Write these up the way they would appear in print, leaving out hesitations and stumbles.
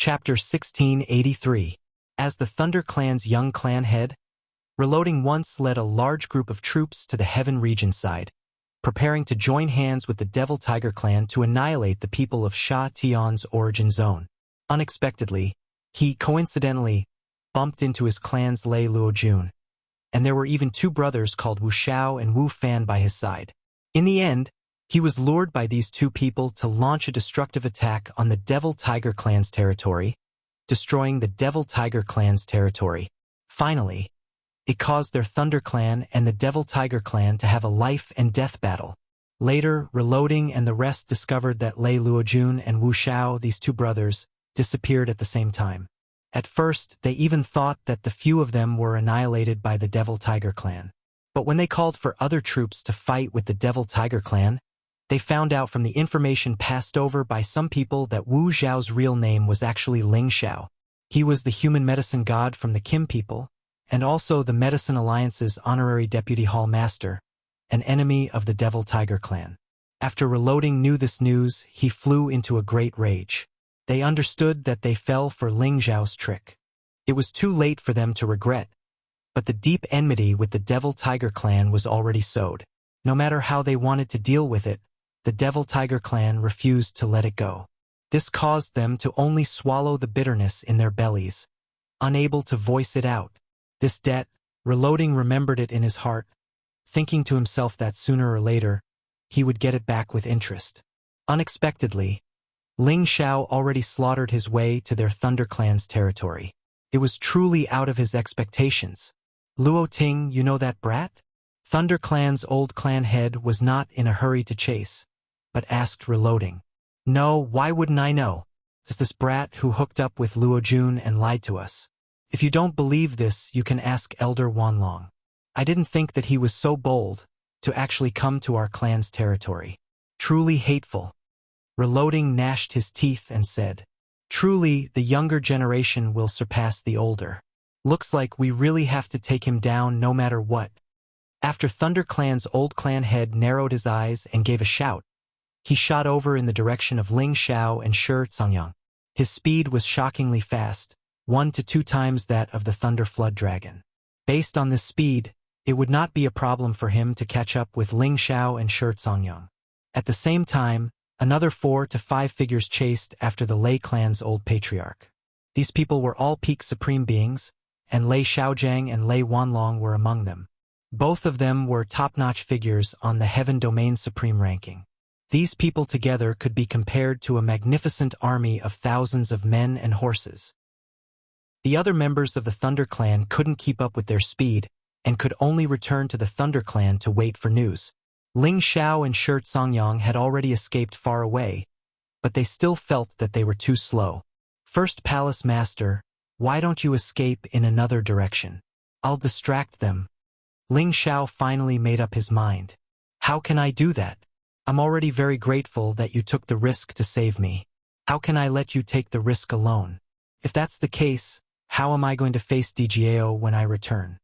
Chapter 1683. As the Thunder Clan's young clan head, Reloading once led a large group of troops to the Heaven region side, preparing to join hands with the Devil Tiger clan to annihilate the people of Sha Tian's origin zone. Unexpectedly, he coincidentally bumped into his clan's Lei Luojun, and there were even two brothers called Wu Xiao and Wu Fan by his side. In the end, he was lured by these two people to launch a destructive attack on the Devil Tiger clan's territory, destroying the Devil Tiger clan's territory. Finally, it caused their Thunder Clan and the Devil Tiger clan to have a life-and-death battle. Later, Reloading and the rest discovered that Lei Luojun and Wu Xiao, these two brothers, disappeared at the same time. At first, they even thought that the few of them were annihilated by the Devil Tiger clan. But when they called for other troops to fight with the Devil Tiger clan, they found out from the information passed over by some people that Wu Xiao's real name was actually Ling Xiao. He was the human medicine god from the Kim people, and also the Medicine Alliance's honorary deputy hall master, an enemy of the Devil Tiger clan. After Reloading knew this news, he flew into a great rage. They understood that they fell for Ling Xiao's trick. It was too late for them to regret, but the deep enmity with the Devil Tiger clan was already sowed. No matter how they wanted to deal with it, the Devil Tiger clan refused to let it go. This caused them to only swallow the bitterness in their bellies, unable to voice it out. This debt, Reloading remembered it in his heart, thinking to himself that sooner or later, he would get it back with interest. Unexpectedly, Ling Xiao already slaughtered his way to their Thunder Clan's territory. It was truly out of his expectations. Luo Ting, you know that brat? Thunder Clan's old clan head was not in a hurry to chase, but asked Reloading. No, why wouldn't I know? It's this brat who hooked up with Luojun and lied to us. If you don't believe this, you can ask Elder Wanlong. I didn't think that he was so bold to actually come to our clan's territory. Truly hateful. Reloading gnashed his teeth and said, truly, the younger generation will surpass the older. Looks like we really have to take him down no matter what. After Thunder Clan's old clan head narrowed his eyes and gave a shout, he shot over in the direction of Ling Xiao and Shi Zongyang. His speed was shockingly fast, 1 to 2 times that of the Thunder Flood Dragon. Based on this speed, it would not be a problem for him to catch up with Ling Xiao and Shi Zongyang. At the same time, another 4 to 5 figures chased after the Lei clan's old patriarch. These people were all peak supreme beings, and Lei Xiaojiang and Lei Wanlong were among them. Both of them were top-notch figures on the Heaven Domain Supreme ranking. These people together could be compared to a magnificent army of thousands of men and horses. The other members of the Thunder Clan couldn't keep up with their speed and could only return to the Thunder Clan to wait for news. Ling Xiao and Shi Zongyang had already escaped far away, but they still felt that they were too slow. First Palace Master, why don't you escape in another direction? I'll distract them. Ling Xiao finally made up his mind. How can I do that? I'm already very grateful that you took the risk to save me. How can I let you take the risk alone? If that's the case, how am I going to face DGAO when I return?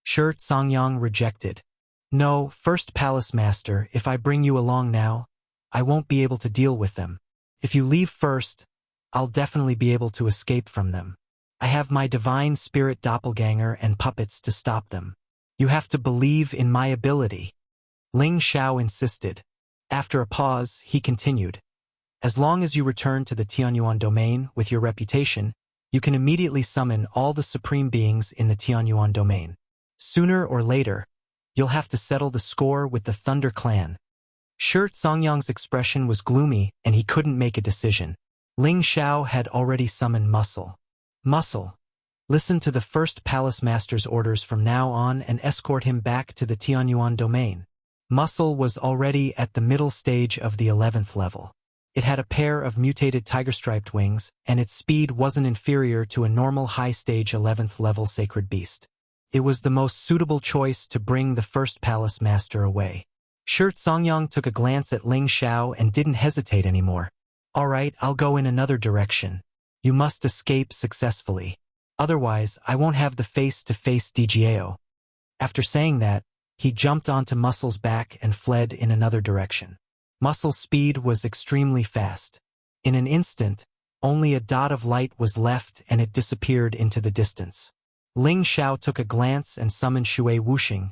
Shi Zongyang rejected. No, First Palace Master, if I bring you along now, I won't be able to deal with them. If you leave first, I'll definitely be able to escape from them. I have my divine spirit doppelganger and puppets to stop them. You have to believe in my ability. Ling Xiao insisted. After a pause, he continued. As long as you return to the Tianyuan domain with your reputation, you can immediately summon all the supreme beings in the Tianyuan domain. Sooner or later, you'll have to settle the score with the Thunder Clan. Shi Zongyang's expression was gloomy and he couldn't make a decision. Ling Xiao had already summoned Muscle. Muscle, listen to the First Palace Master's orders from now on and escort him back to the Tianyuan domain. Muscle was already at the middle stage of the 11th level. It had a pair of mutated tiger-striped wings, and its speed wasn't inferior to a normal high-stage 11th level sacred beast. It was the most suitable choice to bring the First Palace Master away. Shi Zongyang took a glance at Ling Xiao and didn't hesitate anymore. All right, I'll go in another direction. You must escape successfully. Otherwise, I won't have the face to face DGAO. After saying that, he jumped onto Muscle's back and fled in another direction. Muscle's speed was extremely fast. In an instant, Only a dot of light was left and it disappeared into the distance. Ling Xiao took a glance and summoned Shui Wuxing,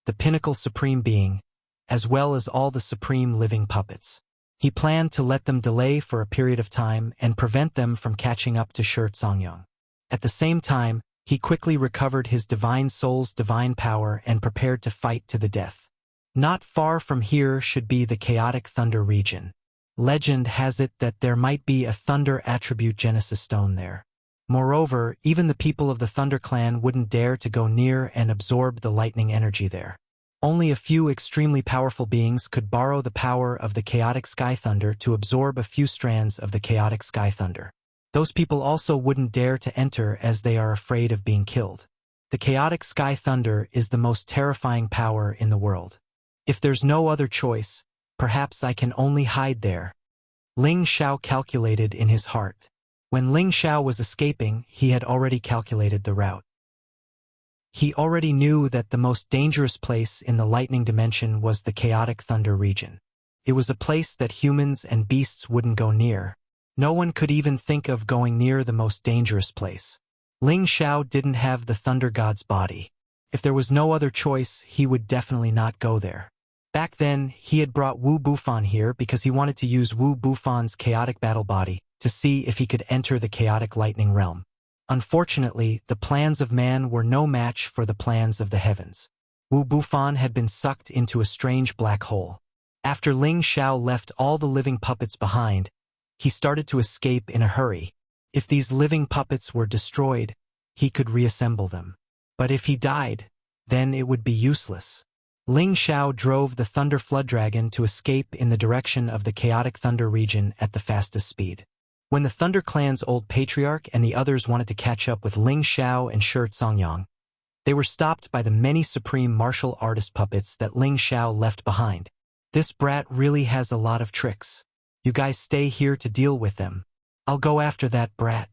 the pinnacle supreme being, as well as all the supreme living puppets. He planned to let them delay for a period of time and prevent them from catching up to Shi Zongyang. At the same time, he quickly recovered his divine soul's divine power and prepared to fight to the death. Not far from here should be the chaotic thunder region. Legend has it that there might be a thunder attribute Genesis stone there. Moreover, even the people of the Thunder Clan wouldn't dare to go near and absorb the lightning energy there. Only a few extremely powerful beings could borrow the power of the chaotic sky thunder to absorb a few strands of the chaotic sky thunder. Those people also wouldn't dare to enter as they are afraid of being killed. The chaotic sky thunder is the most terrifying power in the world. If there's no other choice, perhaps I can only hide there. Ling Xiao calculated in his heart. When Ling Xiao was escaping, he had already calculated the route. He already knew that the most dangerous place in the lightning dimension was the chaotic thunder region. It was a place that humans and beasts wouldn't go near. No one could even think of going near the most dangerous place. Ling Xiao didn't have the thunder god's body. If there was no other choice, he would definitely not go there. Back then, he had brought Wu Bufan here because he wanted to use Wu Bufan's chaotic battle body to see if he could enter the chaotic lightning realm. Unfortunately, the plans of man were no match for the plans of the heavens. Wu Bufan had been sucked into a strange black hole. After Ling Xiao left all the living puppets behind, he started to escape in a hurry. If these living puppets were destroyed, he could reassemble them. But if he died, then it would be useless. Ling Xiao drove the Thunder Flood Dragon to escape in the direction of the chaotic thunder region at the fastest speed. When the Thunder Clan's old patriarch and the others wanted to catch up with Ling Xiao and Shi Zongyang, they were stopped by the many supreme martial artist puppets that Ling Xiao left behind. This brat really has a lot of tricks. You guys stay here to deal with them. I'll go after that brat.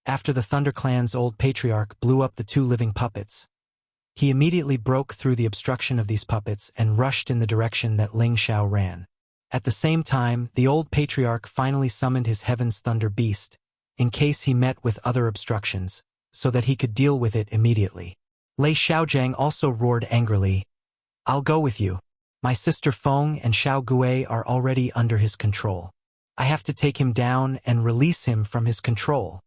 After the Thunder Clan's old patriarch blew up the two living puppets, he immediately broke through the obstruction of these puppets and rushed in the direction that Ling Xiao ran. At the same time, the old patriarch finally summoned his Heaven's Thunder Beast, in case he met with other obstructions, so that he could deal with it immediately. Lei Xiaojiang also roared angrily, "I'll go with you. My sister Feng and Xiao Gui are already under his control. I have to take him down and release him from his control."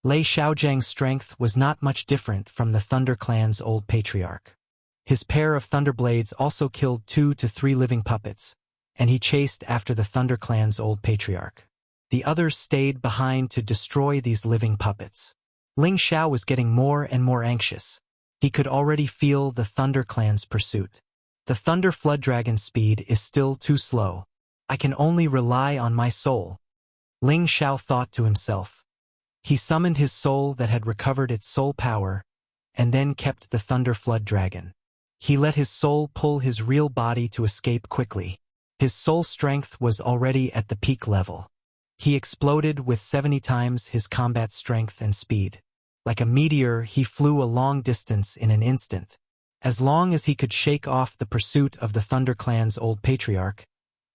Lei Xiaojiang's strength was not much different from the Thunder Clan's old patriarch. His pair of Thunderblades also killed 2 to 3 living puppets, and he chased after the Thunder Clan's old patriarch. The others stayed behind to destroy these living puppets. Ling Xiao was getting more and more anxious. He could already feel the Thunder Clan's pursuit. The Thunder Flood Dragon's speed is still too slow. I can only rely on my soul. Ling Xiao thought to himself. He summoned his soul that had recovered its soul power, and then kept the Thunder Flood Dragon. He let his soul pull his real body to escape quickly. His soul strength was already at the peak level. He exploded with 70 times his combat strength and speed. Like a meteor, he flew a long distance in an instant. As long as he could shake off the pursuit of the Thunder Clan's old patriarch,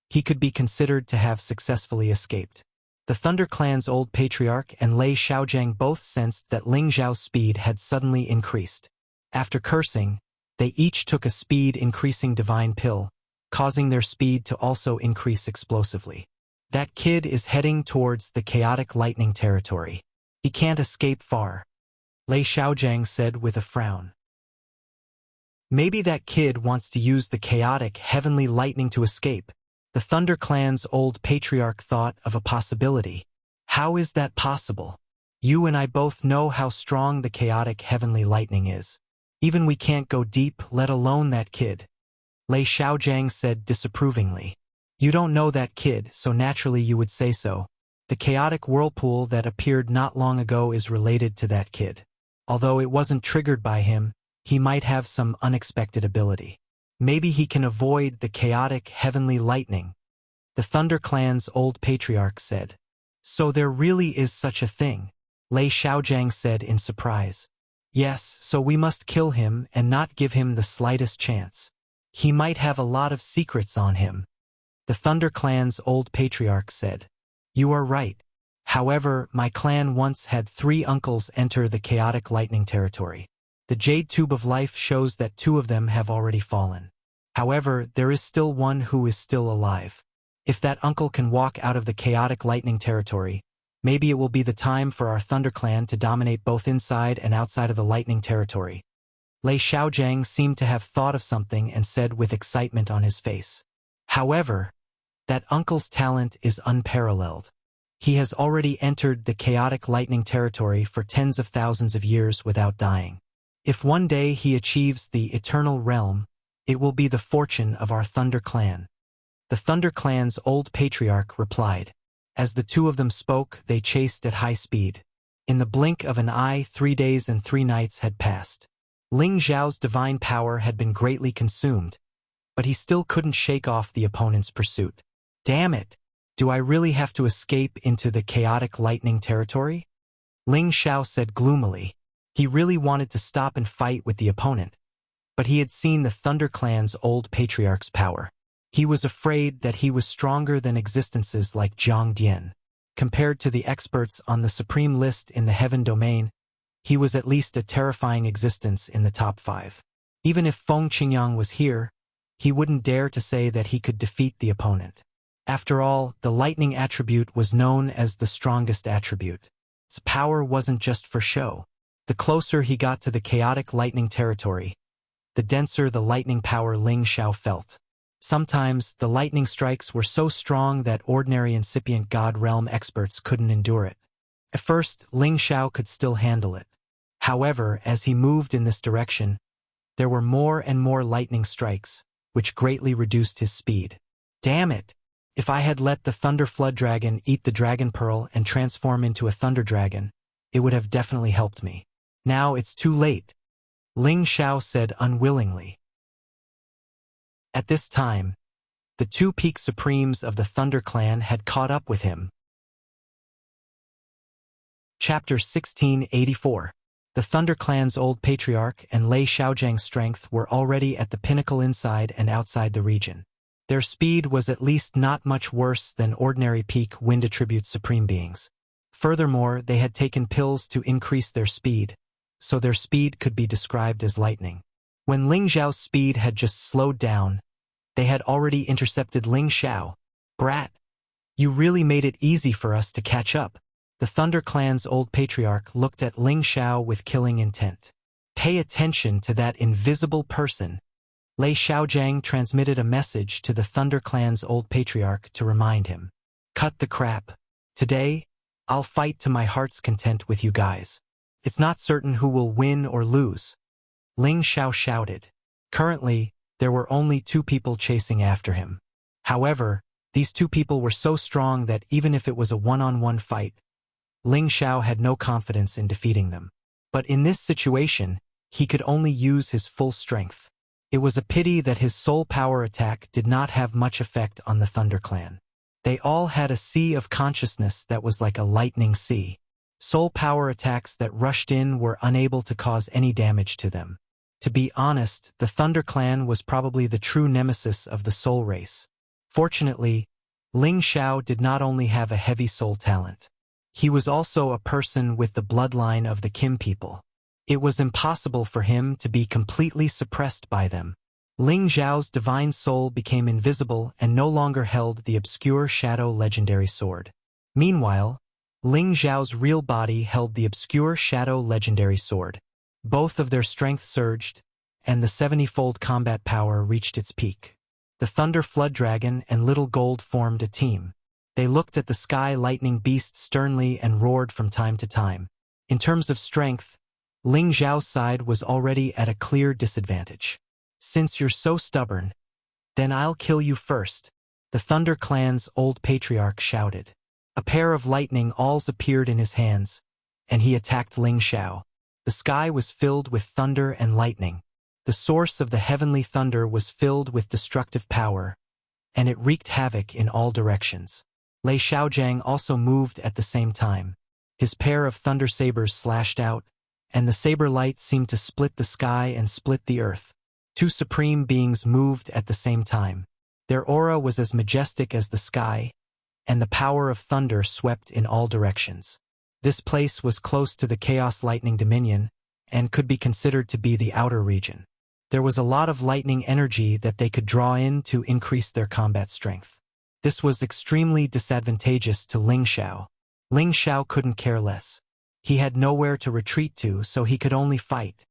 he could be considered to have successfully escaped. The Thunder Clan's old patriarch and Lei Xiaojiang both sensed that Ling Xiao's speed had suddenly increased. After cursing, they each took a speed-increasing divine pill, causing their speed to also increase explosively. That kid is heading towards the chaotic lightning territory. He can't escape far, Lei Xiaojiang said with a frown. Maybe that kid wants to use the chaotic heavenly lightning to escape. The Thunder Clan's old patriarch thought of a possibility. How is that possible? You and I both know how strong the chaotic heavenly lightning is. Even we can't go deep, let alone that kid. Lei Xiaojiang said disapprovingly. You don't know that kid, so naturally you would say so. The chaotic whirlpool that appeared not long ago is related to that kid. Although it wasn't triggered by him, he might have some unexpected ability. Maybe he can avoid the chaotic heavenly lightning, the Thunder Clan's old patriarch said. So there really is such a thing, Lei Xiaojiang said in surprise. Yes, so we must kill him and not give him the slightest chance. He might have a lot of secrets on him, the Thunder Clan's old patriarch said. You are right. However, my clan once had 3 uncles enter the chaotic lightning territory. The Jade Tube of Life shows that 2 of them have already fallen. However, there is still one who is still alive. If that uncle can walk out of the chaotic lightning territory, maybe it will be the time for our Thunder Clan to dominate both inside and outside of the lightning territory. Lei Xiaojiang seemed to have thought of something and said with excitement on his face. However, that uncle's talent is unparalleled. He has already entered the chaotic lightning territory for tens of thousands of years without dying. If one day he achieves the eternal realm, it will be the fortune of our Thunder Clan. The Thunder Clan's old patriarch replied. As the 2 of them spoke, they chased at high speed. In the blink of an eye, 3 days and 3 nights had passed. Ling Zhao's divine power had been greatly consumed, but he still couldn't shake off the opponent's pursuit. Damn it! Do I really have to escape into the chaotic lightning territory? Ling Xiao said gloomily. He really wanted to stop and fight with the opponent, but he had seen the Thunder Clan's old patriarch's power. He was afraid that he was stronger than existences like Zhang Dian. Compared to the experts on the supreme list in the heaven domain, he was at least a terrifying existence in the top 5. Even if Feng Qingyang was here, he wouldn't dare to say that he could defeat the opponent. After all, the lightning attribute was known as the strongest attribute. Its power wasn't just for show. The closer he got to the chaotic lightning territory, the denser the lightning power Ling Xiao felt. Sometimes, the lightning strikes were so strong that ordinary incipient God Realm experts couldn't endure it. At first, Ling Xiao could still handle it. However, as he moved in this direction, there were more and more lightning strikes, which greatly reduced his speed. Damn it! If I had let the Thunder Flood Dragon eat the Dragon Pearl and transform into a Thunder Dragon, it would have definitely helped me. Now it's too late, Ling Xiao said unwillingly. At this time, the 2 peak supremes of the Thunder Clan had caught up with him. Chapter 1684. The Thunder Clan's old patriarch and Lei Xiaojiang's strength were already at the pinnacle inside and outside the region. Their speed was at least not much worse than ordinary peak wind attribute supreme beings. Furthermore, they had taken pills to increase their speed, so their speed could be described as lightning. When Ling Zhao's speed had just slowed down, they had already intercepted Ling Xiao. Brat! You really made it easy for us to catch up. The Thunder Clan's old patriarch looked at Ling Xiao with killing intent. Pay attention to that invisible person. Lei Xiaojiang transmitted a message to the Thunder Clan's old patriarch to remind him. Cut the crap. Today, I'll fight to my heart's content with you guys. It's not certain who will win or lose. Ling Xiao shouted. Currently, there were only 2 people chasing after him. However, these 2 people were so strong that even if it was a one-on-one fight, Ling Xiao had no confidence in defeating them. But in this situation, he could only use his full strength. It was a pity that his soul power attack did not have much effect on the Thunder Clan. They all had a sea of consciousness that was like a lightning sea. Soul power attacks that rushed in were unable to cause any damage to them. To be honest, the Thunder Clan was probably the true nemesis of the soul race. Fortunately, Ling Xiao did not only have a heavy soul talent. He was also a person with the bloodline of the Kim people. It was impossible for him to be completely suppressed by them. Ling Zhao's divine soul became invisible and no longer held the obscure shadow legendary sword. Meanwhile, Ling Zhao's real body held the obscure shadow legendary sword. Both of their strength surged, and the 70-fold combat power reached its peak. The Thunder Flood Dragon and Little Gold formed a team. They looked at the sky lightning beast sternly and roared from time to time. In terms of strength, Ling Zhao's side was already at a clear disadvantage. Since you're so stubborn, then I'll kill you first, the Thunder Clan's old patriarch shouted. A pair of lightning awls appeared in his hands, and he attacked Ling Xiao. The sky was filled with thunder and lightning. The source of the heavenly thunder was filled with destructive power, and it wreaked havoc in all directions. Lei Xiaojiang also moved at the same time. His pair of thunder sabers slashed out, and the saber light seemed to split the sky and split the earth. 2 supreme beings moved at the same time. Their aura was as majestic as the sky, and the power of thunder swept in all directions. This place was close to the Chaos Lightning Dominion and could be considered to be the outer region. There was a lot of lightning energy that they could draw in to increase their combat strength. This was extremely disadvantageous to Ling Xiao. Ling Xiao couldn't care less. He had nowhere to retreat to, so he could only fight.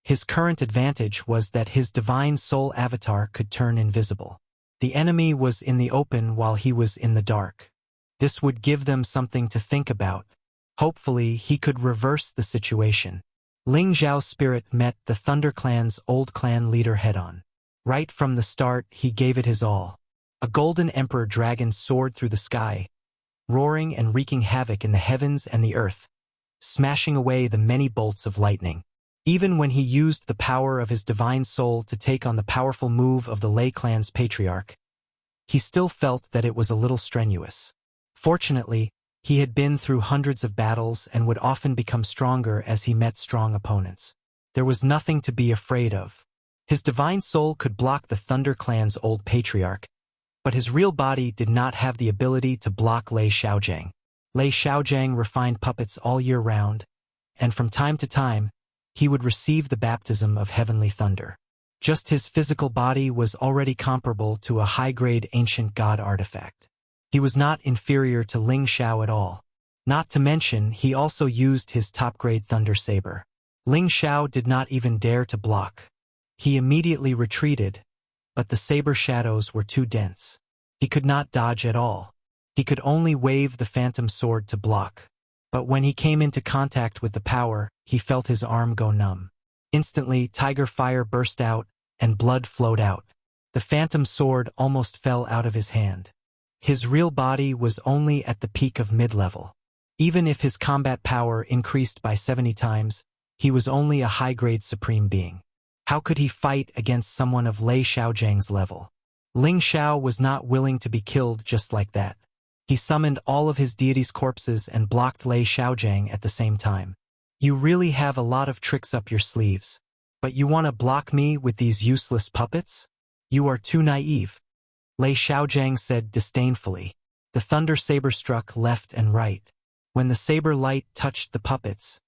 His current advantage was that his divine soul avatar could turn invisible. The enemy was in the open while he was in the dark. This would give them something to think about. Hopefully, he could reverse the situation. Ling Xiao's spirit met the Thunder Clan's old clan leader head-on. Right from the start, he gave it his all. A golden emperor dragon soared through the sky, roaring and wreaking havoc in the heavens and the earth, smashing away the many bolts of lightning. Even when he used the power of his divine soul to take on the powerful move of the Lei clan's patriarch, he still felt that it was a little strenuous. Fortunately, he had been through hundreds of battles and would often become stronger as he met strong opponents. There was nothing to be afraid of. His divine soul could block the Thunder Clan's old patriarch, but his real body did not have the ability to block Lei Xiaojiang. Lei Xiaojiang refined puppets all year round, and from time to time, he would receive the baptism of heavenly thunder. Just his physical body was already comparable to a high-grade ancient god artifact. He was not inferior to Ling Xiao at all. Not to mention, he also used his top-grade thunder saber. Ling Xiao did not even dare to block. He immediately retreated, but the saber shadows were too dense. He could not dodge at all. He could only wave the phantom sword to block. But when he came into contact with the power, he felt his arm go numb. Instantly, tiger fire burst out, and blood flowed out. The phantom sword almost fell out of his hand. His real body was only at the peak of mid-level. Even if his combat power increased by 70 times, he was only a high-grade supreme being. How could he fight against someone of Lei Xiaojiang's level? Ling Xiao was not willing to be killed just like that. He summoned all of his deity's corpses and blocked Lei Xiaojiang at the same time. You really have a lot of tricks up your sleeves. But you want to block me with these useless puppets? You are too naive. Lei Xiaojiang said disdainfully. The thunder saber struck left and right. When the saber light touched the puppets,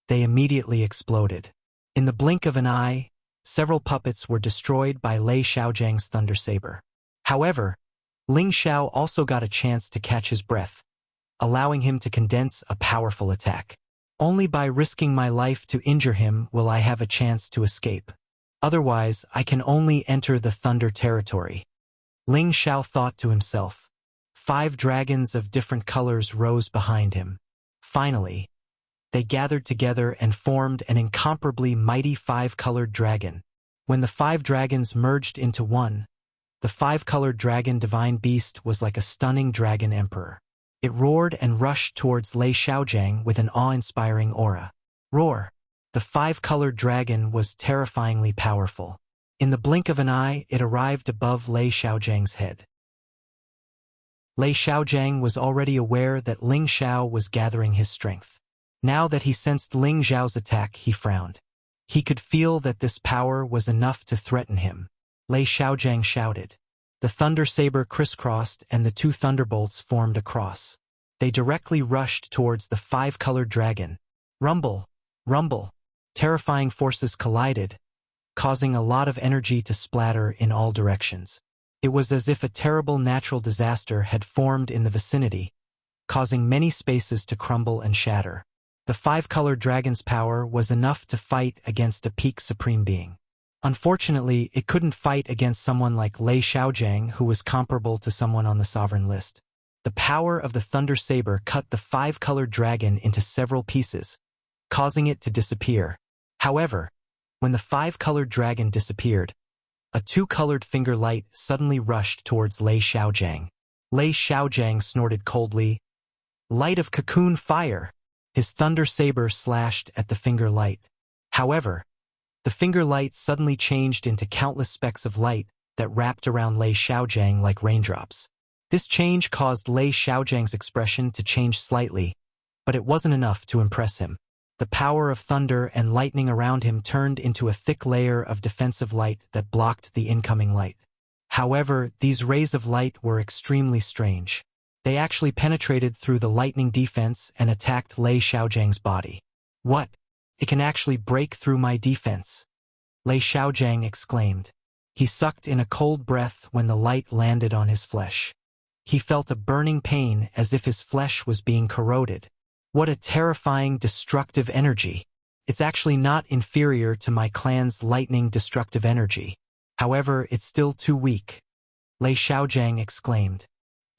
they immediately exploded. In the blink of an eye, several puppets were destroyed by Lei Xiaojiang's thunder saber. However, Ling Xiao also got a chance to catch his breath, allowing him to condense a powerful attack. Only by risking my life to injure him will I have a chance to escape. Otherwise, I can only enter the thunder territory. Ling Xiao thought to himself. 5 dragons of different colors rose behind him. Finally, they gathered together and formed an incomparably mighty 5-colored dragon. When the 5 dragons merged into one, the 5-colored dragon divine beast was like a stunning dragon emperor. It roared and rushed towards Lei Xiaojiang with an awe-inspiring aura. Roar! The 5-colored dragon was terrifyingly powerful. In the blink of an eye, it arrived above Lei Xiaojiang's head. Lei Xiaojiang was already aware that Ling Xiao was gathering his strength. Now that he sensed Ling Xiao's attack, he frowned. He could feel that this power was enough to threaten him. Lei Xiaojiang shouted. The thunder saber crisscrossed and the 2 thunderbolts formed a cross. They directly rushed towards the 5-colored dragon. Rumble! Rumble! Terrifying forces collided, causing a lot of energy to splatter in all directions. It was as if a terrible natural disaster had formed in the vicinity, causing many spaces to crumble and shatter. The 5-colored dragon's power was enough to fight against a peak supreme being. Unfortunately, it couldn't fight against someone like Lei Xiaojiang, who was comparable to someone on the sovereign list. The power of the thunder saber cut the 5-colored dragon into several pieces, causing it to disappear. However, when the 5-colored dragon disappeared, a 2-colored finger light suddenly rushed towards Lei Xiaojiang. Lei Xiaojiang snorted coldly. Light of cocoon fire! His thunder saber slashed at the finger light. However, the finger light suddenly changed into countless specks of light that wrapped around Lei Xiaojiang like raindrops. This change caused Lei Xiaojiang's expression to change slightly, but it wasn't enough to impress him. The power of thunder and lightning around him turned into a thick layer of defensive light that blocked the incoming light. However, these rays of light were extremely strange. They actually penetrated through the lightning defense and attacked Lei Xiaojiang's body. What? It can actually break through my defense, Lei Xiaojiang exclaimed. He sucked in a cold breath when the light landed on his flesh. He felt a burning pain as if his flesh was being corroded. What a terrifying, destructive energy. It's actually not inferior to my clan's lightning destructive energy. However, it's still too weak, Lei Xiaojiang exclaimed.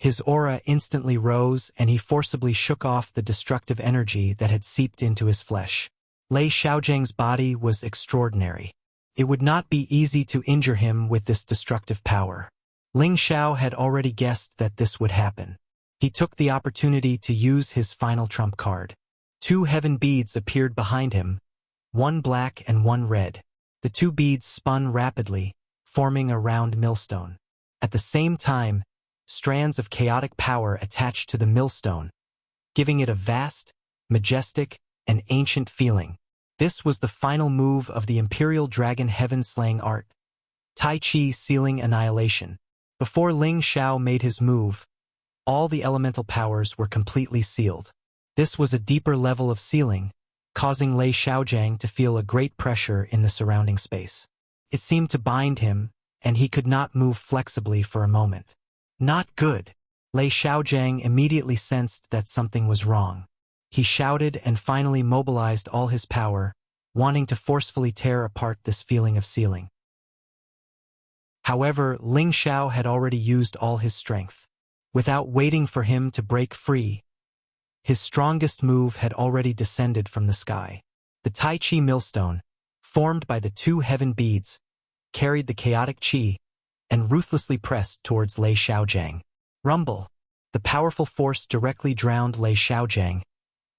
His aura instantly rose and he forcibly shook off the destructive energy that had seeped into his flesh. Lei Xiaojiang's body was extraordinary. It would not be easy to injure him with this destructive power. Ling Xiao had already guessed that this would happen. He took the opportunity to use his final trump card. 2 heaven beads appeared behind him, one black and one red. The 2 beads spun rapidly, forming a round millstone. At the same time, strands of chaotic power attached to the millstone, giving it a vast, majestic, and ancient feeling. This was the final move of the Imperial Dragon Heaven-slaying art, Tai Chi sealing annihilation. Before Ling Xiao made his move, all the elemental powers were completely sealed. This was a deeper level of sealing, causing Lei Xiaojiang to feel a great pressure in the surrounding space. It seemed to bind him, and he could not move flexibly for a moment. Not good. Lei Xiaojiang immediately sensed that something was wrong. He shouted and finally mobilized all his power, wanting to forcefully tear apart this feeling of sealing. However, Ling Xiao had already used all his strength. Without waiting for him to break free, his strongest move had already descended from the sky. The Tai Chi millstone, formed by the 2 heaven beads, carried the chaotic chi and ruthlessly pressed towards Lei Xiaojiang. Rumble! The powerful force directly drowned Lei Xiaojiang,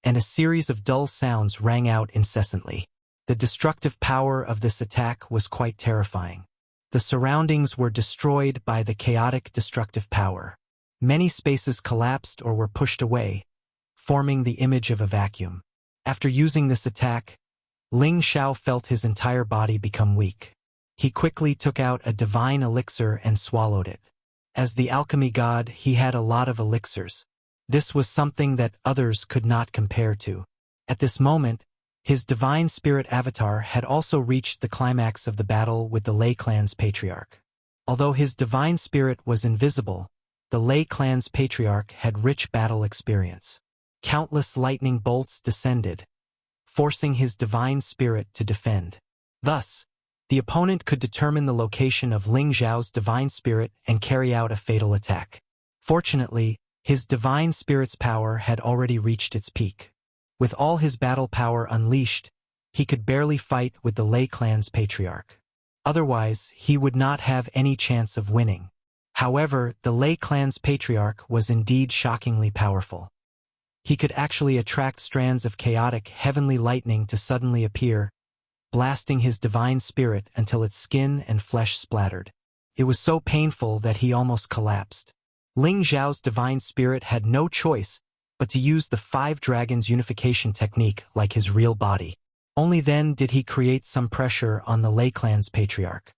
and a series of dull sounds rang out incessantly. The destructive power of this attack was quite terrifying. The surroundings were destroyed by the chaotic destructive power. Many spaces collapsed or were pushed away, forming the image of a vacuum. After using this attack, Ling Xiao felt his entire body become weak. He quickly took out a divine elixir and swallowed it. As the alchemy god, he had a lot of elixirs. This was something that others could not compare to. At this moment, his divine spirit avatar had also reached the climax of the battle with the Lei clan's patriarch. Although his divine spirit was invisible, the Lei clan's patriarch had rich battle experience. Countless lightning bolts descended, forcing his divine spirit to defend. Thus, the opponent could determine the location of Ling Xiao's divine spirit and carry out a fatal attack. Fortunately, his divine spirit's power had already reached its peak. With all his battle power unleashed, he could barely fight with the Lei clan's patriarch. Otherwise, he would not have any chance of winning. However, the Lei clan's patriarch was indeed shockingly powerful. He could actually attract strands of chaotic, heavenly lightning to suddenly appear, blasting his divine spirit until its skin and flesh splattered. It was so painful that he almost collapsed. Ling Xiao's divine spirit had no choice but to use the 5 dragons unification technique like his real body. Only then did he create some pressure on the Lei clan's patriarch.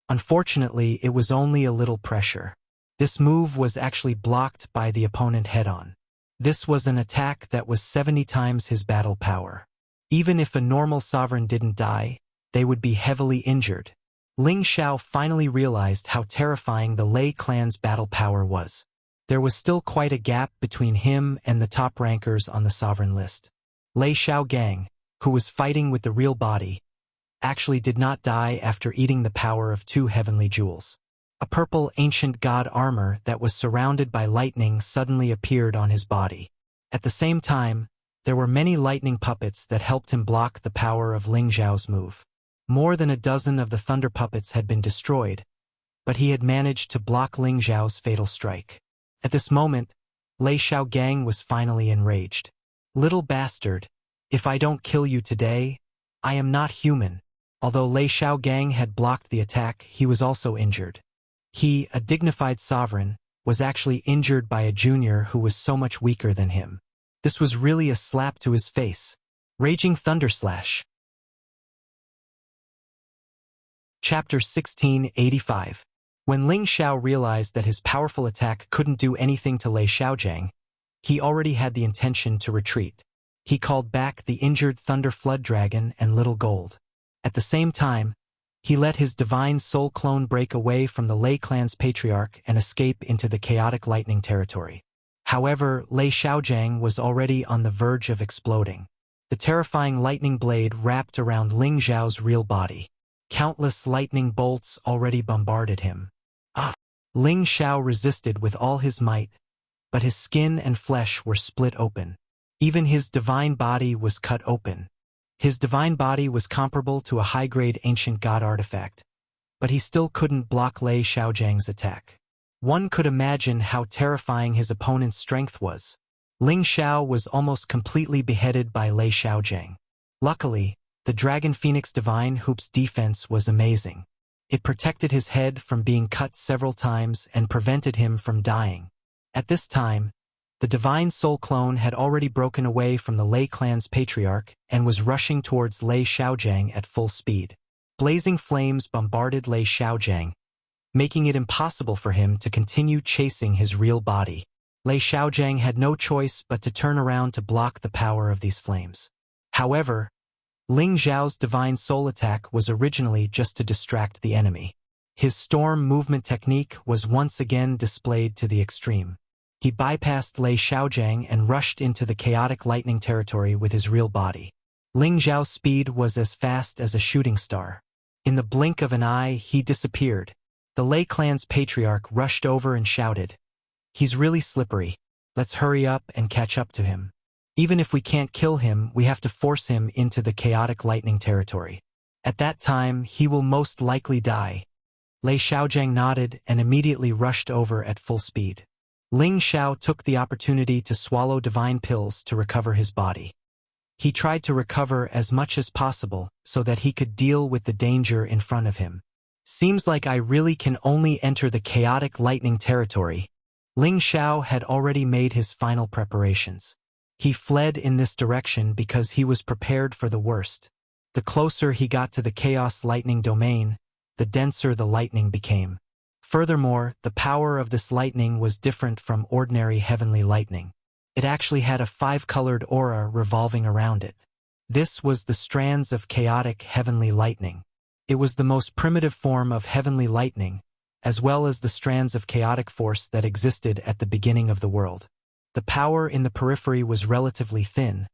Unfortunately, it was only a little pressure. This move was actually blocked by the opponent head-on. This was an attack that was 70 times his battle power. Even if a normal sovereign didn't die, they would be heavily injured. Ling Xiao finally realized how terrifying the Lei clan's battle power was. There was still quite a gap between him and the top rankers on the sovereign list. Lei Xiaogang, who was fighting with the real body, actually did not die after eating the power of 2 heavenly jewels. A purple ancient god armor that was surrounded by lightning suddenly appeared on his body. At the same time, there were many lightning puppets that helped him block the power of Ling Xiao's move. More than a dozen of the thunder puppets had been destroyed, but he had managed to block Ling Xiao's fatal strike. At this moment, Lei Xiaogang was finally enraged. "Little bastard, if I don't kill you today, I am not human." Although Lei Xiaogang had blocked the attack, he was also injured. He, a dignified sovereign, was actually injured by a junior who was so much weaker than him. This was really a slap to his face. Raging Thunderslash. Chapter 1685. When Ling Xiao realized that his powerful attack couldn't do anything to Lei Xiaojang, he already had the intention to retreat. He called back the injured Thunder Flood Dragon and Little Gold. At the same time, he let his divine soul clone break away from the Lei clan's patriarch and escape into the chaotic lightning territory. However, Lei Xiaojang was already on the verge of exploding. The terrifying lightning blade wrapped around Ling Xiao's real body. Countless lightning bolts already bombarded him. Ling Xiao resisted with all his might, but his skin and flesh were split open. Even his divine body was cut open. His divine body was comparable to a high-grade ancient god artifact, but he still couldn't block Lei Xiaojang's attack. One could imagine how terrifying his opponent's strength was. Ling Xiao was almost completely beheaded by Lei Xiaojang. Luckily, the Dragon Phoenix Divine Hoop's defense was amazing. It protected his head from being cut several times and prevented him from dying. At this time, the Divine Soul Clone had already broken away from the Lei clan's patriarch and was rushing towards Lei Xiaojang at full speed. Blazing flames bombarded Lei Xiaojang, making it impossible for him to continue chasing his real body. Lei Xiaojang had no choice but to turn around to block the power of these flames. However, Ling Xiao's divine soul attack was originally just to distract the enemy. His storm movement technique was once again displayed to the extreme. He bypassed Lei Xiaojang and rushed into the chaotic lightning territory with his real body. Ling Xiao's speed was as fast as a shooting star. In the blink of an eye, he disappeared. The Lei clan's patriarch rushed over and shouted, "He's really slippery. Let's hurry up and catch up to him. Even if we can't kill him, we have to force him into the chaotic lightning territory. At that time, he will most likely die." Lei Xiaojang nodded and immediately rushed over at full speed. Ling Xiao took the opportunity to swallow divine pills to recover his body. He tried to recover as much as possible so that he could deal with the danger in front of him. "Seems like I really can only enter the chaotic lightning territory." Ling Xiao had already made his final preparations. He fled in this direction because he was prepared for the worst. The closer he got to the chaos lightning domain, the denser the lightning became. Furthermore, the power of this lightning was different from ordinary heavenly lightning. It actually had a 5-colored aura revolving around it. This was the strands of chaotic heavenly lightning. It was the most primitive form of heavenly lightning, as well as the strands of chaotic force that existed at the beginning of the world. The power in the periphery was relatively thin,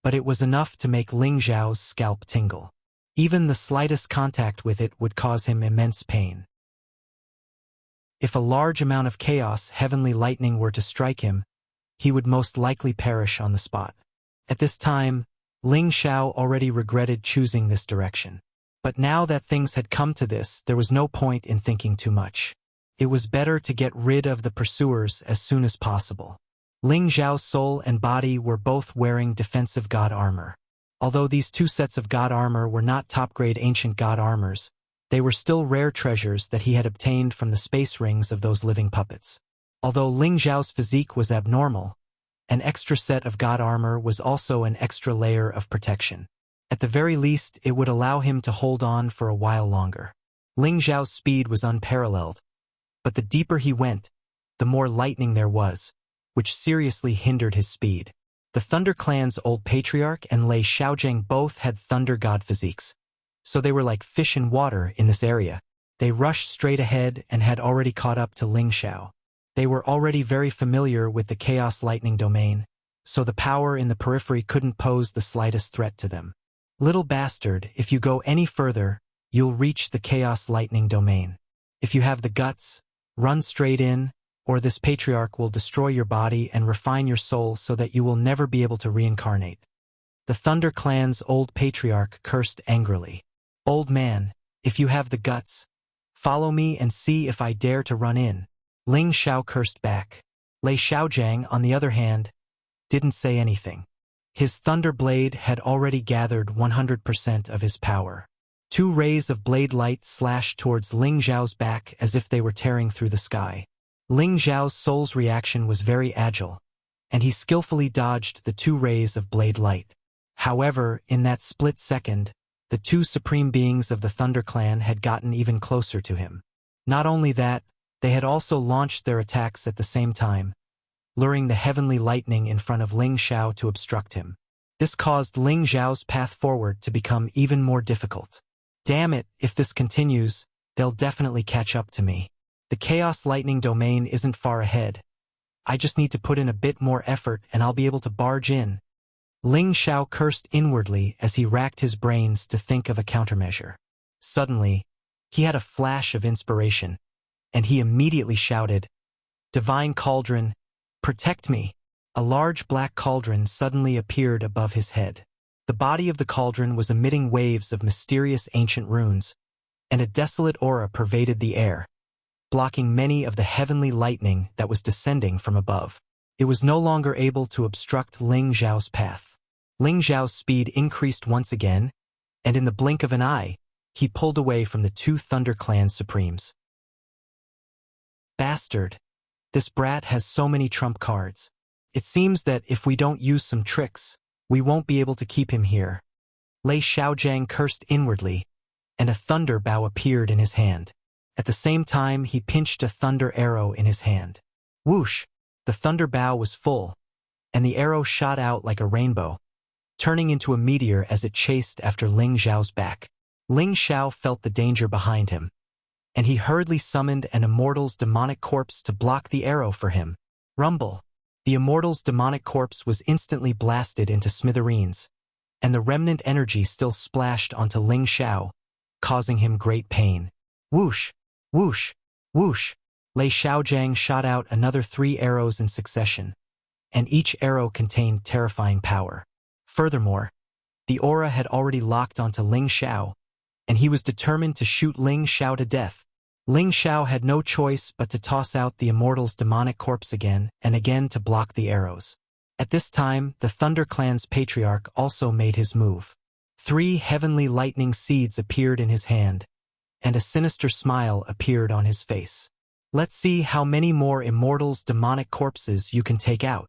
but it was enough to make Ling Xiao's scalp tingle. Even the slightest contact with it would cause him immense pain. If a large amount of chaos heavenly lightning were to strike him, he would most likely perish on the spot. At this time, Ling Xiao already regretted choosing this direction. But now that things had come to this, there was no point in thinking too much. It was better to get rid of the pursuers as soon as possible. Ling Xiao's soul and body were both wearing defensive god armor. Although these two sets of god armor were not top-grade ancient god armors, they were still rare treasures that he had obtained from the space rings of those living puppets. Although Ling Xiao's physique was abnormal, an extra set of god armor was also an extra layer of protection. At the very least, it would allow him to hold on for a while longer. Ling Xiao's speed was unparalleled, but the deeper he went, the more lightning there was, which seriously hindered his speed. The Thunder Clan's old patriarch and Lei Xiaojang both had thunder god physiques, so they were like fish in water in this area. They rushed straight ahead and had already caught up to Ling Xiao. They were already very familiar with the chaos lightning domain, so the power in the periphery couldn't pose the slightest threat to them. "Little bastard, if you go any further, you'll reach the chaos lightning domain. If you have the guts, run straight in, or this patriarch will destroy your body and refine your soul so that you will never be able to reincarnate." The Thunder Clan's old patriarch cursed angrily. "Old man, if you have the guts, follow me and see if I dare to run in." Ling Xiao cursed back. Lei Xiaojang, on the other hand, didn't say anything. His thunder blade had already gathered 100% of his power. 2 rays of blade light slashed towards Ling Xiao's back as if they were tearing through the sky. Ling Xiao's soul's reaction was very agile, and he skillfully dodged the 2 rays of blade light. However, in that split second, the 2 supreme beings of the Thunder Clan had gotten even closer to him. Not only that, they had also launched their attacks at the same time, luring the heavenly lightning in front of Ling Xiao to obstruct him. This caused Ling Xiao's path forward to become even more difficult. Damn it, if this continues, they'll definitely catch up to me. The Chaos Lightning domain isn't far ahead. I just need to put in a bit more effort and I'll be able to barge in. Ling Xiao cursed inwardly as he racked his brains to think of a countermeasure. Suddenly, he had a flash of inspiration, and he immediately shouted, "Divine Cauldron, protect me!" A large black cauldron suddenly appeared above his head. The body of the cauldron was emitting waves of mysterious ancient runes, and a desolate aura pervaded the air, blocking many of the heavenly lightning that was descending from above. It was no longer able to obstruct Ling Xiao's path. Ling Xiao's speed increased once again, and in the blink of an eye, he pulled away from the two Thunder Clan supremes. Bastard! This brat has so many trump cards. It seems that if we don't use some tricks, we won't be able to keep him here. Lei Xiaojiang cursed inwardly, and a thunder bow appeared in his hand. At the same time, he pinched a thunder arrow in his hand. Whoosh! The thunder bow was full, and the arrow shot out like a rainbow, turning into a meteor as it chased after Ling Xiao's back. Ling Xiao felt the danger behind him, and he hurriedly summoned an immortal's demonic corpse to block the arrow for him. Rumble! The immortal's demonic corpse was instantly blasted into smithereens, and the remnant energy still splashed onto Ling Xiao, causing him great pain. Whoosh! Whoosh! Whoosh! Lei Xiaojiang shot out another 3 arrows in succession, and each arrow contained terrifying power. Furthermore, the aura had already locked onto Ling Xiao, and he was determined to shoot Ling Xiao to death. Ling Xiao had no choice but to toss out the immortal's demonic corpse again and again to block the arrows. At this time, the Thunder Clan's patriarch also made his move. 3 heavenly lightning seeds appeared in his hand, and a sinister smile appeared on his face. Let's see how many more immortals' demonic corpses you can take out.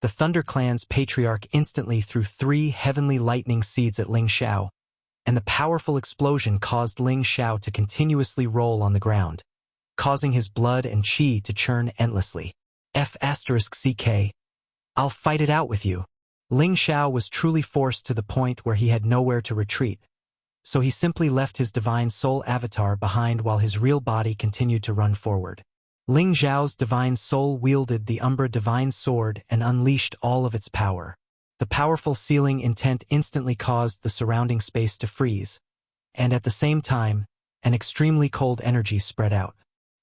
The Thunder Clan's patriarch instantly threw 3 heavenly lightning seeds at Ling Xiao, and the powerful explosion caused Ling Xiao to continuously roll on the ground, causing his blood and qi to churn endlessly. F*CK, I'll fight it out with you. Ling Xiao was truly forced to the point where he had nowhere to retreat, so he simply left his divine soul avatar behind while his real body continued to run forward. Ling Xiao's divine soul wielded the Umbra divine sword and unleashed all of its power. The powerful sealing intent instantly caused the surrounding space to freeze, and at the same time, an extremely cold energy spread out.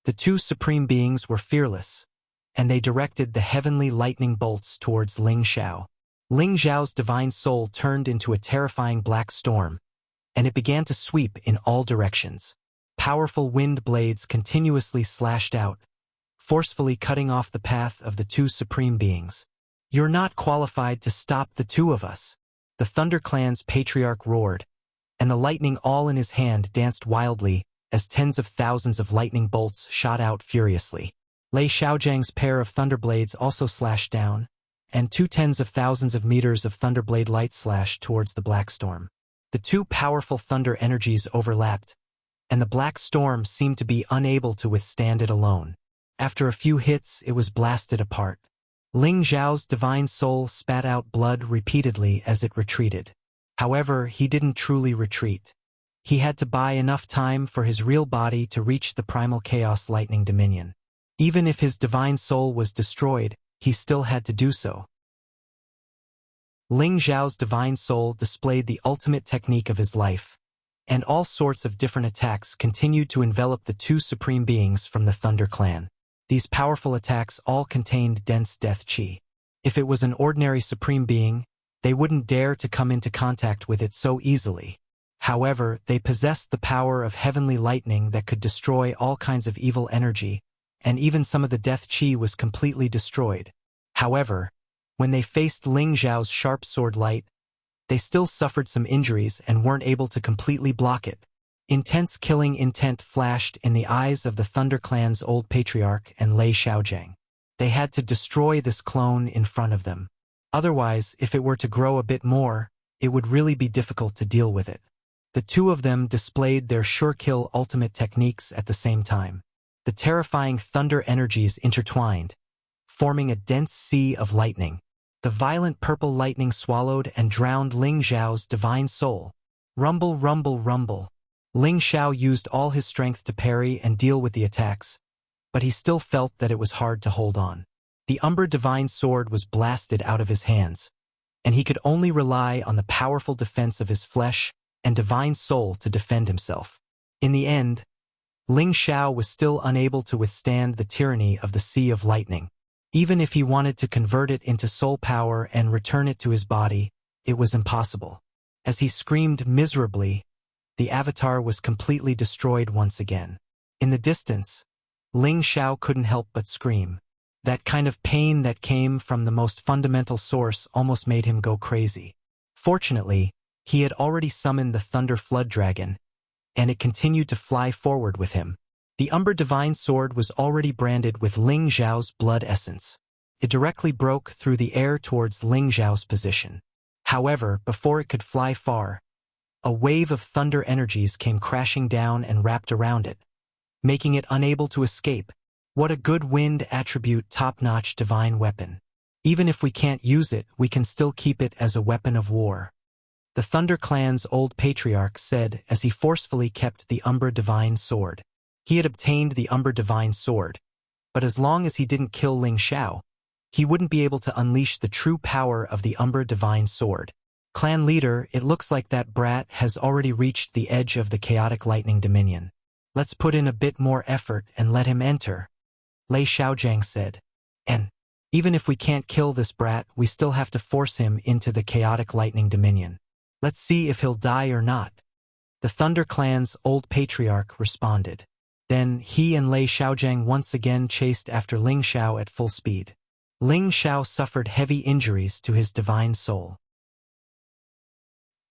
The 2 supreme beings were fearless, and they directed the heavenly lightning bolts towards Ling Xiao. Ling Xiao's divine soul turned into a terrifying black storm, and it began to sweep in all directions. Powerful wind blades continuously slashed out, forcefully cutting off the path of the 2 supreme beings. You're not qualified to stop the 2 of us. The Thunder Clan's patriarch roared, and the lightning all in his hand danced wildly as tens of thousands of lightning bolts shot out furiously. Lei Xiaojiang's pair of thunderblades also slashed down, and 2 tens of thousands of meters of thunderblade light slashed towards the black storm. The 2 powerful thunder energies overlapped, and the black storm seemed to be unable to withstand it alone. After a few hits, it was blasted apart. Ling Xiao's divine soul spat out blood repeatedly as it retreated. However, he didn't truly retreat. He had to buy enough time for his real body to reach the primal chaos lightning dominion. Even if his divine soul was destroyed, he still had to do so. Ling Xiao's divine soul displayed the ultimate technique of his life, and all sorts of different attacks continued to envelop the 2 supreme beings from the Thunder Clan. These powerful attacks all contained dense death qi. If it was an ordinary supreme being, they wouldn't dare to come into contact with it so easily. However, they possessed the power of heavenly lightning that could destroy all kinds of evil energy, and even some of the death qi was completely destroyed. However, when they faced Ling Xiao's sharp sword light, they still suffered some injuries and weren't able to completely block it. Intense killing intent flashed in the eyes of the Thunder Clan's old patriarch and Lei Xiaojiang. They had to destroy this clone in front of them. Otherwise, if it were to grow a bit more, it would really be difficult to deal with it. The 2 of them displayed their sure-kill ultimate techniques at the same time. The terrifying thunder energies intertwined, forming a dense sea of lightning. The violent purple lightning swallowed and drowned Ling Xiao's divine soul. Rumble, rumble, rumble. Ling Xiao used all his strength to parry and deal with the attacks, but he still felt that it was hard to hold on. The Umber Divine Sword was blasted out of his hands, and he could only rely on the powerful defense of his flesh and divine soul to defend himself. In the end, Ling Xiao was still unable to withstand the tyranny of the Sea of Lightning. Even if he wanted to convert it into soul power and return it to his body, it was impossible. As he screamed miserably, the avatar was completely destroyed once again. In the distance, Ling Xiao couldn't help but scream. That kind of pain that came from the most fundamental source almost made him go crazy. Fortunately, he had already summoned the Thunder Flood Dragon, and it continued to fly forward with him. The Umber Divine Sword was already branded with Ling Xiao's blood essence. It directly broke through the air towards Ling Xiao's position. However, before it could fly far, a wave of thunder energies came crashing down and wrapped around it, making it unable to escape. What a good wind attribute, top-notch divine weapon. Even if we can't use it, we can still keep it as a weapon of war. The Thunder Clan's old patriarch said as he forcefully kept the Umber Divine Sword. He had obtained the Umber Divine Sword, but as long as he didn't kill Ling Xiao, he wouldn't be able to unleash the true power of the Umber Divine Sword. Clan leader, it looks like that brat has already reached the edge of the chaotic lightning dominion. Let's put in a bit more effort and let him enter, Lei Xiaojiang said. And even if we can't kill this brat, we still have to force him into the chaotic lightning dominion. Let's see if he'll die or not. The Thunder Clan's old patriarch responded. Then he and Lei Xiaojiang once again chased after Ling Xiao at full speed. Ling Xiao suffered heavy injuries to his divine soul.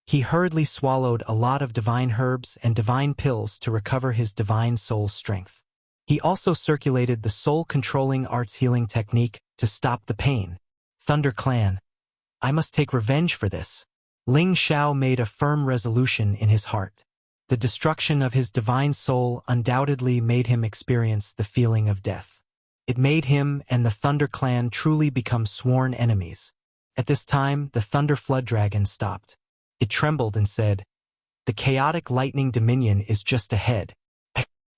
He hurriedly swallowed a lot of divine herbs and divine pills to recover his divine soul's strength. He also circulated the soul-controlling arts healing technique to stop the pain. Thunder Clan, I must take revenge for this. Ling Xiao made a firm resolution in his heart. The destruction of his divine soul undoubtedly made him experience the feeling of death. It made him and the Thunder Clan truly become sworn enemies. At this time, the Thunder Flood Dragon stopped. It trembled and said, "The chaotic lightning dominion is just ahead.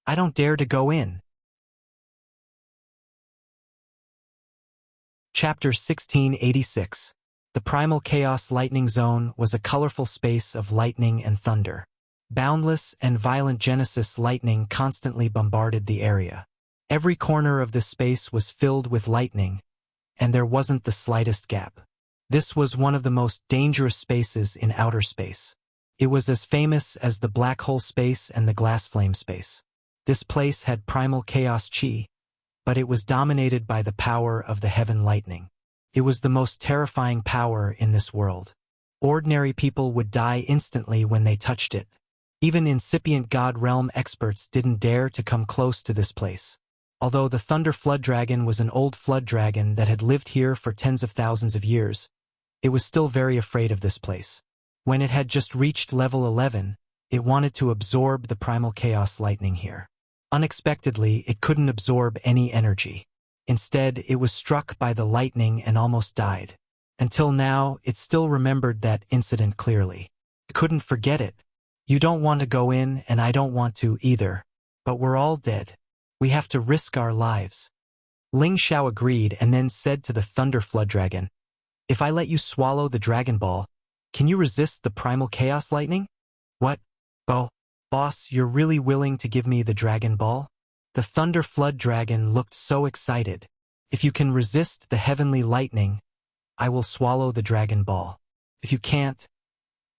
I don't dare to go in." Chapter 1686. The Primal Chaos Lightning Zone was a colorful space of lightning and thunder. Boundless and violent Genesis lightning constantly bombarded the area. Every corner of this space was filled with lightning, and there wasn't the slightest gap. This was one of the most dangerous spaces in outer space. It was as famous as the black hole space and the glass flame space. This place had primal chaos chi, but it was dominated by the power of the heaven lightning. It was the most terrifying power in this world. Ordinary people would die instantly when they touched it. Even incipient God realm experts didn't dare to come close to this place. Although the Thunder Flood Dragon was an old flood dragon that had lived here for tens of thousands of years, it was still very afraid of this place. When it had just reached level 11, it wanted to absorb the primal chaos lightning here. Unexpectedly, it couldn't absorb any energy. Instead, it was struck by the lightning and almost died. Until now, it still remembered that incident clearly. It couldn't forget it. You don't want to go in, and I don't want to either. But we're all dead. We have to risk our lives. Ling Xiao agreed and then said to the Thunder Flood Dragon, "If I let you swallow the Dragon Ball, can you resist the primal chaos lightning?" "What? Boss, you're really willing to give me the Dragon Ball?" The Thunder Flood Dragon looked so excited. "If you can resist the heavenly lightning, I will swallow the Dragon Ball. If you can't,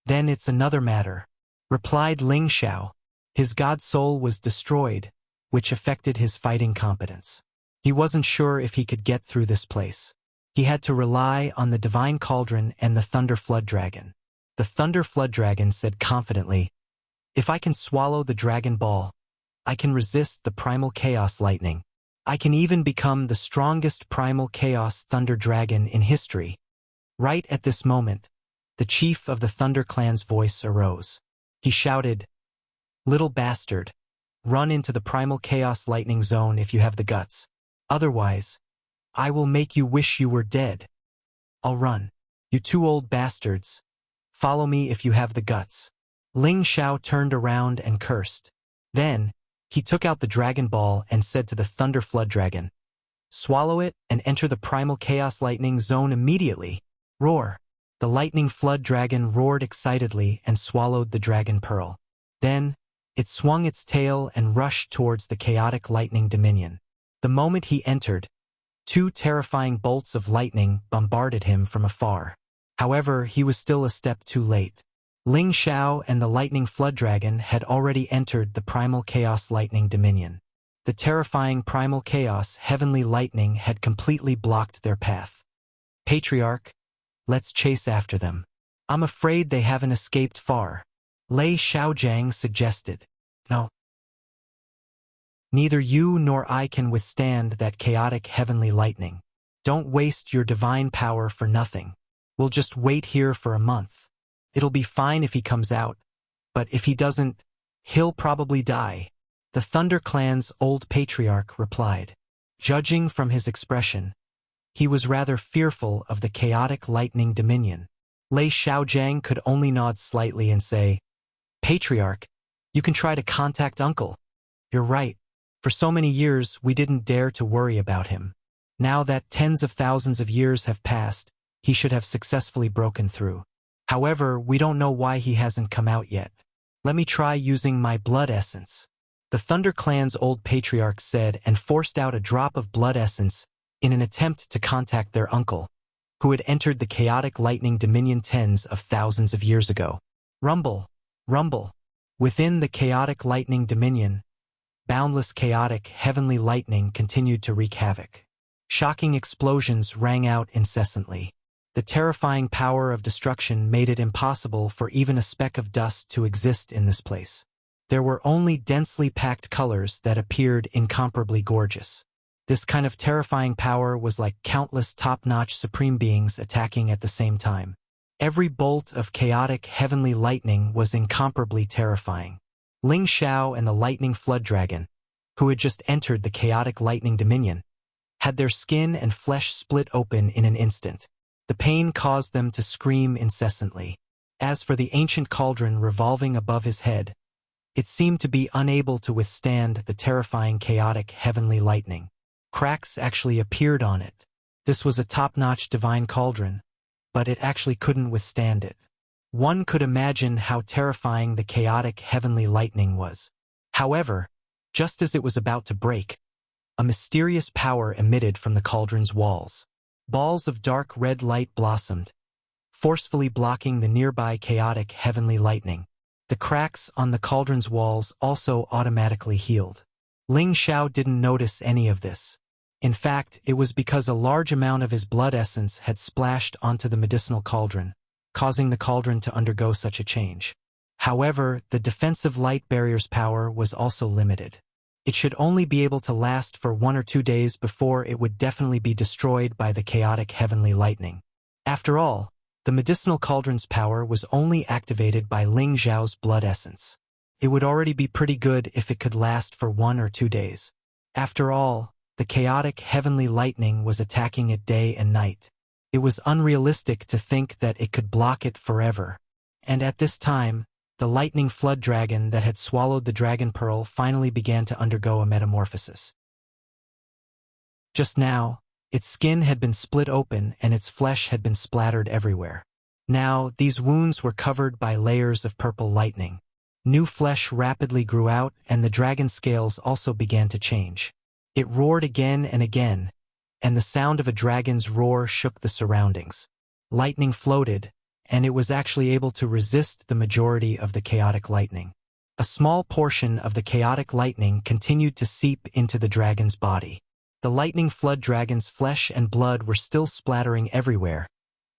then it's another matter," replied Ling Xiao. His god soul was destroyed, which affected his fighting competence. He wasn't sure if he could get through this place. He had to rely on the Divine Cauldron and the Thunder Flood Dragon. The Thunder Flood Dragon said confidently, "If I can swallow the Dragon Ball, I can resist the primal chaos lightning. I can even become the strongest primal chaos thunder dragon in history." Right at this moment, the chief of the Thunder Clan's voice arose. He shouted, "Little bastard, Run into the primal chaos lightning zone if you have the guts. Otherwise, I will make you wish you were dead. I'll run. You two old bastards. Follow me if you have the guts. Ling Xiao turned around and cursed. Then, he took out the Dragon Ball and said to the Thunder Flood Dragon, "Swallow it and enter the primal chaos lightning zone immediately." Roar. The lightning flood dragon roared excitedly and swallowed the dragon pearl. Then, it swung its tail and rushed towards the chaotic lightning dominion. The moment he entered, two terrifying bolts of lightning bombarded him from afar. However, he was still a step too late. Ling Xiao and the lightning flood dragon had already entered the primal chaos lightning dominion. The terrifying primal chaos heavenly lightning had completely blocked their path. Patriarch, let's chase after them. I'm afraid they haven't escaped far. Lei Xiaojiang suggested. No. Neither you nor I can withstand that chaotic heavenly lightning. Don't waste your divine power for nothing. We'll just wait here for a month. It'll be fine if he comes out, but if he doesn't, he'll probably die. The Thunder Clan's old patriarch replied. Judging from his expression, he was rather fearful of the chaotic lightning dominion. Lei Xiaojiang could only nod slightly and say, Patriarch, you can try to contact Uncle. You're right. For so many years, we didn't dare to worry about him. Now that tens of thousands of years have passed, he should have successfully broken through. However, we don't know why he hasn't come out yet. Let me try using my blood essence. The Thunder Clan's old patriarch said and forced out a drop of blood essence in an attempt to contact their uncle, who had entered the chaotic lightning dominion tens of thousands of years ago. Rumble, rumble. Within the chaotic lightning dominion, boundless chaotic heavenly lightning continued to wreak havoc. Shocking explosions rang out incessantly. The terrifying power of destruction made it impossible for even a speck of dust to exist in this place. There were only densely packed colors that appeared incomparably gorgeous. This kind of terrifying power was like countless top-notch supreme beings attacking at the same time. Every bolt of chaotic heavenly lightning was incomparably terrifying. Ling Xiao and the lightning flood dragon, who had just entered the chaotic lightning dominion, had their skin and flesh split open in an instant. The pain caused them to scream incessantly. As for the ancient cauldron revolving above his head, it seemed to be unable to withstand the terrifying chaotic heavenly lightning. Cracks actually appeared on it. This was a top-notch divine cauldron, but it actually couldn't withstand it. One could imagine how terrifying the chaotic heavenly lightning was. However, just as it was about to break, a mysterious power emitted from the cauldron's walls. Balls of dark red light blossomed, forcefully blocking the nearby chaotic heavenly lightning. The cracks on the cauldron's walls also automatically healed. Ling Xiao didn't notice any of this. In fact, it was because a large amount of his blood essence had splashed onto the medicinal cauldron, causing the cauldron to undergo such a change. However, the defensive light barrier's power was also limited. It should only be able to last for 1 or 2 days before it would definitely be destroyed by the chaotic heavenly lightning. After all, the medicinal cauldron's power was only activated by Ling Xiao's blood essence. It would already be pretty good if it could last for 1 or 2 days. After all, the chaotic heavenly lightning was attacking it day and night. It was unrealistic to think that it could block it forever. And at this time, the lightning flood dragon that had swallowed the dragon pearl finally began to undergo a metamorphosis. Just now, its skin had been split open and its flesh had been splattered everywhere. Now, these wounds were covered by layers of purple lightning. New flesh rapidly grew out and the dragon scales also began to change. It roared again and again, and the sound of a dragon's roar shook the surroundings. Lightning floated, and it was actually able to resist the majority of the chaotic lightning. A small portion of the chaotic lightning continued to seep into the dragon's body. The lightning flood dragon's flesh and blood were still splattering everywhere,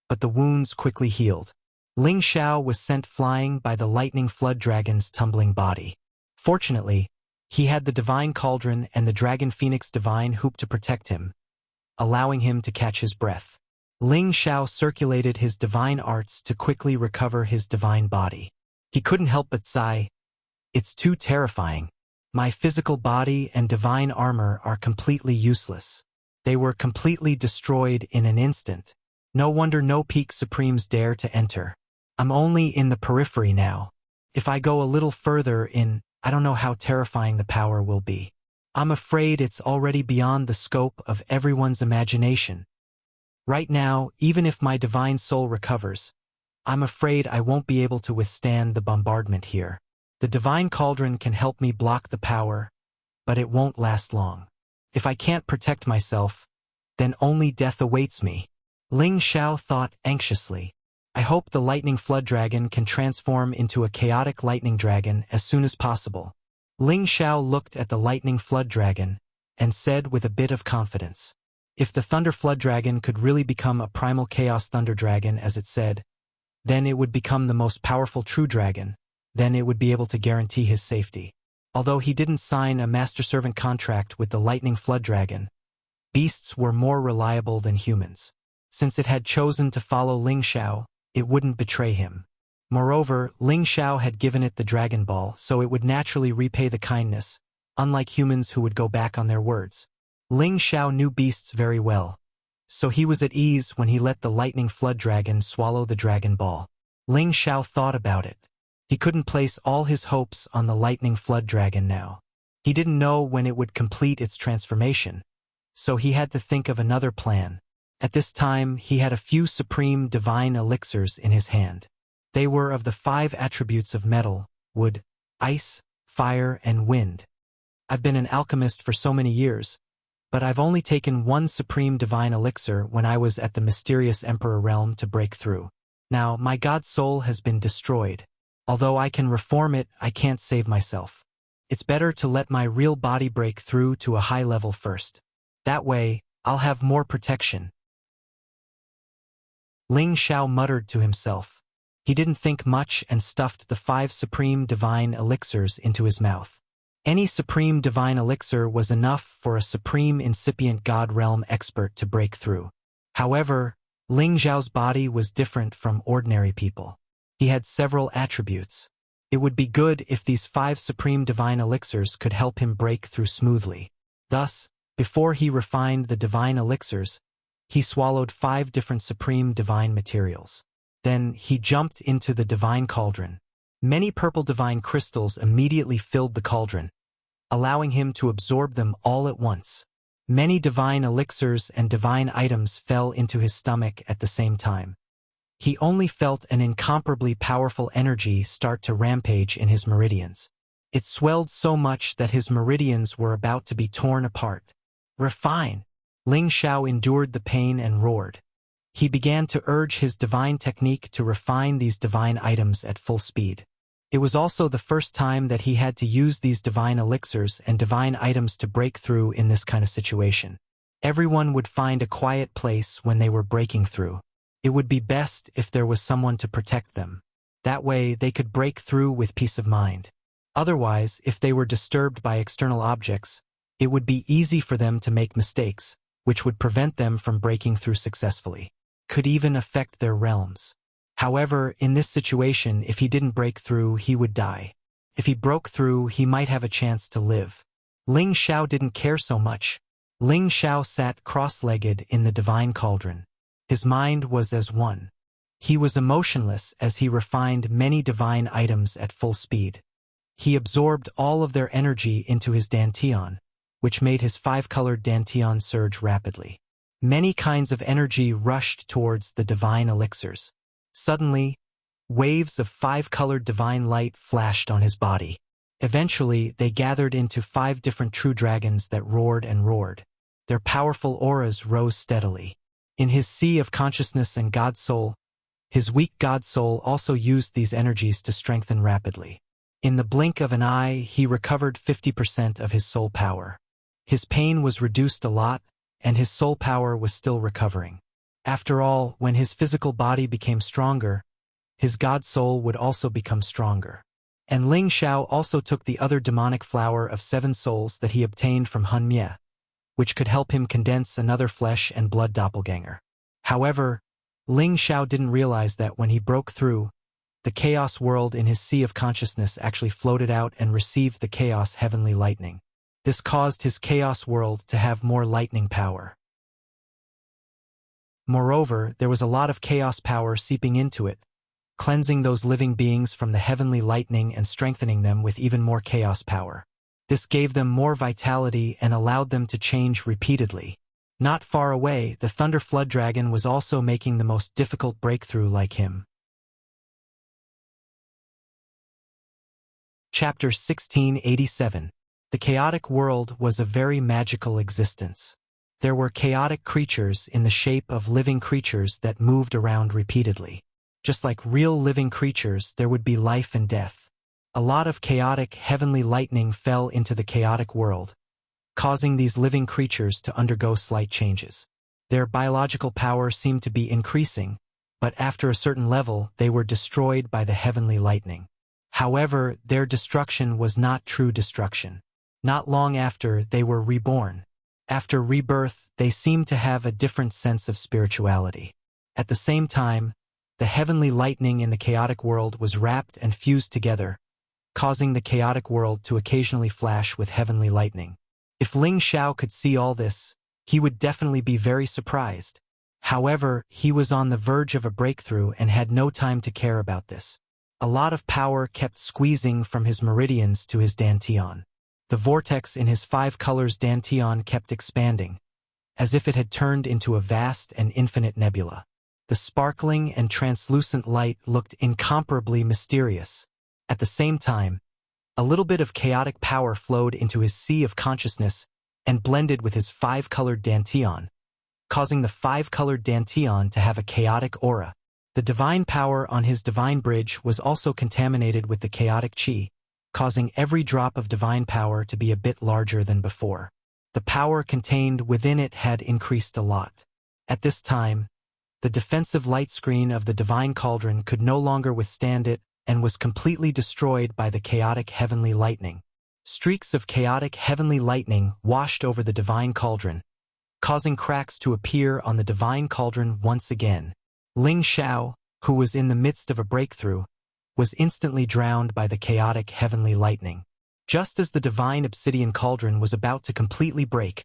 but the wounds quickly healed. Ling Xiao was sent flying by the lightning flood dragon's tumbling body. Fortunately, he had the divine cauldron and the dragon phoenix divine hoop to protect him, allowing him to catch his breath. Ling Xiao circulated his divine arts to quickly recover his divine body. He couldn't help but sigh. It's too terrifying. My physical body and divine armor are completely useless. They were completely destroyed in an instant. No wonder no peak supremes dare to enter. I'm only in the periphery now. If I go a little further in, I don't know how terrifying the power will be. I'm afraid it's already beyond the scope of everyone's imagination. Right now, even if my divine soul recovers, I'm afraid I won't be able to withstand the bombardment here. The divine cauldron can help me block the power, but it won't last long. If I can't protect myself, then only death awaits me. Ling Xiao thought anxiously. I hope the lightning flood dragon can transform into a chaotic lightning dragon as soon as possible. Ling Xiao looked at the lightning flood dragon and said with a bit of confidence, if the thunder flood dragon could really become a primal chaos thunder dragon as it said, then it would become the most powerful true dragon, then it would be able to guarantee his safety. Although he didn't sign a master-servant contract with the lightning flood dragon, beasts were more reliable than humans. Since it had chosen to follow Ling Xiao, it wouldn't betray him. Moreover, Ling Xiao had given it the Dragon Ball, so it would naturally repay the kindness, unlike humans who would go back on their words. Ling Xiao knew beasts very well, so he was at ease when he let the lightning flood dragon swallow the Dragon Ball. Ling Xiao thought about it. He couldn't place all his hopes on the lightning flood dragon now. He didn't know when it would complete its transformation, so he had to think of another plan. At this time, he had a few supreme divine elixirs in his hand. They were of the 5 attributes of metal, wood, ice, fire, and wind. I've been an alchemist for so many years, but I've only taken one supreme divine elixir when I was at the mysterious Emperor realm to break through. Now, my god soul has been destroyed. Although I can reform it, I can't save myself. It's better to let my real body break through to a high level first. That way, I'll have more protection. Ling Xiao muttered to himself. He didn't think much and stuffed the 5 supreme divine elixirs into his mouth. Any supreme divine elixir was enough for a supreme incipient god realm expert to break through. However, Ling Xiao's body was different from ordinary people. He had several attributes. It would be good if these 5 supreme divine elixirs could help him break through smoothly. Thus, before he refined the divine elixirs, he swallowed 5 different supreme divine materials. Then he jumped into the divine cauldron. Many purple divine crystals immediately filled the cauldron, allowing him to absorb them all at once. Many divine elixirs and divine items fell into his stomach at the same time. He only felt an incomparably powerful energy start to rampage in his meridians. It swelled so much that his meridians were about to be torn apart. Refine! Ling Xiao endured the pain and roared. He began to urge his divine technique to refine these divine items at full speed. It was also the first time that he had to use these divine elixirs and divine items to break through in this kind of situation. Everyone would find a quiet place when they were breaking through. It would be best if there was someone to protect them. That way they could break through with peace of mind. Otherwise, if they were disturbed by external objects, it would be easy for them to make mistakes, which would prevent them from breaking through successfully. Could even affect their realms. However, in this situation, if he didn't break through, he would die. If he broke through, he might have a chance to live. Ling Xiao didn't care so much. Ling Xiao sat cross-legged in the divine cauldron. His mind was as one. He was emotionless as he refined many divine items at full speed. He absorbed all of their energy into his dantian, which made his 5-colored dantian surge rapidly. Many kinds of energy rushed towards the divine elixirs. Suddenly, waves of 5-colored divine light flashed on his body. Eventually, they gathered into 5 different true dragons that roared and roared. Their powerful auras rose steadily. In his sea of consciousness and God Soul, his weak God Soul also used these energies to strengthen rapidly. In the blink of an eye, he recovered 50% of his soul power. His pain was reduced a lot, and his soul power was still recovering. After all, when his physical body became stronger, his God Soul would also become stronger. And Ling Xiao also took the other demonic flower of 7 souls that he obtained from Hun Mie, which could help him condense another flesh and blood doppelganger. However, Ling Xiao didn't realize that when he broke through, The chaos world in his sea of consciousness actually floated out and received the chaos heavenly lightning. This caused his chaos world to have more lightning power. Moreover, there was a lot of chaos power seeping into it, cleansing those living beings from the heavenly lightning and strengthening them with even more chaos power. This gave them more vitality and allowed them to change repeatedly. Not far away, the Thunder Flood Dragon was also making the most difficult breakthrough like him. Chapter 1687. The chaotic world was a very magical existence. There were chaotic creatures in the shape of living creatures that moved around repeatedly. Just like real living creatures, there would be life and death. A lot of chaotic heavenly lightning fell into the chaotic world, causing these living creatures to undergo slight changes. Their biological power seemed to be increasing, but after a certain level, they were destroyed by the heavenly lightning. However, their destruction was not true destruction. Not long after, they were reborn. After rebirth, they seemed to have a different sense of spirituality. At the same time, the heavenly lightning in the chaotic world was wrapped and fused together, causing the chaotic world to occasionally flash with heavenly lightning. If Ling Xiao could see all this, he would definitely be very surprised. However, he was on the verge of a breakthrough and had no time to care about this. A lot of power kept squeezing from his meridians to his dantian. The vortex in his 5 colors dantian kept expanding, as if it had turned into a vast and infinite nebula. The sparkling and translucent light looked incomparably mysterious. At the same time, a little bit of chaotic power flowed into his sea of consciousness and blended with his 5-colored dantian, causing the 5-colored dantian to have a chaotic aura. The divine power on his divine bridge was also contaminated with the chaotic chi, causing every drop of divine power to be a bit larger than before. The power contained within it had increased a lot. At this time, the defensive light screen of the divine cauldron could no longer withstand it and was completely destroyed by the chaotic heavenly lightning. Streaks of chaotic heavenly lightning washed over the divine cauldron, causing cracks to appear on the divine cauldron once again. Ling Xiao, who was in the midst of a breakthrough, was instantly drowned by the chaotic heavenly lightning. Just as the divine obsidian cauldron was about to completely break,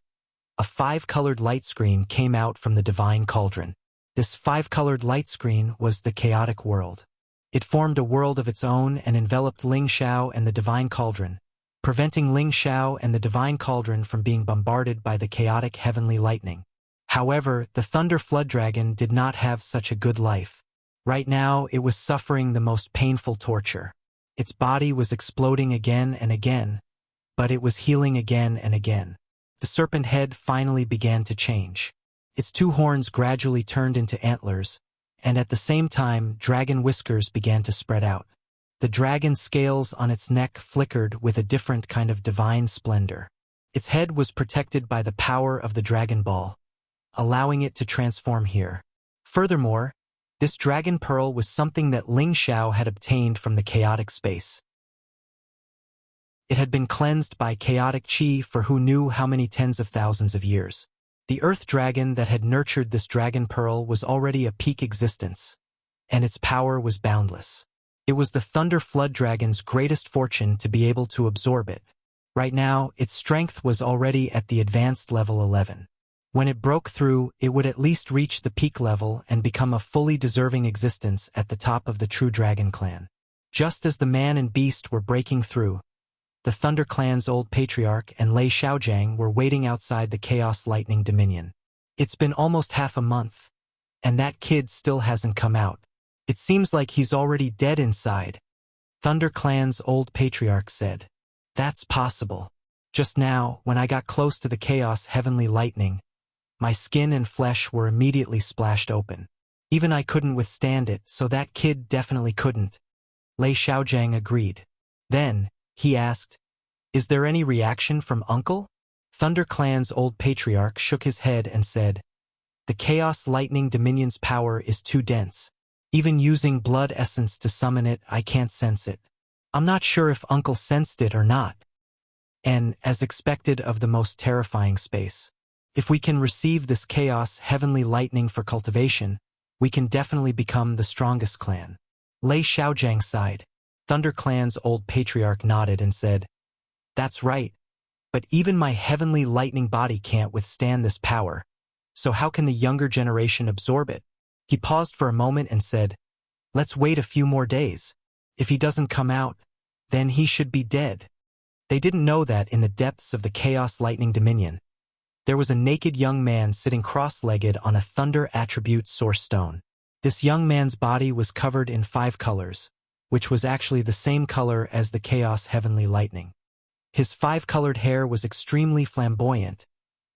a 5-colored light screen came out from the divine cauldron. This 5-colored light screen was the chaotic world. It formed a world of its own and enveloped Ling Xiao and the divine cauldron, preventing Ling Xiao and the divine cauldron from being bombarded by the chaotic heavenly lightning. However, the Thunder Flood Dragon did not have such a good life. Right now, it was suffering the most painful torture. Its body was exploding again and again, but it was healing again and again. The serpent head finally began to change. Its 2 horns gradually turned into antlers, and at the same time, dragon whiskers began to spread out. The dragon scales on its neck flickered with a different kind of divine splendor. Its head was protected by the power of the Dragon Ball, allowing it to transform here. Furthermore, this dragon pearl was something that Ling Xiao had obtained from the chaotic space. It had been cleansed by chaotic chi for who knew how many tens of thousands of years. The earth dragon that had nurtured this dragon pearl was already a peak existence, and its power was boundless. It was the Thunder Flood Dragon's greatest fortune to be able to absorb it. Right now, its strength was already at the advanced level 11. When it broke through, it would at least reach the peak level and become a fully deserving existence at the top of the true dragon clan. Just as the man and beast were breaking through, the Thunder Clan's old patriarch and Lei Xiaojiang were waiting outside the Chaos Lightning Dominion. It's been almost half a month, and that kid still hasn't come out. It seems like he's already dead inside, Thunder Clan's old patriarch said. That's possible. Just now, when I got close to the Chaos Heavenly Lightning, my skin and flesh were immediately splashed open. Even I couldn't withstand it, so that kid definitely couldn't. Lei Xiaojiang agreed. Then, he asked, "Is there any reaction from Uncle?" Thunder Clan's old patriarch shook his head and said, "The Chaos Lightning Dominion's power is too dense. Even using blood essence to summon it, I can't sense it. I'm not sure if Uncle sensed it or not." And, as expected of the most terrifying space, if we can receive this Chaos Heavenly Lightning for cultivation, we can definitely become the strongest clan. Lei Xiaojiang sighed. ThunderClan's old patriarch nodded and said, "That's right. But even my heavenly lightning body can't withstand this power. So how can the younger generation absorb it?" He paused for a moment and said, "Let's wait a few more days. If he doesn't come out, then he should be dead." They didn't know that in the depths of the Chaos Lightning Dominion, there was a naked young man sitting cross-legged on a thunder attribute source stone. This young man's body was covered in 5 colors, which was actually the same color as the Chaos Heavenly Lightning. His 5-colored hair was extremely flamboyant,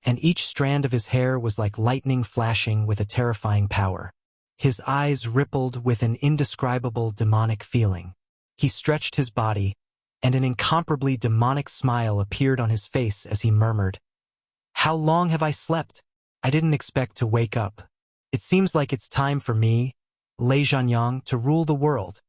and each strand of his hair was like lightning flashing with a terrifying power. His eyes rippled with an indescribable demonic feeling. He stretched his body, and an incomparably demonic smile appeared on his face as he murmured, "How long have I slept? I didn't expect to wake up. It seems like it's time for me, Lei Zhanyang, to rule the world."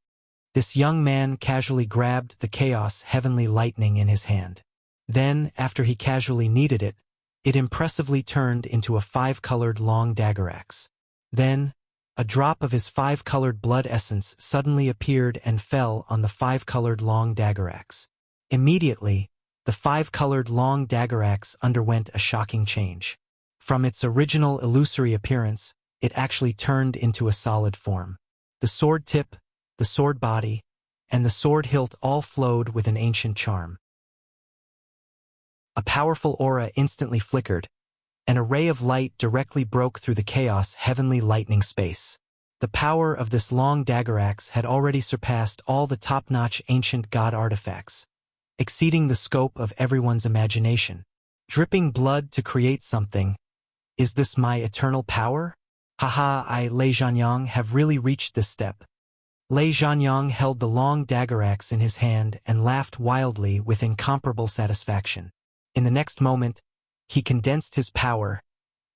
This young man casually grabbed the Chaos Heavenly Lightning in his hand. Then, after he casually kneaded it, it impressively turned into a 5-colored long dagger axe. Then, a drop of his 5-colored blood essence suddenly appeared and fell on the 5-colored long dagger axe. Immediately, the 5-colored long dagger axe underwent a shocking change. From its original illusory appearance, it actually turned into a solid form. The sword tip, the sword body, and the sword hilt all flowed with an ancient charm. A powerful aura instantly flickered. An array of light directly broke through the Chaos Heavenly Lightning space. The power of this long dagger axe had already surpassed all the top-notch ancient god artifacts, exceeding the scope of everyone's imagination. Dripping blood to create something. Is this my eternal power? Haha, I, Lei Zhanyang, have really reached this step. Lei Zhanyang held the long dagger axe in his hand and laughed wildly with incomparable satisfaction. In the next moment, he condensed his power,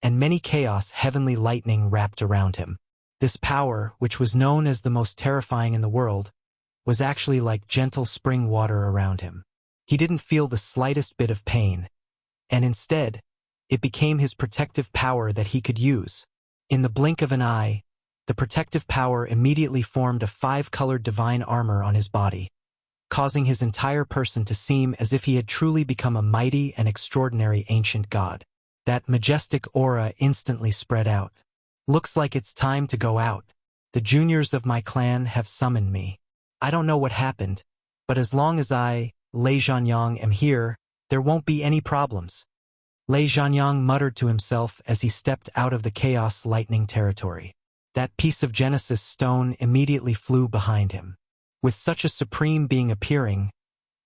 and many Chaos Heavenly Lightning wrapped around him. This power, which was known as the most terrifying in the world, was actually like gentle spring water around him. He didn't feel the slightest bit of pain, and instead, it became his protective power that he could use. In the blink of an eye, the protective power immediately formed a 5-colored divine armor on his body, causing his entire person to seem as if he had truly become a mighty and extraordinary ancient god. That majestic aura instantly spread out. Looks like it's time to go out. The juniors of my clan have summoned me. I don't know what happened, but as long as I, Lei Zhanyang, am here, there won't be any problems. Lei Zhanyang muttered to himself as he stepped out of the Chaos Lightning territory. That piece of Genesis stone immediately flew behind him. With such a supreme being appearing,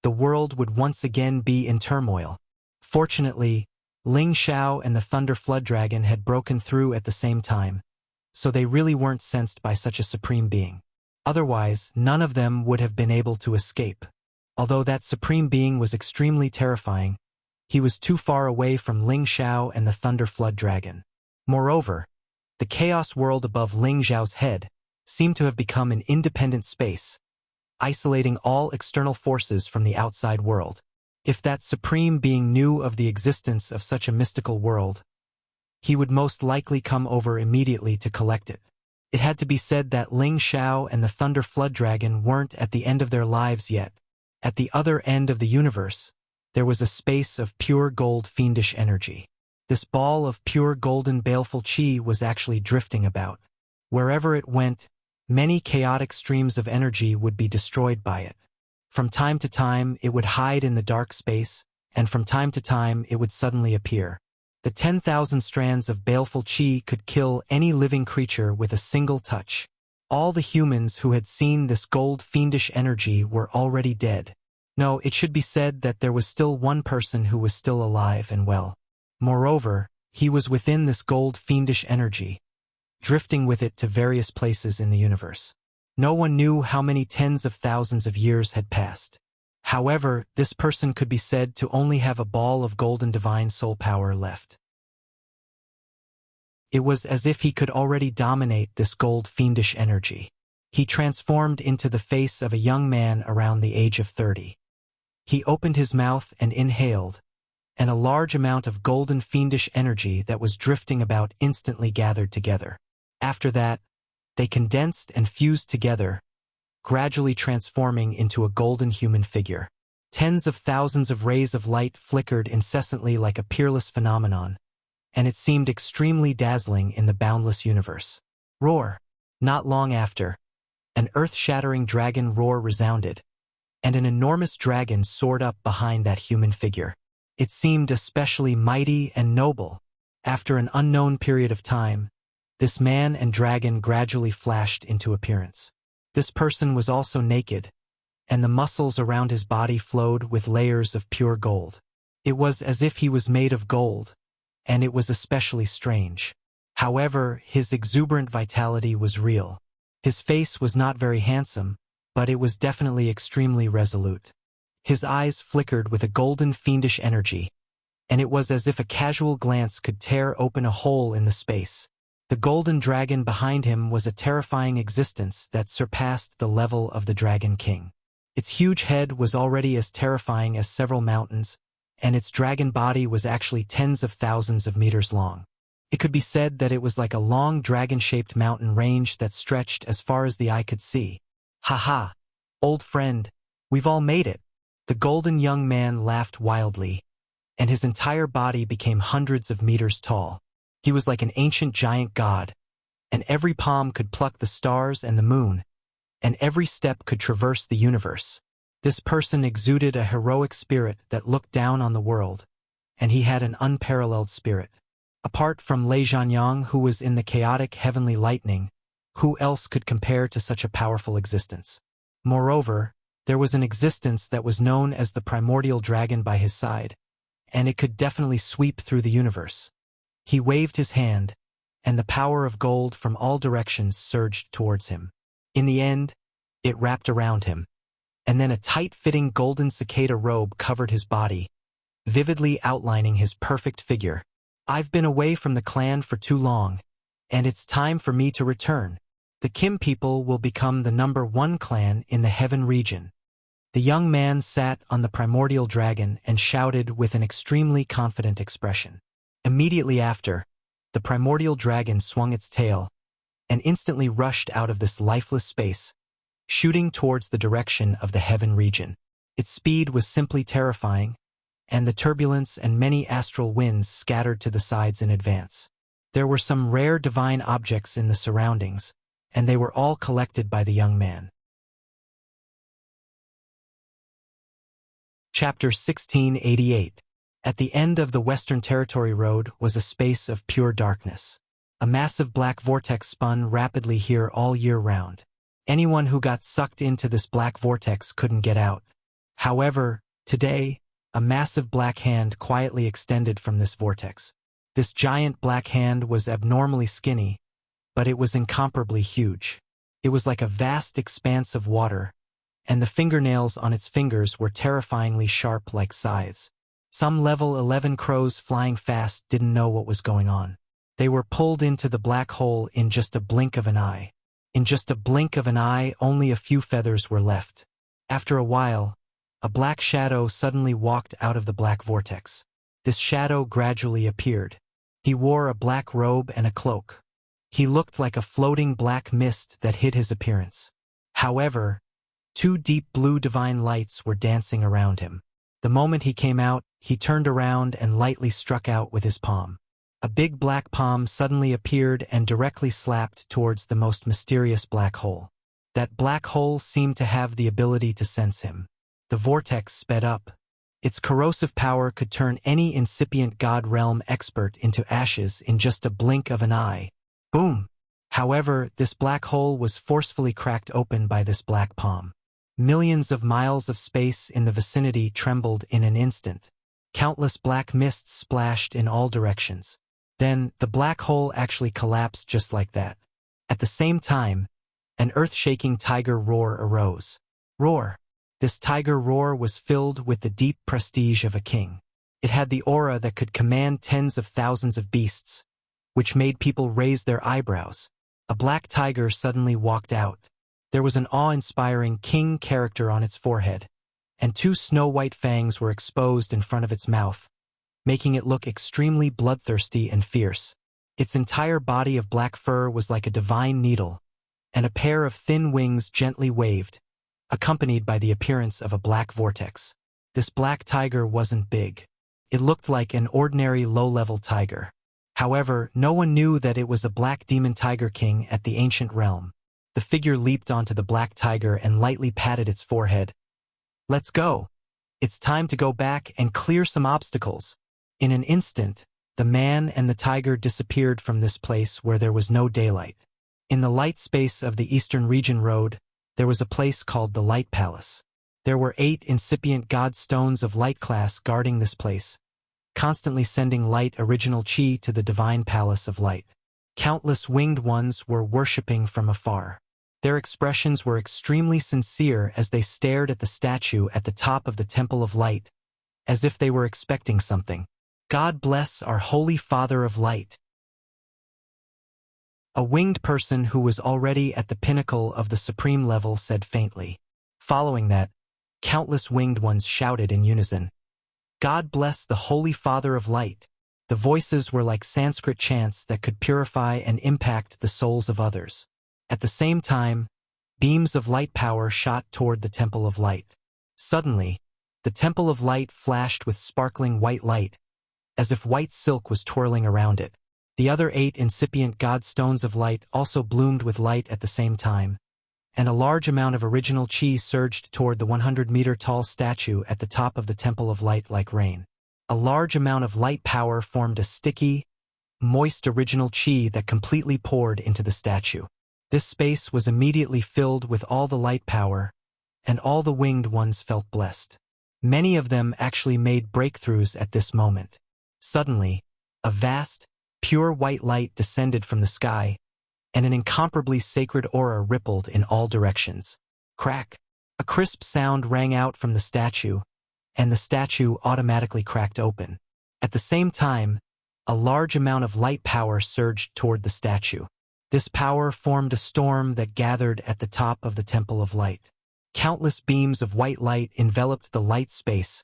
the world would once again be in turmoil. Fortunately, Ling Xiao and the Thunder Flood Dragon had broken through at the same time, so they really weren't sensed by such a supreme being. Otherwise, none of them would have been able to escape. Although that supreme being was extremely terrifying, he was too far away from Ling Xiao and the Thunder Flood Dragon. Moreover, the chaos world above Ling Xiao's head seemed to have become an independent space, isolating all external forces from the outside world. If that supreme being knew of the existence of such a mystical world, he would most likely come over immediately to collect it. It had to be said that Ling Xiao and the Thunder Flood Dragon weren't at the end of their lives yet. At the other end of the universe, there was a space of pure gold fiendish energy. This ball of pure golden baleful chi was actually drifting about. Wherever it went, many chaotic streams of energy would be destroyed by it. From time to time, it would hide in the dark space, and from time to time, it would suddenly appear. The 10,000 strands of baleful chi could kill any living creature with a single touch. All the humans who had seen this gold fiendish energy were already dead. No, it should be said that there was still one person who was still alive and well. Moreover, he was within this gold fiendish energy, drifting with it to various places in the universe. No one knew how many tens of thousands of years had passed. However, this person could be said to only have a ball of golden divine soul power left. It was as if he could already dominate this gold fiendish energy. He transformed into the face of a young man around the age of 30. He opened his mouth and inhaled, and a large amount of golden fiendish energy that was drifting about instantly gathered together. After that, they condensed and fused together, gradually transforming into a golden human figure. Tens of thousands of rays of light flickered incessantly like a peerless phenomenon, and it seemed extremely dazzling in the boundless universe. Roar! Not long after, an earth-shattering dragon roar resounded, and an enormous dragon soared up behind that human figure. It seemed especially mighty and noble. After an unknown period of time, this man and dragon gradually flashed into appearance. This person was also naked, and the muscles around his body flowed with layers of pure gold. It was as if he was made of gold, and it was especially strange. However, his exuberant vitality was real. His face was not very handsome, but it was definitely extremely resolute. His eyes flickered with a golden fiendish energy, and it was as if a casual glance could tear open a hole in the space. The golden dragon behind him was a terrifying existence that surpassed the level of the Dragon King. Its huge head was already as terrifying as several mountains, and its dragon body was actually tens of thousands of meters long. It could be said that it was like a long dragon-shaped mountain range that stretched as far as the eye could see. "Ha ha! Old friend, we've all made it!" The golden young man laughed wildly, and his entire body became hundreds of meters tall. He was like an ancient giant god, and every palm could pluck the stars and the moon, and every step could traverse the universe. This person exuded a heroic spirit that looked down on the world, and he had an unparalleled spirit. Apart from Lei Zhanyang, who was in the chaotic heavenly lightning, who else could compare to such a powerful existence? Moreover, there was an existence that was known as the primordial dragon by his side, and it could definitely sweep through the universe. He waved his hand, and the power of gold from all directions surged towards him. In the end, it wrapped around him, and then a tight-fitting golden cicada robe covered his body, vividly outlining his perfect figure. "I've been away from the clan for too long, and it's time for me to return. The Kim people will become the #1 clan in the Heaven region." The young man sat on the primordial dragon and shouted with an extremely confident expression. Immediately after, the primordial dragon swung its tail and instantly rushed out of this lifeless space, shooting towards the direction of the Heaven region. Its speed was simply terrifying, and the turbulence and many astral winds scattered to the sides in advance. There were some rare divine objects in the surroundings, and they were all collected by the young man. Chapter 1688. At the end of the Western Territory Road was a space of pure darkness. A massive black vortex spun rapidly here all year round. Anyone who got sucked into this black vortex couldn't get out. However, today, a massive black hand quietly extended from this vortex. This giant black hand was abnormally skinny, but it was incomparably huge. It was like a vast expanse of water, and the fingernails on its fingers were terrifyingly sharp like scythes. Some level 11 crows flying fast didn't know what was going on. They were pulled into the black hole in just a blink of an eye. In just a blink of an eye, only a few feathers were left. After a while, a black shadow suddenly walked out of the black vortex. This shadow gradually appeared. He wore a black robe and a cloak. He looked like a floating black mist that hid his appearance. However, two deep blue divine lights were dancing around him. The moment he came out, he turned around and lightly struck out with his palm. A big black palm suddenly appeared and directly slapped towards the most mysterious black hole. That black hole seemed to have the ability to sense him. The vortex sped up. Its corrosive power could turn any incipient God realm expert into ashes in just a blink of an eye. Boom! However, this black hole was forcefully cracked open by this black palm. Millions of miles of space in the vicinity trembled in an instant. Countless black mists splashed in all directions. Then, the black hole actually collapsed just like that. At the same time, an earth-shaking tiger roar arose. Roar! This tiger roar was filled with the deep prestige of a king. It had the aura that could command tens of thousands of beasts, which made people raise their eyebrows. A black tiger suddenly walked out. There was an awe-inspiring king character on its forehead, and two snow-white fangs were exposed in front of its mouth, making it look extremely bloodthirsty and fierce. Its entire body of black fur was like a divine needle, and a pair of thin wings gently waved, accompanied by the appearance of a black vortex. This black tiger wasn't big. It looked like an ordinary low-level tiger. However, no one knew that it was a black demon tiger king at the ancient realm. The figure leaped onto the black tiger and lightly patted its forehead. "Let's go. It's time to go back and clear some obstacles." In an instant, the man and the tiger disappeared from this place where there was no daylight. In the light space of the Eastern Region Road, there was a place called the Light Palace. There were 8 incipient god stones of light class guarding this place, constantly sending light original chi to the divine palace of light. Countless winged ones were worshipping from afar. Their expressions were extremely sincere as they stared at the statue at the top of the Temple of Light, as if they were expecting something. "God bless our Holy Father of Light." A winged person who was already at the pinnacle of the supreme level said faintly. Following that, countless winged ones shouted in unison, "God bless the Holy Father of Light." The voices were like Sanskrit chants that could purify and impact the souls of others. At the same time, beams of light power shot toward the Temple of Light. Suddenly, the Temple of Light flashed with sparkling white light, as if white silk was twirling around it. The other 8 incipient god stones of light also bloomed with light at the same time, and a large amount of original chi surged toward the 100-meter-tall statue at the top of the Temple of Light like rain. A large amount of light power formed a sticky, moist original chi that completely poured into the statue. This space was immediately filled with all the light power, and all the winged ones felt blessed. Many of them actually made breakthroughs at this moment. Suddenly, a vast, pure white light descended from the sky, and an incomparably sacred aura rippled in all directions. Crack! A crisp sound rang out from the statue, and the statue automatically cracked open. At the same time, a large amount of light power surged toward the statue. This power formed a storm that gathered at the top of the Temple of Light. Countless beams of white light enveloped the light space,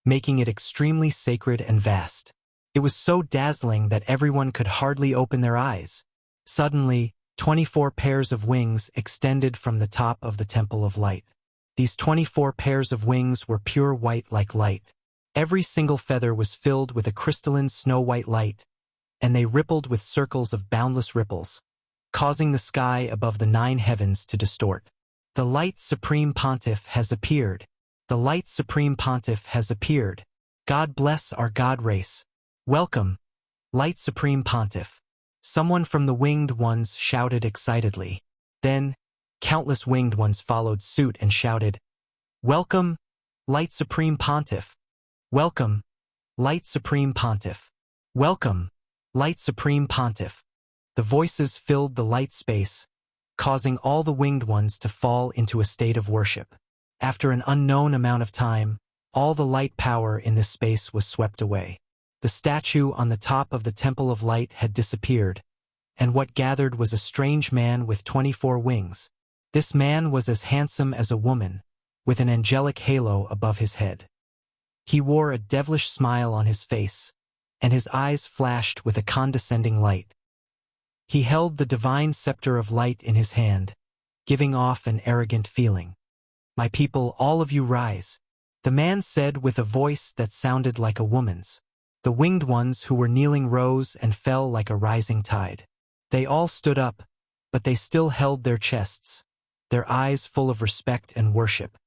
making it extremely sacred and vast. It was so dazzling that everyone could hardly open their eyes. Suddenly, 24 pairs of wings extended from the top of the Temple of Light. These 24 pairs of wings were pure white like light. Every single feather was filled with a crystalline snow-white light, and they rippled with circles of boundless ripples, causing the sky above the 9 heavens to distort. "The Light Supreme Pontiff has appeared. The Light Supreme Pontiff has appeared. God bless our God race. Welcome, Light Supreme Pontiff." Someone from the winged ones shouted excitedly. Then, countless winged ones followed suit and shouted, "Welcome, Light Supreme Pontiff. Welcome, Light Supreme Pontiff. Welcome, Light Supreme Pontiff." The voices filled the light space, causing all the winged ones to fall into a state of worship. After an unknown amount of time, all the light power in this space was swept away. The statue on the top of the Temple of Light had disappeared, and what gathered was a strange man with 24 wings. This man was as handsome as a woman, with an angelic halo above his head. He wore a devilish smile on his face, and his eyes flashed with a condescending light. He held the divine scepter of light in his hand, giving off an arrogant feeling. "My people, all of you rise," the man said with a voice that sounded like a woman's. The winged ones who were kneeling rose and fell like a rising tide. They all stood up, but they still held their chests, their eyes full of respect and worship.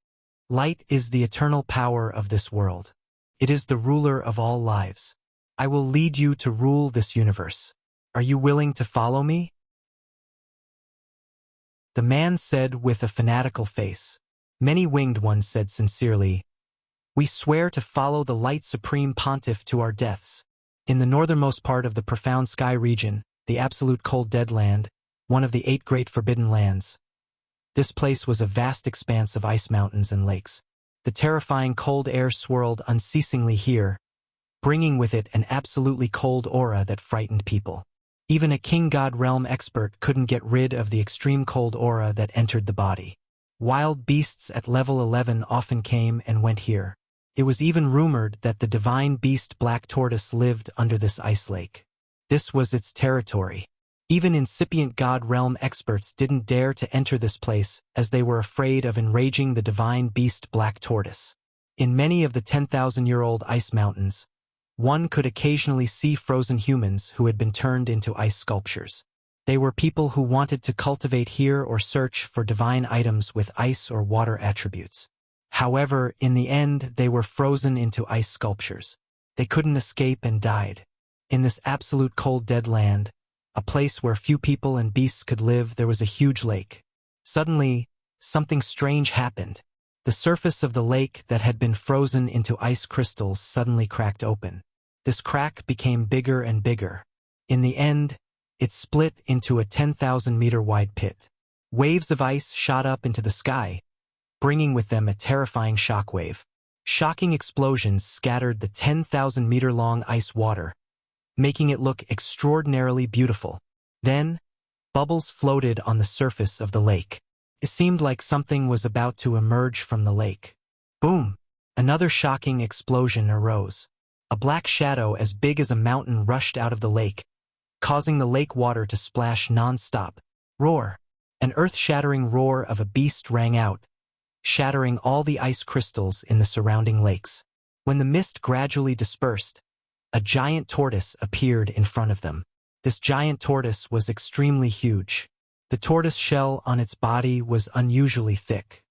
"Light is the eternal power of this world. It is the ruler of all lives. I will lead you to rule this universe. Are you willing to follow me?" The man said with a fanatical face. Many winged ones said sincerely, "We swear to follow the Light Supreme Pontiff to our deaths." In the northernmost part of the profound sky region, the absolute cold dead land, one of the 8 great forbidden lands. This place was a vast expanse of ice mountains and lakes. The terrifying cold air swirled unceasingly here, bringing with it an absolutely cold aura that frightened people. Even a king god realm expert couldn't get rid of the extreme cold aura that entered the body. Wild beasts at level 11 often came and went here. It was even rumored that the divine beast Black Tortoise lived under this ice lake. This was its territory. Even incipient God realm experts didn't dare to enter this place as they were afraid of enraging the divine beast Black Tortoise. In many of the 10,000-year-old ice mountains, one could occasionally see frozen humans who had been turned into ice sculptures. They were people who wanted to cultivate here or search for divine items with ice or water attributes. However, in the end, they were frozen into ice sculptures. They couldn't escape and died. In this absolute cold dead land, a place where few people and beasts could live, there was a huge lake. Suddenly, something strange happened. The surface of the lake that had been frozen into ice crystals suddenly cracked open. This crack became bigger and bigger. In the end, it split into a 10,000-meter wide pit. Waves of ice shot up into the sky, bringing with them a terrifying shockwave. Shocking explosions scattered the 10,000-meter-long ice water, making it look extraordinarily beautiful. Then, bubbles floated on the surface of the lake. It seemed like something was about to emerge from the lake. Boom! Another shocking explosion arose. A black shadow as big as a mountain rushed out of the lake, causing the lake water to splash non-stop. Roar! An earth-shattering roar of a beast rang out, shattering all the ice crystals in the surrounding lakes. When the mist gradually dispersed, a giant tortoise appeared in front of them. This giant tortoise was extremely huge. The tortoise shell on its body was unusually thick.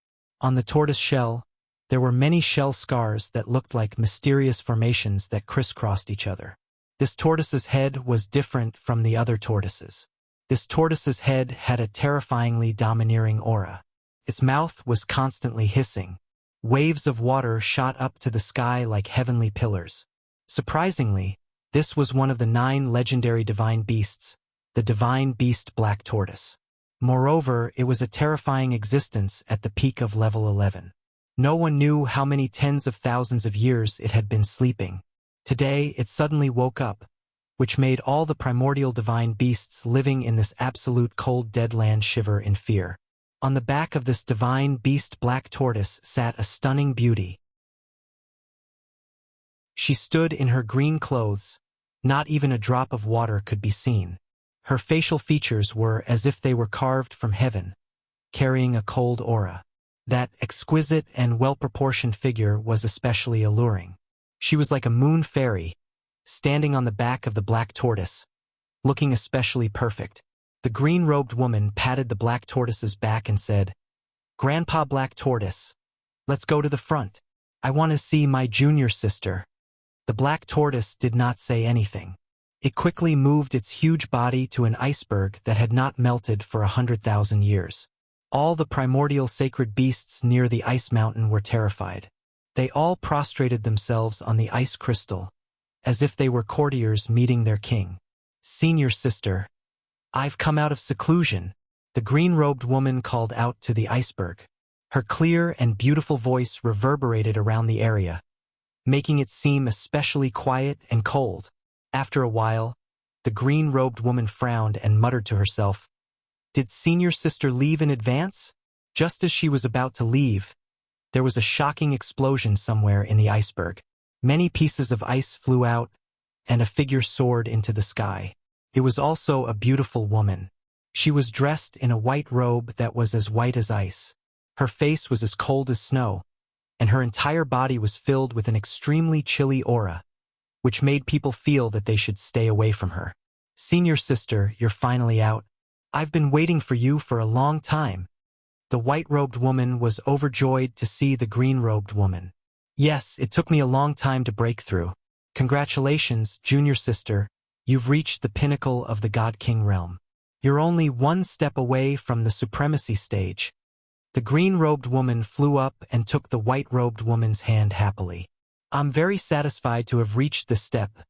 On the tortoise shell, there were many shell scars that looked like mysterious formations that crisscrossed each other. This tortoise's head was different from the other tortoises. This tortoise's head had a terrifyingly domineering aura. Its mouth was constantly hissing. Waves of water shot up to the sky like heavenly pillars. Surprisingly, this was one of the 9 legendary divine beasts, the divine beast Black Tortoise. Moreover, it was a terrifying existence at the peak of level 11. No one knew how many tens of thousands of years it had been sleeping. Today, it suddenly woke up, which made all the primordial divine beasts living in this absolute cold dead land shiver in fear. On the back of this divine beast Black Tortoise sat a stunning beauty. She stood in her green clothes. Not even a drop of water could be seen. Her facial features were as if they were carved from heaven, carrying a cold aura. That exquisite and well-proportioned figure was especially alluring. She was like a moon fairy, standing on the back of the black tortoise, looking especially perfect. The green-robed woman patted the black tortoise's back and said, "Grandpa Black Tortoise, let's go to the front. I want to see my junior sister." The black tortoise did not say anything. It quickly moved its huge body to an iceberg that had not melted for 100,000 years. All the primordial sacred beasts near the ice mountain were terrified. They all prostrated themselves on the ice crystal, as if they were courtiers meeting their king. "Senior sister, I've come out of seclusion," the green-robed woman called out to the iceberg. Her clear and beautiful voice reverberated around the area, making it seem especially quiet and cold. After a while, the green-robed woman frowned and muttered to herself, "Did senior sister leave in advance?" Just as she was about to leave, there was a shocking explosion somewhere in the iceberg. Many pieces of ice flew out, and a figure soared into the sky. It was also a beautiful woman. She was dressed in a white robe that was as white as ice. Her face was as cold as snow, and her entire body was filled with an extremely chilly aura, which made people feel that they should stay away from her. "Senior sister, you're finally out. I've been waiting for you for a long time." The white-robed woman was overjoyed to see the green-robed woman. "Yes, it took me a long time to break through. Congratulations, junior sister. You've reached the pinnacle of the God King realm. You're only one step away from the supremacy stage." The green-robed woman flew up and took the white-robed woman's hand happily. "I'm very satisfied to have reached this step.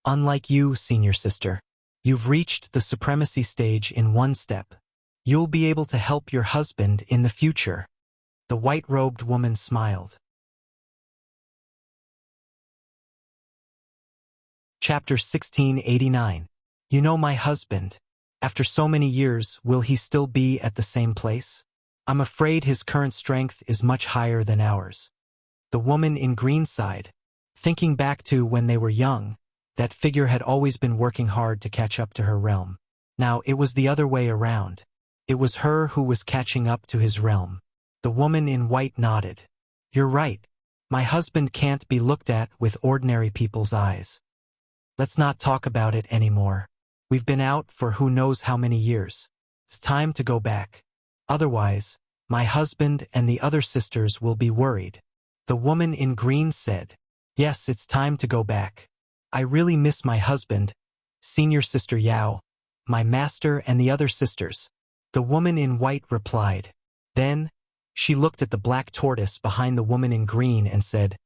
Unlike you, senior sister, you've reached the supremacy stage in one step. You'll be able to help your husband in the future." The white-robed woman smiled. Chapter 1689. You know my husband. After so many years, will he still be at the same place? I'm afraid his current strength is much higher than ours. The woman in green sighed. Thinking back to when they were young, that figure had always been working hard to catch up to her realm. Now it was the other way around. It was her who was catching up to his realm. The woman in white nodded. You're right. My husband can't be looked at with ordinary people's eyes. Let's not talk about it anymore. We've been out for who knows how many years. It's time to go back. Otherwise, my husband and the other sisters will be worried. The woman in green said, Yes, it's time to go back. I really miss my husband, Senior Sister Yao, my master and the other sisters. The woman in white replied. Then, she looked at the black tortoise behind the woman in green and said,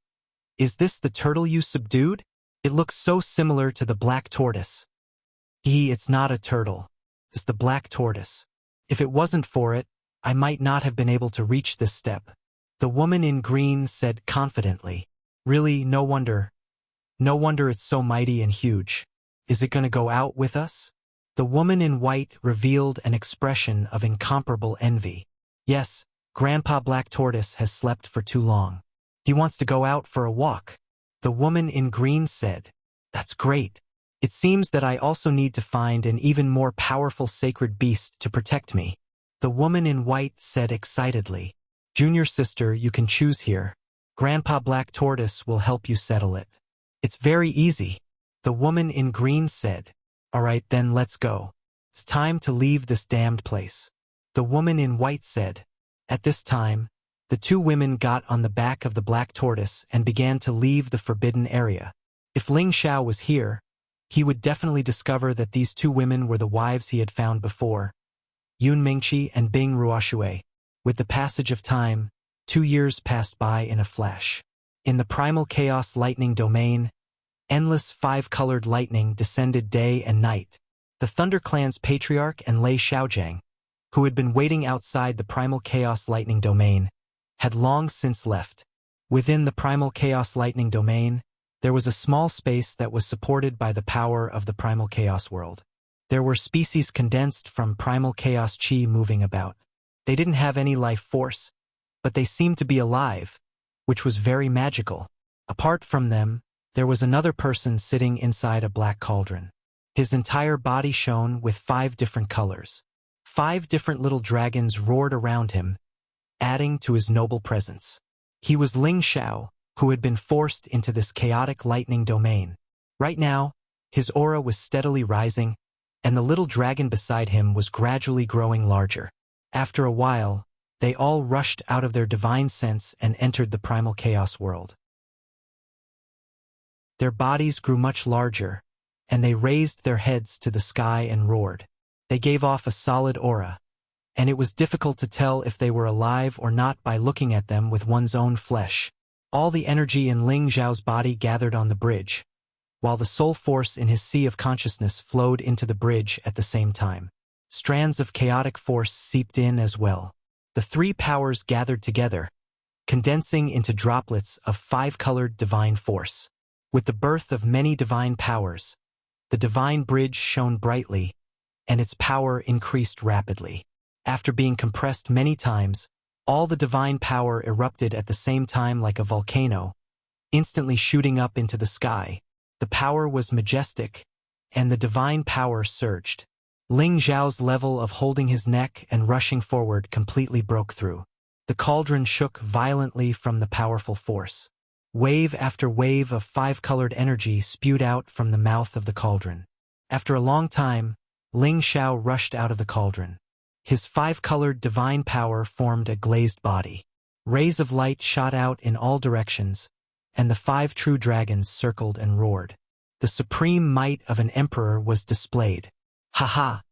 Is this the turtle you subdued? It looks so similar to the black tortoise. It's not a turtle. It's the black tortoise. If it wasn't for it, I might not have been able to reach this step. The woman in green said confidently. Really, no wonder. No wonder it's so mighty and huge. Is it going to go out with us? The woman in white revealed an expression of incomparable envy. Yes, Grandpa Black Tortoise has slept for too long. He wants to go out for a walk. The woman in green said, That's great. It seems that I also need to find an even more powerful sacred beast to protect me. The woman in white said excitedly, Junior sister, you can choose here. Grandpa Black Tortoise will help you settle it. It's very easy. The woman in green said, All right, then let's go. It's time to leave this damned place. The woman in white said. At this time, the two women got on the back of the black tortoise and began to leave the forbidden area. If Ling Xiao was here, he would definitely discover that these two women were the wives he had found before, Yun Mingqi and Bing Ruoshui. With the passage of time, 2 years passed by in a flash. In the primal chaos lightning domain, endless 5-colored lightning descended day and night. The Thunder Clan's patriarch and Lei Xiaojiang, who had been waiting outside the primal chaos lightning domain, had long since left. Within the primal chaos lightning domain, there was a small space that was supported by the power of the primal chaos world. There were species condensed from primal chaos chi moving about. They didn't have any life force, but they seemed to be alive, which was very magical. Apart from them, there was another person sitting inside a black cauldron. His entire body shone with 5 different colors. 5 different little dragons roared around him, adding to his noble presence. He was Ling Xiao, who had been forced into this chaotic lightning domain. Right now, his aura was steadily rising, and the little dragon beside him was gradually growing larger. After a while, they all rushed out of their divine sense and entered the primal chaos world. Their bodies grew much larger, and they raised their heads to the sky and roared. They gave off a solid aura, and it was difficult to tell if they were alive or not by looking at them with one's own flesh. All the energy in Ling Xiao's body gathered on the bridge, while the soul force in his sea of consciousness flowed into the bridge at the same time. Strands of chaotic force seeped in as well. The 3 powers gathered together, condensing into droplets of 5-colored divine force. With the birth of many divine powers, the divine bridge shone brightly, and its power increased rapidly. After being compressed many times, all the divine power erupted at the same time like a volcano, instantly shooting up into the sky. The power was majestic, and the divine power surged. Ling Xiao's level of holding his neck and rushing forward completely broke through. The cauldron shook violently from the powerful force. Wave after wave of 5-colored energy spewed out from the mouth of the cauldron. After a long time, Ling Xiao rushed out of the cauldron. His 5-colored divine power formed a glazed body. Rays of light shot out in all directions, and the 5 true dragons circled and roared. The supreme might of an emperor was displayed. Ha!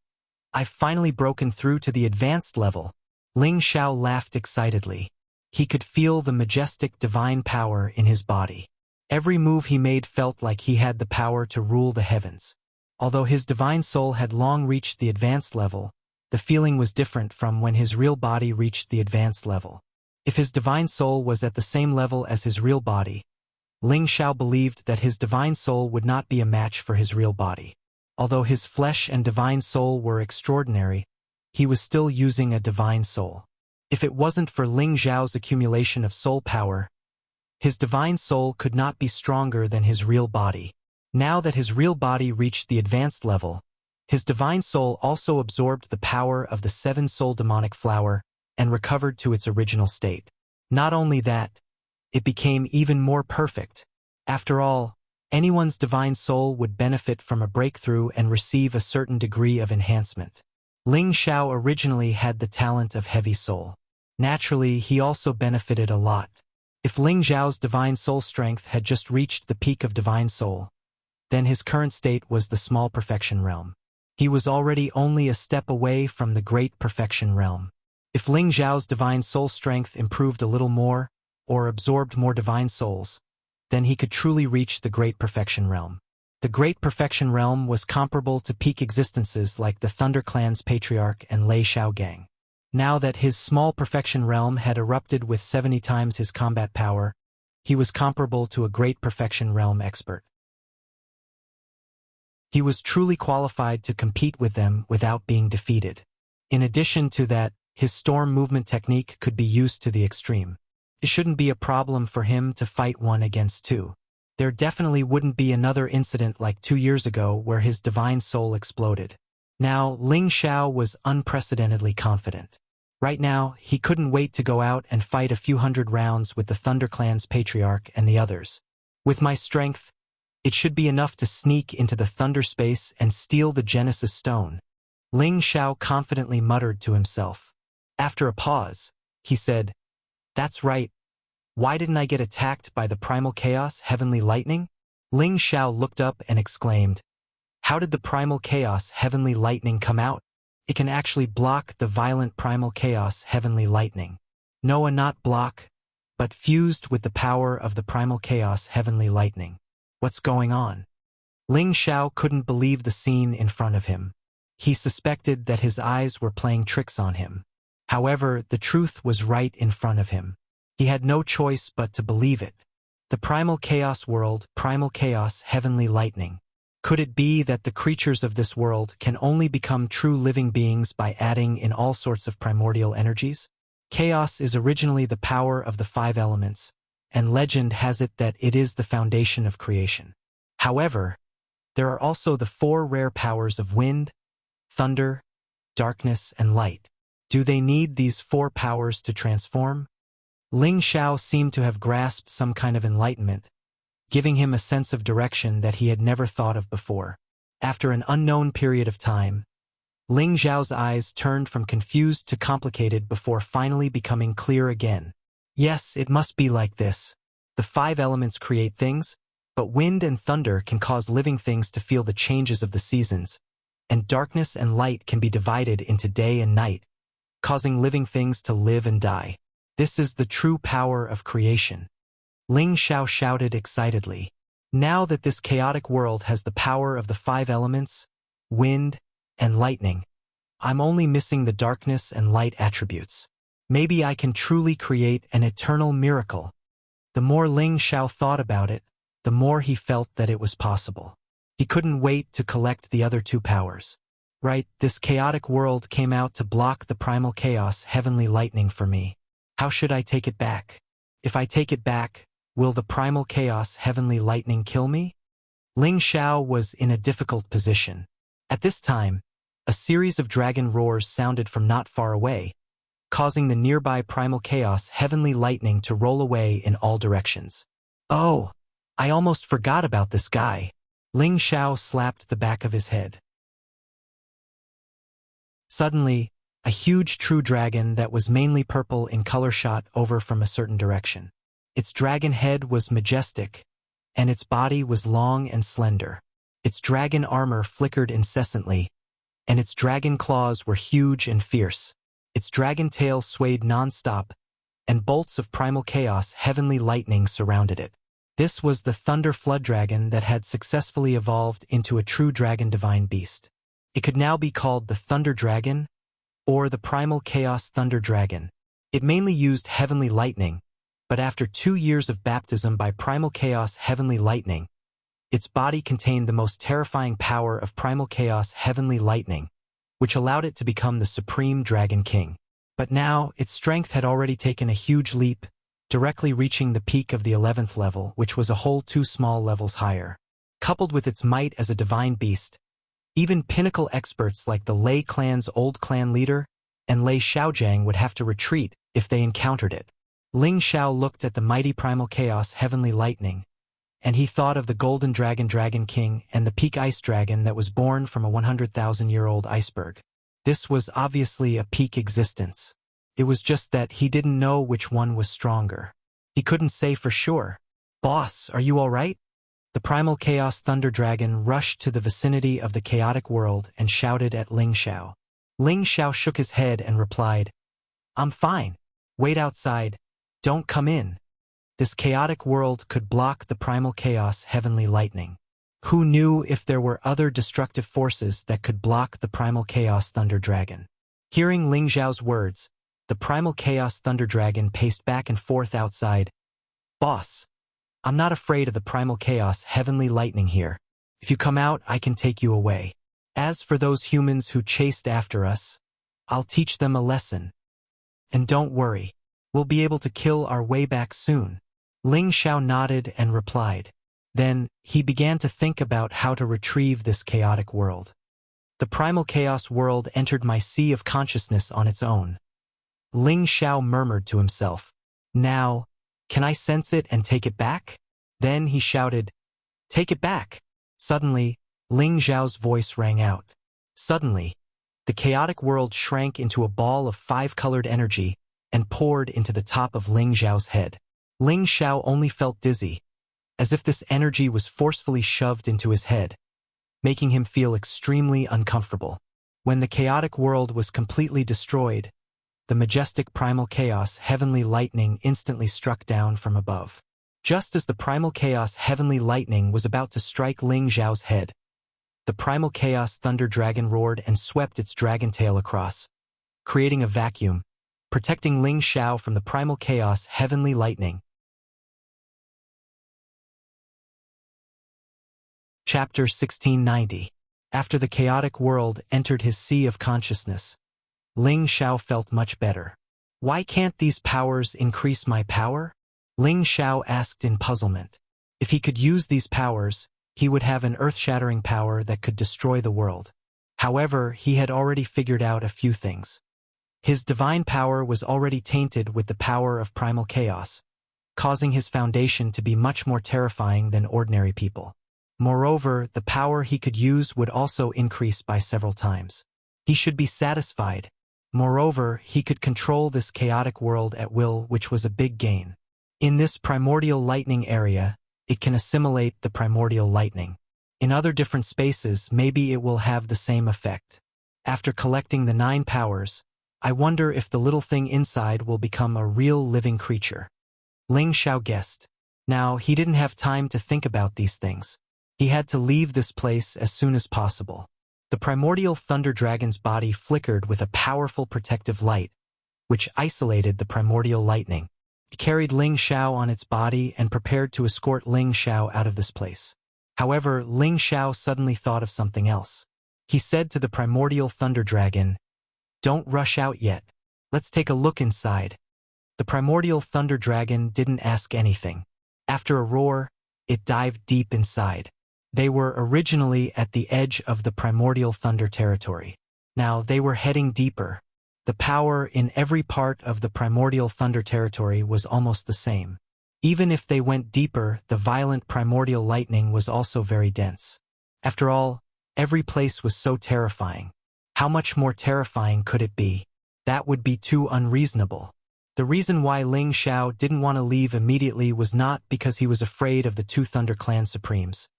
I've finally broken through to the advanced level. Ling Xiao laughed excitedly. He could feel the majestic divine power in his body. Every move he made felt like he had the power to rule the heavens. Although his divine soul had long reached the advanced level, the feeling was different from when his real body reached the advanced level. If his divine soul was at the same level as his real body, Ling Xiao believed that his divine soul would not be a match for his real body. Although his flesh and divine soul were extraordinary, he was still using a divine soul. If it wasn't for Ling Xiao's accumulation of soul power, his divine soul could not be stronger than his real body. Now that his real body reached the advanced level, His divine soul also absorbed the power of the seven-soul demonic flower and recovered to its original state. Not only that, it became even more perfect. After all, anyone's divine soul would benefit from a breakthrough and receive a certain degree of enhancement. Ling Xiao originally had the talent of heavy soul. Naturally, he also benefited a lot. If Ling Xiao's divine soul strength had just reached the peak of divine soul, then his current state was the small perfection realm. He was already only a step away from the great perfection realm. If Ling Xiao's divine soul strength improved a little more, or absorbed more divine souls, then he could truly reach the great perfection realm. The great perfection realm was comparable to peak existences like the Thunder Clan's patriarch and Lei Xiaogang. Now that his small perfection realm had erupted with 70 times his combat power, he was comparable to a great perfection realm expert. He was truly qualified to compete with them without being defeated. In addition to that, his storm movement technique could be used to the extreme. It shouldn't be a problem for him to fight 1 against 2. There definitely wouldn't be another incident like 2 years ago where his divine soul exploded. Now, Ling Xiao was unprecedentedly confident. Right now, he couldn't wait to go out and fight a few hundred rounds with the Thunder Clan's patriarch and the others. With my strength, it should be enough to sneak into the Thunder space and steal the Genesis Stone. Ling Xiao confidently muttered to himself. After a pause, he said, "That's right. Why didn't I get attacked by the Primal Chaos Heavenly Lightning?" Ling Xiao looked up and exclaimed, "How did the Primal Chaos Heavenly Lightning come out? It can actually block the violent Primal Chaos Heavenly Lightning." "No, not block, but fused with the power of the Primal Chaos Heavenly Lightning. What's going on?" Ling Xiao couldn't believe the scene in front of him. He suspected that his eyes were playing tricks on him. However, the truth was right in front of him. He had no choice but to believe it. The Primal Chaos World, Primal Chaos Heavenly Lightning. Could it be that the creatures of this world can only become true living beings by adding in all sorts of primordial energies? Chaos is originally the power of the 5 elements, and legend has it that it is the foundation of creation. However, there are also the 4 rare powers of wind, thunder, darkness, and light. Do they need these 4 powers to transform? Ling Xiao seemed to have grasped some kind of enlightenment, giving him a sense of direction that he had never thought of before. After an unknown period of time, Ling Xiao's eyes turned from confused to complicated before finally becoming clear again. Yes, it must be like this. The 5 elements create things, but wind and thunder can cause living things to feel the changes of the seasons, and darkness and light can be divided into day and night, causing living things to live and die. This is the true power of creation. Ling Xiao shouted excitedly. Now that this chaotic world has the power of the 5 elements, wind, and lightning, I'm only missing the darkness and light attributes. Maybe I can truly create an eternal miracle. The more Ling Xiao thought about it, the more he felt that it was possible. He couldn't wait to collect the other 2 powers. Right, this chaotic world came out to block the Primal Chaos Heavenly Lightning for me. How should I take it back? If I take it back, will the Primal Chaos Heavenly Lightning kill me? Ling Xiao was in a difficult position. At this time, a series of dragon roars sounded from not far away, causing the nearby Primal Chaos Heavenly Lightning to roll away in all directions. Oh, I almost forgot about this guy. Ling Xiao slapped the back of his head. Suddenly, a huge true dragon that was mainly purple in color shot over from a certain direction. Its dragon head was majestic, and its body was long and slender. Its dragon armor flickered incessantly, and its dragon claws were huge and fierce. Its dragon tail swayed non-stop, and bolts of primal chaos heavenly lightning surrounded it. This was the Thunder Flood Dragon that had successfully evolved into a true dragon divine beast. It could now be called the Thunder Dragon, or the Primal Chaos Thunder Dragon. It mainly used heavenly lightning, but after 2 years of baptism by Primal Chaos Heavenly Lightning, its body contained the most terrifying power of Primal Chaos Heavenly Lightning, which allowed it to become the Supreme Dragon King. But now, its strength had already taken a huge leap, directly reaching the peak of the 11th level, which was a whole 2 small levels higher. Coupled with its might as a divine beast, Even pinnacle experts like the Lei clan's old clan leader and Lei Xiaojiang would have to retreat if they encountered it. Ling Xiao looked at the mighty primal chaos heavenly lightning, and he thought of the golden dragon Dragon King and the peak ice dragon that was born from a 100,000-year-old iceberg. This was obviously a peak existence. It was just that he didn't know which one was stronger. He couldn't say for sure. "Boss, are you all right?" The primal chaos thunder dragon rushed to the vicinity of the chaotic world and shouted at Ling Xiao. Ling Xiao shook his head and replied, "I'm fine. Wait outside. Don't come in." This chaotic world could block the primal chaos heavenly lightning. Who knew if there were other destructive forces that could block the primal chaos thunder dragon? Hearing Ling Xiao's words, the primal chaos thunder dragon paced back and forth outside. "Boss, I'm not afraid of the primal chaos heavenly lightning here. If you come out, I can take you away. As for those humans who chased after us, I'll teach them a lesson. And don't worry, we'll be able to kill our way back soon." Ling Xiao nodded and replied. Then, he began to think about how to retrieve this chaotic world. "The primal chaos world entered my sea of consciousness on its own." Ling Xiao murmured to himself. "Now, can I sense it and take it back?" Then he shouted, "Take it back!" Suddenly, Ling Xiao's voice rang out. Suddenly, the chaotic world shrank into a ball of 5-colored energy and poured into the top of Ling Xiao's head. Ling Xiao only felt dizzy, as if this energy was forcefully shoved into his head, making him feel extremely uncomfortable. When the chaotic world was completely destroyed, the majestic primal chaos heavenly lightning instantly struck down from above. Just as the primal chaos heavenly lightning was about to strike Ling Xiao's head, the primal chaos thunder dragon roared and swept its dragon tail across, creating a vacuum, protecting Ling Xiao from the primal chaos heavenly lightning. Chapter 1690. After the chaotic world entered his sea of consciousness, Ling Xiao felt much better. "Why can't these powers increase my power?" Ling Xiao asked in puzzlement. If he could use these powers, he would have an earth-shattering power that could destroy the world. However, he had already figured out a few things. His divine power was already tainted with the power of primal chaos, causing his foundation to be much more terrifying than ordinary people. Moreover, the power he could use would also increase by several times. He should be satisfied. Moreover, he could control this chaotic world at will, which was a big gain. In this primordial lightning area, it can assimilate the primordial lightning. In other different spaces, maybe it will have the same effect. After collecting the 9 powers, I wonder if the little thing inside will become a real living creature. Ling Xiao guessed. Now, he didn't have time to think about these things. He had to leave this place as soon as possible. The primordial thunder dragon's body flickered with a powerful protective light, which isolated the primordial lightning. It carried Ling Xiao on its body and prepared to escort Ling Xiao out of this place. However, Ling Xiao suddenly thought of something else. He said to the primordial thunder dragon, "Don't rush out yet. Let's take a look inside." The primordial thunder dragon didn't ask anything. After a roar, it dived deep inside. They were originally at the edge of the primordial thunder territory. Now they were heading deeper. The power in every part of the primordial thunder territory was almost the same. Even if they went deeper, the violent primordial lightning was also very dense. After all, every place was so terrifying. How much more terrifying could it be? That would be too unreasonable. The reason why Ling Xiao didn't want to leave immediately was not because he was afraid of the 2 Thunder Clan Supremes,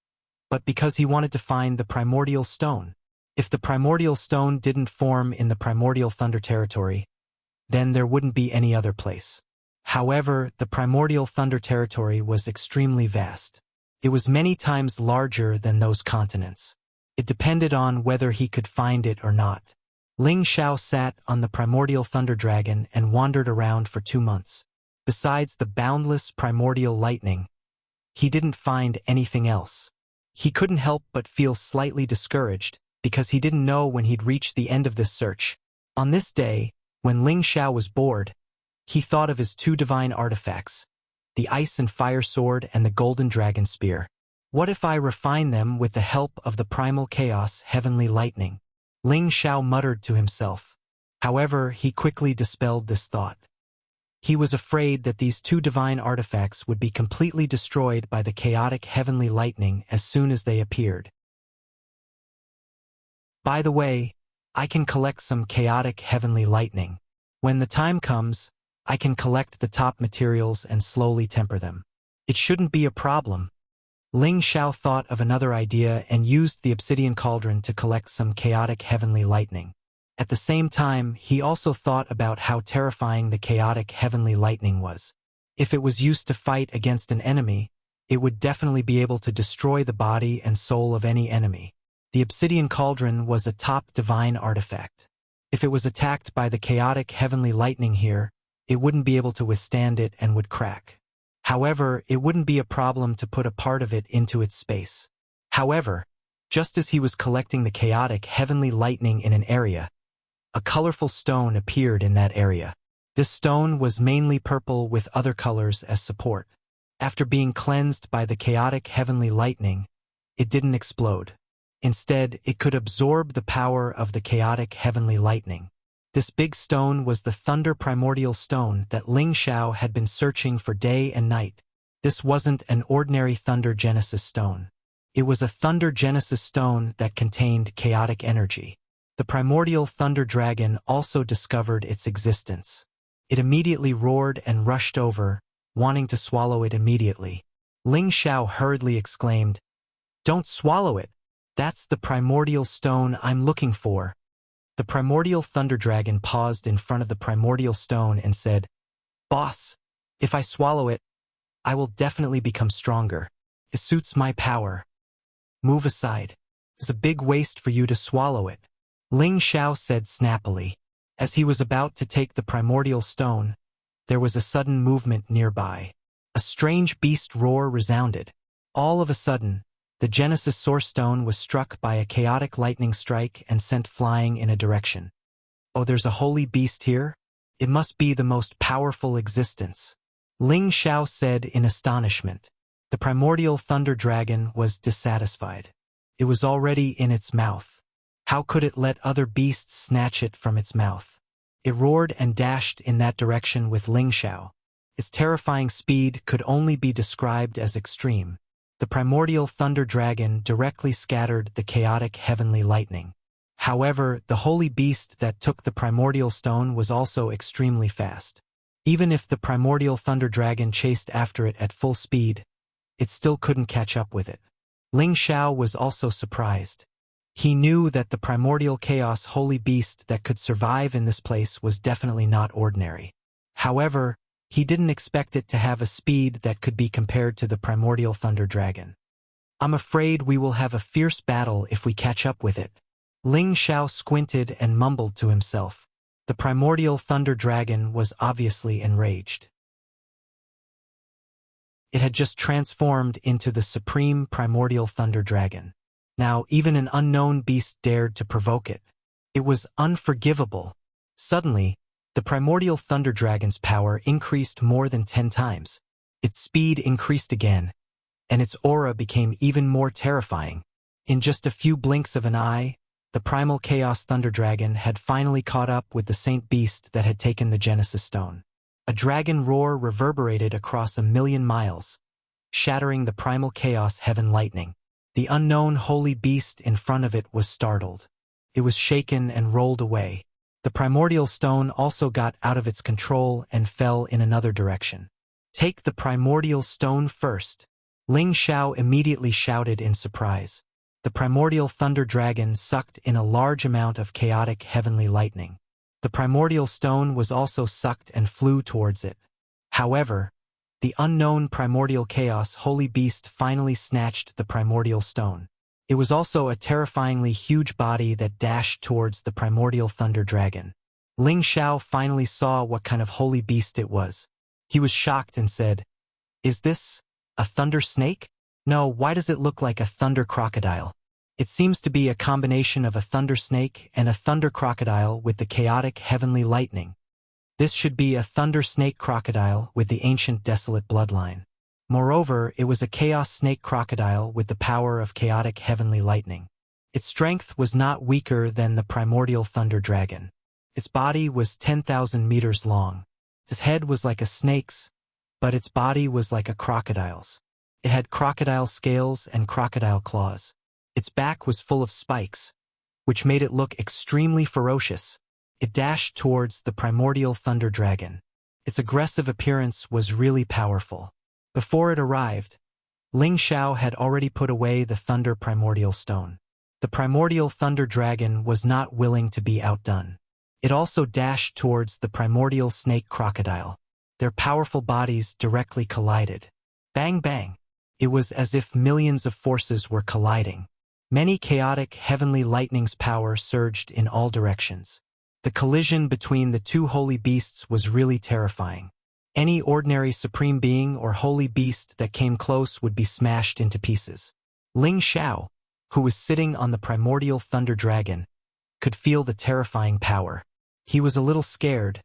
but because he wanted to find the primordial stone. If the primordial stone didn't form in the primordial thunder territory, then there wouldn't be any other place. However, the primordial thunder territory was extremely vast. It was many times larger than those continents. It depended on whether he could find it or not. Ling Xiao sat on the primordial thunder dragon and wandered around for 2 months. Besides the boundless primordial lightning, he didn't find anything else. He couldn't help but feel slightly discouraged, because he didn't know when he'd reach the end of this search. On this day, when Ling Xiao was bored, he thought of his 2 divine artifacts, the ice and fire sword and the golden dragon spear. What if I refine them with the help of the primal chaos heavenly lightning? Ling Xiao muttered to himself. However, he quickly dispelled this thought. He was afraid that these two divine artifacts would be completely destroyed by the chaotic heavenly lightning as soon as they appeared. By the way, I can collect some chaotic heavenly lightning. When the time comes, I can collect the top materials and slowly temper them. It shouldn't be a problem. Ling Xiao thought of another idea and used the obsidian cauldron to collect some chaotic heavenly lightning. At the same time, he also thought about how terrifying the chaotic heavenly lightning was. If it was used to fight against an enemy, it would definitely be able to destroy the body and soul of any enemy. The obsidian cauldron was a top divine artifact. If it was attacked by the chaotic heavenly lightning here, it wouldn't be able to withstand it and would crack. However, it wouldn't be a problem to put a part of it into its space. However, just as he was collecting the chaotic heavenly lightning in an area, a colorful stone appeared in that area. This stone was mainly purple with other colors as support. After being cleansed by the chaotic heavenly lightning, it didn't explode. Instead, it could absorb the power of the chaotic heavenly lightning. This big stone was the Thunder Primordial Stone that Ling Xiao had been searching for day and night. This wasn't an ordinary Thunder Genesis Stone. It was a Thunder Genesis Stone that contained chaotic energy. The primordial Thunder Dragon also discovered its existence. It immediately roared and rushed over, wanting to swallow it immediately. Ling Xiao hurriedly exclaimed, "Don't swallow it! That's the primordial stone I'm looking for." The primordial Thunder Dragon paused in front of the primordial stone and said, "Boss, if I swallow it, I will definitely become stronger. It suits my power. Move aside. It's a big waste for you to swallow it." Ling Xiao said snappily. As he was about to take the primordial stone, there was a sudden movement nearby. A strange beast roar resounded. All of a sudden, the Genesis Source Stone was struck by a chaotic lightning strike and sent flying in a direction. "Oh, there's a holy beast here? It must be the most powerful existence," Ling Xiao said in astonishment. The primordial Thunder Dragon was dissatisfied. It was already in its mouth. How could it let other beasts snatch it from its mouth? It roared and dashed in that direction with Ling Xiao. Its terrifying speed could only be described as extreme. The primordial Thunder Dragon directly scattered the chaotic heavenly lightning. However, the holy beast that took the primordial stone was also extremely fast. Even if the primordial Thunder Dragon chased after it at full speed, it still couldn't catch up with it. Ling Xiao was also surprised. He knew that the primordial chaos holy beast that could survive in this place was definitely not ordinary. However, he didn't expect it to have a speed that could be compared to the primordial Thunder Dragon. "I'm afraid we will have a fierce battle if we catch up with it." Ling Xiao squinted and mumbled to himself. The primordial Thunder Dragon was obviously enraged. It had just transformed into the supreme primordial Thunder Dragon. Now even an unknown beast dared to provoke it. It was unforgivable. Suddenly, the primordial Thunder Dragon's power increased more than 10 times. Its speed increased again, and its aura became even more terrifying. In just a few blinks of an eye, the primal Chaos Thunder Dragon had finally caught up with the Saint Beast that had taken the Genesis Stone. A dragon roar reverberated across 1,000,000 miles, shattering the primal Chaos Heaven lightning. The unknown holy beast in front of it was startled. It was shaken and rolled away. The primordial stone also got out of its control and fell in another direction. "Take the primordial stone first," Ling Xiao immediately shouted in surprise. The primordial Thunder Dragon sucked in a large amount of chaotic heavenly lightning. The primordial stone was also sucked and flew towards it. However, the unknown primordial chaos holy beast finally snatched the primordial stone. It was also a terrifyingly huge body that dashed towards the primordial Thunder Dragon. Ling Xiao finally saw what kind of holy beast it was. He was shocked and said, "Is this a thunder snake? No, why does it look like a thunder crocodile?" It seems to be a combination of a thunder snake and a thunder crocodile with the chaotic heavenly lightning. This should be a thunder snake crocodile with the ancient desolate bloodline. Moreover, it was a chaos snake crocodile with the power of chaotic heavenly lightning. Its strength was not weaker than the primordial thunder dragon. Its body was 10,000 meters long. Its head was like a snake's, but its body was like a crocodile's. It had crocodile scales and crocodile claws. Its back was full of spikes, which made it look extremely ferocious. It dashed towards the primordial thunder dragon. Its aggressive appearance was really powerful. Before it arrived, Ling Xiao had already put away the thunder primordial stone. The primordial thunder dragon was not willing to be outdone. It also dashed towards the primordial snake crocodile. Their powerful bodies directly collided. Bang bang! It was as if millions of forces were colliding. Many chaotic heavenly lightning's power surged in all directions. The collision between the two holy beasts was really terrifying. Any ordinary supreme being or holy beast that came close would be smashed into pieces. Ling Xiao, who was sitting on the primordial thunder dragon, could feel the terrifying power. He was a little scared,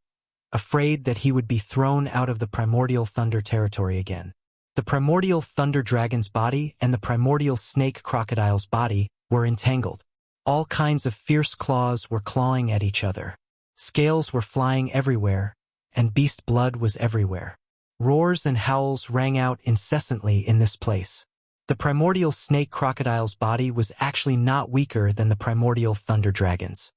afraid that he would be thrown out of the primordial thunder territory again. The primordial thunder dragon's body and the primordial snake crocodile's body were entangled. All kinds of fierce claws were clawing at each other. Scales were flying everywhere, and beast blood was everywhere. Roars and howls rang out incessantly in this place. The primordial snake crocodile's body was actually not weaker than the primordial thunder dragon's.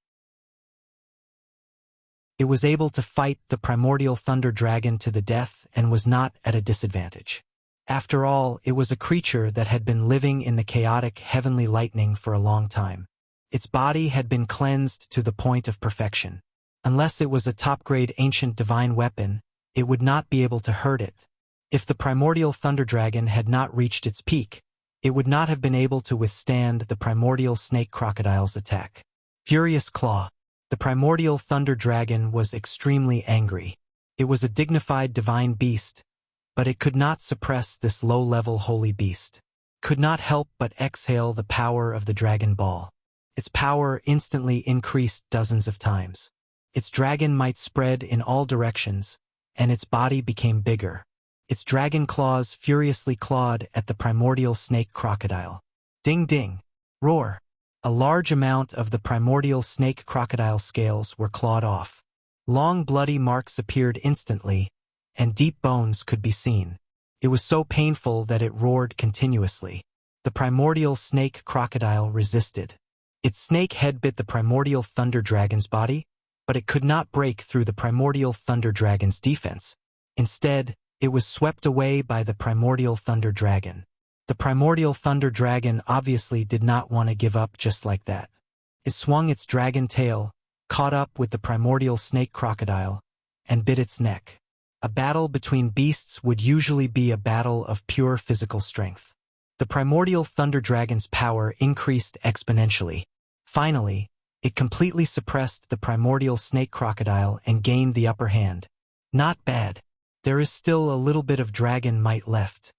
It was able to fight the primordial thunder dragon to the death and was not at a disadvantage. After all, it was a creature that had been living in the chaotic heavenly lightning for a long time. Its body had been cleansed to the point of perfection. Unless it was a top-grade ancient divine weapon, it would not be able to hurt it. If the primordial thunder dragon had not reached its peak, it would not have been able to withstand the primordial snake crocodile's attack. Furious Claw. The primordial thunder dragon was extremely angry. It was a dignified divine beast, but it could not suppress this low-level holy beast. Could not help but exhale the power of the Dragon Ball. Its power instantly increased dozens of times. Its dragon might spread in all directions, and its body became bigger. Its dragon claws furiously clawed at the primordial snake crocodile. Ding ding! Roar! A large amount of the primordial snake crocodile scales were clawed off. Long bloody marks appeared instantly, and deep bones could be seen. It was so painful that it roared continuously. The primordial snake crocodile resisted. Its snake head bit the primordial thunder dragon's body, but it could not break through the primordial thunder dragon's defense. Instead, it was swept away by the primordial thunder dragon. The primordial thunder dragon obviously did not want to give up just like that. It swung its dragon tail, caught up with the primordial snake crocodile, and bit its neck. A battle between beasts would usually be a battle of pure physical strength. The primordial thunder dragon's power increased exponentially. Finally, it completely suppressed the primordial snake crocodile and gained the upper hand. Not bad. There is still a little bit of dragon might left.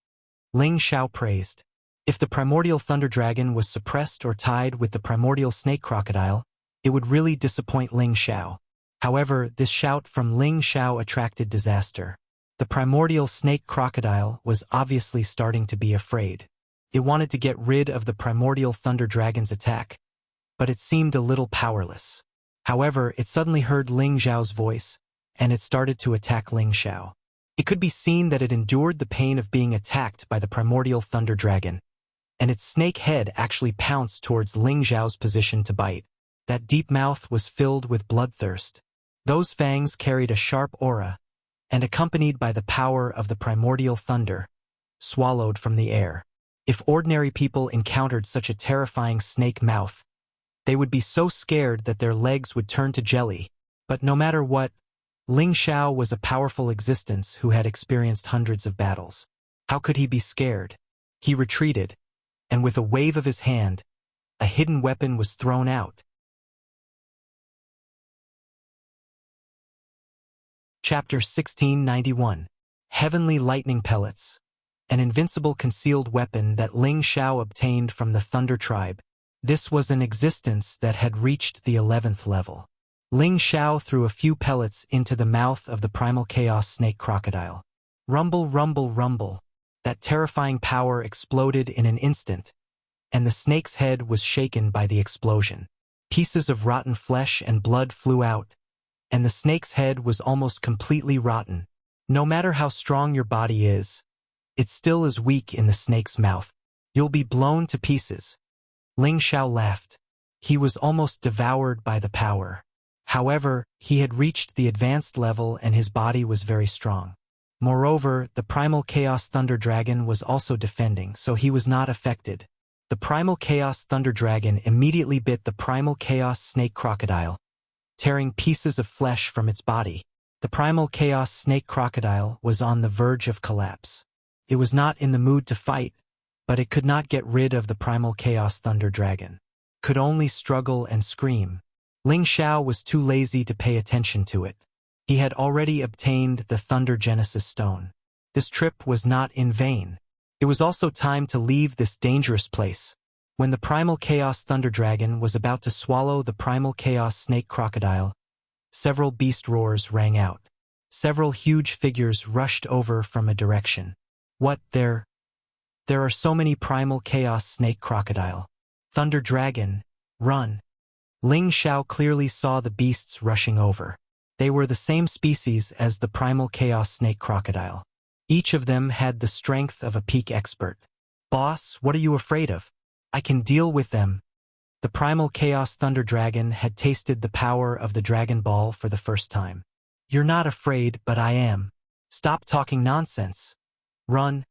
Ling Xiao praised. If the primordial thunder dragon was suppressed or tied with the primordial snake crocodile, it would really disappoint Ling Xiao. However, this shout from Ling Xiao attracted disaster. The primordial snake crocodile was obviously starting to be afraid. It wanted to get rid of the primordial thunder dragon's attack, but it seemed a little powerless. However, it suddenly heard Ling Xiao's voice, and it started to attack Ling Xiao. It could be seen that it endured the pain of being attacked by the primordial thunder dragon, and its snake head actually pounced towards Ling Xiao's position to bite. That deep mouth was filled with bloodthirst. Those fangs carried a sharp aura, and accompanied by the power of the primordial thunder, swallowed from the air. If ordinary people encountered such a terrifying snake mouth, they would be so scared that their legs would turn to jelly. But no matter what, Ling Xiao was a powerful existence who had experienced hundreds of battles. How could he be scared? He retreated, and with a wave of his hand, a hidden weapon was thrown out. Chapter 1691. Heavenly Lightning Pellets. An invincible concealed weapon that Ling Xiao obtained from the Thunder Tribe. This was an existence that had reached the 11th level. Ling Xiao threw a few pellets into the mouth of the primal chaos snake crocodile. Rumble, rumble, rumble. That terrifying power exploded in an instant, and the snake's head was shaken by the explosion. Pieces of rotten flesh and blood flew out, and the snake's head was almost completely rotten. No matter how strong your body is, it still is weak in the snake's mouth. You'll be blown to pieces. Ling Xiao laughed. He was almost devoured by the power. However, he had reached the advanced level and his body was very strong. Moreover, the Primal Chaos Thunder Dragon was also defending, so he was not affected. The Primal Chaos Thunder Dragon immediately bit the Primal Chaos Snake Crocodile, tearing pieces of flesh from its body. The Primal Chaos Snake Crocodile was on the verge of collapse. It was not in the mood to fight, but it could not get rid of the Primal Chaos Thunder Dragon. Could only struggle and scream. Ling Xiao was too lazy to pay attention to it. He had already obtained the Thunder Genesis Stone. This trip was not in vain. It was also time to leave this dangerous place. When the Primal Chaos Thunder Dragon was about to swallow the Primal Chaos Snake Crocodile, several beast roars rang out. Several huge figures rushed over from a direction. What, there are so many Primal Chaos Snake Crocodile. Thunder Dragon, run. Ling Xiao clearly saw the beasts rushing over. They were the same species as the Primal Chaos Snake Crocodile. Each of them had the strength of a peak expert. Boss, what are you afraid of? I can deal with them. The Primal Chaos Thunder Dragon had tasted the power of the Dragon Ball for the first time. You're not afraid, but I am. Stop talking nonsense. Run.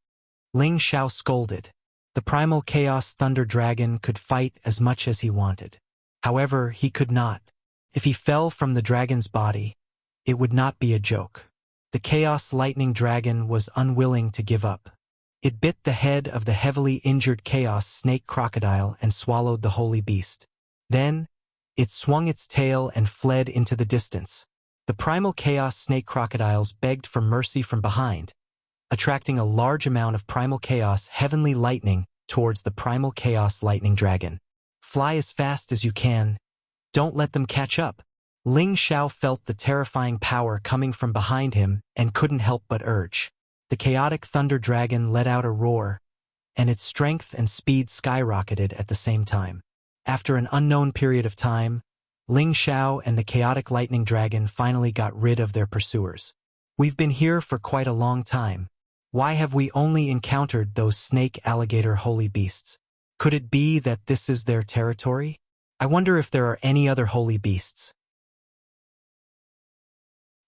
Ling Xiao scolded. The Primal Chaos Thunder Dragon could fight as much as he wanted. However, he could not. If he fell from the dragon's body, it would not be a joke. The Chaos Lightning Dragon was unwilling to give up. It bit the head of the heavily injured Chaos Snake Crocodile and swallowed the holy beast. Then, it swung its tail and fled into the distance. The Primal Chaos Snake Crocodiles begged for mercy from behind, attracting a large amount of Primal Chaos Heavenly Lightning towards the Primal Chaos Lightning Dragon. Fly as fast as you can. Don't let them catch up. Ling Xiao felt the terrifying power coming from behind him and couldn't help but urge. The Chaotic Thunder Dragon let out a roar, and its strength and speed skyrocketed at the same time. After an unknown period of time, Ling Xiao and the Chaotic Lightning Dragon finally got rid of their pursuers. We've been here for quite a long time. Why have we only encountered those snake alligator holy beasts? Could it be that this is their territory? I wonder if there are any other holy beasts.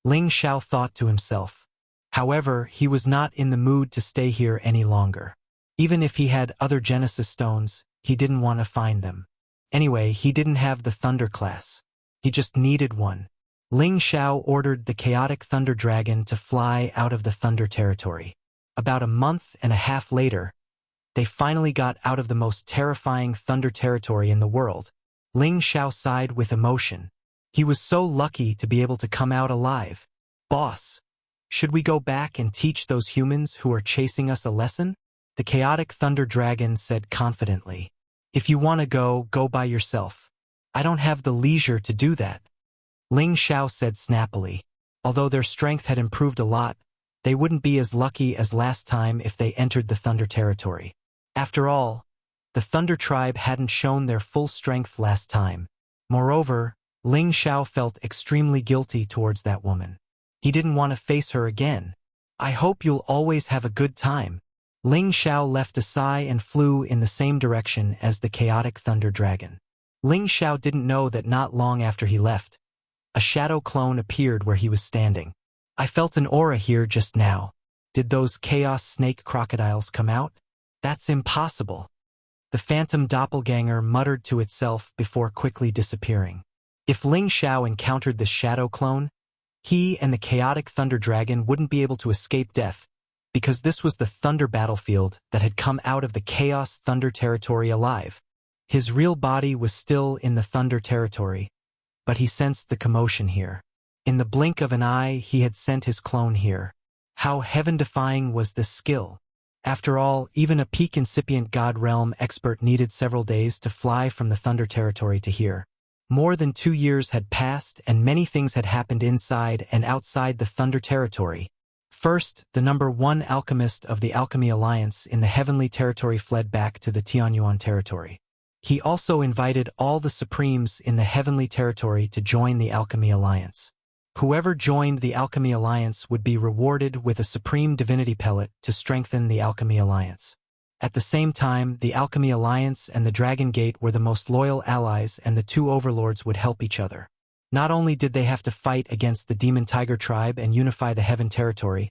Ling Xiao thought to himself. However, he was not in the mood to stay here any longer. Even if he had other Genesis Stones, he didn't want to find them. Anyway, he didn't have the Thunder class. He just needed one. Ling Xiao ordered the Chaotic Thunder Dragon to fly out of the Thunder territory. About a month and a half later, they finally got out of the most terrifying Thunder territory in the world. Ling Xiao sighed with emotion. He was so lucky to be able to come out alive. Boss, should we go back and teach those humans who are chasing us a lesson? The Chaotic Thunder Dragon said confidently. If you want to go by yourself. I don't have the leisure to do that. Ling Xiao said snappily. Although their strength had improved a lot, they wouldn't be as lucky as last time if they entered the Thunder territory. After all, the Thunder tribe hadn't shown their full strength last time. Moreover, Ling Xiao felt extremely guilty towards that woman. He didn't want to face her again. I hope you'll always have a good time. Ling Xiao left a sigh and flew in the same direction as the Chaotic Thunder Dragon. Ling Xiao didn't know that not long after he left, a shadow clone appeared where he was standing. I felt an aura here just now. Did those Chaos Snake Crocodiles come out? That's impossible. The phantom doppelganger muttered to itself before quickly disappearing. If Ling Xiao encountered this shadow clone, he and the Chaotic Thunder Dragon wouldn't be able to escape death, because this was the Thunder battlefield that had come out of the Chaos Thunder territory alive. His real body was still in the Thunder territory, but he sensed the commotion here. In the blink of an eye, he had sent his clone here. How heaven-defying was this skill? After all, even a peak incipient God Realm expert needed several days to fly from the Thunder territory to here. More than 2 years had passed and many things had happened inside and outside the Thunder territory. First, the #1 alchemist of the Alchemy Alliance in the Heavenly Territory fled back to the Tianyuan territory. He also invited all the Supremes in the Heavenly Territory to join the Alchemy Alliance. Whoever joined the Alchemy Alliance would be rewarded with a Supreme Divinity Pellet to strengthen the Alchemy Alliance. At the same time, the Alchemy Alliance and the Dragon Gate were the most loyal allies, and the two overlords would help each other. Not only did they have to fight against the Demon Tiger tribe and unify the Heaven Territory,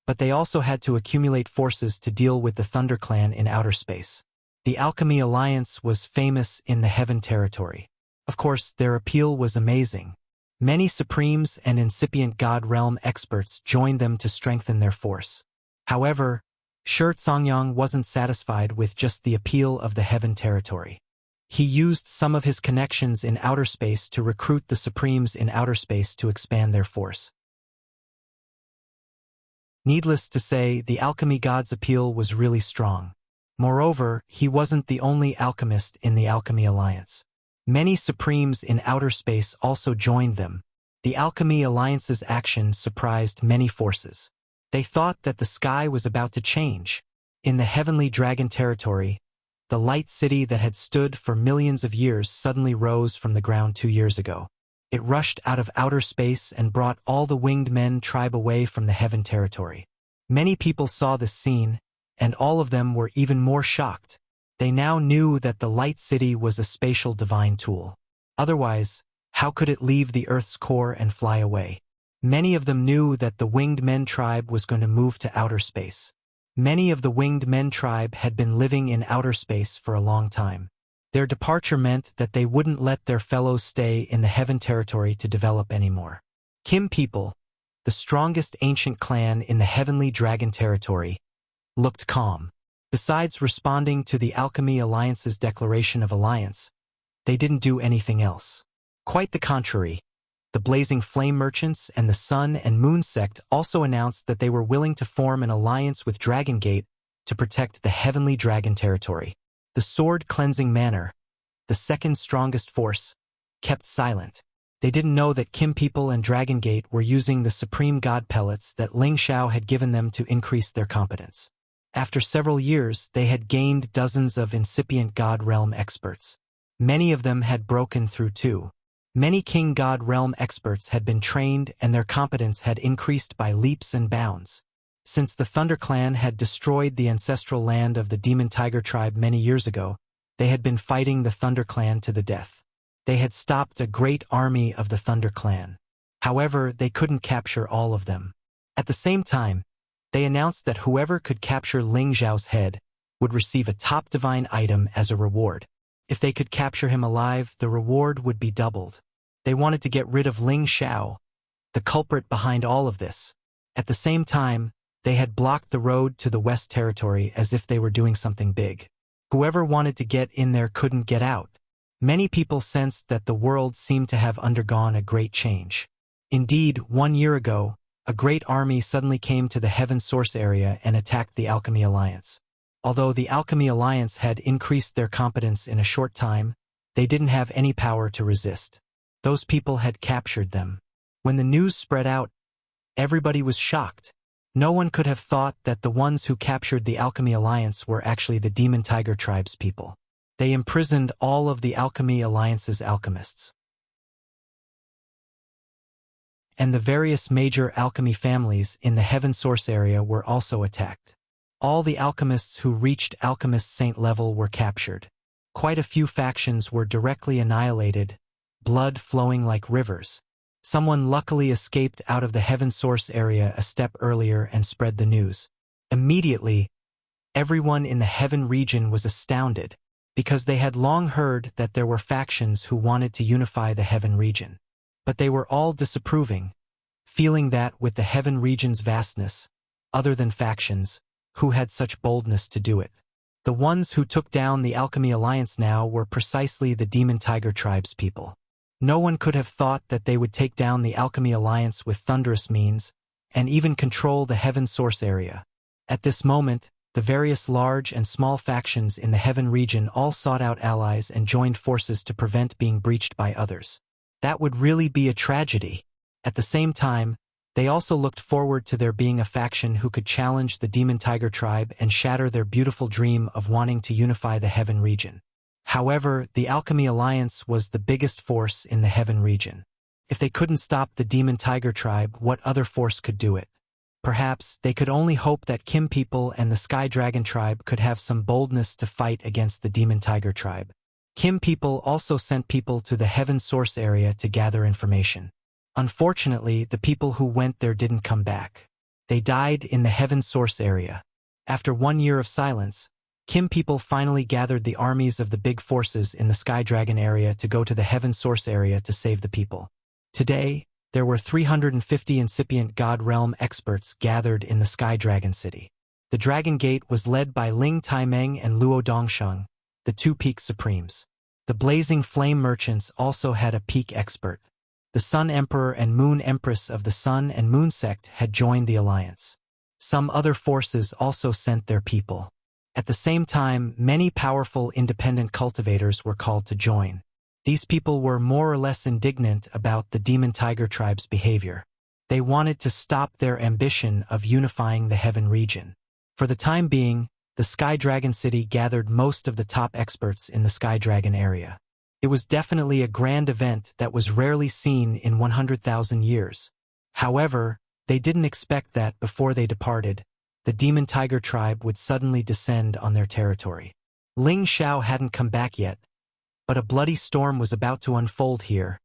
but they also had to accumulate forces to deal with the Thunder Clan in outer space. The Alchemy Alliance was famous in the Heaven Territory. Of course, their appeal was amazing. Many Supremes and incipient God Realm experts joined them to strengthen their force. However, Shi Songyang wasn't satisfied with just the appeal of the Heaven Territory. He used some of his connections in outer space to recruit the Supremes in outer space to expand their force. Needless to say, the alchemy god's appeal was really strong. Moreover, he wasn't the only alchemist in the Alchemy Alliance. Many Supremes in outer space also joined them. The Alchemy Alliance's action surprised many forces. They thought that the sky was about to change. In the Heavenly Dragon Territory, the light city that had stood for millions of years suddenly rose from the ground 2 years ago. It rushed out of outer space and brought all the Winged Men tribe away from the Heaven Territory. Many people saw this scene, and all of them were even more shocked. They now knew that the light city was a spatial divine tool. Otherwise, how could it leave the Earth's core and fly away? Many of them knew that the Winged Men tribe was going to move to outer space. Many of the Winged Men tribe had been living in outer space for a long time. Their departure meant that they wouldn't let their fellows stay in the Heaven Territory to develop anymore. Kim people, the strongest ancient clan in the Heavenly Dragon Territory, looked calm. Besides responding to the Alchemy Alliance's declaration of alliance, they didn't do anything else. Quite the contrary. The Blazing Flame Merchants and the Sun and Moon Sect also announced that they were willing to form an alliance with Dragon Gate to protect the Heavenly Dragon Territory. The Sword Cleansing Manor, the second strongest force, kept silent. They didn't know that Kim people and Dragon Gate were using the Supreme God Pellets that Ling Xiao had given them to increase their competence. After several years, they had gained dozens of incipient God Realm experts. Many of them had broken through too. Many King God Realm experts had been trained and their competence had increased by leaps and bounds. Since the Thunder Clan had destroyed the ancestral land of the Demon Tiger tribe many years ago, they had been fighting the Thunder Clan to the death. They had stopped a great army of the Thunder Clan. However, they couldn't capture all of them. At the same time, they announced that whoever could capture Ling Xiao's head would receive a top divine item as a reward. If they could capture him alive, the reward would be doubled. They wanted to get rid of Ling Xiao, the culprit behind all of this. At the same time, they had blocked the road to the West Territory as if they were doing something big. Whoever wanted to get in there couldn't get out. Many people sensed that the world seemed to have undergone a great change. Indeed, 1 year ago, a great army suddenly came to the Heaven Source area and attacked the Alchemy Alliance. Although the Alchemy Alliance had increased their competence in a short time, they didn't have any power to resist. Those people had captured them. When the news spread out, everybody was shocked. No one could have thought that the ones who captured the Alchemy Alliance were actually the Demon Tiger tribe's people. They imprisoned all of the Alchemy Alliance's alchemists. And the various major alchemy families in the Heaven Source area were also attacked. All the alchemists who reached Alchemist Saint level were captured. Quite a few factions were directly annihilated, blood flowing like rivers. Someone luckily escaped out of the Heaven Source area a step earlier and spread the news. Immediately, everyone in the Heaven region was astounded, because they had long heard that there were factions who wanted to unify the Heaven region. But they were all disapproving, feeling that with the Heaven region's vastness, other than factions, who had such boldness to do it? The ones who took down the Alchemy Alliance now were precisely the Demon Tiger tribe's people. No one could have thought that they would take down the Alchemy Alliance with thunderous means, and even control the Heaven Source area. At this moment, the various large and small factions in the Heaven region all sought out allies and joined forces to prevent being breached by others. That would really be a tragedy. At the same time, They also looked forward to there being a faction who could challenge the Demon Tiger tribe and shatter their beautiful dream of wanting to unify the Heaven region. However, the Alchemy Alliance was the biggest force in the Heaven region. If they couldn't stop the Demon Tiger tribe, what other force could do it? Perhaps they could only hope that Kim people and the Sky Dragon tribe could have some boldness to fight against the Demon Tiger tribe. Kim people also sent people to the Heaven Source area to gather information. Unfortunately, the people who went there didn't come back. They died in the Heaven Source area. After 1 year of silence, Kim people finally gathered the armies of the big forces in the Sky Dragon area to go to the Heaven Source area to save the people. Today, there were 350 incipient God Realm experts gathered in the Sky Dragon City. The Dragon Gate was led by Ling Taimeng and Luo Dongsheng, the two peak supremes. The Blazing Flame merchants also had a peak expert. The Sun Emperor and Moon Empress of the Sun and Moon sect had joined the alliance. Some other forces also sent their people. At the same time, many powerful independent cultivators were called to join. These people were more or less indignant about the Demon Tiger tribe's behavior. They wanted to stop their ambition of unifying the Heaven region. For the time being, the Sky Dragon City gathered most of the top experts in the Sky Dragon area. It was definitely a grand event that was rarely seen in 100,000 years. However, they didn't expect that before they departed, the Demon Tiger tribe would suddenly descend on their territory. Ling Xiao hadn't come back yet, but a bloody storm was about to unfold here.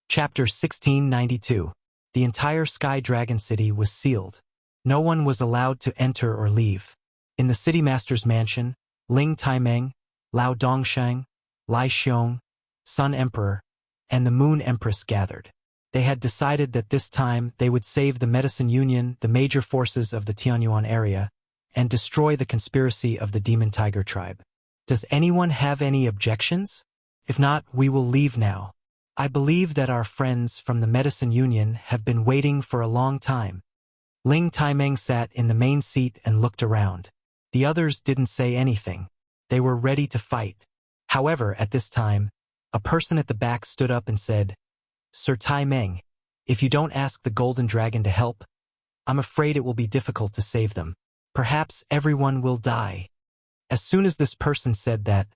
Chapter 1692. The entire Sky Dragon City was sealed. No one was allowed to enter or leave. In the City Master's mansion, Ling Taimeng, Lao Dongsheng, Lai Xiong, Sun Emperor, and the Moon Empress gathered. They had decided that this time they would save the Medicine Union, the major forces of the Tianyuan area, and destroy the conspiracy of the Demon Tiger tribe. Does anyone have any objections? If not, we will leave now. I believe that our friends from the Medicine Union have been waiting for a long time. Ling Taimeng sat in the main seat and looked around. The others didn't say anything. They were ready to fight. However, at this time, a person at the back stood up and said, "Sir Taimeng, if you don't ask the Golden Dragon to help, I'm afraid it will be difficult to save them. Perhaps everyone will die." As soon as this person said that,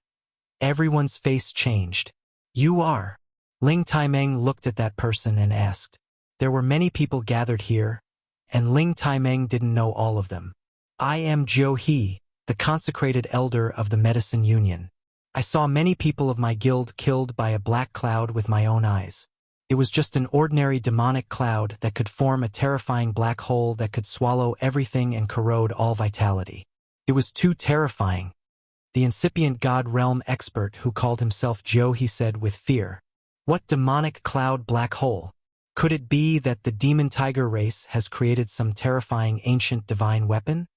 everyone's face changed. "You are?" Ling Taimeng looked at that person and asked. There were many people gathered here, and Ling Taimeng didn't know all of them. "I am Jiu He, the consecrated elder of the Medicine Union. I saw many people of my guild killed by a black cloud with my own eyes. It was just an ordinary demonic cloud that could form a terrifying black hole that could swallow everything and corrode all vitality. It was too terrifying." The incipient God Realm expert who called himself Jiu He said with fear, "What demonic cloud black hole? Could it be that the Demon Tiger race has created some terrifying ancient divine weapon?"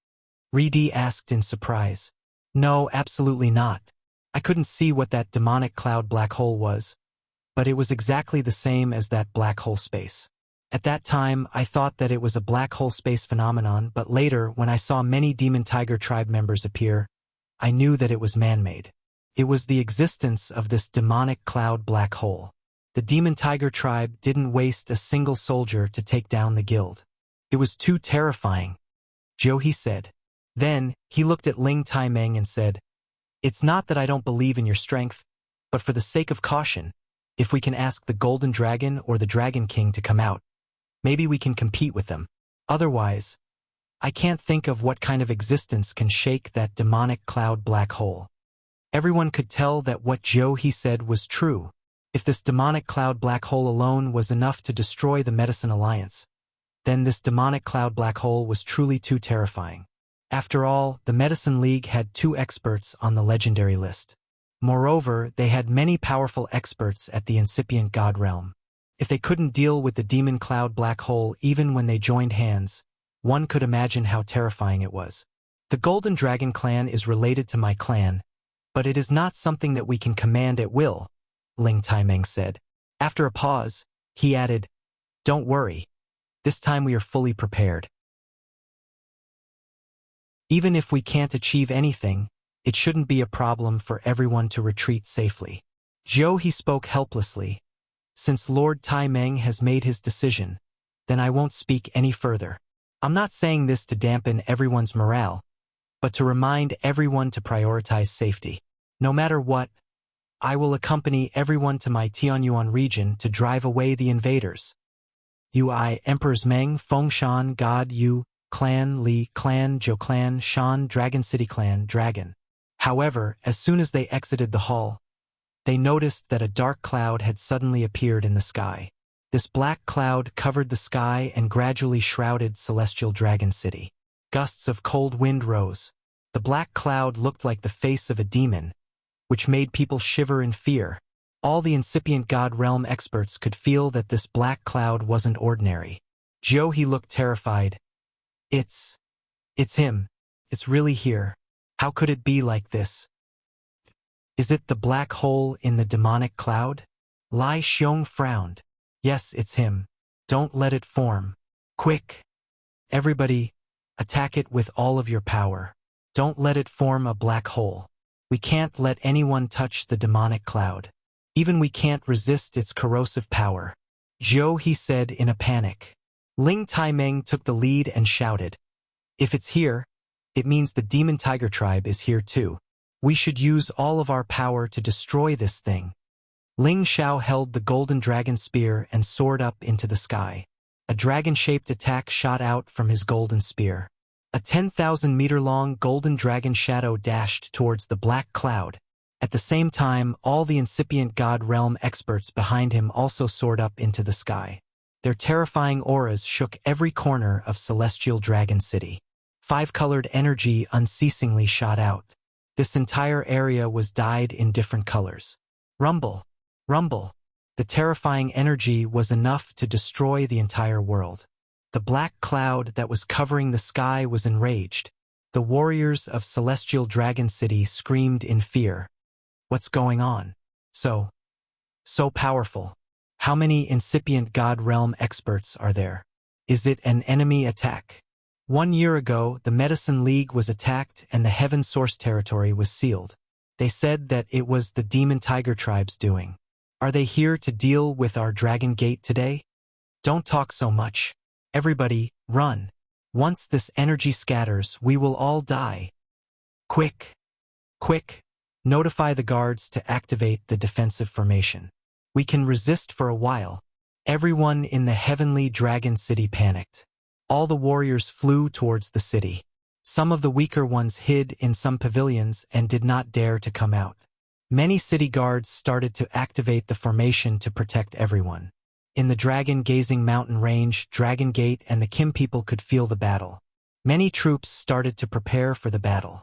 Ridi asked in surprise. "No, absolutely not. I couldn't see what that demonic cloud black hole was, but it was exactly the same as that black hole space. At that time, I thought that it was a black hole space phenomenon, but later, when I saw many Demon Tiger tribe members appear, I knew that it was man-made. It was the existence of this demonic cloud black hole. The Demon Tiger tribe didn't waste a single soldier to take down the guild. It was too terrifying," Jiu He said. Then, he looked at Ling Taimeng and said, "It's not that I don't believe in your strength, but for the sake of caution, if we can ask the Golden Dragon or the Dragon King to come out, maybe we can compete with them. Otherwise, I can't think of what kind of existence can shake that demonic cloud black hole." Everyone could tell that what Jiu He said was true. If this demonic cloud black hole alone was enough to destroy the Medicine Alliance, then this demonic cloud black hole was truly too terrifying. After all, the Medicine League had 2 experts on the legendary list. Moreover, they had many powerful experts at the incipient God Realm. If they couldn't deal with the demon cloud black hole even when they joined hands, one could imagine how terrifying it was. "The Golden Dragon clan is related to my clan, but it is not something that we can command at will," Ling Taimeng said. After a pause, he added, "Don't worry. This time we are fully prepared. Even if we can't achieve anything, it shouldn't be a problem for everyone to retreat safely." He spoke helplessly. Since Lord Tai Meng has made his decision, then I won't speak any further. I'm not saying this to dampen everyone's morale, but to remind everyone to prioritize safety. No matter what, I will accompany everyone to my Tianyuan region to drive away the invaders. Ui Emperors Meng, Fengshan, God Yu, Clan Li, Clan Zhou, Clan Shan, Dragon City, Clan Dragon. However, as soon as they exited the hall, they noticed that a dark cloud had suddenly appeared in the sky. This black cloud covered the sky and gradually shrouded Celestial Dragon City. Gusts of cold wind rose. The black cloud looked like the face of a demon, which made people shiver in fear. All the incipient God Realm experts could feel that this black cloud wasn't ordinary. He looked terrified. It's him. It's really here. How could it be like this? Is it the black hole in the demonic cloud? Lai Xiong frowned. Yes, it's him. Don't let it form. Quick! Everybody, attack it with all of your power. Don't let it form a black hole. We can't let anyone touch the demonic cloud. Even we can't resist its corrosive power. He said in a panic. Ling Taimeng took the lead and shouted. If it's here, it means the Demon Tiger Tribe is here too. We should use all of our power to destroy this thing. Ling Xiao held the golden dragon spear and soared up into the sky. A dragon-shaped attack shot out from his golden spear. A 10,000-meter-long golden dragon shadow dashed towards the black cloud. At the same time, all the incipient God Realm experts behind him also soared up into the sky. Their terrifying auras shook every corner of Celestial Dragon City. Five-colored energy unceasingly shot out. This entire area was dyed in different colors. Rumble, rumble. The terrifying energy was enough to destroy the entire world. The black cloud that was covering the sky was enraged. The warriors of Celestial Dragon City screamed in fear. What's going on? So powerful. How many incipient God Realm experts are there? Is it an enemy attack? 1 year ago, the Medicine League was attacked and the Heaven Source territory was sealed. They said that it was the Demon Tiger Tribe's doing. Are they here to deal with our Dragon Gate today? Don't talk so much. Everybody, run. Once this energy scatters, we will all die. Quick! Quick! Notify the guards to activate the defensive formation. We can resist for a while. Everyone in the Heavenly Dragon City panicked. All the warriors flew towards the city. Some of the weaker ones hid in some pavilions and did not dare to come out. Many city guards started to activate the formation to protect everyone. In the dragon-gazing mountain range, Dragon Gate and the Kim people could feel the battle. Many troops started to prepare for the battle.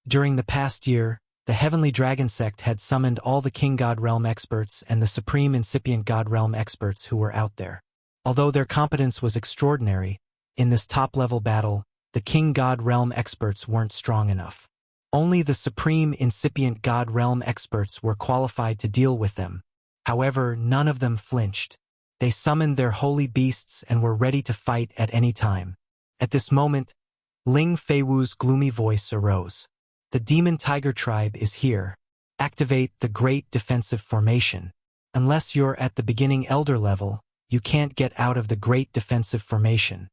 During the past year, the Heavenly Dragon Sect had summoned all the King God Realm experts and the Supreme Incipient God Realm experts who were out there. Although their competence was extraordinary, in this top-level battle, the King God Realm experts weren't strong enough. Only the Supreme Incipient God Realm experts were qualified to deal with them. However, none of them flinched. They summoned their holy beasts and were ready to fight at any time. At this moment, Ling Feiwu's gloomy voice arose. The Demon Tiger Tribe is here. Activate the Great Defensive Formation. Unless you're at the beginning Elder level, you can't get out of the Great Defensive Formation.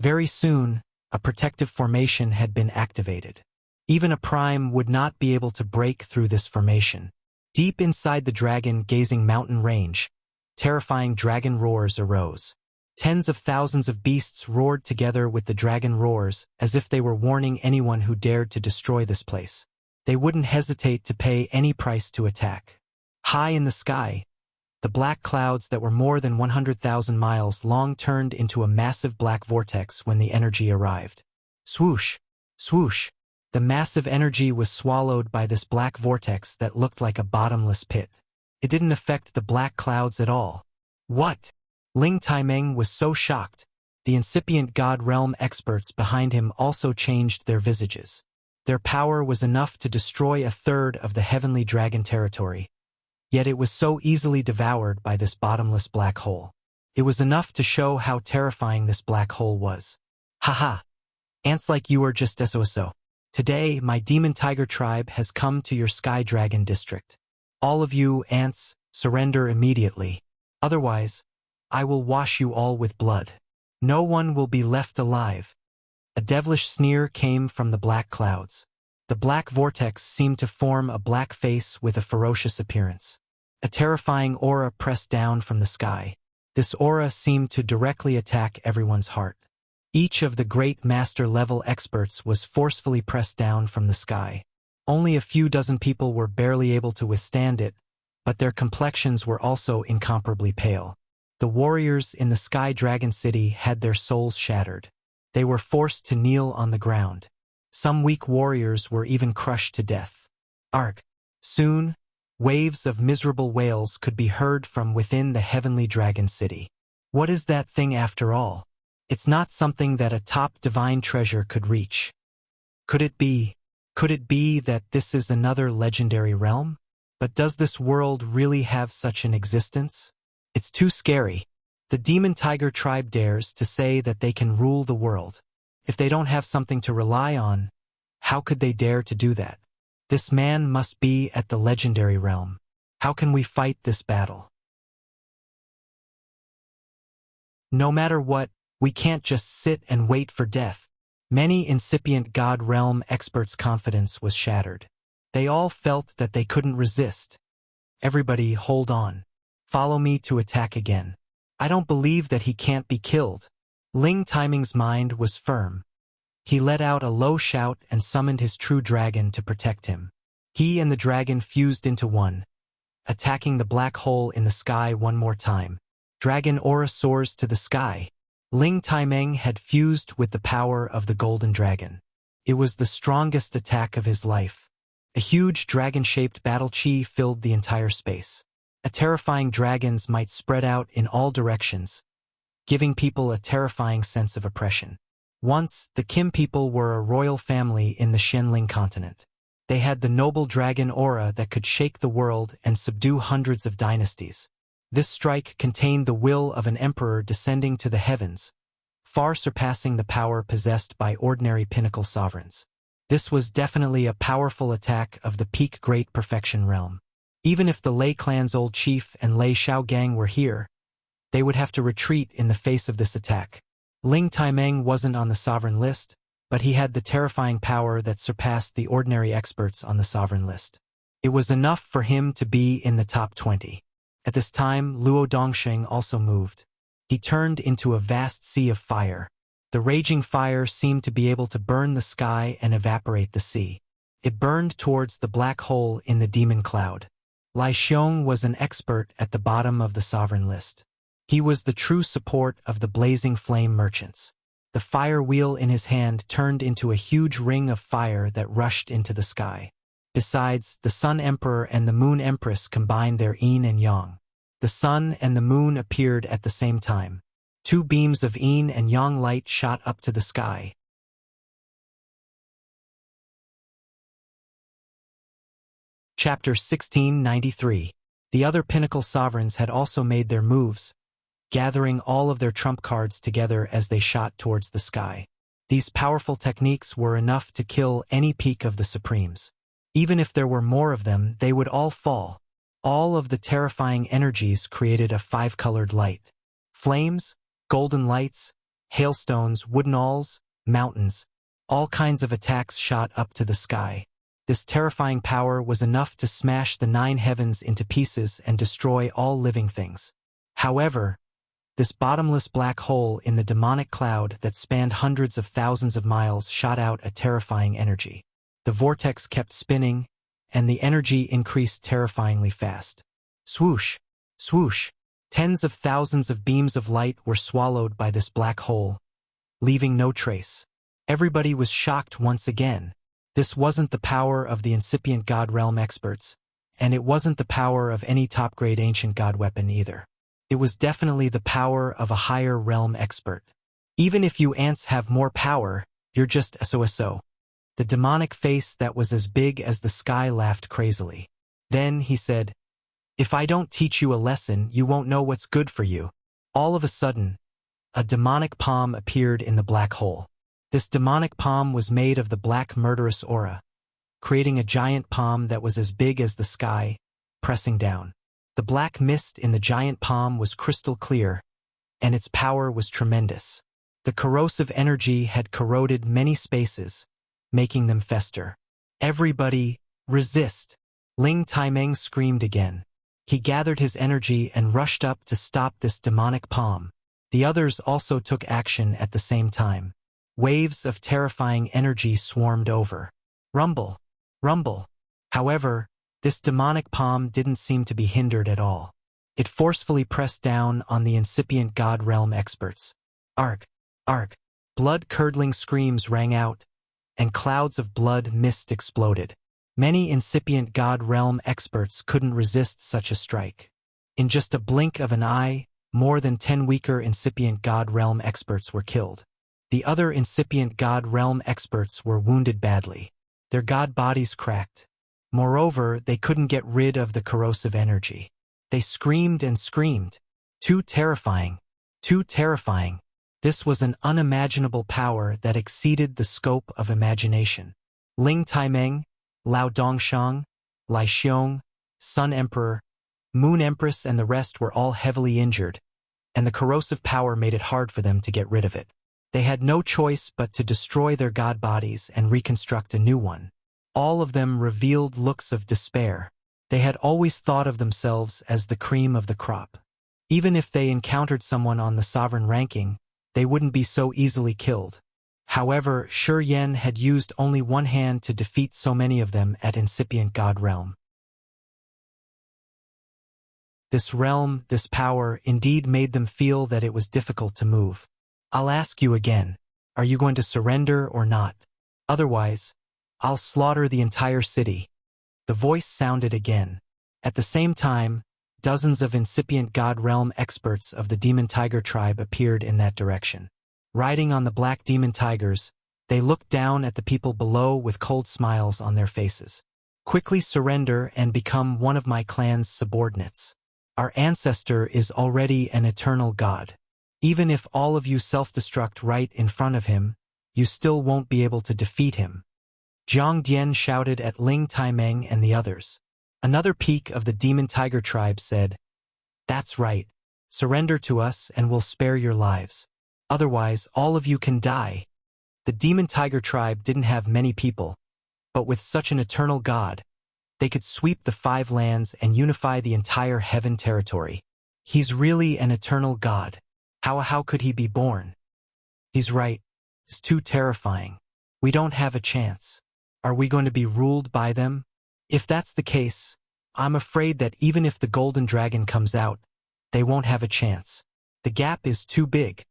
Very soon, a protective formation had been activated. Even a prime would not be able to break through this formation. Deep inside the dragon-gazing mountain range, terrifying dragon roars arose. Tens of thousands of beasts roared together with the dragon roars as if they were warning anyone who dared to destroy this place. They wouldn't hesitate to pay any price to attack. High in the sky, the black clouds that were more than 100,000 miles long turned into a massive black vortex when the energy arrived. Swoosh! Swoosh! The massive energy was swallowed by this black vortex that looked like a bottomless pit. It didn't affect the black clouds at all. What? Ling Taimeng was so shocked. The incipient God Realm experts behind him also changed their visages. Their power was enough to destroy a third of the Heavenly Dragon territory. Yet it was so easily devoured by this bottomless black hole. It was enough to show how terrifying this black hole was. Haha! Ants like you are just so. Today, my demon tiger tribe has come to your sky dragon district. All of you, ants, surrender immediately. Otherwise, I will wash you all with blood. No one will be left alive. A devilish sneer came from the black clouds. The black vortex seemed to form a black face with a ferocious appearance. A terrifying aura pressed down from the sky. This aura seemed to directly attack everyone's heart. Each of the great master-level experts was forcefully pressed down from the sky. Only a few dozen people were barely able to withstand it, but their complexions were also incomparably pale. The warriors in the Sky Dragon City had their souls shattered. They were forced to kneel on the ground. Some weak warriors were even crushed to death. Arg! Soon, waves of miserable wails could be heard from within the heavenly dragon city. What is that thing after all? It's not something that a top divine treasure could reach. Could it be that this is another legendary realm? But does this world really have such an existence? It's too scary. The demon tiger tribe dares to say that they can rule the world. If they don't have something to rely on, how could they dare to do that? This man must be at the legendary realm. How can we fight this battle? No matter what, we can't just sit and wait for death. Many incipient God realm experts' confidence was shattered. They all felt that they couldn't resist. Everybody, hold on. Follow me to attack again. I don't believe that he can't be killed. Ling Timing's mind was firm. He let out a low shout and summoned his true dragon to protect him. He and the dragon fused into one, attacking the black hole in the sky one more time. Dragon aura soars to the sky. Ling Timing had fused with the power of the golden dragon. It was the strongest attack of his life. A huge dragon-shaped battle chi filled the entire space. A terrifying dragons might spread out in all directions, giving people a terrifying sense of oppression. Once, the Kim people were a royal family in the Shenling continent. They had the noble dragon aura that could shake the world and subdue hundreds of dynasties. This strike contained the will of an emperor descending to the heavens, far surpassing the power possessed by ordinary pinnacle sovereigns. This was definitely a powerful attack of the peak Great Perfection realm. Even if the Lei clan's old chief and Lei Xiao gang were here, they would have to retreat in the face of this attack. Ling Taimeng wasn't on the sovereign list, but he had the terrifying power that surpassed the ordinary experts on the sovereign list. It was enough for him to be in the top 20. At this time, Luo Dongsheng also moved. He turned into a vast sea of fire. The raging fire seemed to be able to burn the sky and evaporate the sea. It burned towards the black hole in the demon cloud. Lai Xiong was an expert at the bottom of the sovereign list. He was the true support of the blazing flame merchants. The fire wheel in his hand turned into a huge ring of fire that rushed into the sky. Besides, the Sun Emperor and the Moon Empress combined their yin and yang. The sun and the moon appeared at the same time. Two beams of yin and yang light shot up to the sky. Chapter 1693. The other pinnacle sovereigns had also made their moves, gathering all of their trump cards together as they shot towards the sky. These powerful techniques were enough to kill any peak of the Supremes. Even if there were more of them, they would all fall. All of the terrifying energies created a five-colored light. Flames, golden lights, hailstones, wooden alls, mountains, all kinds of attacks shot up to the sky. This terrifying power was enough to smash the 9 heavens into pieces and destroy all living things. However, this bottomless black hole in the demonic cloud that spanned hundreds of thousands of miles shot out a terrifying energy. The vortex kept spinning, and the energy increased terrifyingly fast. Swoosh! Swoosh! Tens of thousands of beams of light were swallowed by this black hole, leaving no trace. Everybody was shocked once again. This wasn't the power of the incipient god realm experts, and it wasn't the power of any top-grade ancient god weapon either. It was definitely the power of a higher realm expert. Even if you ants have more power, you're just SOSO. The demonic face that was as big as the sky laughed crazily. Then he said, "If I don't teach you a lesson, you won't know what's good for you." All of a sudden, a demonic palm appeared in the black hole. This demonic palm was made of the black murderous aura, creating a giant palm that was as big as the sky, pressing down. The black mist in the giant palm was crystal clear, and its power was tremendous. The corrosive energy had corroded many spaces, making them fester. Everybody, resist! Ling Taimeng screamed again. He gathered his energy and rushed up to stop this demonic palm. The others also took action at the same time. Waves of terrifying energy swarmed over. Rumble! Rumble! However, this demonic palm didn't seem to be hindered at all. It forcefully pressed down on the incipient God Realm experts. Arg! Arg! Blood-curdling screams rang out, and clouds of blood mist exploded. Many incipient God Realm experts couldn't resist such a strike. In just a blink of an eye, more than 10 weaker incipient God Realm experts were killed. The other incipient God Realm experts were wounded badly. Their god bodies cracked. Moreover, they couldn't get rid of the corrosive energy. They screamed and screamed. Too terrifying. Too terrifying. This was an unimaginable power that exceeded the scope of imagination. Ling Taimeng, Lao Dongshang, Lai Xiong, Sun Emperor, Moon Empress and the rest were all heavily injured, and the corrosive power made it hard for them to get rid of it. They had no choice but to destroy their god bodies and reconstruct a new one. All of them revealed looks of despair. They had always thought of themselves as the cream of the crop. Even if they encountered someone on the sovereign ranking, they wouldn't be so easily killed. However, Shi Yen had used only one hand to defeat so many of them at incipient God Realm. This realm, this power, indeed made them feel that it was difficult to move. I'll ask you again, are you going to surrender or not? Otherwise, I'll slaughter the entire city. The voice sounded again. At the same time, dozens of incipient God Realm experts of the Demon Tiger tribe appeared in that direction. Riding on the black demon tigers, they looked down at the people below with cold smiles on their faces. Quickly surrender and become one of my clan's subordinates. Our ancestor is already an eternal god. Even if all of you self-destruct right in front of him, you still won't be able to defeat him. Jiang Dian shouted at Ling Taimeng and the others. Another peak of the Demon Tiger tribe said, "That's right. Surrender to us and we'll spare your lives. Otherwise, all of you can die." The Demon Tiger tribe didn't have many people, but with such an eternal god, they could sweep the 5 lands and unify the entire heaven territory. He's really an eternal god. How could he be born? He's right. It's too terrifying. We don't have a chance. Are we going to be ruled by them? If that's the case, I'm afraid that even if the golden dragon comes out, they won't have a chance. The gap is too big.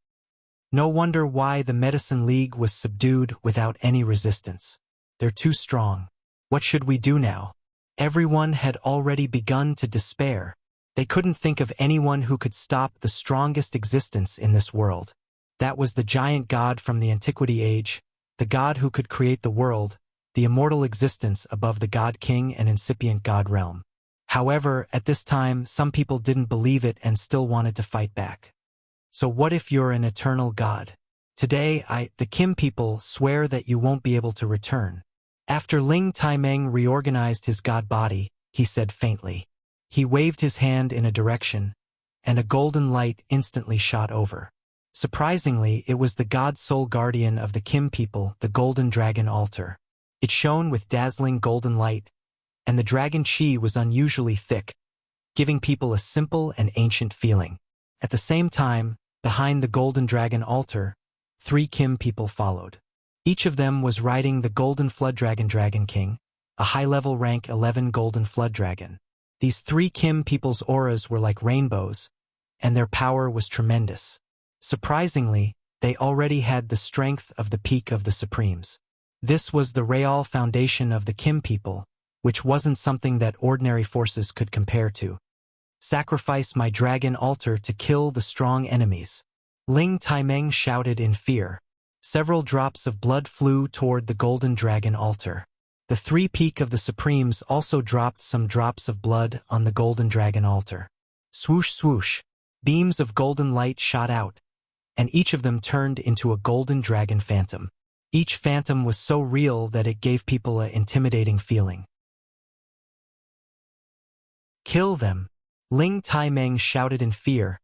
No wonder why the Medicine League was subdued without any resistance. They're too strong. What should we do now? Everyone had already begun to despair. They couldn't think of anyone who could stop the strongest existence in this world. That was the giant god from the Antiquity Age, the god who could create the world, the immortal existence above the God King and incipient God Realm. However, at this time, some people didn't believe it and still wanted to fight back. So what if you're an eternal god? Today, the Kim people, swear that you won't be able to return. After Ling Taimeng reorganized his god body, he said faintly. He waved his hand in a direction, and a golden light instantly shot over. Surprisingly, it was the god soul guardian of the Kim people, the golden dragon altar. It shone with dazzling golden light, and the dragon chi was unusually thick, giving people a simple and ancient feeling. At the same time, behind the golden dragon altar, 3 Kim people followed. Each of them was riding the golden flood dragon King, a high-level rank 11 golden flood dragon. These 3 Kim people's auras were like rainbows, and their power was tremendous. Surprisingly, they already had the strength of the peak of the Supremes. This was the real foundation of the Kim people, which wasn't something that ordinary forces could compare to. Sacrifice my dragon altar to kill the strong enemies. Ling Taimeng shouted in fear. Several drops of blood flew toward the golden dragon altar. The 3 peak of the Supremes also dropped some drops of blood on the golden dragon altar. Swoosh swoosh, beams of golden light shot out, and each of them turned into a golden dragon phantom. Each phantom was so real that it gave people an intimidating feeling. Kill them! Ling Taimeng shouted in fear,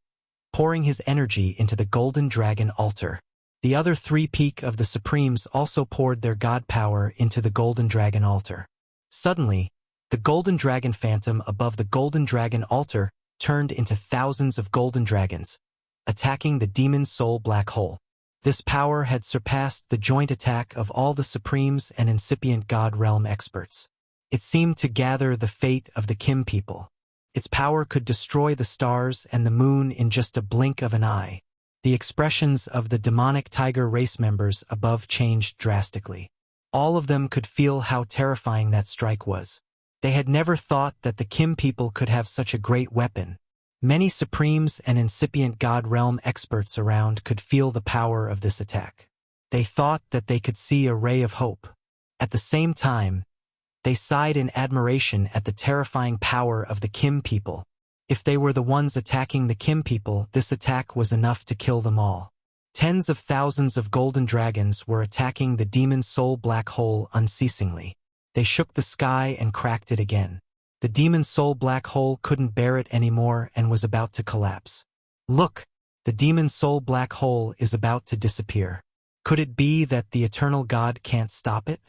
pouring his energy into the golden dragon altar. The other three peak of the Supremes also poured their god power into the golden dragon altar. Suddenly, the golden dragon phantom above the golden dragon altar turned into thousands of golden dragons, attacking the demon soul black hole. This power had surpassed the joint attack of all the Supremes and incipient God realm experts. It seemed to gather the fate of the Kim people. Its power could destroy the stars and the moon in just a blink of an eye. The expressions of the demonic tiger race members above changed drastically. All of them could feel how terrifying that strike was. They had never thought that the Kim people could have such a great weapon. Many Supremes and incipient God realm experts around could feel the power of this attack. They thought that they could see a ray of hope. At the same time, they sighed in admiration at the terrifying power of the Kim people. If they were the ones attacking the Kim people, this attack was enough to kill them all. Tens of thousands of golden dragons were attacking the demon soul black hole unceasingly. They shook the sky and cracked it again. The demon soul black hole couldn't bear it anymore and was about to collapse. Look, the demon soul black hole is about to disappear. Could it be that the eternal God can't stop it?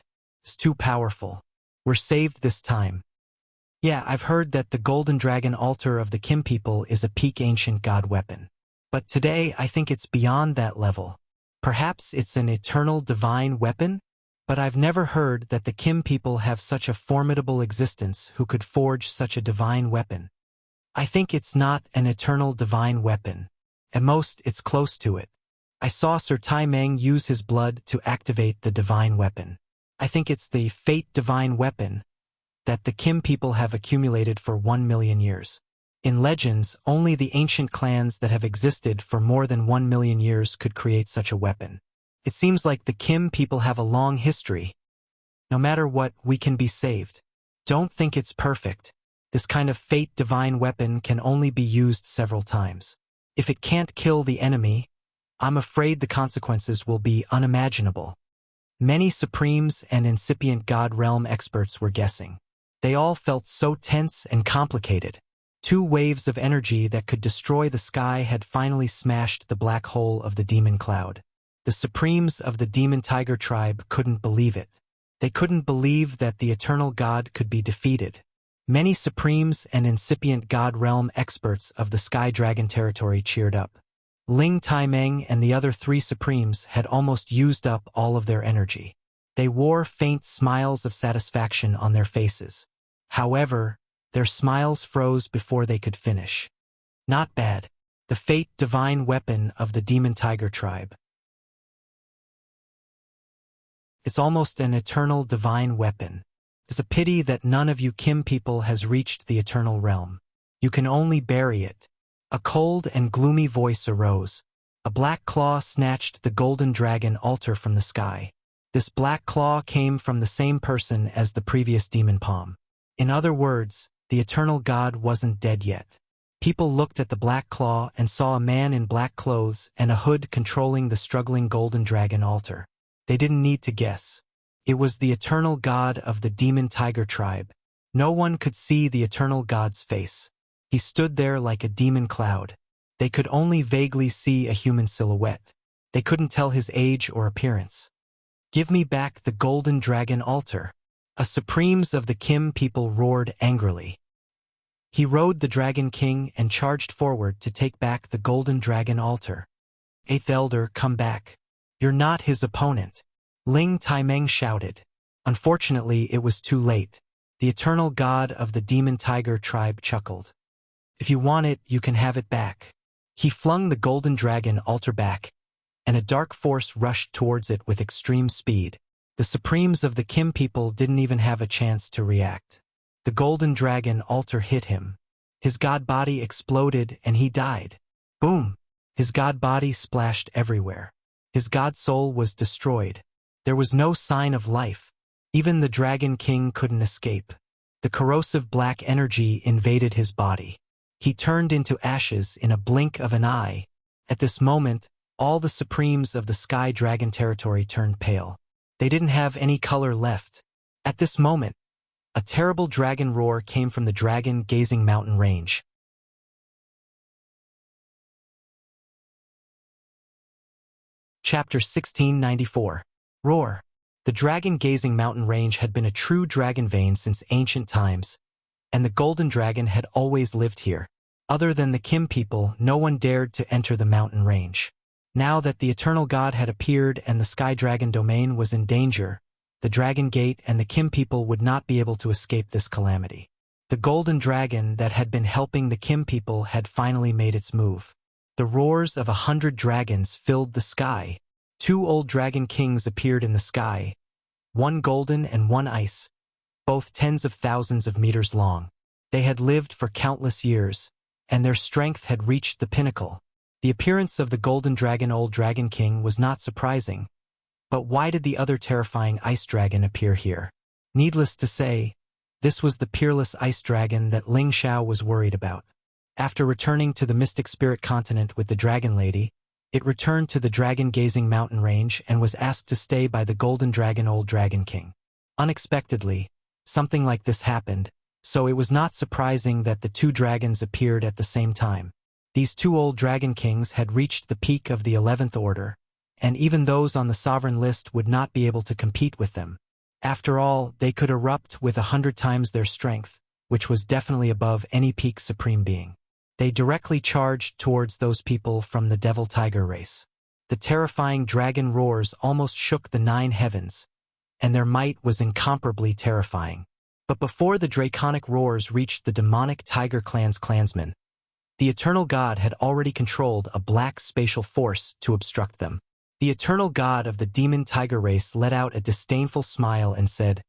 It's too powerful. We're saved this time. Yeah, I've heard that the golden dragon altar of the Kim people is a peak ancient god weapon. But today I think it's beyond that level. Perhaps it's an eternal divine weapon? But I've never heard that the Kim people have such a formidable existence who could forge such a divine weapon. I think it's not an eternal divine weapon. At most, it's close to it. I saw Sir Tai Meng use his blood to activate the divine weapon. I think it's the fate divine weapon that the Kim people have accumulated for 1 million years. In legends, only the ancient clans that have existed for more than 1 million years could create such a weapon. It seems like the Kim people have a long history. No matter what, we can be saved. Don't think it's perfect. This kind of fate divine weapon can only be used several times. If it can't kill the enemy, I'm afraid the consequences will be unimaginable. Many Supremes and incipient God realm experts were guessing. They all felt so tense and complicated. 2 waves of energy that could destroy the sky had finally smashed the black hole of the demon cloud. The Supremes of the demon tiger tribe couldn't believe it. They couldn't believe that the eternal God could be defeated. Many Supremes and incipient God realm experts of the Sky Dragon territory cheered up. Ling Taimeng and the other 3 Supremes had almost used up all of their energy. They wore faint smiles of satisfaction on their faces. However, their smiles froze before they could finish. Not bad. The fate divine weapon of the demon tiger tribe. It's almost an eternal divine weapon. It's a pity that none of you Kim people has reached the eternal realm. You can only bury it. A cold and gloomy voice arose. A black claw snatched the golden dragon altar from the sky. This black claw came from the same person as the previous demon palm. In other words, the eternal God wasn't dead yet. People looked at the black claw and saw a man in black clothes and a hood controlling the struggling golden dragon altar. They didn't need to guess. It was the eternal God of the demon tiger tribe. No one could see the eternal God's face. He stood there like a demon cloud. They could only vaguely see a human silhouette. They couldn't tell his age or appearance. Give me back the golden dragon altar. A Supremes of the Kim people roared angrily. He rode the Dragon King and charged forward to take back the golden dragon altar. 8th Elder, come back. You're not his opponent. Ling Taimeng shouted. Unfortunately, it was too late. The eternal God of the demon tiger tribe chuckled. If you want it, you can have it back. He flung the golden dragon altar back, and a dark force rushed towards it with extreme speed. The Supremes of the Kim people didn't even have a chance to react. The golden dragon altar hit him. His god body exploded and he died. Boom! His god body splashed everywhere. His god soul was destroyed. There was no sign of life. Even the Dragon King couldn't escape. The corrosive black energy invaded his body. He turned into ashes in a blink of an eye. At this moment, all the Supremes of the Sky Dragon territory turned pale. They didn't have any color left. At this moment, a terrible dragon roar came from the dragon-gazing mountain range. Chapter 1694. Roar. The dragon-gazing mountain range had been a true dragon vein since ancient times, and the golden dragon had always lived here. Other than the Kim people, no one dared to enter the mountain range. Now that the eternal god had appeared and the sky dragon domain was in danger, the Dragon Gate and the Kim people would not be able to escape this calamity. The golden dragon that had been helping the Kim people had finally made its move. The roars of 100 dragons filled the sky. 2 old dragon kings appeared in the sky, one golden and one ice, both tens of thousands of meters long. They had lived for countless years, and their strength had reached the pinnacle. The appearance of the golden dragon old dragon king was not surprising, but why did the other terrifying ice dragon appear here? Needless to say, this was the peerless ice dragon that Ling Xiao was worried about. After returning to the Mystic Spirit continent with the Dragon Lady, it returned to the dragon-gazing mountain range and was asked to stay by the golden dragon old dragon king. Unexpectedly, something like this happened, so it was not surprising that the 2 dragons appeared at the same time. These 2 old dragon kings had reached the peak of the 11th order, and even those on the sovereign list would not be able to compete with them. After all, they could erupt with 100 times their strength, which was definitely above any peak supreme being. They directly charged towards those people from the Devil Tiger race. The terrifying dragon roars almost shook the 9 heavens, and their might was incomparably terrifying. But before the draconic roars reached the demonic Tiger Clan's clansmen, the Eternal God had already controlled a black spatial force to obstruct them. The Eternal God of the Demon Tiger race let out a disdainful smile and said,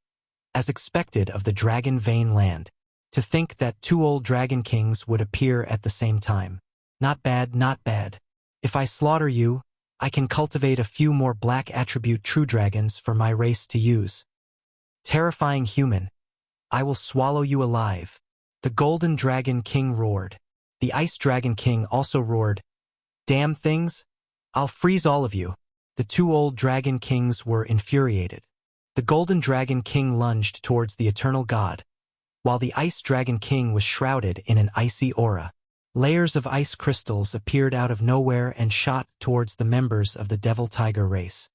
"As expected of the Dragon Vein land, to think that 2 old dragon kings would appear at the same time. Not bad, not bad. If I slaughter you, I can cultivate a few more black attribute true dragons for my race to use. Terrifying human, I will swallow you alive." The Golden Dragon King roared. The Ice Dragon King also roared, "Damn things! I'll freeze all of you." The 2 old dragon kings were infuriated. The Golden Dragon King lunged towards the Eternal God, while the Ice Dragon King was shrouded in an icy aura. Layers of ice crystals appeared out of nowhere and shot towards the members of the Devil Tiger race.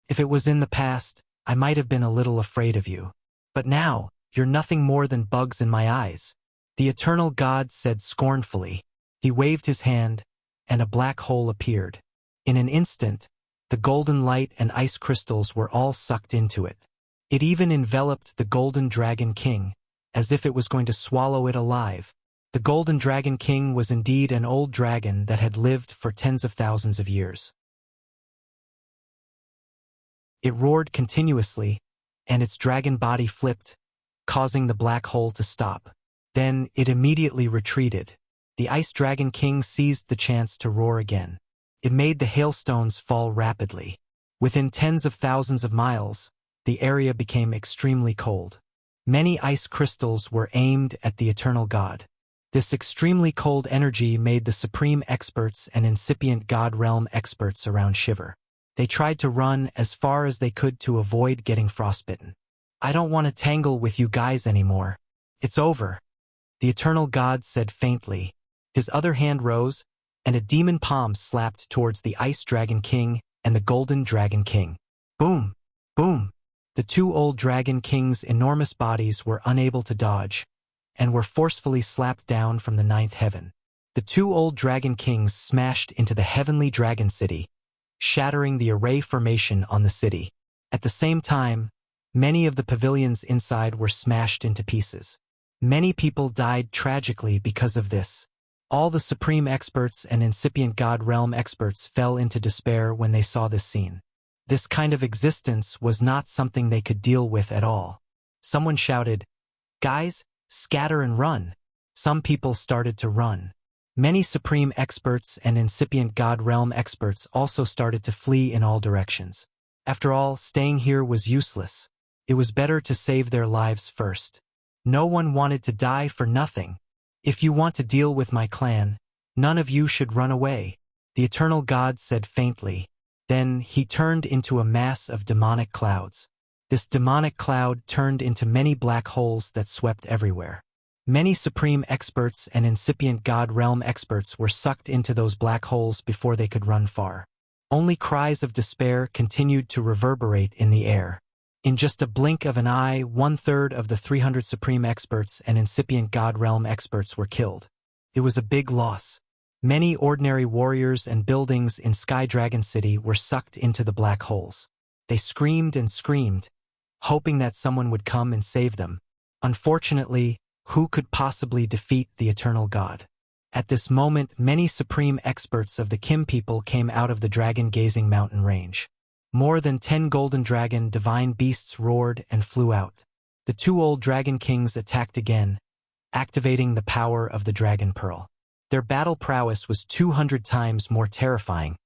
If it was in the past, I might have been a little afraid of you. But now, you're nothing more than bugs in my eyes. The Eternal God said scornfully. He waved his hand, and a black hole appeared. In an instant, the golden light and ice crystals were all sucked into it. It even enveloped the Golden Dragon King, as if it was going to swallow it alive. The Golden Dragon King was indeed an old dragon that had lived for tens of thousands of years. It roared continuously, and its dragon body flipped, causing the black hole to stop. Then it immediately retreated. The Ice Dragon King seized the chance to roar again. It made the hailstones fall rapidly. Within tens of thousands of miles, the area became extremely cold. Many ice crystals were aimed at the Eternal God. This extremely cold energy made the supreme experts and incipient God realm experts around shiver. They tried to run as far as they could to avoid getting frostbitten. "I don't want to tangle with you guys anymore. It's over," the Eternal God said faintly. His other hand rose, and a demon palm slapped towards the Ice Dragon King and the Golden Dragon King. Boom! Boom! The 2 old dragon kings' enormous bodies were unable to dodge, and were forcefully slapped down from the 9th heaven. The 2 old dragon kings smashed into the heavenly dragon city, shattering the array formation on the city. At the same time, many of the pavilions inside were smashed into pieces. Many people died tragically because of this. All the supreme experts and incipient God realm experts fell into despair when they saw this scene. This kind of existence was not something they could deal with at all. Someone shouted, "Guys, scatter and run." Some people started to run. Many supreme experts and incipient God realm experts also started to flee in all directions. After all, staying here was useless. It was better to save their lives first. No one wanted to die for nothing. "If you want to deal with my clan, none of you should run away," the Eternal God said faintly. Then he turned into a mass of demonic clouds. This demonic cloud turned into many black holes that swept everywhere. Many supreme experts and incipient God realm experts were sucked into those black holes before they could run far. Only cries of despair continued to reverberate in the air. In just a blink of an eye, 1/3 of the 300 supreme experts and incipient God realm experts were killed. It was a big loss. Many ordinary warriors and buildings in Sky Dragon City were sucked into the black holes. They screamed and screamed, hoping that someone would come and save them. Unfortunately, who could possibly defeat the eternal God? At this moment, many supreme experts of the Kim people came out of the dragon-gazing mountain range. More than 10 golden dragon divine beasts roared and flew out. The 2 old dragon kings attacked again, activating the power of the dragon pearl. Their battle prowess was 200 times more terrifying,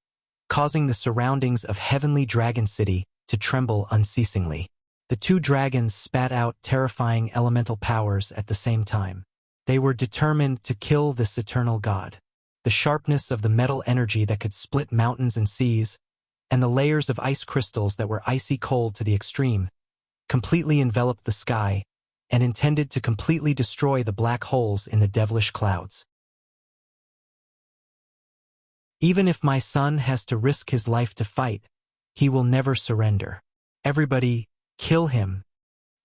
causing the surroundings of Heavenly Dragon City to tremble unceasingly. The 2 dragons spat out terrifying elemental powers at the same time. They were determined to kill this eternal God. The sharpness of the metal energy that could split mountains and seas, and the layers of ice crystals that were icy cold to the extreme, completely enveloped the sky and intended to completely destroy the black holes in the devilish clouds. Even if my son has to risk his life to fight, he will never surrender. Everybody, kill him.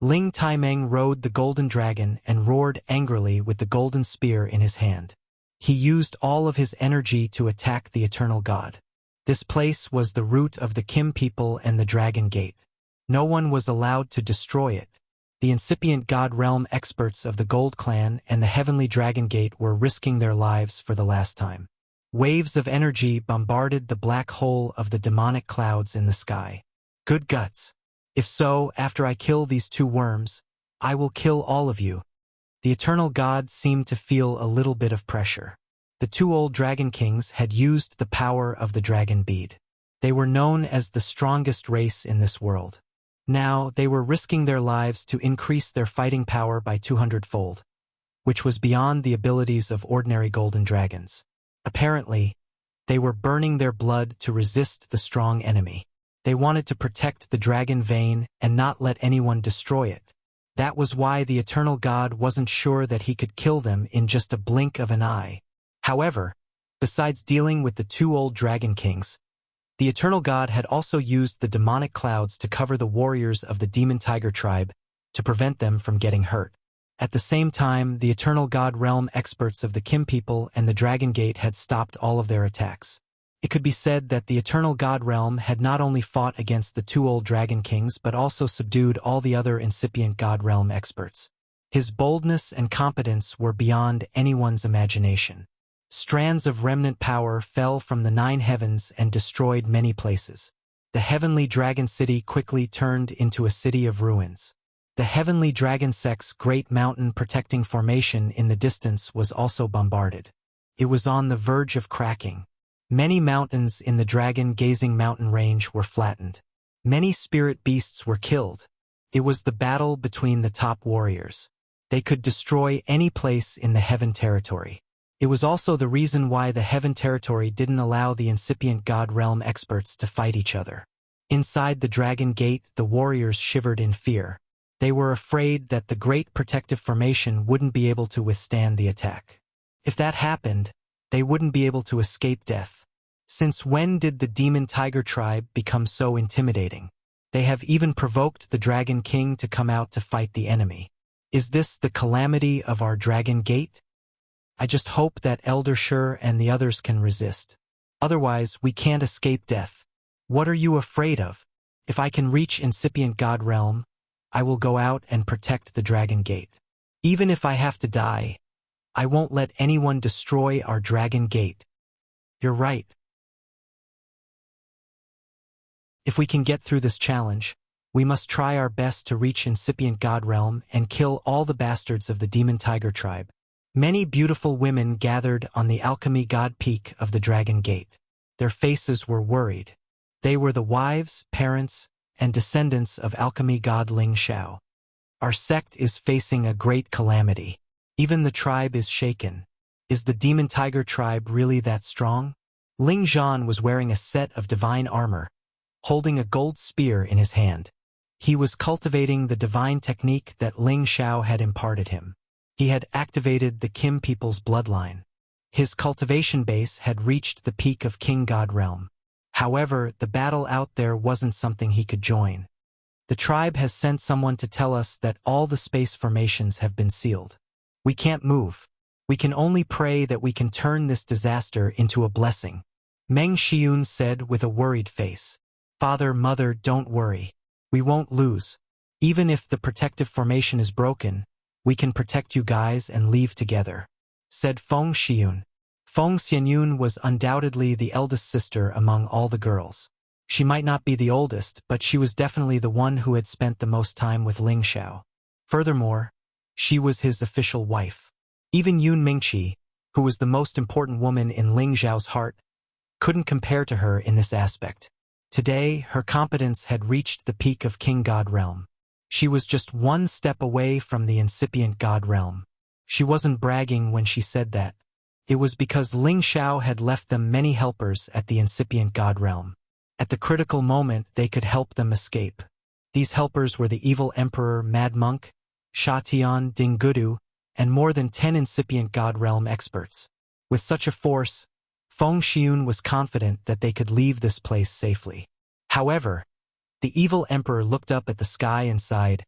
Ling Taimeng rode the golden dragon and roared angrily with the golden spear in his hand. He used all of his energy to attack the eternal God. This place was the root of the Kim people and the Dragon Gate. No one was allowed to destroy it. The incipient God realm experts of the Gold Clan and the Heavenly Dragon Gate were risking their lives for the last time. Waves of energy bombarded the black hole of the demonic clouds in the sky. Good guts. If so, after I kill these 2 worms, I will kill all of you. The eternal God seemed to feel a little bit of pressure. The 2 old dragon kings had used the power of the dragon bead. They were known as the strongest race in this world. Now, they were risking their lives to increase their fighting power by 200-fold, which was beyond the abilities of ordinary golden dragons. Apparently, they were burning their blood to resist the strong enemy. They wanted to protect the dragon vein and not let anyone destroy it. That was why the eternal God wasn't sure that he could kill them in just a blink of an eye. However, besides dealing with the 2 old dragon kings, the eternal God had also used the demonic clouds to cover the warriors of the demon tiger tribe to prevent them from getting hurt. At the same time, the eternal God realm experts of the Kim people and the Dragon Gate had stopped all of their attacks. It could be said that the eternal God realm had not only fought against the 2 old dragon kings but also subdued all the other incipient God realm experts. His boldness and competence were beyond anyone's imagination. Strands of remnant power fell from the 9 heavens and destroyed many places. The Heavenly Dragon City quickly turned into a city of ruins. The Heavenly Dragon Sect's great mountain protecting formation in the distance was also bombarded. It was on the verge of cracking. Many mountains in the dragon-gazing mountain range were flattened. Many spirit beasts were killed. It was the battle between the top warriors. They could destroy any place in the Heaven Territory. It was also the reason why the Heaven Territory didn't allow the incipient God realm experts to fight each other. Inside the Dragon Gate, the warriors shivered in fear. They were afraid that the Great Protective Formation wouldn't be able to withstand the attack. If that happened, they wouldn't be able to escape death. Since when did the Demon Tiger tribe become so intimidating? They have even provoked the Dragon King to come out to fight the enemy. Is this the calamity of our Dragon Gate? I just hope that Elder Shur and the others can resist. Otherwise, we can't escape death. What are you afraid of? If I can reach incipient God realm, I will go out and protect the Dragon Gate. Even if I have to die, I won't let anyone destroy our Dragon Gate. You're right. If we can get through this challenge, we must try our best to reach incipient God realm and kill all the bastards of the Demon Tiger tribe. Many beautiful women gathered on the Alchemy God Peak of the Dragon Gate. Their faces were worried. They were the wives, parents, and descendants of Alchemy God Ling Xiao. Our sect is facing a great calamity. Even the tribe is shaken. Is the Demon Tiger tribe really that strong? Ling Zhan was wearing a set of divine armor, holding a gold spear in his hand. He was cultivating the divine technique that Ling Xiao had imparted him. He had activated the Kim people's bloodline. His cultivation base had reached the peak of King God realm. However, the battle out there wasn't something he could join. The tribe has sent someone to tell us that all the space formations have been sealed. We can't move. We can only pray that we can turn this disaster into a blessing. Meng Xiun said with a worried face. Father, Mother, don't worry. We won't lose. Even if the protective formation is broken, we can protect you guys and leave together, said Feng Xiun. Feng Xianyun was undoubtedly the eldest sister among all the girls. She might not be the oldest, but she was definitely the one who had spent the most time with Ling Xiao. Furthermore, she was his official wife. Even Yun Mingqi, who was the most important woman in Ling Xiao's heart, couldn't compare to her in this aspect. Today, her competence had reached the peak of King God realm. She was just one step away from the incipient God realm. She wasn't bragging when she said that. It was because Ling Xiao had left them many helpers at the incipient God realm. At the critical moment, they could help them escape. These helpers were the evil Emperor Mad Monk, Sha Tian, Ding Gudu, and more than 10 incipient God realm experts. With such a force, Feng Xiun was confident that they could leave this place safely. However, the evil emperor looked up at the sky and sighed.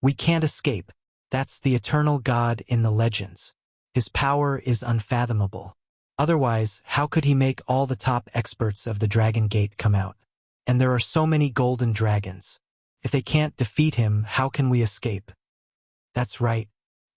We can't escape. That's the eternal God in the legends. His power is unfathomable. Otherwise, how could he make all the top experts of the Dragon Gate come out? And there are so many golden dragons. If they can't defeat him, how can we escape? That's right.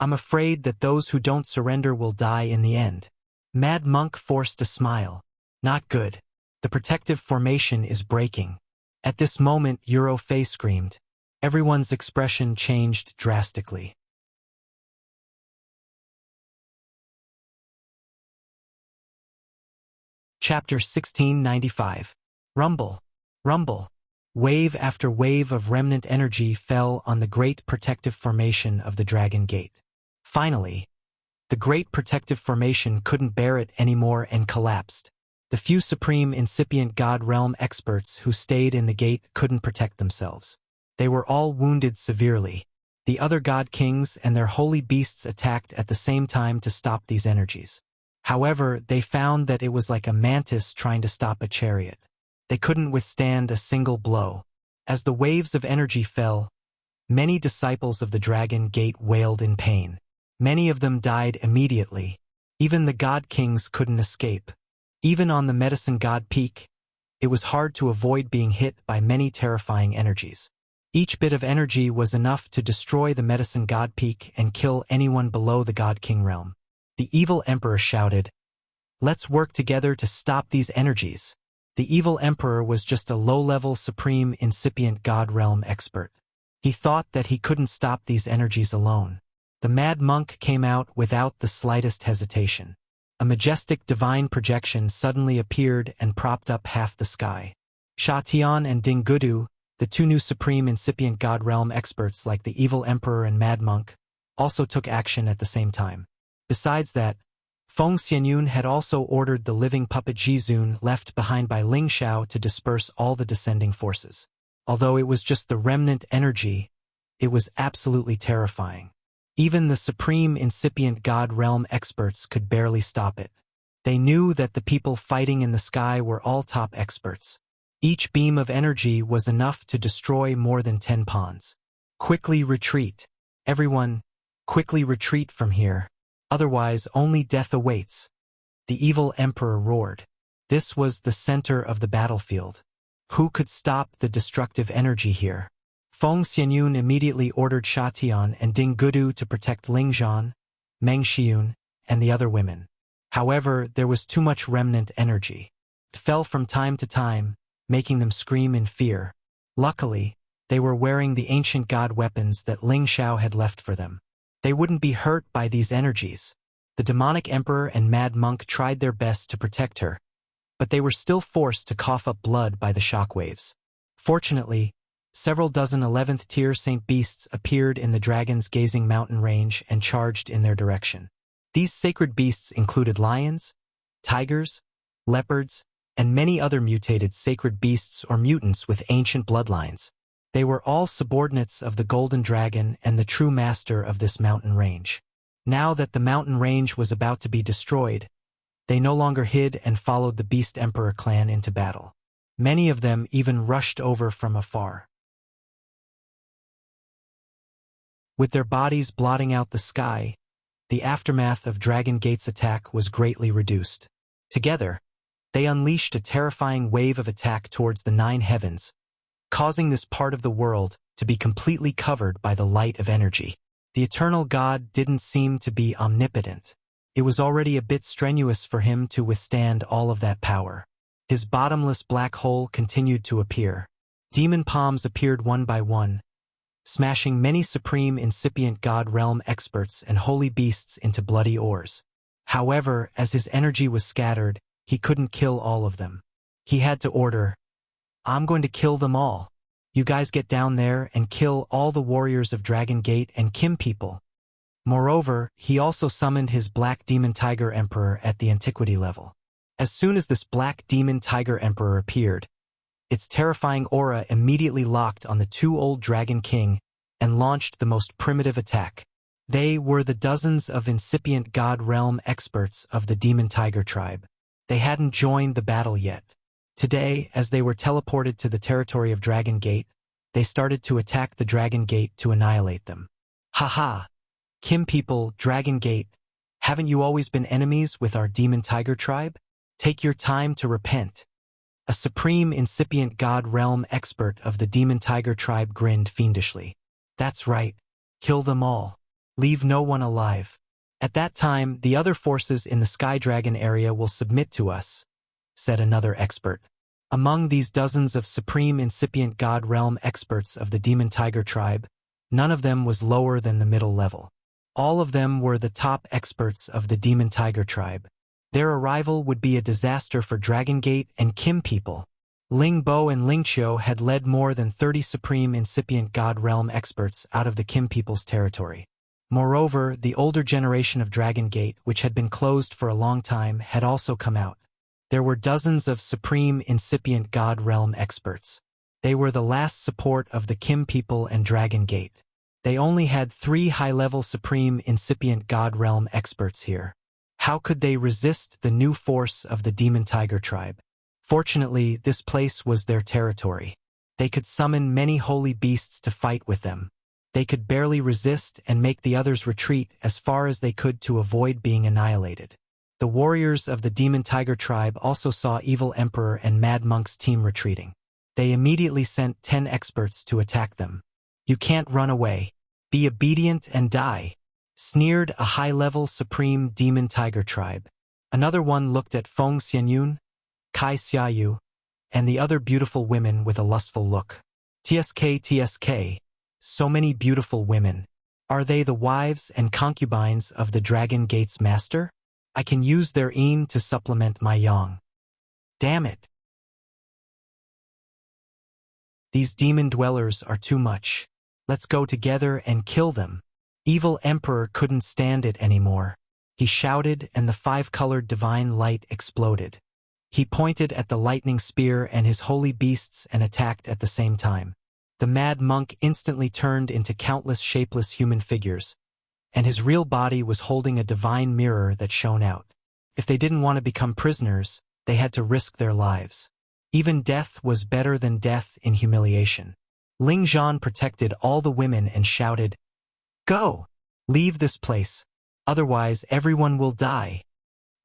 I'm afraid that those who don't surrender will die in the end. Mad Monk forced a smile. Not good. The protective formation is breaking. At this moment, Euro Fei screamed. Everyone's expression changed drastically. Chapter 1695. Rumble. Rumble. Wave after wave of remnant energy fell on the great protective formation of the Dragon Gate. Finally, the great protective formation couldn't bear it anymore and collapsed. The few supreme incipient God realm experts who stayed in the gate couldn't protect themselves. They were all wounded severely. The other God Kings and their holy beasts attacked at the same time to stop these energies. However, they found that it was like a mantis trying to stop a chariot. They couldn't withstand a single blow. As the waves of energy fell, many disciples of the Dragon Gate wailed in pain. Many of them died immediately. Even the God Kings couldn't escape. Even on the Medicine God Peak, it was hard to avoid being hit by many terrifying energies. Each bit of energy was enough to destroy the Medicine God Peak and kill anyone below the God King realm. The evil emperor shouted, "Let's work together to stop these energies." The evil emperor was just a low-level supreme incipient God realm expert. He thought that he couldn't stop these energies alone. The Mad Monk came out without the slightest hesitation. A majestic divine projection suddenly appeared and propped up half the sky. Sha Tian and Ding Gudu, the two new supreme incipient God realm experts like the evil emperor and Mad Monk, also took action at the same time. Besides that, Feng Xianyun had also ordered the living puppet Jizun left behind by Ling Xiao to disperse all the descending forces. Although it was just the remnant energy, it was absolutely terrifying. Even the supreme incipient God realm experts could barely stop it. They knew that the people fighting in the sky were all top experts. Each beam of energy was enough to destroy more than 10 pawns. Quickly retreat. Everyone, quickly retreat from here. Otherwise, only death awaits. The evil emperor roared. This was the center of the battlefield. Who could stop the destructive energy here? Feng Xianyun immediately ordered Sha Tian and Ding Gudu to protect Ling Zhan, Meng Xiun, and the other women. However, there was too much remnant energy. It fell from time to time, making them scream in fear. Luckily, they were wearing the ancient god weapons that Ling Xiao had left for them. They wouldn't be hurt by these energies. The demonic emperor and Mad Monk tried their best to protect her, but they were still forced to cough up blood by the shockwaves. Fortunately, several dozen 11th tier Saint Beasts appeared in the dragon's gazing mountain range and charged in their direction. These sacred beasts included lions, tigers, leopards, and many other mutated sacred beasts or mutants with ancient bloodlines. They were all subordinates of the Golden Dragon and the true master of this mountain range. Now that the mountain range was about to be destroyed, they no longer hid and followed the Beast Emperor clan into battle. Many of them even rushed over from afar. With their bodies blotting out the sky, the aftermath of Dragon Gate's attack was greatly reduced. Together, they unleashed a terrifying wave of attack towards the 9 heavens, causing this part of the world to be completely covered by the light of energy. The eternal God didn't seem to be omnipotent. It was already a bit strenuous for him to withstand all of that power. His bottomless black hole continued to appear. Demon palms appeared one by one, smashing many supreme incipient god realm experts and holy beasts into bloody ores. However, as his energy was scattered, he couldn't kill all of them. He had to order, "I'm going to kill them all. You guys get down there and kill all the warriors of Dragon Gate and Kim people." Moreover, he also summoned his Black Demon Tiger Emperor at the antiquity level. As soon as this Black Demon Tiger Emperor appeared, its terrifying aura immediately locked on the 2 old Dragon King and launched the most primitive attack. They were the dozens of incipient god realm experts of the Demon Tiger tribe. They hadn't joined the battle yet. Today, as they were teleported to the territory of Dragon Gate, they started to attack the Dragon Gate to annihilate them. Haha! Kim people, Dragon Gate, haven't you always been enemies with our Demon Tiger tribe? Take your time to repent. A supreme incipient god realm expert of the Demon Tiger tribe grinned fiendishly. That's right. Kill them all. Leave no one alive. At that time, the other forces in the Sky Dragon area will submit to us, said another expert. Among these dozens of supreme incipient god realm experts of the Demon Tiger tribe, none of them was lower than the middle level. All of them were the top experts of the Demon Tiger tribe. Their arrival would be a disaster for Dragon Gate and Kim people. Ling Bo and Ling Qiu had led more than 30 supreme incipient god realm experts out of the Kim people's territory. Moreover, the older generation of Dragon Gate, which had been closed for a long time, had also come out. There were dozens of supreme incipient god realm experts. They were the last support of the Kim people and Dragon Gate. They only had 3 high-level supreme incipient god realm experts here. How could they resist the new force of the Demon Tiger tribe? Fortunately, this place was their territory. They could summon many holy beasts to fight with them. They could barely resist and make the others retreat as far as they could to avoid being annihilated. The warriors of the Demon Tiger tribe also saw Evil Emperor and Mad Monk's team retreating. They immediately sent 10 experts to attack them. "You can't run away. Be obedient and die," sneered a high-level supreme Demon Tiger tribe. Another one looked at Feng Xianyun, Kai Xiaoyu, and the other beautiful women with a lustful look. TSK, so many beautiful women. Are they the wives and concubines of the Dragon Gate's master? I can use their yin to supplement my yang. Damn it. These demon dwellers are too much. Let's go together and kill them. Evil Emperor couldn't stand it anymore. He shouted and the 5-colored divine light exploded. He pointed at the lightning spear and his holy beasts and attacked at the same time. The Mad Monk instantly turned into countless shapeless human figures, and his real body was holding a divine mirror that shone out. If they didn't want to become prisoners, they had to risk their lives. Even death was better than death in humiliation. Ling Zhan protected all the women and shouted, "Go! Leave this place, otherwise everyone will die."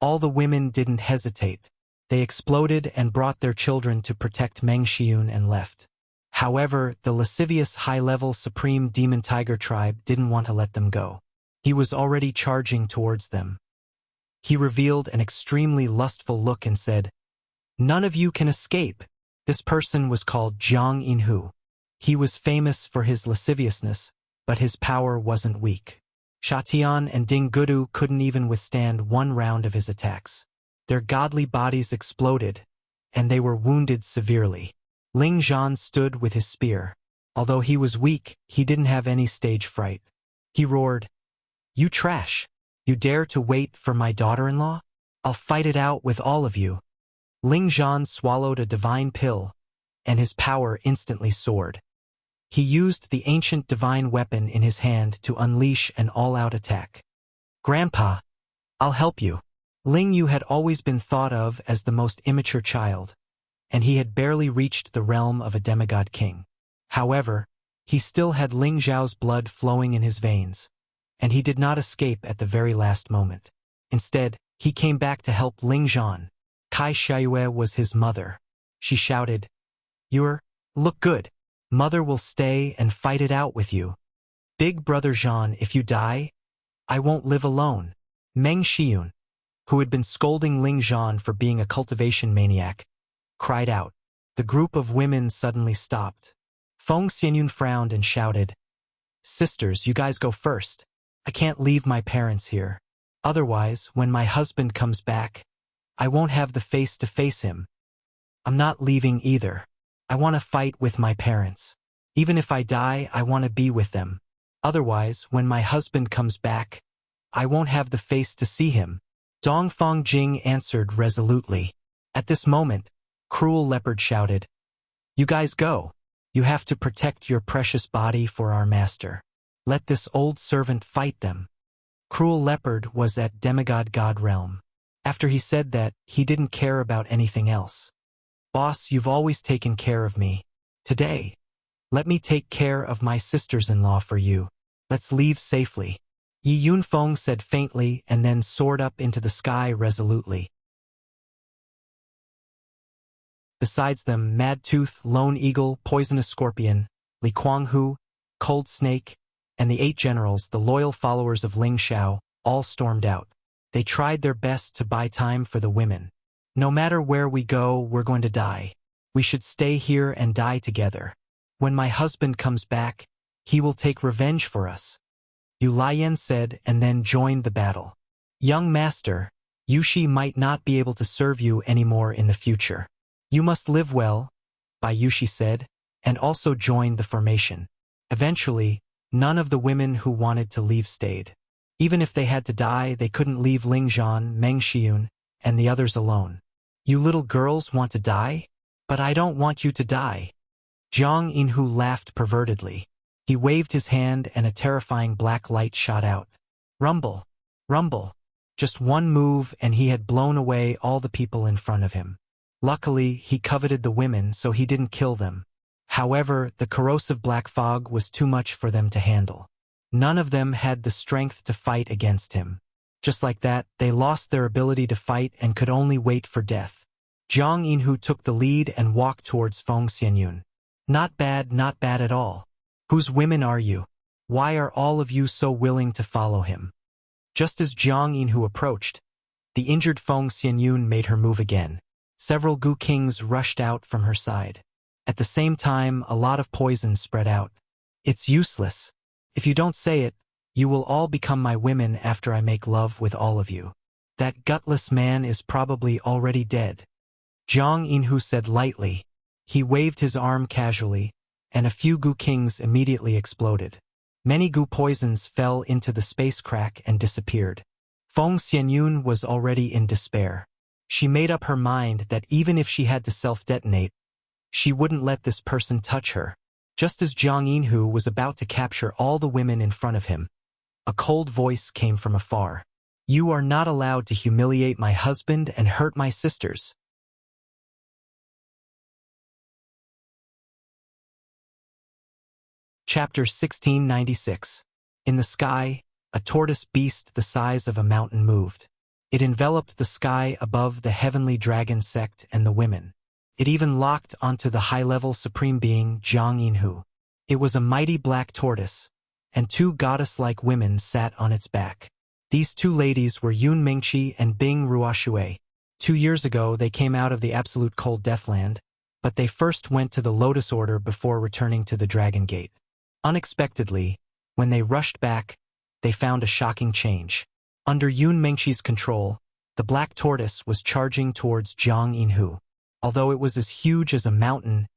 All the women didn't hesitate. They exploded and brought their children to protect Meng Xiun and left. However, the lascivious high-level Supreme Demon Tiger tribe didn't want to let them go. He was already charging towards them. He revealed an extremely lustful look and said, "None of you can escape." This person was called Jiang Yinhu. He was famous for his lasciviousness, but his power wasn't weak. Shatian and Ding Gudu couldn't even withstand one round of his attacks. Their godly bodies exploded, and they were wounded severely. Ling Zhan stood with his spear. Although he was weak, he didn't have any stage fright. He roared, "You trash! You dare to wait for my daughter-in-law? I'll fight it out with all of you." Ling Zhan swallowed a divine pill, and his power instantly soared. He used the ancient divine weapon in his hand to unleash an all-out attack. "Grandpa, I'll help you." Ling Yu had always been thought of as the most immature child, and he had barely reached the realm of a demigod king. However, he still had Ling Zhao's blood flowing in his veins, and he did not escape at the very last moment. Instead, he came back to help Ling Zhan. Kai Xiayue was his mother. She shouted, "You're, look good. Mother will stay and fight it out with you. Big brother Zhan, if you die, I won't live alone." Meng Xiyun, who had been scolding Ling Zhan for being a cultivation maniac, cried out. The group of women suddenly stopped. Feng Xianyun frowned and shouted, "Sisters, you guys go first. I can't leave my parents here. Otherwise, when my husband comes back, I won't have the face to face him. I'm not leaving either. I want to fight with my parents. Even if I die, I want to be with them. Otherwise, when my husband comes back, I won't have the face to see him." Dongfang Jing answered resolutely. At this moment, Cruel Leopard shouted, "You guys go. You have to protect your precious body for our master. Let this old servant fight them." Cruel Leopard was at demigod god realm. After he said that, he didn't care about anything else. "Boss, you've always taken care of me. Today, let me take care of my sisters-in-law for you. Let's leave safely." Yi Yunfeng said faintly and then soared up into the sky resolutely. Besides them, Mad Tooth, Lone Eagle, Poisonous Scorpion, Li Kuanghu, Cold Snake, and the 8 generals, the loyal followers of Ling Xiao, all stormed out. They tried their best to buy time for the women. "No matter where we go, we're going to die. We should stay here and die together. When my husband comes back, he will take revenge for us," Yu Lian said, and then joined the battle. "Young master, Yushi might not be able to serve you anymore in the future. You must live well," Bai Yushi said, and also joined the formation. Eventually, none of the women who wanted to leave stayed. Even if they had to die, they couldn't leave Ling Zhan, Meng Xiyun, and the others alone. "You little girls want to die? But I don't want you to die." Jiang Yinhu laughed pervertedly. He waved his hand and a terrifying black light shot out. Rumble! Rumble! Just one move and he had blown away all the people in front of him. Luckily, he coveted the women, so he didn't kill them. However, the corrosive black fog was too much for them to handle. None of them had the strength to fight against him. Just like that, they lost their ability to fight and could only wait for death. Jiang Yinhu took the lead and walked towards Feng Xianyun. Not bad at all. Whose women are you? Why are all of you so willing to follow him? Just as Jiang Yinhu approached, the injured Feng Xianyun made her move again. Several Gu Kings rushed out from her side. At the same time, a lot of poison spread out. "It's useless. If you don't say it, you will all become my women after I make love with all of you. That gutless man is probably already dead," Jiang Yinhu said lightly. He waved his arm casually, and a few Gu Kings immediately exploded. Many Gu poisons fell into the space crack and disappeared. Feng Xianyun was already in despair. She made up her mind that even if she had to self-detonate, she wouldn't let this person touch her. Just as Jiang Yinhu was about to capture all the women in front of him, a cold voice came from afar. "You are not allowed to humiliate my husband and hurt my sisters." Chapter 1696. In the sky, a tortoise beast the size of a mountain moved. It enveloped the sky above the heavenly dragon sect and the women. It even locked onto the high-level supreme being Jiang Yinhu. It was a mighty black tortoise, and 2 goddess-like women sat on its back. These 2 ladies were Yun Mingqi and Bing Ruoshui. 2 years ago, they came out of the absolute cold Deathland, but they first went to the Lotus Order before returning to the Dragon Gate. Unexpectedly, when they rushed back, they found a shocking change. Under Yun Mengqi's control, the black tortoise was charging towards Jiang Yinhu. Although it was as huge as a mountain,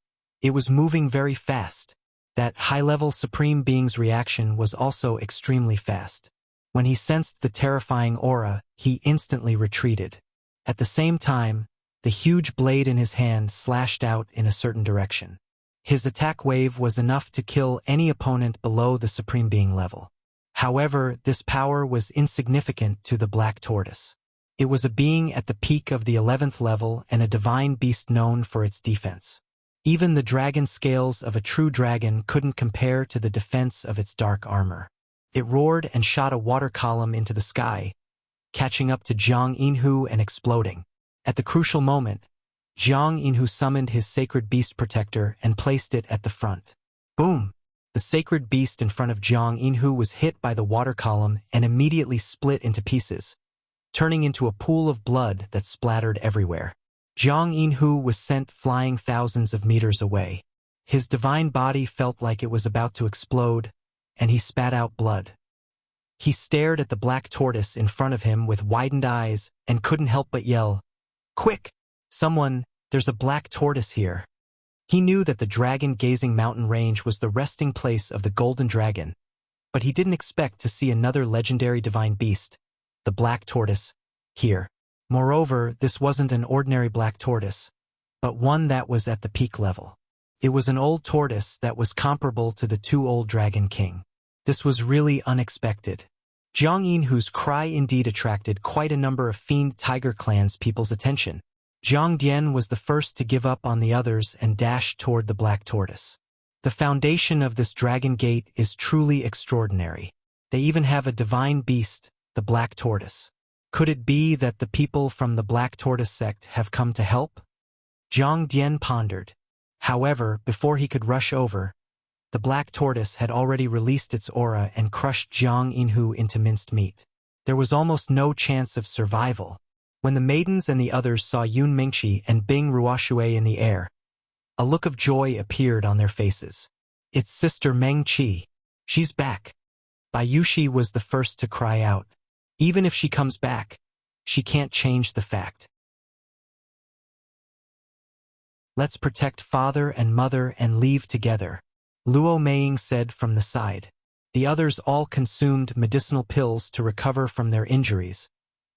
it was moving very fast. That high-level supreme being's reaction was also extremely fast. When he sensed the terrifying aura, he instantly retreated. At the same time, The huge blade in his hand slashed out in a certain direction. His attack wave was enough to kill any opponent below the Supreme Being level. However, this power was insignificant to the Black Tortoise. It was a being at the peak of the 11th level and a divine beast known for its defense. Even the dragon scales of a true dragon couldn't compare to the defense of its dark armor. It roared and shot a water column into the sky, catching up to Jiang Yinhu and exploding. At the crucial moment, Jiang Yinhu summoned his sacred beast protector and placed it at the front. Boom! The sacred beast in front of Jiang Yinhu was hit by the water column and immediately split into pieces, turning into a pool of blood that splattered everywhere. Jiang Yinhu was sent flying thousands of meters away. His divine body felt like it was about to explode, and he spat out blood. He stared at the Black Tortoise in front of him with widened eyes and couldn't help but yell, "Quick! Someone, there's a Black Tortoise here." He knew that the dragon-gazing mountain range was the resting place of the Golden Dragon, but he didn't expect to see another legendary divine beast, the Black Tortoise, here. Moreover, this wasn't an ordinary Black Tortoise, but one that was at the peak level. It was an old tortoise that was comparable to the two old Dragon King. This was really unexpected. Jiang Yinhu's cry indeed attracted quite a number of Fiend Tiger Clan's people's attention. Jiang Dian was the first to give up on the others and dashed toward the Black Tortoise. The foundation of this Dragon Gate is truly extraordinary. They even have a divine beast, the Black Tortoise. Could it be that the people from the Black Tortoise sect have come to help? Jiang Dian pondered. However, before he could rush over, the Black Tortoise had already released its aura and crushed Jiang Yinhu into minced meat. There was almost no chance of survival. When the maidens and the others saw Yun Mingqi and Bing Ruoshui in the air, a look of joy appeared on their faces. "It's Sister Meng Qi. She's back." Bai Yushi was the first to cry out. "Even if she comes back, she can't change the fact. Let's protect father and mother and leave together," Luo Meiying said from the side. The others all consumed medicinal pills to recover from their injuries,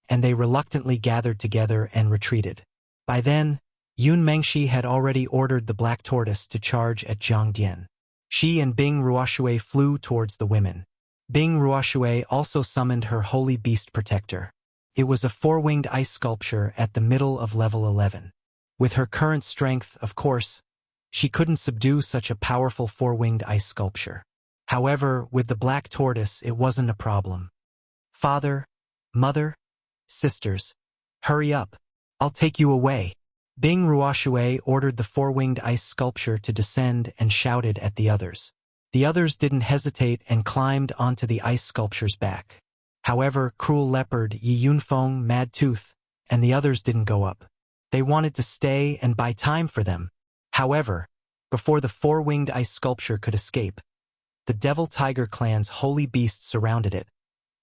and they reluctantly gathered together and retreated. By then, Yun Mengshi had already ordered the Black Tortoise to charge at Jiang Dian. She and Bing Ruoshui flew towards the women. Bing Ruoshui also summoned her holy beast protector. It was a four-winged ice sculpture at the middle of level 11. With her current strength, of course, she couldn't subdue such a powerful four-winged ice sculpture. However, with the Black Tortoise, it wasn't a problem. "Father, mother, sisters, hurry up. I'll take you away." Bing Ruoshui ordered the four-winged ice sculpture to descend and shouted at the others. The others didn't hesitate and climbed onto the ice sculpture's back. However, Cruel Leopard, Yi Yunfeng, Mad Tooth, and the others didn't go up. They wanted to stay and buy time for them. However, before the four-winged ice sculpture could escape, the Devil Tiger Clan's holy beast surrounded it,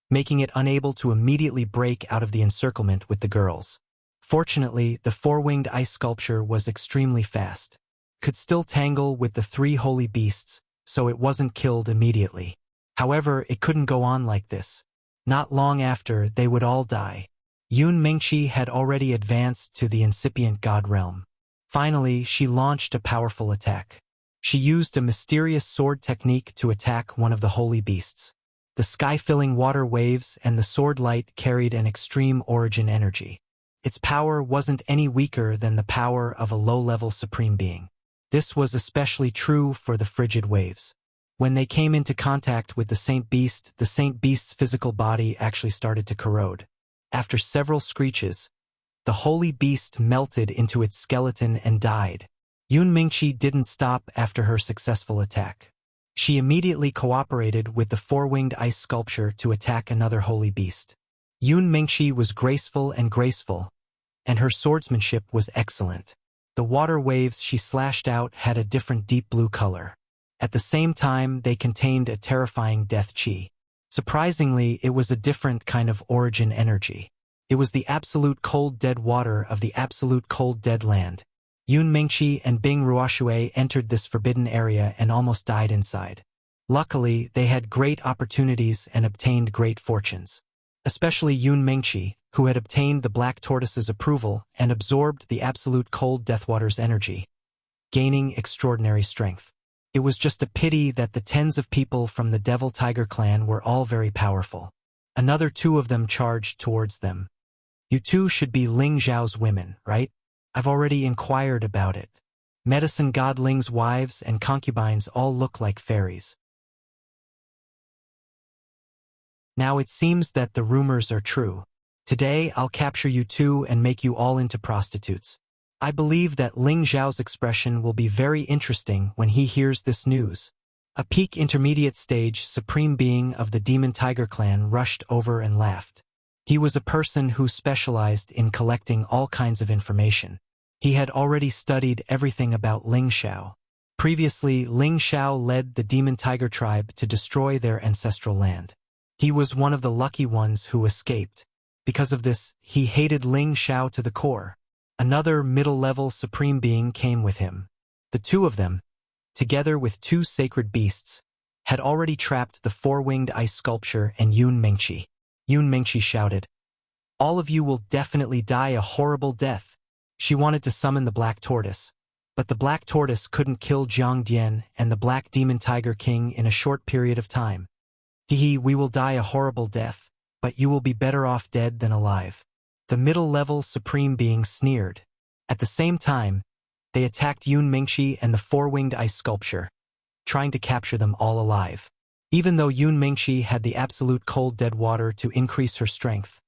making it unable to immediately break out of the encirclement with the girls. Fortunately, the four-winged ice sculpture was extremely fast, could still tangle with the three holy beasts, so it wasn't killed immediately. However, it couldn't go on like this. Not long after, they would all die. Yun Mingqi had already advanced to the incipient god realm. Finally, she launched a powerful attack. She used a mysterious sword technique to attack one of the holy beasts. The sky-filling water waves and the sword light carried an extreme origin energy. Its power wasn't any weaker than the power of a low-level supreme being. This was especially true for the frigid waves. When they came into contact with the Saint Beast's physical body actually started to corrode. After several screeches, the holy beast melted into its skeleton and died. Yun Mingqi didn't stop after her successful attack. She immediately cooperated with the four-winged ice sculpture to attack another holy beast. Yun Mingqi was graceful, and her swordsmanship was excellent. The water waves she slashed out had a different deep blue color. At the same time, they contained a terrifying death chi. Surprisingly, it was a different kind of origin energy. It was the absolute cold dead water of the absolute cold dead land. Yun Mingqi and Bing Ruoshui entered this forbidden area and almost died inside. Luckily, they had great opportunities and obtained great fortunes. especially Yun Mengqi, who had obtained the Black Tortoise's approval and absorbed the absolute cold Deathwater's energy, gaining extraordinary strength. It was just a pity that the tens of people from the Devil Tiger clan were all very powerful. Another two of them charged towards them. You two should be Ling Zhao's women, right? I've already inquired about it. Medicine god Ling's wives and concubines all look like fairies. Now it seems that the rumors are true. Today I'll capture you two and make you all into prostitutes. I believe that Ling Zhao's expression will be very interesting when he hears this news. A peak intermediate stage supreme being of the Demon Tiger clan rushed over and laughed. He was a person who specialized in collecting all kinds of information. He had already studied everything about Ling Xiao. Previously, Ling Xiao led the Demon Tiger tribe to destroy their ancestral land. He was one of the lucky ones who escaped. Because of this, he hated Ling Xiao to the core. Another middle-level supreme being came with him. The two of them, together with two sacred beasts, had already trapped the four-winged ice sculpture and Yun Mengqi. Yun Mengqi shouted, "All of you will definitely die a horrible death." She wanted to summon the Black Tortoise, but the Black Tortoise couldn't kill Jiang Dian and the Black Demon Tiger King in a short period of time. We will die a horrible death, but you will be better off dead than alive." The middle-level supreme being sneered. At the same time, they attacked Yun Mengqi and the four-winged ice sculpture, trying to capture them all alive. Even though Yun Mengqi had the absolute cold dead water to increase her strength,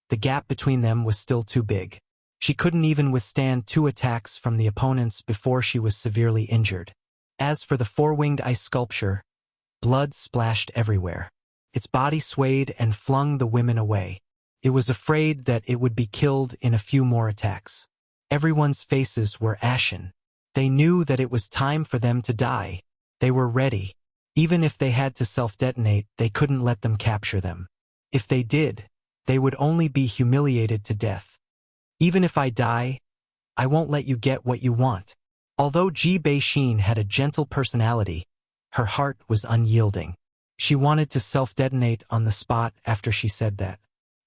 the gap between them was still too big. She couldn't even withstand two attacks from the opponents before she was severely injured. As for the four-winged ice sculpture, blood splashed everywhere. Its body swayed and flung the women away. It was afraid that it would be killed in a few more attacks. Everyone's faces were ashen. They knew that it was time for them to die. They were ready. Even if they had to self-detonate, they couldn't let them capture them. If they did, they would only be humiliated to death. "Even if I die, I won't let you get what you want." Although Ji Bei-shin had a gentle personality, her heart was unyielding. She wanted to self-detonate on the spot after she said that.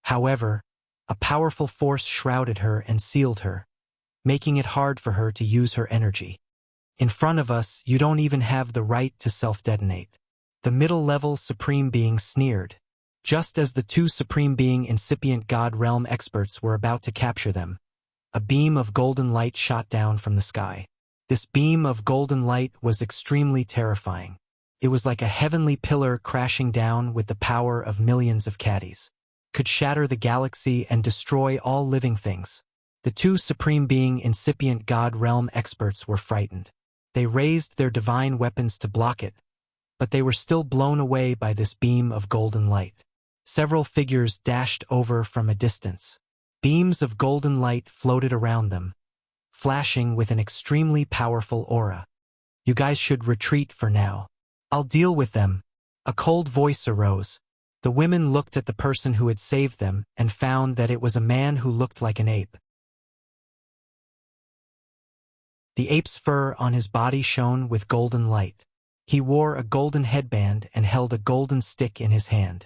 However, a powerful force shrouded her and sealed her, making it hard for her to use her energy. "In front of us, you don't even have the right to self-detonate." The middle-level supreme being sneered. Just as the two supreme being incipient god realm experts were about to capture them, a beam of golden light shot down from the sky. This beam of golden light was extremely terrifying. It was like a heavenly pillar crashing down with the power of millions of caddies. Could shatter the galaxy and destroy all living things. The two supreme being incipient god realm experts were frightened. They raised their divine weapons to block it, but they were still blown away by this beam of golden light. Several figures dashed over from a distance. Beams of golden light floated around them, flashing with an extremely powerful aura. "You guys should retreat for now. I'll deal with them." A cold voice arose. The women looked at the person who had saved them and found that it was a man who looked like an ape. The ape's fur on his body shone with golden light. He wore a golden headband and held a golden stick in his hand.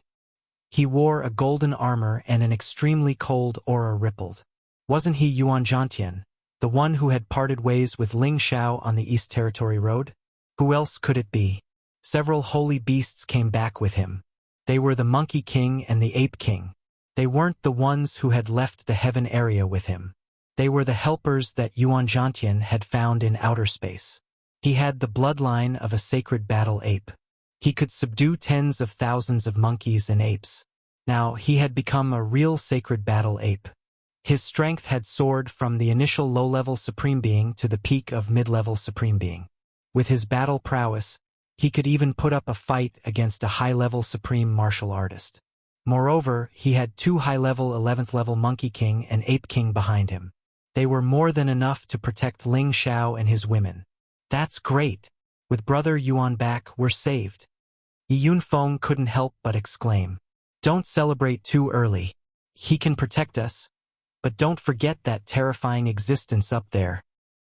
He wore a golden armor and an extremely cold aura rippled. Wasn't he Yuan Zhantian, the one who had parted ways with Ling Xiao on the East Territory Road? Who else could it be? Several holy beasts came back with him. They were the Monkey King and the Ape King. They weren't the ones who had left the heaven area with him. They were the helpers that Yuan Zhantian had found in outer space. He had the bloodline of a sacred battle ape. He could subdue tens of thousands of monkeys and apes. Now he had become a real sacred battle ape. His strength had soared from the initial low-level supreme being to the peak of mid-level supreme being. With his battle prowess, he could even put up a fight against a high-level supreme martial artist. Moreover, he had two high-level 11th-level Monkey King and Ape King behind him. They were more than enough to protect Ling Xiao and his women. "That's great. With Brother Yuan back, we're saved." Yi Yunfeng couldn't help but exclaim. "Don't celebrate too early. He can protect us. But don't forget that terrifying existence up there."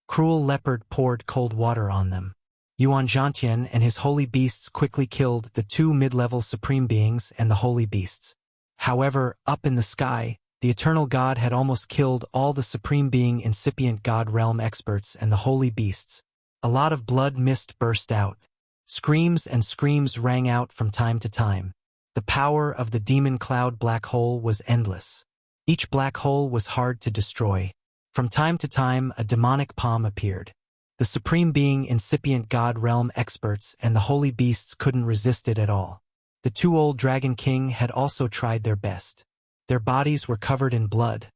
Cruel Leopard poured cold water on them. Yuan Zhantian and his holy beasts quickly killed the two mid-level supreme beings and the holy beasts. However, up in the sky, the eternal God had almost killed all the supreme being incipient God realm experts and the holy beasts. A lot of blood mist burst out. Screams and screams rang out from time to time. The power of the demon cloud black hole was endless. Each black hole was hard to destroy. From time to time, a demonic palm appeared. The supreme being incipient God realm experts and the holy beasts couldn't resist it at all. The two old Dragon King had also tried their best. Their bodies were covered in blood,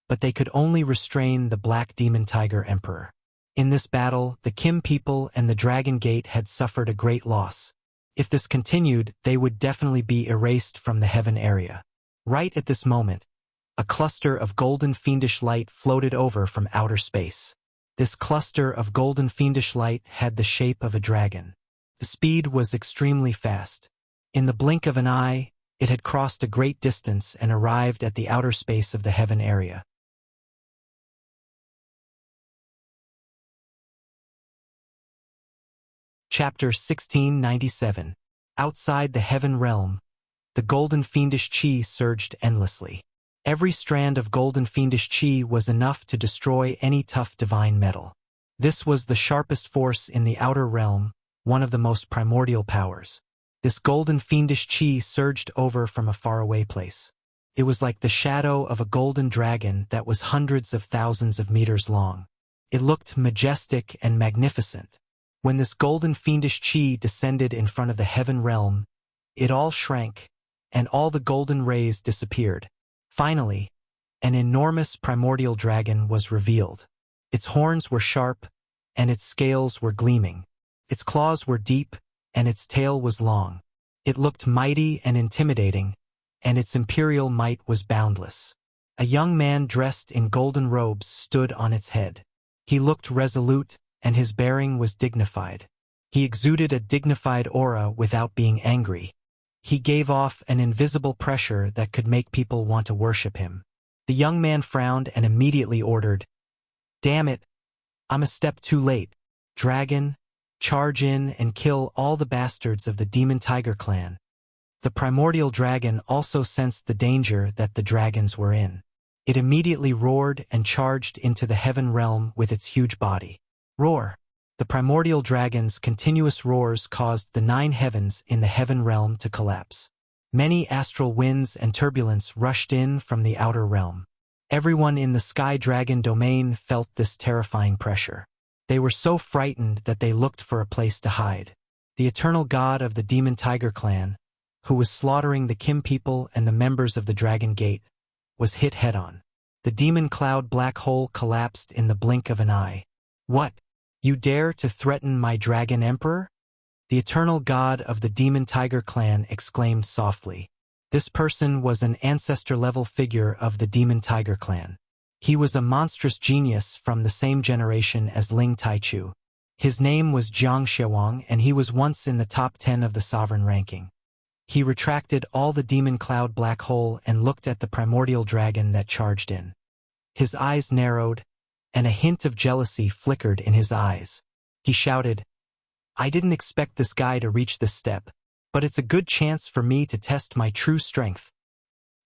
but they could only restrain the Black Demon Tiger Emperor. In this battle, the Kim people and the Dragon Gate had suffered a great loss. If this continued, they would definitely be erased from the heaven area. Right at this moment, a cluster of golden fiendish light floated over from outer space. This cluster of golden fiendish light had the shape of a dragon. The speed was extremely fast. In the blink of an eye, it had crossed a great distance and arrived at the outer space of the heaven area. Chapter 1697. Outside the heaven realm, the golden fiendish chi surged endlessly. Every strand of golden fiendish chi was enough to destroy any tough divine metal. This was the sharpest force in the outer realm, one of the most primordial powers. This golden fiendish chi surged over from a faraway place. It was like the shadow of a golden dragon that was hundreds of thousands of meters long. It looked majestic and magnificent. When this golden fiendish chi descended in front of the heaven realm, it all shrank, and all the golden rays disappeared. Finally, an enormous primordial dragon was revealed. Its horns were sharp, and its scales were gleaming. Its claws were deep, and its tail was long. It looked mighty and intimidating, and its imperial might was boundless. A young man dressed in golden robes stood on its head. He looked resolute, and his bearing was dignified. He exuded a dignified aura without being angry. He gave off an invisible pressure that could make people want to worship him. The young man frowned and immediately ordered, "Damn it, I'm a step too late. Dragon, charge in and kill all the bastards of the Demon Tiger clan." The primordial dragon also sensed the danger that the dragons were in. It immediately roared and charged into the heaven realm with its huge body. Roar! The primordial dragon's continuous roars caused the 9 heavens in the heaven realm to collapse. Many astral winds and turbulence rushed in from the outer realm. Everyone in the Sky Dragon domain felt this terrifying pressure. They were so frightened that they looked for a place to hide. The eternal god of the Demon Tiger clan, who was slaughtering the Kim people and the members of the Dragon Gate, was hit head-on. The demon cloud black hole collapsed in the blink of an eye. "What? You dare to threaten my Dragon Emperor?" The eternal god of the Demon Tiger clan exclaimed softly. This person was an ancestor-level figure of the Demon Tiger clan. He was a monstrous genius from the same generation as Ling Taichu. His name was Jiang Xiawang, and he was once in the top 10 of the sovereign ranking. He retracted all the demon cloud black hole and looked at the primordial dragon that charged in. His eyes narrowed, and a hint of jealousy flickered in his eyes. He shouted, "I didn't expect this guy to reach this step, but it's a good chance for me to test my true strength.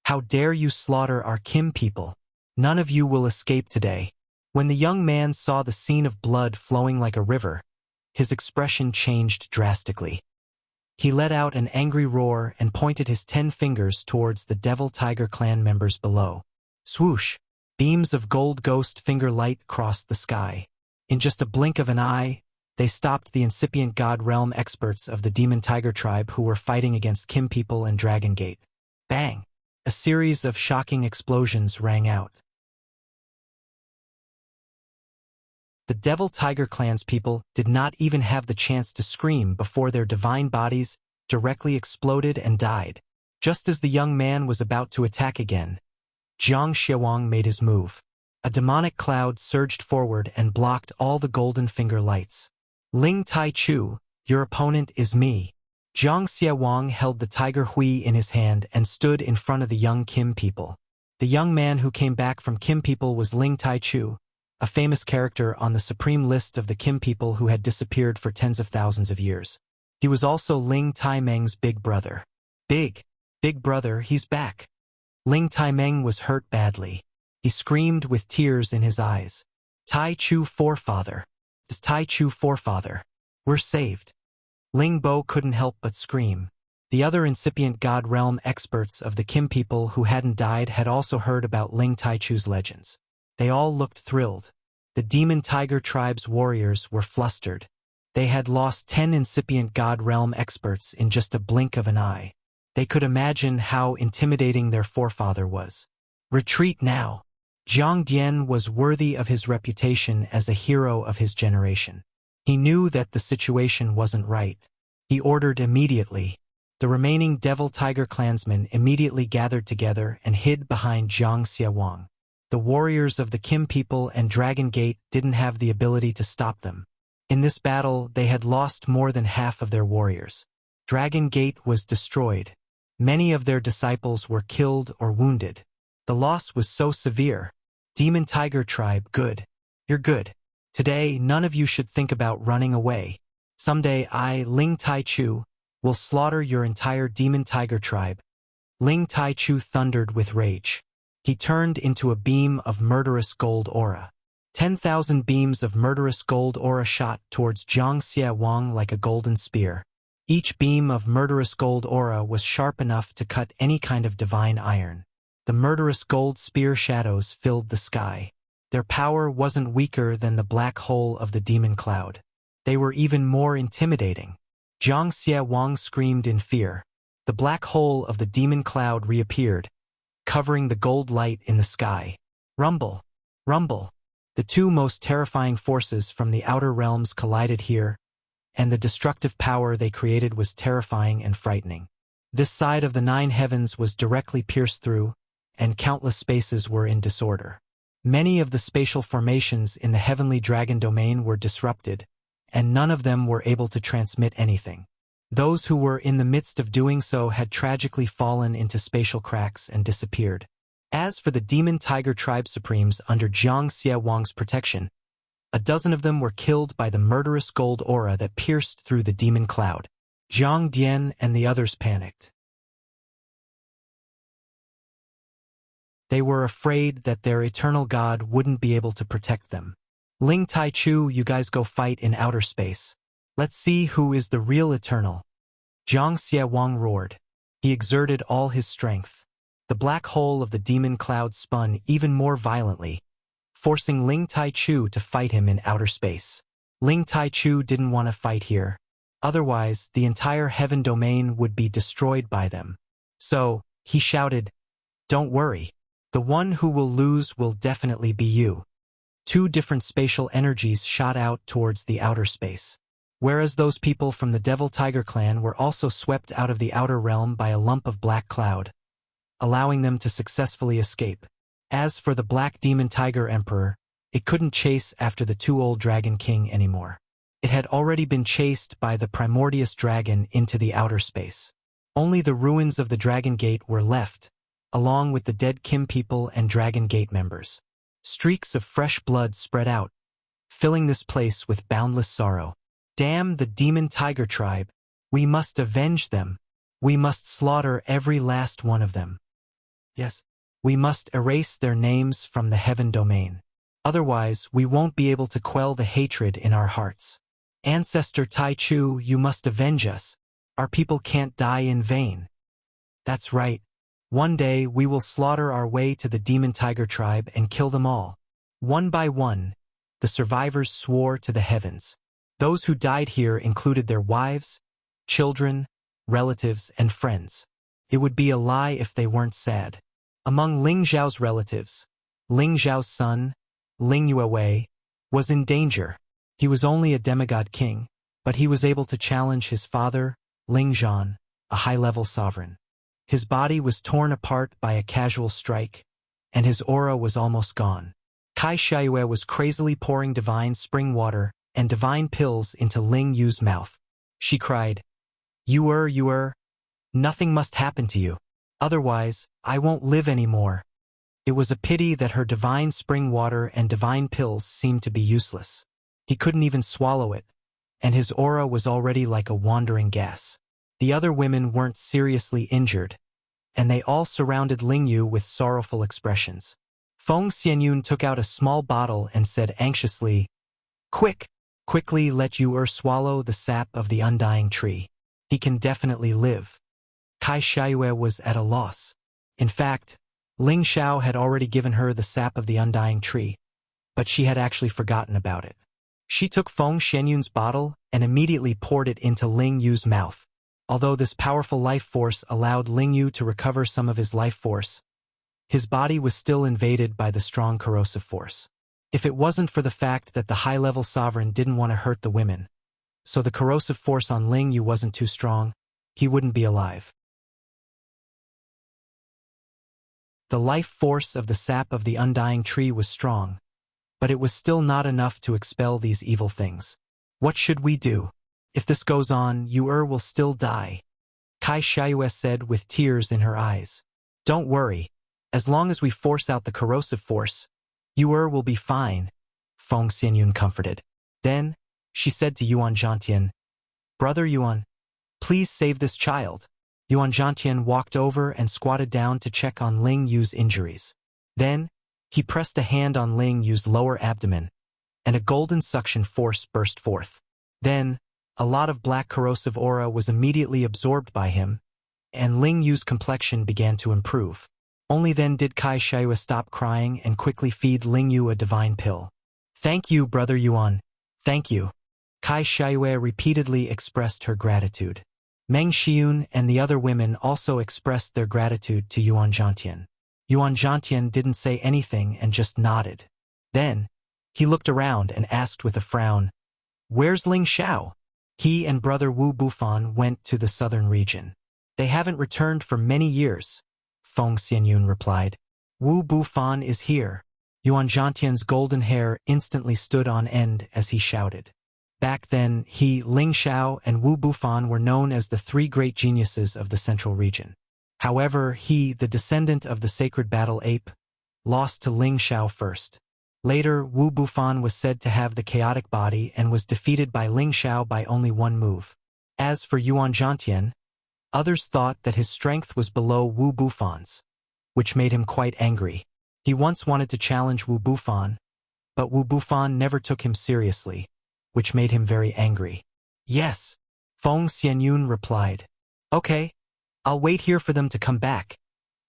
How dare you slaughter our Kim people? None of you will escape today." When the young man saw the scene of blood flowing like a river, his expression changed drastically. He let out an angry roar and pointed his 10 fingers towards the Devil Tiger clan members below. Swoosh! Beams of gold ghost finger light crossed the sky. In just a blink of an eye, they stopped the incipient god realm experts of the Demon Tiger tribe who were fighting against Kim people and Dragon Gate. Bang! A series of shocking explosions rang out. The Devil Tiger clan's people did not even have the chance to scream before their divine bodies directly exploded and died. Just as the young man was about to attack again, Jiang Xiawang made his move. A demonic cloud surged forward and blocked all the golden finger lights. "Ling Taichu, your opponent is me." Jiang Xiawang held the tiger hui in his hand and stood in front of the young Kim people. The young man who came back from Kim people was Ling Taichu, a famous character on the supreme list of the Kim people who had disappeared for tens of thousands of years. He was also Ling Tai Meng's big brother. Big brother, he's back. Ling Taimeng was hurt badly. He screamed with tears in his eyes. Tai Chu forefather. This Tai Chu forefather. We're saved. Ling Bo couldn't help but scream. The other incipient God realm experts of the Kim people who hadn't died had also heard about Ling Taichu's legends. They all looked thrilled. The Demon Tiger tribe's warriors were flustered. They had lost 10 incipient God realm experts in just a blink of an eye. They could imagine how intimidating their forefather was. Retreat now. Jiang Dian was worthy of his reputation as a hero of his generation. He knew that the situation wasn't right. He ordered immediately. The remaining Devil Tiger clansmen immediately gathered together and hid behind Jiang Xiawang. The warriors of the Kim people and Dragon Gate didn't have the ability to stop them. In this battle, they had lost more than half of their warriors. Dragon Gate was destroyed. Many of their disciples were killed or wounded. The loss was so severe. Demon Tiger tribe, good. You're good. Today, none of you should think about running away. Someday I, Ling Taichu, will slaughter your entire Demon Tiger tribe. Ling Taichu thundered with rage. He turned into a beam of murderous gold aura. 10,000 beams of murderous gold aura shot towards Jiang Xiawang like a golden spear. Each beam of murderous gold aura was sharp enough to cut any kind of divine iron. The murderous gold spear shadows filled the sky. Their power wasn't weaker than the black hole of the demon cloud. They were even more intimidating. Jiang Xiawang screamed in fear. The black hole of the demon cloud reappeared, covering the gold light in the sky. Rumble! Rumble! The two most terrifying forces from the outer realms collided here, and the destructive power they created was terrifying and frightening. This side of the 9 heavens was directly pierced through, and countless spaces were in disorder. Many of the spatial formations in the heavenly dragon domain were disrupted, and none of them were able to transmit anything. Those who were in the midst of doing so had tragically fallen into spatial cracks and disappeared. As for the Demon Tiger tribe supremes under Jiang Xiawang's protection, a dozen of them were killed by the murderous gold aura that pierced through the demon cloud. Jiang Dian and the others panicked. They were afraid that their eternal god wouldn't be able to protect them. Ling Taichu, you guys go fight in outer space. Let's see who is the real eternal. Jiang Xiawang roared. He exerted all his strength. The black hole of the demon cloud spun even more violently, forcing Ling Taichu to fight him in outer space. Ling Taichu didn't want to fight here. Otherwise, the entire heaven domain would be destroyed by them. So, he shouted, "Don't worry. The one who will lose will definitely be you." 2 different spatial energies shot out towards the outer space. Whereas those people from the Devil Tiger clan were also swept out of the outer realm by a lump of black cloud, allowing them to successfully escape. As for the Black Demon Tiger Emperor, it couldn't chase after the 2 old Dragon King anymore. It had already been chased by the Primordius Dragon into the outer space. Only the ruins of the Dragon Gate were left, along with the dead Kim people and Dragon Gate members. Streaks of fresh blood spread out, filling this place with boundless sorrow. Damn the Demon Tiger tribe! We must avenge them. We must slaughter every last one of them. Yes, we must erase their names from the heaven domain. Otherwise, we won't be able to quell the hatred in our hearts. Ancestor Taichu, you must avenge us. Our people can't die in vain. That's right. One day we will slaughter our way to the Demon Tiger tribe and kill them all. One by one, the survivors swore to the heavens. Those who died here included their wives, children, relatives, and friends. It would be a lie if they weren't sad. Among Ling Zhao's relatives, Ling Zhao's son, Ling Yuewei, was in danger. He was only a demigod king, but he was able to challenge his father, Ling Zhan, a high-level sovereign. His body was torn apart by a casual strike, and his aura was almost gone. Kai Xiayue was crazily pouring divine spring water and divine pills into Ling Yu's mouth. She cried, You nothing must happen to you. Otherwise, I won't live anymore." It was a pity that her divine spring water and divine pills seemed to be useless. He couldn't even swallow it, and his aura was already like a wandering gas. The other women weren't seriously injured, and they all surrounded Ling Yu with sorrowful expressions. Feng Xianyun took out a small bottle and said anxiously, Quickly let Yu swallow the sap of the undying tree. He can definitely live." Kai Xiayue was at a loss. In fact, Ling Xiao had already given her the sap of the undying tree, but she had actually forgotten about it. She took Feng Xianyun's bottle and immediately poured it into Ling Yu's mouth. Although this powerful life force allowed Ling Yu to recover some of his life force, his body was still invaded by the strong corrosive force. If it wasn't for the fact that the high-level sovereign didn't want to hurt the women, so the corrosive force on Ling Yu wasn't too strong, he wouldn't be alive. The life force of the sap of the undying tree was strong, but it was still not enough to expel these evil things. "What should we do? If this goes on, Yu will still die," Kai Xiayue said with tears in her eyes. "Don't worry. As long as we force out the corrosive force, Yu will be fine," Feng Xianyun comforted. Then, she said to Yuan Zhantian, "Brother Yuan, please save this child." Yuan Zhantian walked over and squatted down to check on Ling Yu's injuries. Then, he pressed a hand on Ling Yu's lower abdomen, and a golden suction force burst forth. Then, a lot of black corrosive aura was immediately absorbed by him, and Ling Yu's complexion began to improve. Only then did Kai Xiayue stop crying and quickly feed Ling Yu a divine pill. "Thank you, Brother Yuan. Thank you." Kai Xiayue repeatedly expressed her gratitude. Meng Xiun and the other women also expressed their gratitude to Yuan Zhantian. Yuan Zhantian didn't say anything and just nodded. Then, he looked around and asked with a frown, "Where's Ling Xiao?" He and brother Wu Bufan went to the southern region. "They haven't returned for many years," Feng Xianyun replied. "Wu Bufan is here." Yuan Zhantian's golden hair instantly stood on end as he shouted. Back then, he, Ling Xiao, and Wu Bufan were known as the three great geniuses of the central region. However, he, the descendant of the sacred battle ape, lost to Ling Xiao first. Later, Wu Bufan was said to have the chaotic body and was defeated by Ling Xiao by only one move. As for Yuan Zhantian, others thought that his strength was below Wu Bufan's, which made him quite angry. He once wanted to challenge Wu Bufan, but Wu Bufan never took him seriously, which made him very angry. "Yes," Feng Xianyun replied. "Okay, I'll wait here for them to come back,"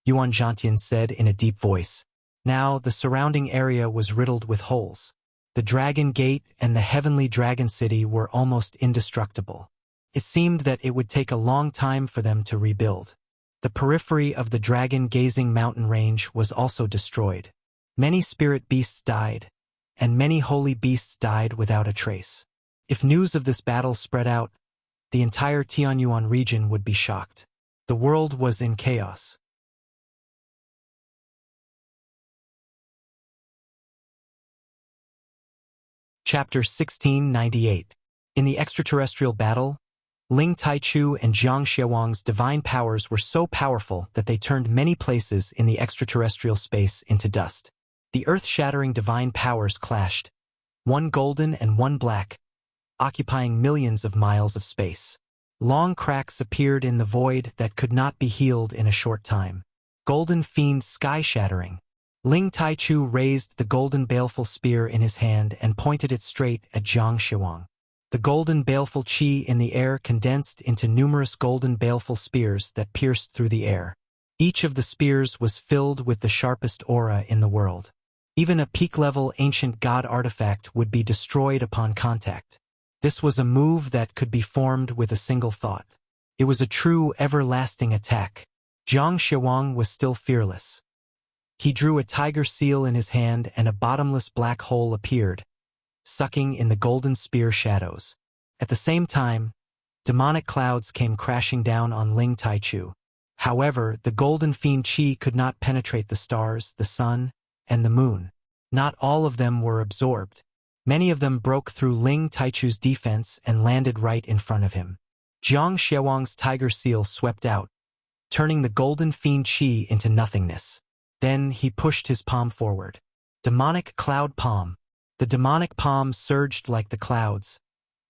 Yuan Zhantian said in a deep voice. Now the surrounding area was riddled with holes. The Dragon Gate and the Heavenly Dragon City were almost indestructible. It seemed that it would take a long time for them to rebuild. The periphery of the dragon-gazing mountain range was also destroyed. Many spirit beasts died, and many holy beasts died without a trace. If news of this battle spread out, the entire Tianyuan region would be shocked. The world was in chaos. Chapter 1698. In the extraterrestrial battle, Ling Taichu and Jiang Xiawang's divine powers were so powerful that they turned many places in the extraterrestrial space into dust. The earth-shattering divine powers clashed, one golden and one black, occupying millions of miles of space. Long cracks appeared in the void that could not be healed in a short time. Golden fiend sky-shattering. Ling Taichu raised the golden baleful spear in his hand and pointed it straight at Jiang Xiawang. The golden baleful chi in the air condensed into numerous golden baleful spears that pierced through the air. Each of the spears was filled with the sharpest aura in the world. Even a peak-level ancient god artifact would be destroyed upon contact. This was a move that could be formed with a single thought. It was a true, everlasting attack. Jiang Xiawang was still fearless. He drew a tiger seal in his hand and a bottomless black hole appeared, sucking in the golden spear shadows. At the same time, demonic clouds came crashing down on Ling Taichu. However, the golden fiend chi could not penetrate the stars, the sun, and the moon. Not all of them were absorbed. Many of them broke through Ling Taichu's defense and landed right in front of him. Jiang Xiawang's tiger seal swept out, turning the golden fiend chi into nothingness. Then he pushed his palm forward. Demonic cloud palm. The demonic palm surged like the clouds,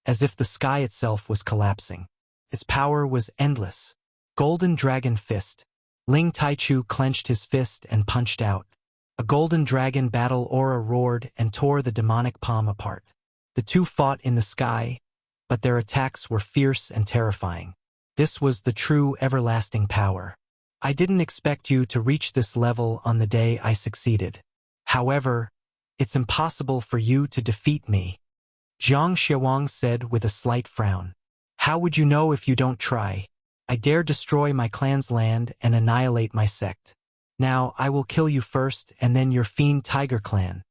as if the sky itself was collapsing. Its power was endless. Golden dragon fist. Ling Taichu clenched his fist and punched out. A golden dragon battle aura roared and tore the demonic palm apart. The two fought in the sky, but their attacks were fierce and terrifying. This was the true everlasting power. I didn't expect you to reach this level on the day I succeeded. However, it's impossible for you to defeat me, Zhang Xiaowang said with a slight frown. How would you know if you don't try? I dare destroy my clan's land and annihilate my sect. Now I will kill you first and then your fiend tiger clan.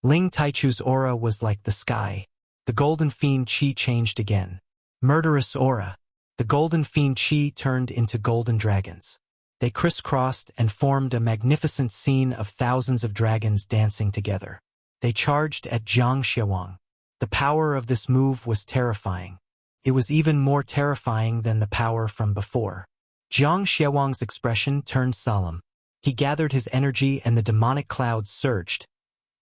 Ling Taichu's aura was like the sky. The golden fiend chi changed again. Murderous aura. The golden fiend chi turned into golden dragons. They crisscrossed and formed a magnificent scene of thousands of dragons dancing together. They charged at Zhang Xiaowang. The power of this move was terrifying. It was even more terrifying than the power from before. Zhang Xiaowang's expression turned solemn. He gathered his energy and the demonic clouds surged,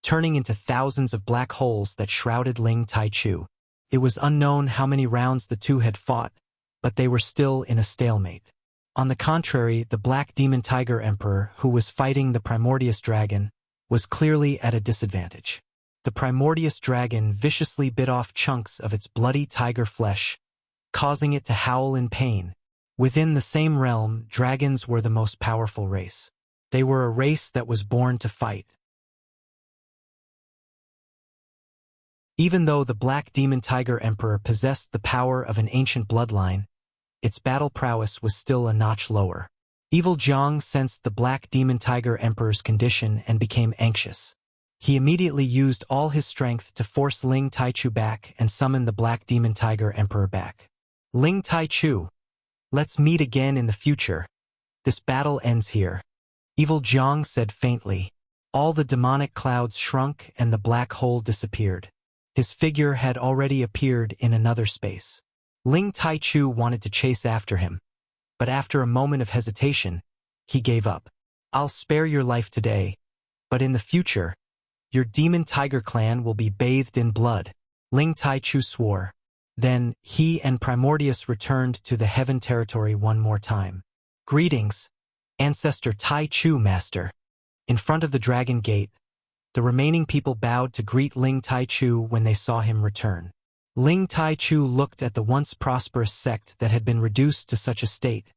turning into thousands of black holes that shrouded Ling Taichu. It was unknown how many rounds the two had fought, but they were still in a stalemate. On the contrary, the Black Demon Tiger Emperor, who was fighting the Primordius Dragon, was clearly at a disadvantage. The Primordius Dragon viciously bit off chunks of its bloody tiger flesh, causing it to howl in pain. Within the same realm, dragons were the most powerful race. They were a race that was born to fight. Even though the Black Demon Tiger Emperor possessed the power of an ancient bloodline, its battle prowess was still a notch lower. Evil Jiang sensed the Black Demon Tiger Emperor's condition and became anxious. He immediately used all his strength to force Ling Taichu back and summon the Black Demon Tiger Emperor back. Ling Taichu, let's meet again in the future. This battle ends here. Evil Jiang said faintly. All the demonic clouds shrunk and the black hole disappeared. His figure had already appeared in another space. Ling Taichu wanted to chase after him, but after a moment of hesitation, he gave up. I'll spare your life today, but in the future, your demon tiger clan will be bathed in blood, Ling Taichu swore. Then, he and Primordius returned to the heaven territory one more time. Greetings, Ancestor Taichu Master. In front of the Dragon Gate, the remaining people bowed to greet Ling Taichu when they saw him return. Ling Taichu looked at the once prosperous sect that had been reduced to such a state,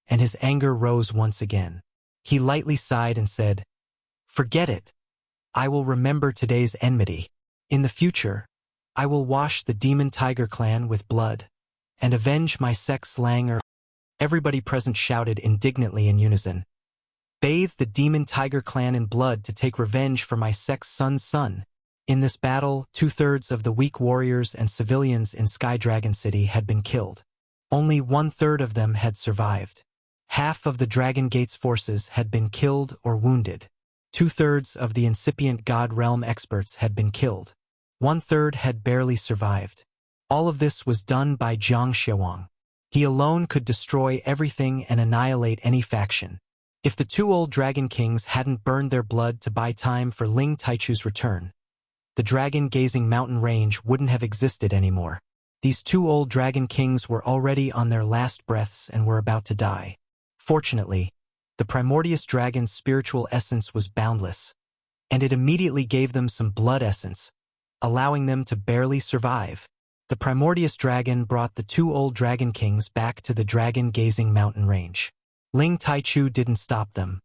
and his anger rose once again. He lightly sighed and said, "Forget it. I will remember today's enmity. In the future, I will wash the Demon Tiger clan with blood, and avenge my sect's languor." Everybody present shouted indignantly in unison. "Bathe the Demon Tiger clan in blood to take revenge for my sect's son's son." In this battle, 2/3 of the weak warriors and civilians in Sky Dragon City had been killed. Only 1/3 of them had survived. Half of the Dragon Gate's forces had been killed or wounded. 2/3 of the incipient God Realm experts had been killed. 1/3 had barely survived. All of this was done by Zhang Xiaowang. He alone could destroy everything and annihilate any faction. If the two old Dragon Kings hadn't burned their blood to buy time for Ling Taichu's return, the dragon-gazing mountain range wouldn't have existed anymore. These two old Dragon Kings were already on their last breaths and were about to die. Fortunately, the Primordius Dragon's spiritual essence was boundless, and it immediately gave them some blood essence, allowing them to barely survive. The Primordius Dragon brought the two old Dragon Kings back to the dragon-gazing mountain range. Ling Taichu didn't stop them.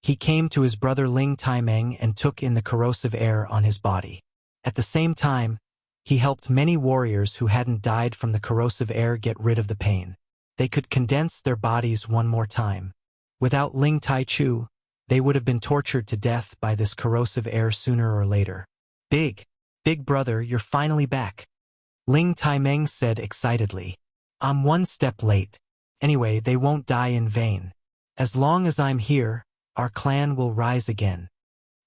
He came to his brother Ling Taimeng and took in the corrosive air on his body. At the same time, he helped many warriors who hadn't died from the corrosive air get rid of the pain. They could condense their bodies one more time. Without Ling Taichu, they would have been tortured to death by this corrosive air sooner or later. Big brother, you're finally back," Ling Taimeng said excitedly. "I'm one step late. Anyway, they won't die in vain. As long as I'm here, our clan will rise again."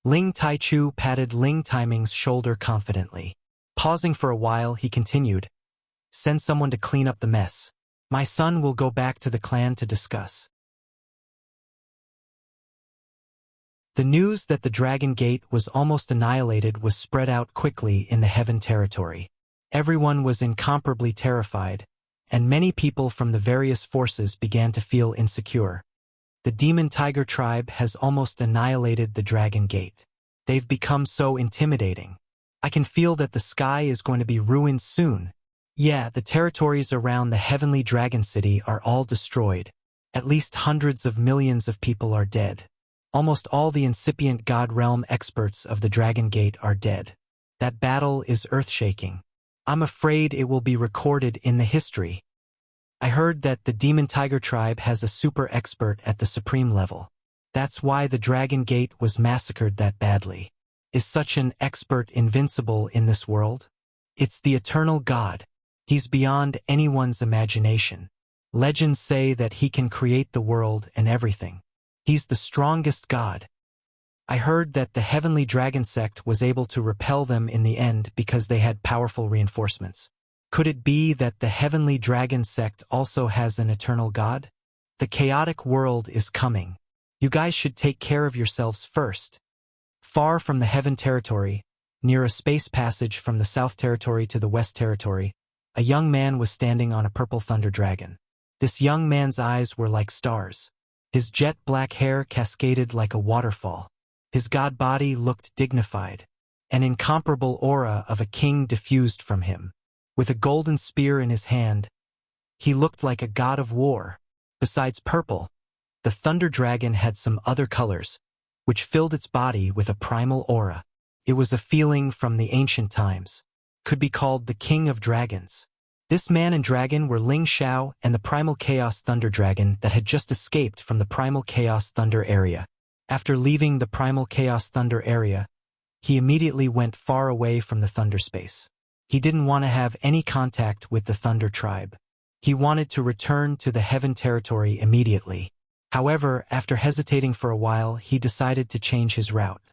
Ling Taichu patted Ling Taimeng's shoulder confidently. Pausing for a while, he continued, "Send someone to clean up the mess. My son will go back to the clan to discuss." The news that the Dragon Gate was almost annihilated was spread out quickly in the Heaven territory. Everyone was incomparably terrified, and many people from the various forces began to feel insecure. The demon tiger tribe has almost annihilated the Dragon Gate. They've become so intimidating. I can feel that the sky is going to be ruined soon. Yeah, the territories around the heavenly dragon city are all destroyed. At least hundreds of millions of people are dead. Almost all the incipient god realm experts of the Dragon Gate are dead. That battle is earth-shaking. I'm afraid it will be recorded in the history. I heard that the Demon Tiger tribe has a super expert at the supreme level. That's why the Dragon Gate was massacred that badly. Is such an expert invincible in this world? It's the eternal god. He's beyond anyone's imagination. Legends say that he can create the world and everything. He's the strongest god. I heard that the heavenly dragon sect was able to repel them in the end because they had powerful reinforcements. Could it be that the heavenly dragon sect also has an eternal god? The chaotic world is coming. You guys should take care of yourselves first. Far from the heaven territory, near a space passage from the south territory to the west territory, a young man was standing on a purple thunder dragon. This young man's eyes were like stars. His jet black hair cascaded like a waterfall. His god body looked dignified. An incomparable aura of a king diffused from him. With a golden spear in his hand, he looked like a god of war. Besides purple, the thunder dragon had some other colors, which filled its body with a primal aura. It was a feeling from the ancient times. Could be called the king of dragons. This man and dragon were Ling Xiao and the primal chaos thunder dragon that had just escaped from the primal chaos thunder area. After leaving the primal chaos thunder area, he immediately went far away from the thunder space. He didn't want to have any contact with the thunder tribe. He wanted to return to the heaven territory immediately. However, after hesitating for a while, he decided to change his route.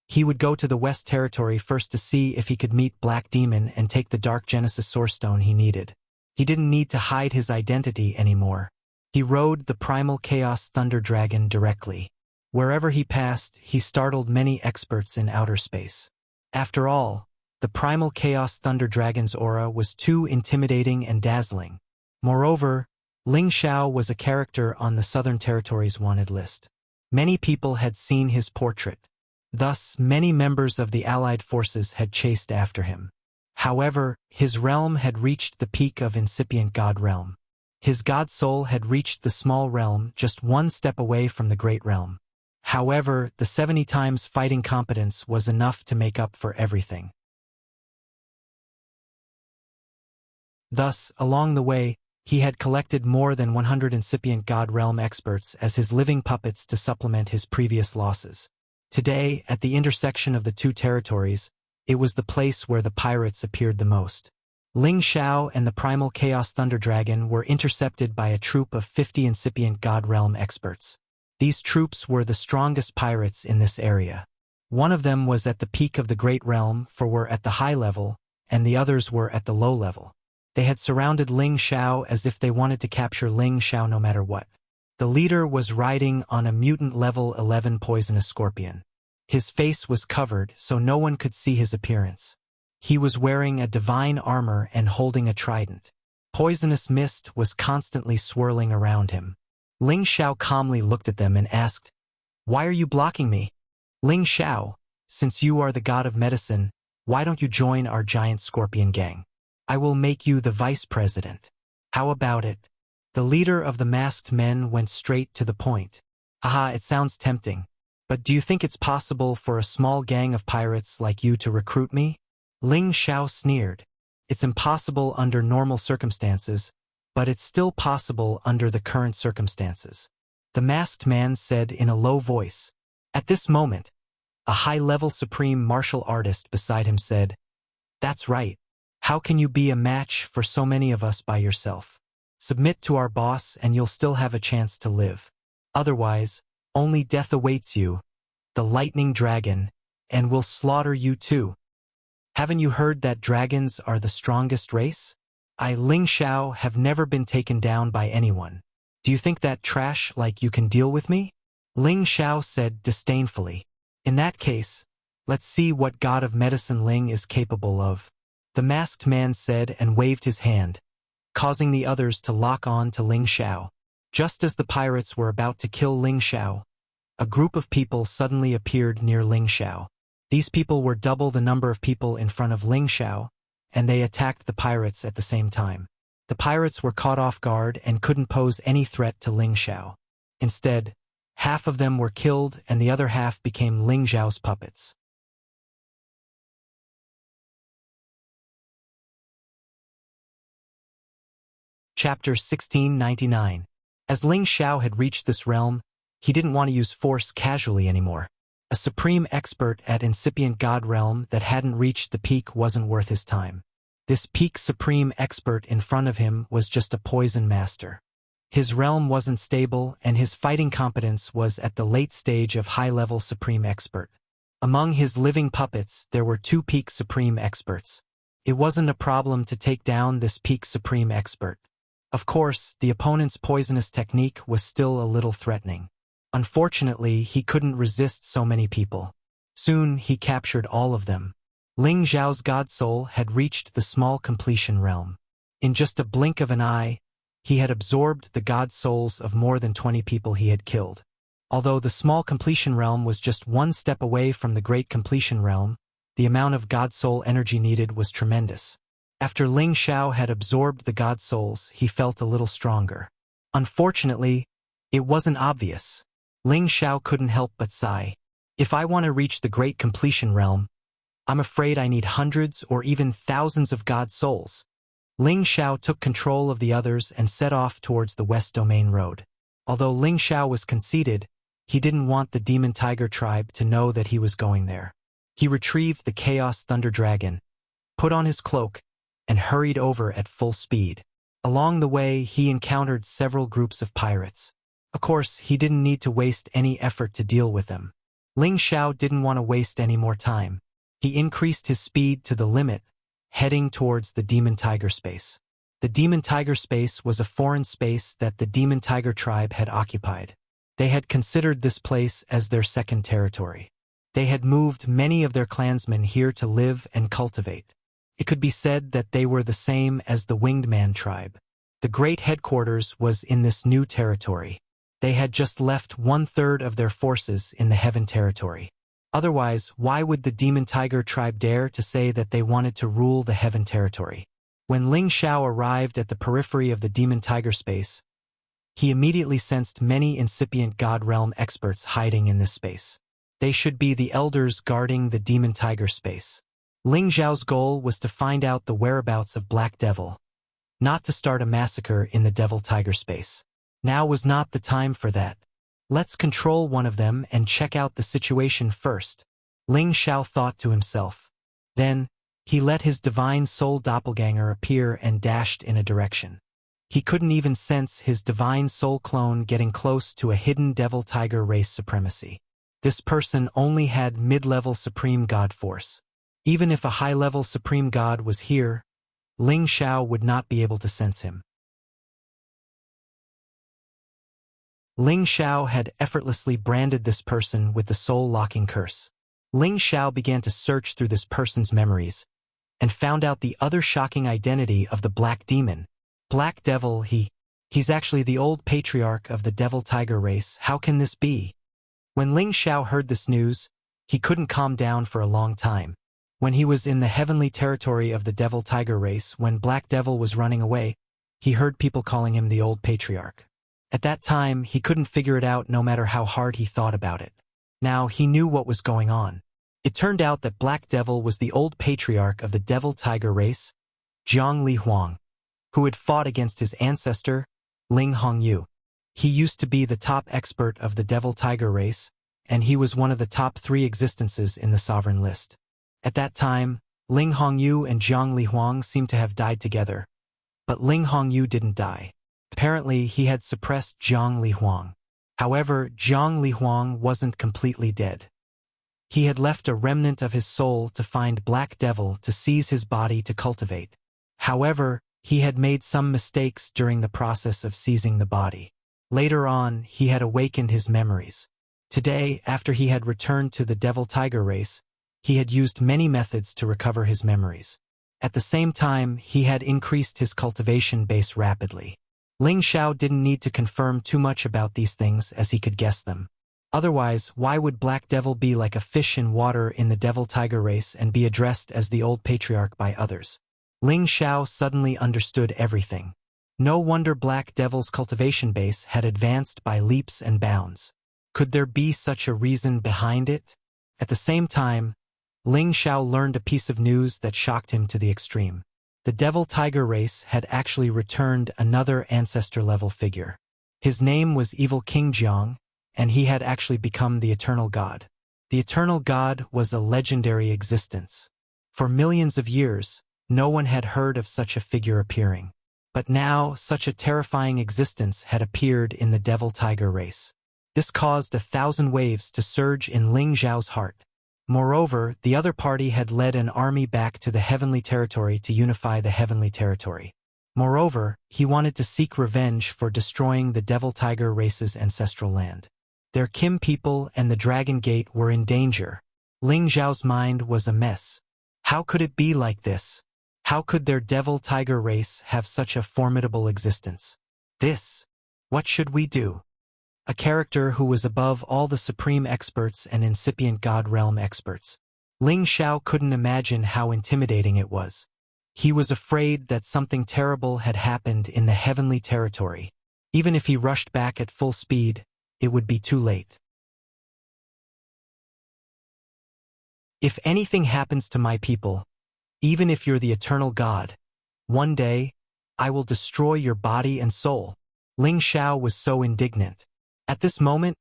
He would go to the West Territory first to see if he could meet Black Demon and take the Dark Genesis Source Stone he needed. He didn't need to hide his identity anymore. He rode the Primal Chaos Thunder Dragon directly. Wherever he passed, he startled many experts in outer space. After all, the Primal Chaos Thunder Dragon's aura was too intimidating and dazzling. Moreover, Ling Xiao was a character on the Southern Territory's wanted list. Many people had seen his portrait. Thus, many members of the Allied forces had chased after him. However, his realm had reached the peak of incipient god realm. His god soul had reached the small realm just one step away from the great realm. However, the 70 times fighting competence was enough to make up for everything. Thus, along the way, he had collected more than 100 incipient god realm experts as his living puppets to supplement his previous losses. Today, at the intersection of the two territories, it was the place where the pirates appeared the most. Ling Xiao and the Primal Chaos Thunder Dragon were intercepted by a troop of 50 incipient god realm experts. These troops were the strongest pirates in this area. One of them was at the peak of the Great Realm, for were at the high level, and the others were at the low level. They had surrounded Ling Xiao as if they wanted to capture Ling Xiao no matter what. The leader was riding on a mutant level 11 poisonous scorpion. His face was covered so no one could see his appearance. He was wearing a divine armor and holding a trident. Poisonous mist was constantly swirling around him. Ling Xiao calmly looked at them and asked, "Why are you blocking me? Ling Xiao, since you are the god of medicine, why don't you join our giant scorpion gang? I will make you the vice president. How about it?" The leader of the masked men went straight to the point. "Haha, it sounds tempting. But do you think it's possible for a small gang of pirates like you to recruit me?" Ling Xiao sneered. "It's impossible under normal circumstances, but it's still possible under the current circumstances," the masked man said in a low voice. At this moment, a high-level supreme martial artist beside him said, "That's right. How can you be a match for so many of us by yourself? Submit to our boss and you'll still have a chance to live. Otherwise, only death awaits you, the lightning dragon, and we'll slaughter you too. Haven't you heard that dragons are the strongest race? I, Ling Xiao, have never been taken down by anyone. Do you think that trash like you can deal with me?" Ling Xiao said disdainfully. "In that case, let's see what god of medicine Ling is capable of," the masked man said and waved his hand, causing the others to lock on to Ling Xiao. Just as the pirates were about to kill Ling Xiao, a group of people suddenly appeared near Ling Xiao. These people were double the number of people in front of Ling Xiao, and they attacked the pirates at the same time. The pirates were caught off guard and couldn't pose any threat to Ling Xiao. Instead, half of them were killed and the other half became Ling Xiao's puppets. Chapter 1699. As Ling Xiao had reached this realm, he didn't want to use force casually anymore. A supreme expert at incipient god realm that hadn't reached the peak wasn't worth his time. This peak supreme expert in front of him was just a poison master. His realm wasn't stable and his fighting competence was at the late stage of high-level supreme expert. Among his living puppets, there were 2 peak supreme experts. It wasn't a problem to take down this peak supreme expert. Of course, the opponent's poisonous technique was still a little threatening. Unfortunately, he couldn't resist so many people. Soon, he captured all of them. Ling Xiao's god soul had reached the small completion realm. In just a blink of an eye, he had absorbed the god souls of more than 20 people he had killed. Although the small completion realm was just 1 step away from the great completion realm, the amount of god soul energy needed was tremendous. After Ling Xiao had absorbed the god souls, he felt a little stronger. Unfortunately, it wasn't obvious. Ling Xiao couldn't help but sigh. If I want to reach the great completion realm, I'm afraid I need hundreds or even thousands of god souls. Ling Xiao took control of the others and set off towards the West Domain Road. Although Ling Xiao was conceited, he didn't want the Demon Tiger tribe to know that he was going there. He retrieved the Chaos Thunder Dragon, put on his cloak, and hurried over at full speed. Along the way, he encountered several groups of pirates. Of course, he didn't need to waste any effort to deal with them. Ling Xiao didn't want to waste any more time. He increased his speed to the limit, heading towards the Demon Tiger space. The Demon Tiger space was a foreign space that the Demon Tiger tribe had occupied. They had considered this place as their second territory. They had moved many of their clansmen here to live and cultivate. It could be said that they were the same as the Winged Man tribe. The great headquarters was in this new territory. They had just left 1/3 of their forces in the Heaven territory. Otherwise, why would the Demon Tiger tribe dare to say that they wanted to rule the Heaven territory? When Ling Xiao arrived at the periphery of the Demon Tiger space, he immediately sensed many incipient God realm experts hiding in this space. They should be the elders guarding the Demon Tiger space. Ling Xiao's goal was to find out the whereabouts of Black Devil, not to start a massacre in the Devil Tiger space. Now was not the time for that. Let's control one of them and check out the situation first, Ling Xiao thought to himself. Then, he let his divine soul doppelganger appear and dashed in a direction. He couldn't even sense his divine soul clone getting close to a hidden Devil Tiger race supremacy. This person only had mid-level supreme god force. Even if a high-level supreme god was here, Ling Xiao would not be able to sense him. Ling Xiao had effortlessly branded this person with the soul-locking curse. Ling Xiao began to search through this person's memories, and found out the other shocking identity of the Black Demon. Black Devil, he's actually the old patriarch of the Devil Tiger race. How can this be? When Ling Xiao heard this news, he couldn't calm down for a long time. When he was in the heavenly territory of the Devil Tiger race, when Black Devil was running away, he heard people calling him the old patriarch. At that time, he couldn't figure it out no matter how hard he thought about it. Now, he knew what was going on. It turned out that Black Devil was the old patriarch of the Devil Tiger race, Jiang Li Huang, who had fought against his ancestor, Ling Hongyu. He used to be the top expert of the Devil Tiger race, and he was one of the top 3 existences in the sovereign list. At that time, Ling Hongyu and Jiang Li Huang seemed to have died together, but Ling Hongyu didn't die. Apparently, he had suppressed Jiang Li Huang. However, Jiang Li Huang wasn't completely dead. He had left a remnant of his soul to find Black Devil to seize his body to cultivate. However, he had made some mistakes during the process of seizing the body. Later on, he had awakened his memories. Today, after he had returned to the Devil Tiger race, he had used many methods to recover his memories. At the same time, he had increased his cultivation base rapidly. Ling Xiao didn't need to confirm too much about these things as he could guess them. Otherwise, why would Black Devil be like a fish in water in the devil-tiger race and be addressed as the old patriarch by others? Ling Xiao suddenly understood everything. No wonder Black Devil's cultivation base had advanced by leaps and bounds. Could there be such a reason behind it? At the same time, Ling Xiao learned a piece of news that shocked him to the extreme. The devil-tiger race had actually returned another ancestor-level figure. His name was Evil King Jiang, and he had actually become the Eternal God. The Eternal God was a legendary existence. For millions of years, no one had heard of such a figure appearing. But now, such a terrifying existence had appeared in the devil-tiger race. This caused 1,000 waves to surge in Ling Xiao's heart. Moreover, the other party had led an army back to the heavenly territory to unify the heavenly territory. Moreover, he wanted to seek revenge for destroying the devil-tiger race's ancestral land. Their Kim people and the Dragon Gate were in danger. Ling Xiao's mind was a mess. How could it be like this? How could their devil-tiger race have such a formidable existence? What should we do? A character who was above all the supreme experts and incipient God realm experts. Ling Xiao couldn't imagine how intimidating it was. He was afraid that something terrible had happened in the heavenly territory. Even if he rushed back at full speed, it would be too late. If anything happens to my people, even if you're the eternal God, one day, I will destroy your body and soul. Ling Xiao was so indignant. At this moment,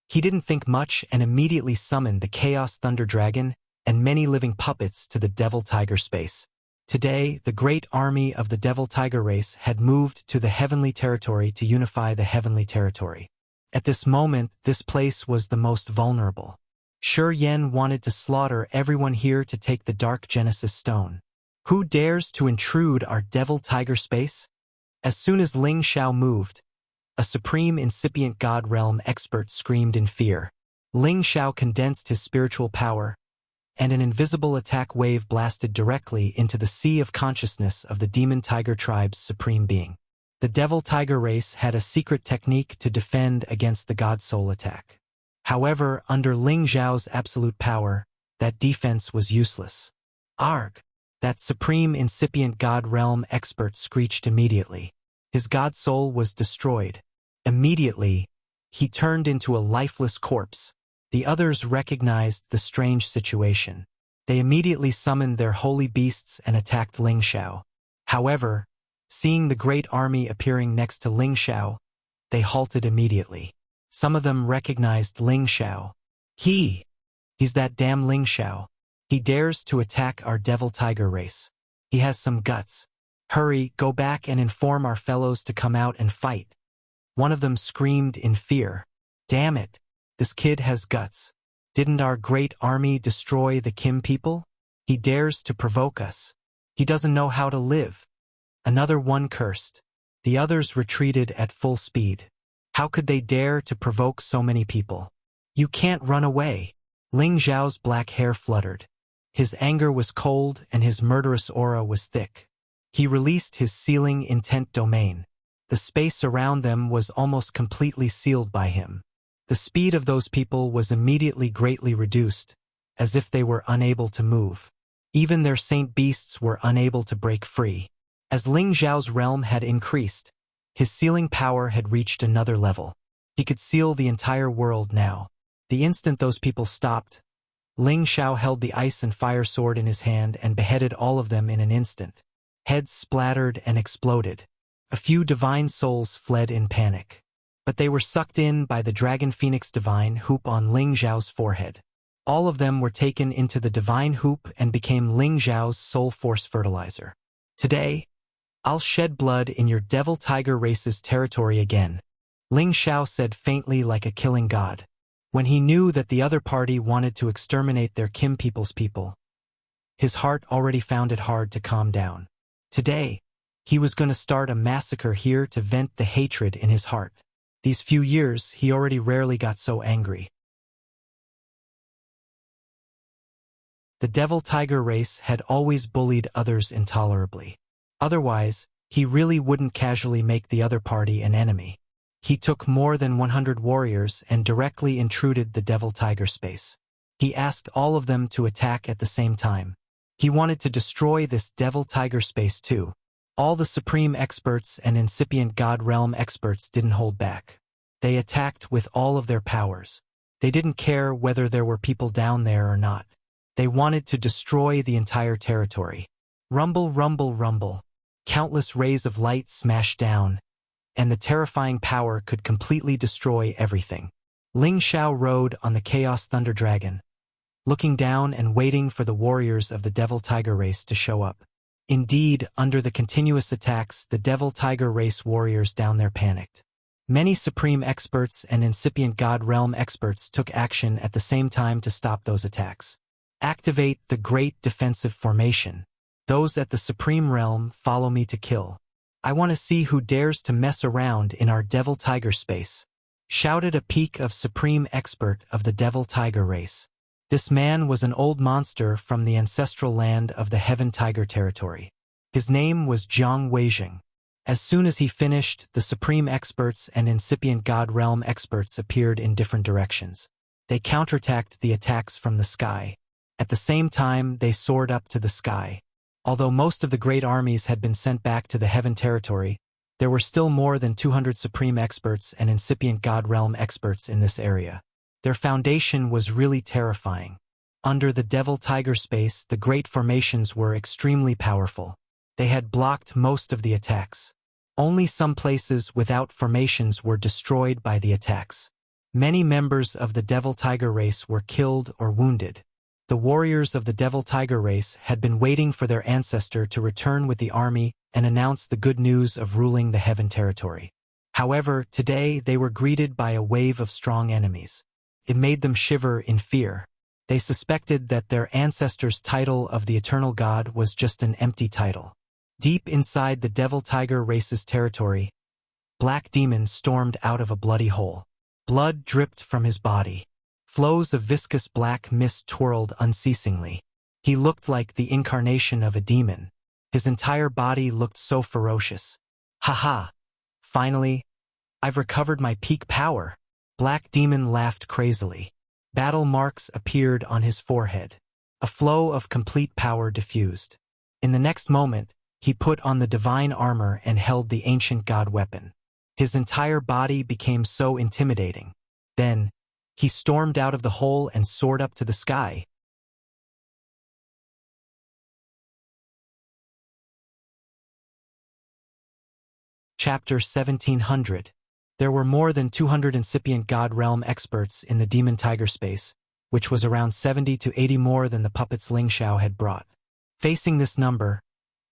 he didn't think much and immediately summoned the Chaos Thunder Dragon and many living puppets to the devil-tiger space. Today, the great army of the devil-tiger race had moved to the heavenly territory to unify the heavenly territory. At this moment, this place was the most vulnerable. Shi Yan wanted to slaughter everyone here to take the Dark Genesis Stone. Who dares to intrude our devil-tiger space? As soon as Ling Xiao moved, a supreme incipient God realm expert screamed in fear. Ling Xiao condensed his spiritual power, and an invisible attack wave blasted directly into the sea of consciousness of the Demon Tiger tribe's supreme being. The Devil Tiger race had a secret technique to defend against the God Soul attack. However, under Ling Xiao's absolute power, that defense was useless. Arg! That supreme incipient God realm expert screeched immediately. His God Soul was destroyed. Immediately, he turned into a lifeless corpse. The others recognized the strange situation. They immediately summoned their holy beasts and attacked Ling Xiao. However, seeing the great army appearing next to Ling Xiao, they halted immediately. Some of them recognized Ling Xiao. He's that damn Ling Xiao. He dares to attack our devil-tiger race. He has some guts. Hurry, go back and inform our fellows to come out and fight. One of them screamed in fear. Damn it, this kid has guts. Didn't our great army destroy the Kim people? He dares to provoke us. He doesn't know how to live. Another one cursed. The others retreated at full speed. How could they dare to provoke so many people? You can't run away. Ling Xiao's black hair fluttered. His anger was cold and his murderous aura was thick. He released his sealing intent domain. The space around them was almost completely sealed by him. The speed of those people was immediately greatly reduced, as if they were unable to move. Even their saint beasts were unable to break free. As Ling Xiao's realm had increased, his sealing power had reached another level. He could seal the entire world now. The instant those people stopped, Ling Xiao held the ice and fire sword in his hand and beheaded all of them in an instant. Heads splattered and exploded. A few divine souls fled in panic. But they were sucked in by the Dragon Phoenix Divine Hoop on Ling Xiao's forehead. All of them were taken into the Divine Hoop and became Ling Xiao's soul force fertilizer. Today, I'll shed blood in your devil-tiger race's territory again, Ling Xiao said faintly like a killing god. When he knew that the other party wanted to exterminate their Kim people's people, his heart already found it hard to calm down. Today, he was going to start a massacre here to vent the hatred in his heart. These few years, he already rarely got so angry. The devil-tiger race had always bullied others intolerably. Otherwise, He really wouldn't casually make the other party an enemy. He took more than 100 warriors and directly intruded the Devil Tiger space. He asked all of them to attack at the same time. He wanted to destroy this Devil Tiger space too. All the Supreme Experts and incipient God Realm Experts didn't hold back. They attacked with all of their powers. They didn't care whether there were people down there or not. They wanted to destroy the entire territory. Rumble, rumble, rumble. Countless rays of light smashed down, and the terrifying power could completely destroy everything. Ling Xiao rode on the Chaos Thunder Dragon, looking down and waiting for the warriors of the Devil Tiger race to show up. Indeed, under the continuous attacks, the Devil Tiger race warriors down there panicked. Many Supreme Experts and incipient God Realm Experts took action at the same time to stop those attacks. Activate the Great Defensive Formation. Those at the Supreme Realm, follow me to kill. I want to see who dares to mess around in our Devil Tiger space, shouted a peak of Supreme Expert of the Devil Tiger race. This man was an old monster from the ancestral land of the Heaven Tiger territory. His name was Jiang Weijing. As soon as he finished, the Supreme Experts and incipient God Realm Experts appeared in different directions. They counterattacked the attacks from the sky. At the same time, they soared up to the sky. Although most of the great armies had been sent back to the Heaven territory, there were still more than 200 Supreme Experts and incipient God Realm Experts in this area. Their foundation was really terrifying. Under the Devil Tiger space, the great formations were extremely powerful. They had blocked most of the attacks. Only some places without formations were destroyed by the attacks. Many members of the Devil Tiger race were killed or wounded. The warriors of the Devil Tiger race had been waiting for their ancestor to return with the army and announce the good news of ruling the Heaven territory. However, today they were greeted by a wave of strong enemies. It made them shiver in fear. They suspected that their ancestor's title of the Eternal God was just an empty title. Deep inside the Devil Tiger race's territory, Black Demon stormed out of a bloody hole. Blood dripped from his body. Flows of viscous black mist twirled unceasingly. He looked like the incarnation of a demon. His entire body looked so ferocious. Ha ha! Finally, I've recovered my peak power. Black Demon laughed crazily. Battle marks appeared on his forehead. A flow of complete power diffused. In the next moment, he put on the divine armor and held the ancient god weapon. His entire body became so intimidating. Then, he stormed out of the hole and soared up to the sky. Chapter 1700. There were more than 200 incipient God Realm Experts in the Demon Tiger space, which was around 70 to 80 more than the puppets Ling Xiao had brought. Facing this number,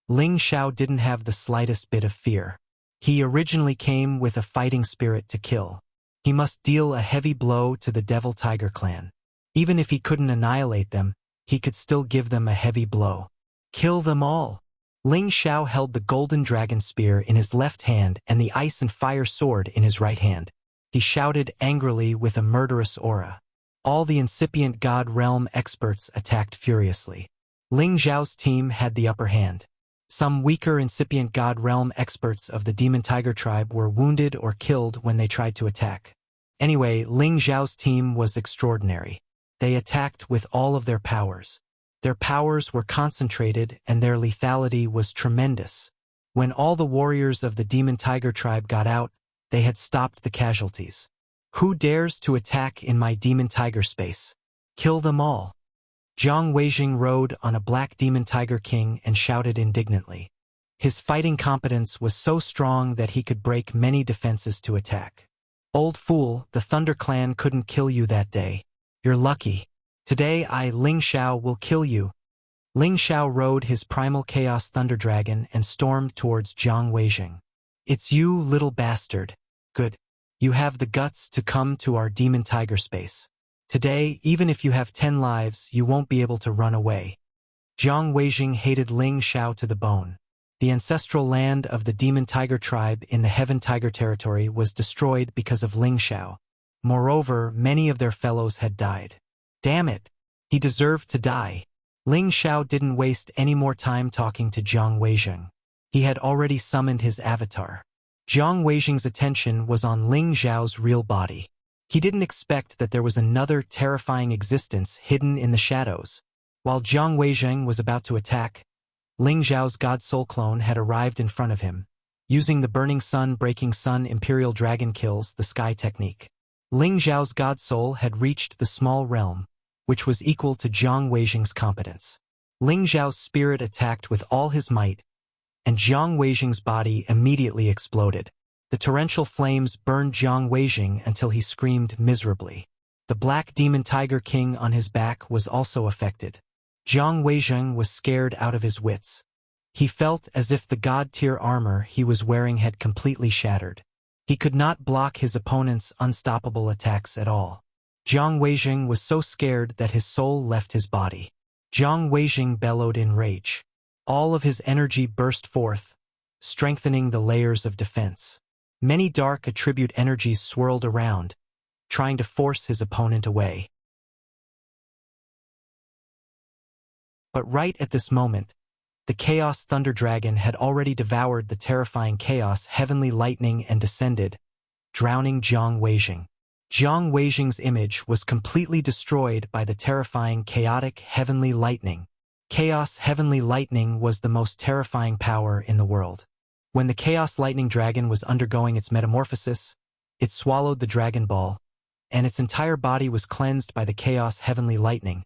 Ling Xiao didn't have the slightest bit of fear. He originally came with a fighting spirit to kill. He must deal a heavy blow to the Devil Tiger clan. Even if he couldn't annihilate them, he could still give them a heavy blow. Kill them all. Ling Xiao held the golden dragon spear in his left hand and the ice and fire sword in his right hand. He shouted angrily with a murderous aura. All the incipient God Realm Experts attacked furiously. Ling Xiao's team had the upper hand. Some weaker incipient God Realm Experts of the Demon Tiger tribe were wounded or killed when they tried to attack. Anyway, Ling Xiao's team was extraordinary. They attacked with all of their powers. Their powers were concentrated and their lethality was tremendous. When all the warriors of the Demon Tiger tribe got out, they had stopped the casualties. Who dares to attack in my Demon Tiger space? Kill them all. Jiang Weijing rode on a black Demon Tiger King and shouted indignantly. His fighting competence was so strong that he could break many defenses to attack. Old fool, the Thunder Clan couldn't kill you that day. You're lucky. Today I, Ling Xiao, will kill you. Ling Xiao rode his primal Chaos Thunder Dragon and stormed towards Jiang Weijing. It's you, little bastard. Good. You have the guts to come to our Demon Tiger space. Today, even if you have 10 lives, you won't be able to run away. Jiang Weijing hated Ling Xiao to the bone. The ancestral land of the Demon Tiger tribe in the Heaven Tiger territory was destroyed because of Ling Xiao. Moreover, many of their fellows had died. Damn it! He deserved to die. Ling Xiao didn't waste any more time talking to Jiang Weijing. He had already summoned his avatar. Jiang Weijing's attention was on Ling Xiao's real body. He didn't expect that there was another terrifying existence hidden in the shadows. While Jiang Weijing was about to attack, Ling Xiao's God Soul clone had arrived in front of him, using the Burning Sun Breaking Sun Imperial Dragon Kills the Sky technique. Ling Xiao's God Soul had reached the small realm, which was equal to Jiang Weijing's competence. Ling Xiao's spirit attacked with all his might, and Jiang Weijing's body immediately exploded. The torrential flames burned Jiang Weijing until he screamed miserably. The Black Demon Tiger King on his back was also affected. Jiang Weijing was scared out of his wits. He felt as if the god-tier armor he was wearing had completely shattered. He could not block his opponent's unstoppable attacks at all. Jiang Weijing was so scared that his soul left his body. Jiang Weijing bellowed in rage. All of his energy burst forth, strengthening the layers of defense. Many dark attribute energies swirled around, trying to force his opponent away. But right at this moment, the Chaos Thunder Dragon had already devoured the terrifying Chaos Heavenly Lightning and descended, drowning Jiang Weijing. Jiang Weijing's image was completely destroyed by the terrifying Chaotic Heavenly Lightning. Chaos Heavenly Lightning was the most terrifying power in the world. When the Chaos Lightning Dragon was undergoing its metamorphosis, it swallowed the Dragon Ball, and its entire body was cleansed by the Chaos Heavenly Lightning,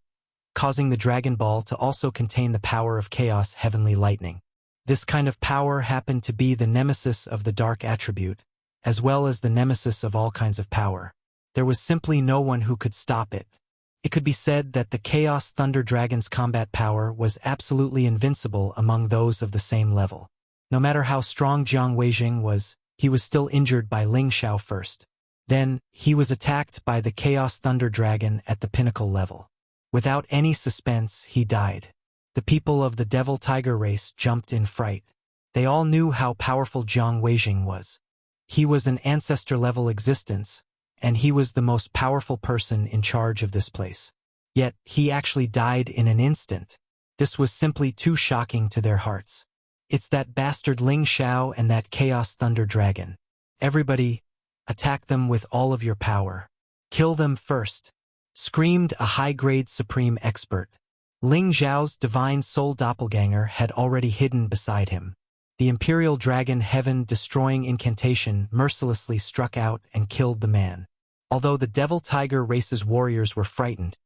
causing the Dragon Ball to also contain the power of Chaos Heavenly Lightning. This kind of power happened to be the nemesis of the Dark Attribute, as well as the nemesis of all kinds of power. There was simply no one who could stop it. It could be said that the Chaos Thunder Dragon's combat power was absolutely invincible among those of the same level. No matter how strong Jiang Weijing was, he was still injured by Ling Xiao first. Then, he was attacked by the Chaos Thunder Dragon at the pinnacle level. Without any suspense, he died. The people of the Devil Tiger race jumped in fright. They all knew how powerful Jiang Weijing was. He was an ancestor-level existence, and he was the most powerful person in charge of this place. Yet, he actually died in an instant. This was simply too shocking to their hearts. It's that bastard Ling Xiao and that Chaos Thunder Dragon. Everybody, attack them with all of your power. Kill them first, screamed a high-grade supreme expert. Ling Xiao's divine soul doppelganger had already hidden beside him. The Imperial Dragon Heaven-destroying incantation mercilessly struck out and killed the man. Although the Devil Tiger race's warriors were frightened,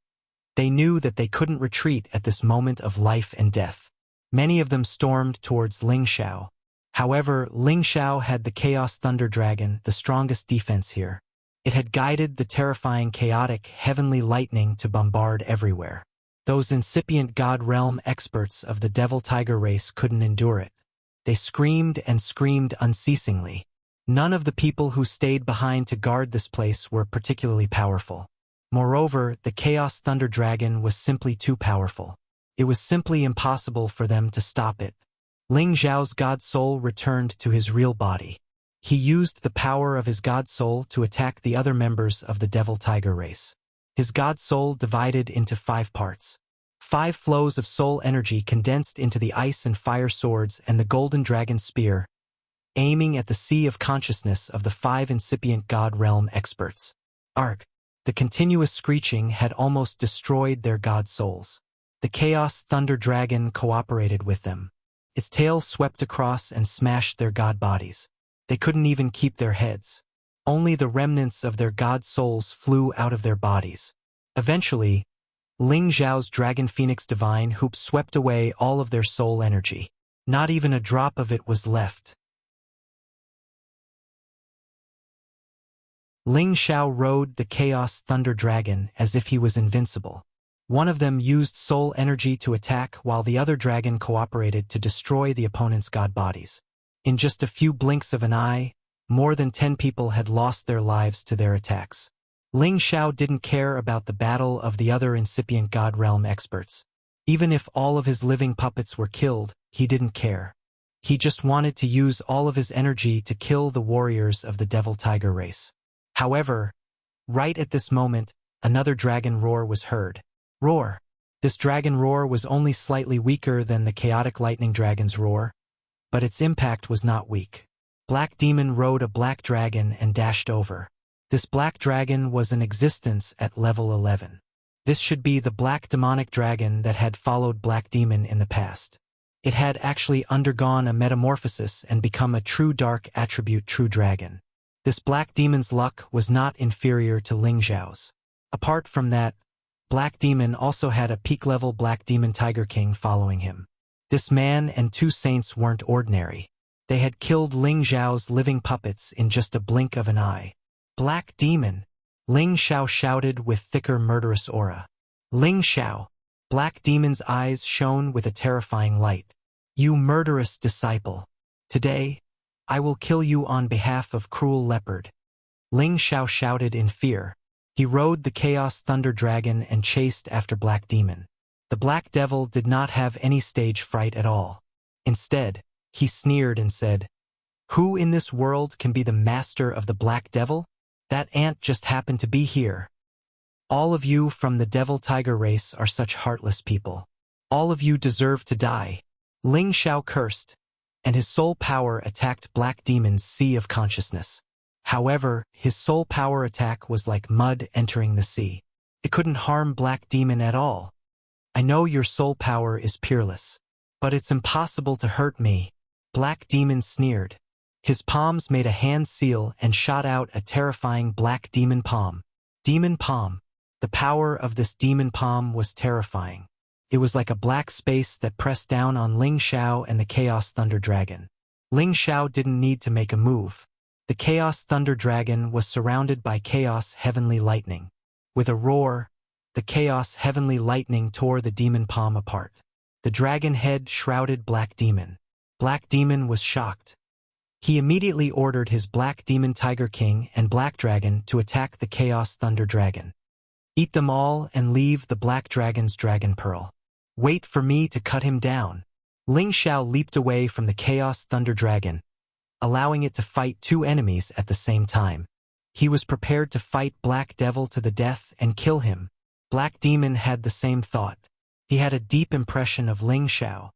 they knew that they couldn't retreat at this moment of life and death. Many of them stormed towards Ling Xiao. However, Ling Xiao had the Chaos Thunder Dragon, the strongest defense here. It had guided the terrifying chaotic heavenly lightning to bombard everywhere. Those incipient God Realm experts of the Devil Tiger race couldn't endure it. They screamed and screamed unceasingly. None of the people who stayed behind to guard this place were particularly powerful. Moreover, the Chaos Thunder Dragon was simply too powerful. It was simply impossible for them to stop it. Ling Xiao's God Soul returned to his real body. He used the power of his God Soul to attack the other members of the Devil Tiger race. His God Soul divided into 5 parts. 5 flows of soul energy condensed into the ice and fire swords and the golden dragon spear, aiming at the sea of consciousness of the 5 incipient God Realm experts. Arg! The continuous screeching had almost destroyed their God Souls. The Chaos Thunder Dragon cooperated with them. Its tail swept across and smashed their god bodies. They couldn't even keep their heads. Only the remnants of their god souls flew out of their bodies. Eventually, Ling Xiao's Dragon Phoenix Divine Hoop swept away all of their soul energy. Not even a drop of it was left. Ling Xiao rode the Chaos Thunder Dragon as if he was invincible. One of them used soul energy to attack while the other dragon cooperated to destroy the opponent's god bodies. In just a few blinks of an eye, more than 10 people had lost their lives to their attacks. Ling Xiao didn't care about the battle of the other incipient God Realm experts. Even if all of his living puppets were killed, he didn't care. He just wanted to use all of his energy to kill the warriors of the Devil Tiger race. However, right at this moment, another dragon roar was heard. Roar! This dragon roar was only slightly weaker than the Chaotic Lightning Dragon's roar, but its impact was not weak. Black Demon rode a black dragon and dashed over. This black dragon was in existence at level 11. This should be the black demonic dragon that had followed Black Demon in the past. It had actually undergone a metamorphosis and become a true dark attribute true dragon. This Black Demon's luck was not inferior to Ling Xiao's. Apart from that, Black Demon also had a peak-level Black Demon Tiger King following him. This man and two saints weren't ordinary. They had killed Ling Xiao's living puppets in just a blink of an eye. Black Demon! Ling Xiao shouted with thicker murderous aura. Ling Xiao! Black Demon's eyes shone with a terrifying light. You murderous disciple! Today, I will kill you on behalf of Cruel Leopard. Ling Xiao shouted in fear. He rode the Chaos Thunder Dragon and chased after Black Demon. The Black Devil did not have any stage fright at all. Instead, he sneered and said, "Who in this world can be the master of the Black Devil? That ant just happened to be here. All of you from the Devil Tiger race are such heartless people. All of you deserve to die." Ling Xiao cursed, and his soul power attacked Black Demon's sea of consciousness. However, his soul power attack was like mud entering the sea. It couldn't harm Black Demon at all. I know your soul power is peerless, but it's impossible to hurt me. Black Demon sneered. His palms made a hand seal and shot out a terrifying Black Demon Palm. Demon Palm. The power of this Demon Palm was terrifying. It was like a black space that pressed down on Ling Xiao and the Chaos Thunder Dragon. Ling Xiao didn't need to make a move. The Chaos Thunder Dragon was surrounded by Chaos Heavenly Lightning. With a roar, the Chaos Heavenly Lightning tore the Demon Palm apart. The dragon head shrouded Black Demon. Black Demon was shocked. He immediately ordered his Black Demon Tiger King and Black Dragon to attack the Chaos Thunder Dragon. Eat them all and leave the Black Dragon's Dragon Pearl. Wait for me to cut him down. Ling Xiao leaped away from the Chaos Thunder Dragon, allowing it to fight two enemies at the same time. He was prepared to fight Black Devil to the death and kill him. Black Demon had the same thought. He had a deep impression of Ling Xiao.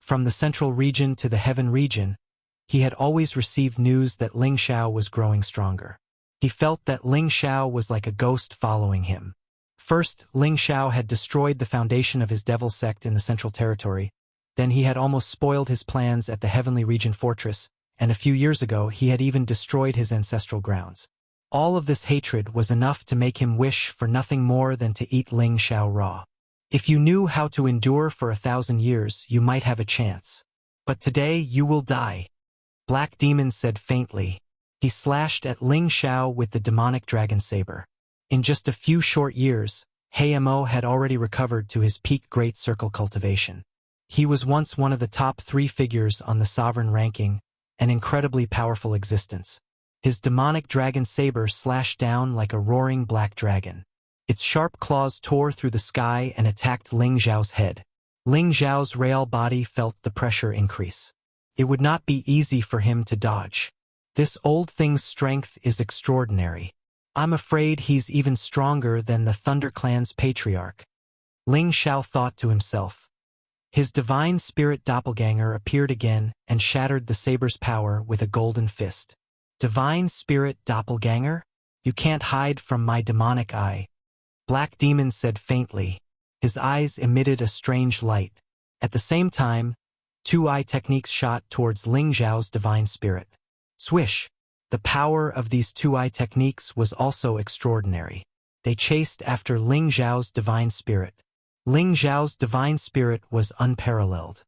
From the Central Region to the Heaven Region, he had always received news that Ling Xiao was growing stronger. He felt that Ling Xiao was like a ghost following him. First, Ling Xiao had destroyed the foundation of his devil sect in the Central Territory. Then he had almost spoiled his plans at the Heavenly Region Fortress, and a few years ago he had even destroyed his ancestral grounds. All of this hatred was enough to make him wish for nothing more than to eat Ling Xiao raw. If you knew how to endure for 1,000 years, you might have a chance. But today you will die. Black Demon said faintly. He slashed at Ling Xiao with the demonic dragon saber. In just a few short years, Mo had already recovered to his peak Great Circle cultivation. He was once one of the top 3 figures on the sovereign ranking, an incredibly powerful existence. His demonic dragon saber slashed down like a roaring black dragon. Its sharp claws tore through the sky and attacked Ling Xiao's head. Ling Xiao's real body felt the pressure increase. It would not be easy for him to dodge. This old thing's strength is extraordinary. I'm afraid he's even stronger than the Thunder Clan's patriarch. Ling Xiao thought to himself. His divine spirit doppelganger appeared again and shattered the saber's power with a golden fist. Divine spirit doppelganger? You can't hide from my demonic eye. Black Demon said faintly. His eyes emitted a strange light. At the same time, 2-eye techniques shot towards Ling Xiao's divine spirit. Swish! The power of these 2-eye techniques was also extraordinary. They chased after Ling Xiao's divine spirit. Ling Xiao's divine spirit was unparalleled.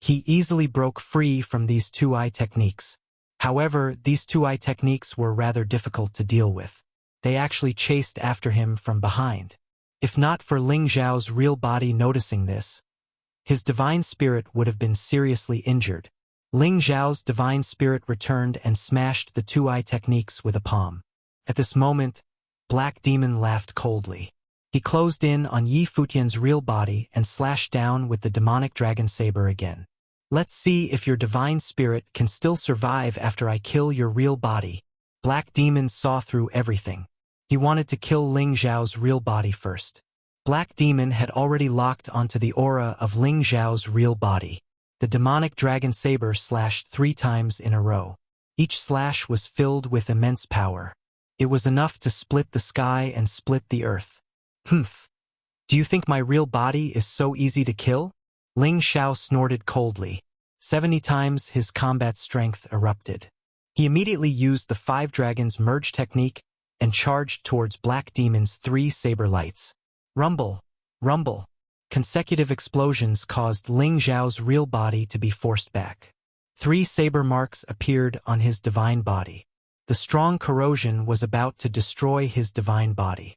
He easily broke free from these 2-eye techniques. However, these 2-eye techniques were rather difficult to deal with. They actually chased after him from behind. If not for Ling Xiao's real body noticing this, his divine spirit would have been seriously injured. Ling Xiao's divine spirit returned and smashed the 2-eye techniques with a palm. At this moment, Black Demon laughed coldly. He closed in on Yi Futian's real body and slashed down with the demonic dragon saber again. Let's see if your divine spirit can still survive after I kill your real body. Black Demon saw through everything. He wanted to kill Ling Xiao's real body first. Black Demon had already locked onto the aura of Ling Xiao's real body. The demonic dragon saber slashed 3 times in a row. Each slash was filled with immense power. It was enough to split the sky and split the earth. Humph. Do you think my real body is so easy to kill? Ling Xiao snorted coldly. 70 times his combat strength erupted. He immediately used the 5 dragons merge technique and charged towards Black Demon's 3 saber lights. Rumble, rumble. Consecutive explosions caused Ling Xiao's real body to be forced back. 3 saber marks appeared on his divine body. The strong corrosion was about to destroy his divine body.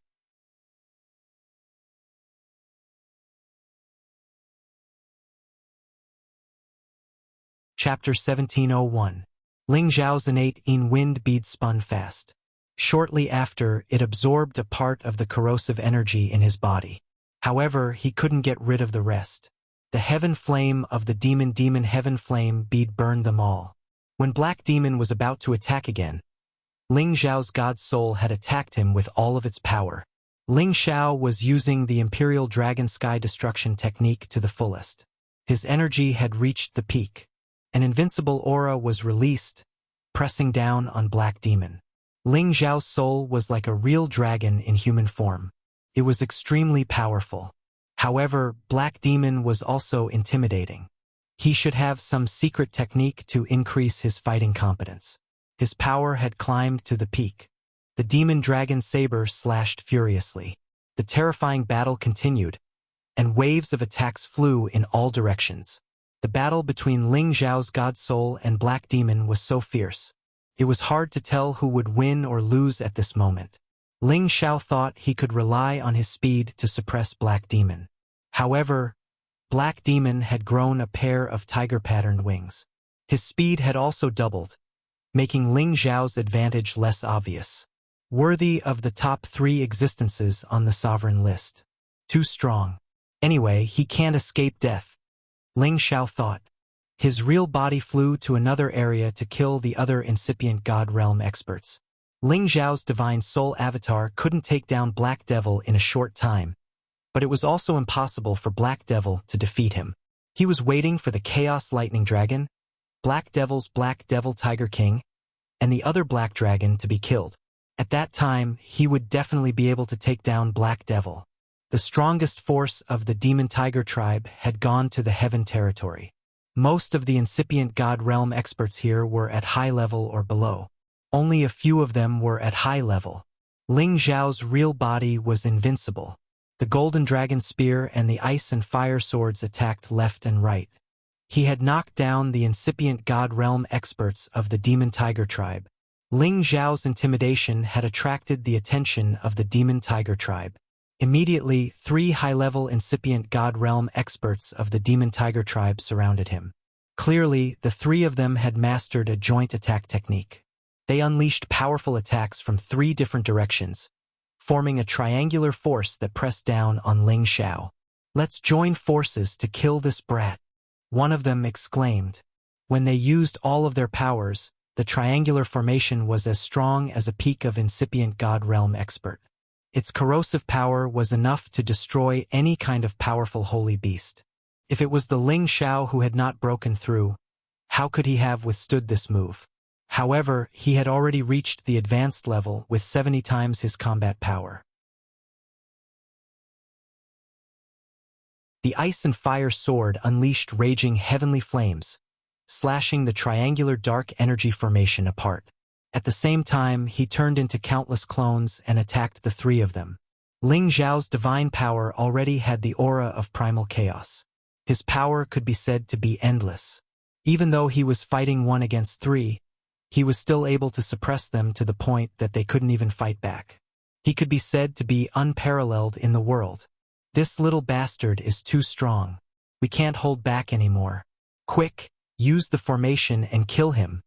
Chapter 1701. Ling Xiao's innate wind bead spun fast. Shortly after, it absorbed a part of the corrosive energy in his body. However, he couldn't get rid of the rest. The heaven flame of the demon heaven flame bead burned them all. When Black Demon was about to attack again, Ling Xiao's god soul had attacked him with all of its power. Ling Xiao was using the Imperial Dragon Sky Destruction technique to the fullest. His energy had reached the peak. An invincible aura was released, pressing down on Black Demon. Ling Xiao's soul was like a real dragon in human form. It was extremely powerful. However, Black Demon was also intimidating. He should have some secret technique to increase his fighting competence. His power had climbed to the peak. The demon dragon saber slashed furiously. The terrifying battle continued, and waves of attacks flew in all directions. The battle between Ling Xiao's god soul and Black Demon was so fierce. It was hard to tell who would win or lose at this moment. Ling Xiao thought he could rely on his speed to suppress Black Demon. However, Black Demon had grown a pair of tiger-patterned wings. His speed had also doubled, making Ling Xiao's advantage less obvious. Worthy of the top 3 existences on the sovereign list. Too strong. Anyway, he can't escape death, Ling Xiao thought. His real body flew to another area to kill the other incipient God Realm experts. Ling Xiao's divine soul avatar couldn't take down Black Devil in a short time, but it was also impossible for Black Devil to defeat him. He was waiting for the Chaos Lightning Dragon, Black Devil's Black Devil Tiger King, and the other Black Dragon to be killed. At that time, he would definitely be able to take down Black Devil. The strongest force of the Demon Tiger tribe had gone to the Heaven territory. Most of the incipient God Realm experts here were at high level or below. Only a few of them were at high level. Ling Xiao's real body was invincible. The Golden Dragon Spear and the Ice and Fire Swords attacked left and right. He had knocked down the incipient God Realm experts of the Demon Tiger tribe. Ling Xiao's intimidation had attracted the attention of the Demon Tiger tribe. Immediately, 3 high-level incipient God Realm experts of the Demon Tiger tribe surrounded him. Clearly, the 3 of them had mastered a joint attack technique. They unleashed powerful attacks from 3 different directions, forming a triangular force that pressed down on Ling Xiao. "Let's join forces to kill this brat," one of them exclaimed. When they used all of their powers, the triangular formation was as strong as a peak of incipient God Realm expert. Its corrosive power was enough to destroy any kind of powerful holy beast. If it was the Ling Xiao who had not broken through, how could he have withstood this move? However, he had already reached the advanced level with 70 times his combat power. The Ice and Fire Sword unleashed raging heavenly flames, slashing the triangular dark energy formation apart. At the same time, he turned into countless clones and attacked the 3 of them. Ling Xiao's divine power already had the aura of primal chaos. His power could be said to be endless. Even though he was fighting 1 against 3, he was still able to suppress them to the point that they couldn't even fight back. He could be said to be unparalleled in the world. "This little bastard is too strong. We can't hold back anymore. Quick, use the formation and kill him."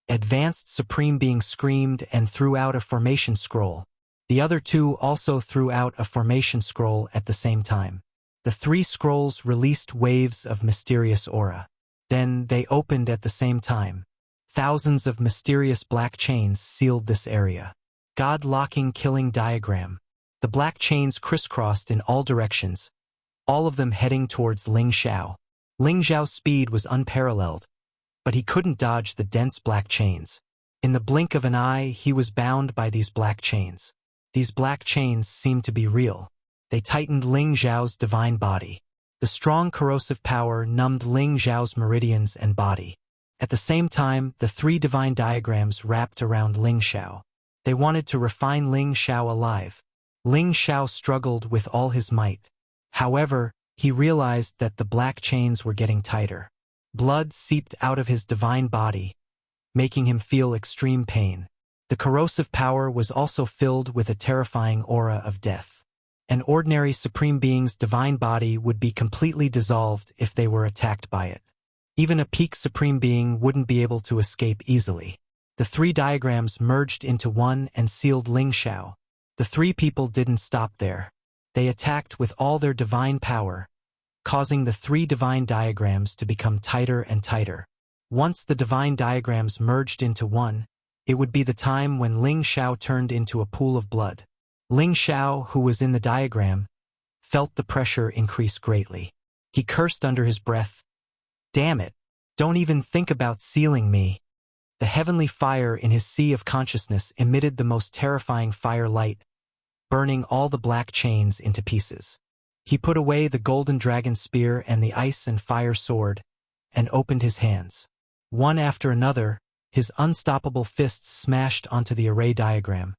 Advanced Supreme Being screamed and threw out a formation scroll. The other 2 also threw out a formation scroll at the same time. The 3 scrolls released waves of mysterious aura. Then they opened at the same time. Thousands of mysterious black chains sealed this area. God-locking killing diagram. The black chains crisscrossed in all directions, all of them heading towards Ling Xiao. Ling Xiao's speed was unparalleled, but he couldn't dodge the dense black chains. In the blink of an eye, he was bound by these black chains. These black chains seemed to be real. They tightened Ling Xiao's divine body. The strong corrosive power numbed Ling Xiao's meridians and body. At the same time, the three divine diagrams wrapped around Ling Xiao. They wanted to refine Ling Xiao alive. Ling Xiao struggled with all his might. However, he realized that the black chains were getting tighter. Blood seeped out of his divine body, making him feel extreme pain. The corrosive power was also filled with a terrifying aura of death. An ordinary Supreme Being's divine body would be completely dissolved if they were attacked by it. Even a peak Supreme Being wouldn't be able to escape easily. The three diagrams merged into one and sealed Ling Xiao. The three people didn't stop there. They attacked with all their divine power, causing the three divine diagrams to become tighter and tighter. Once the divine diagrams merged into one, it would be the time when Ling Xiao turned into a pool of blood. Ling Xiao, who was in the diagram, felt the pressure increase greatly. He cursed under his breath, "Damn it! Don't even think about sealing me." The heavenly fire in his sea of consciousness emitted the most terrifying fire light, burning all the black chains into pieces. He put away the golden dragon spear and the ice and fire sword, and opened his hands. One after another, his unstoppable fists smashed onto the array diagram,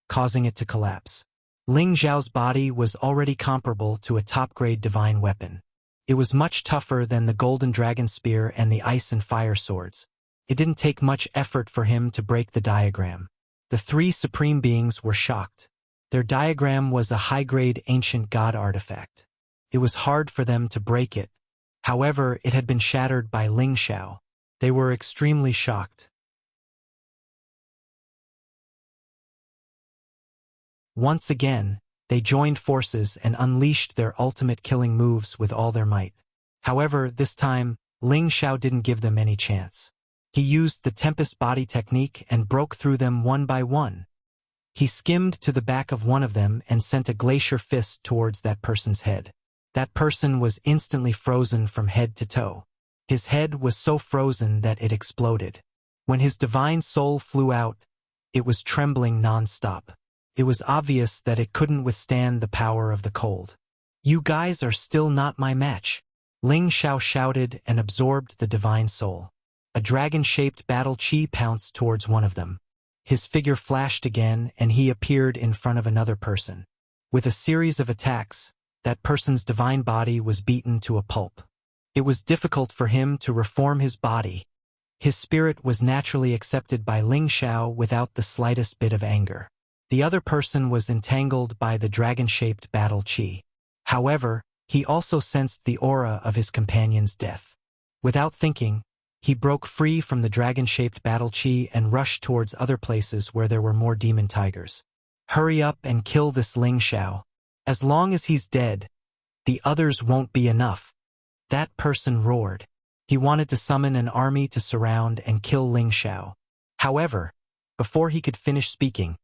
causing it to collapse. Ling Xiao's body was already comparable to a top-grade divine weapon. It was much tougher than the golden dragon spear and the ice and fire swords. It didn't take much effort for him to break the diagram. The three Supreme Beings were shocked. Their diagram was a high-grade ancient god artifact. It was hard for them to break it. However, it had been shattered by Ling Xiao. They were extremely shocked. Once again, they joined forces and unleashed their ultimate killing moves with all their might. However, this time, Ling Xiao didn't give them any chance. He used the Tempest Body technique and broke through them one by one. He skimmed to the back of one of them and sent a glacier fist towards that person's head. That person was instantly frozen from head to toe. His head was so frozen that it exploded. When his divine soul flew out, it was trembling non-stop. It was obvious that it couldn't withstand the power of the cold. "You guys are still not my match," Ling Xiao shouted and absorbed the divine soul. A dragon-shaped battle chi pounced towards one of them. His figure flashed again and he appeared in front of another person. With a series of attacks, that person's divine body was beaten to a pulp. It was difficult for him to reform his body. His spirit was naturally accepted by Ling Xiao without the slightest bit of anger. The other person was entangled by the dragon-shaped battle chi. However, he also sensed the aura of his companion's death. Without thinking, he broke free from the dragon-shaped battle chi and rushed towards other places where there were more demon tigers. "Hurry up and kill this Ling Xiao. As long as he's dead, the others won't be enough." That person roared. He wanted to summon an army to surround and kill Ling Xiao. However, before he could finish speaking,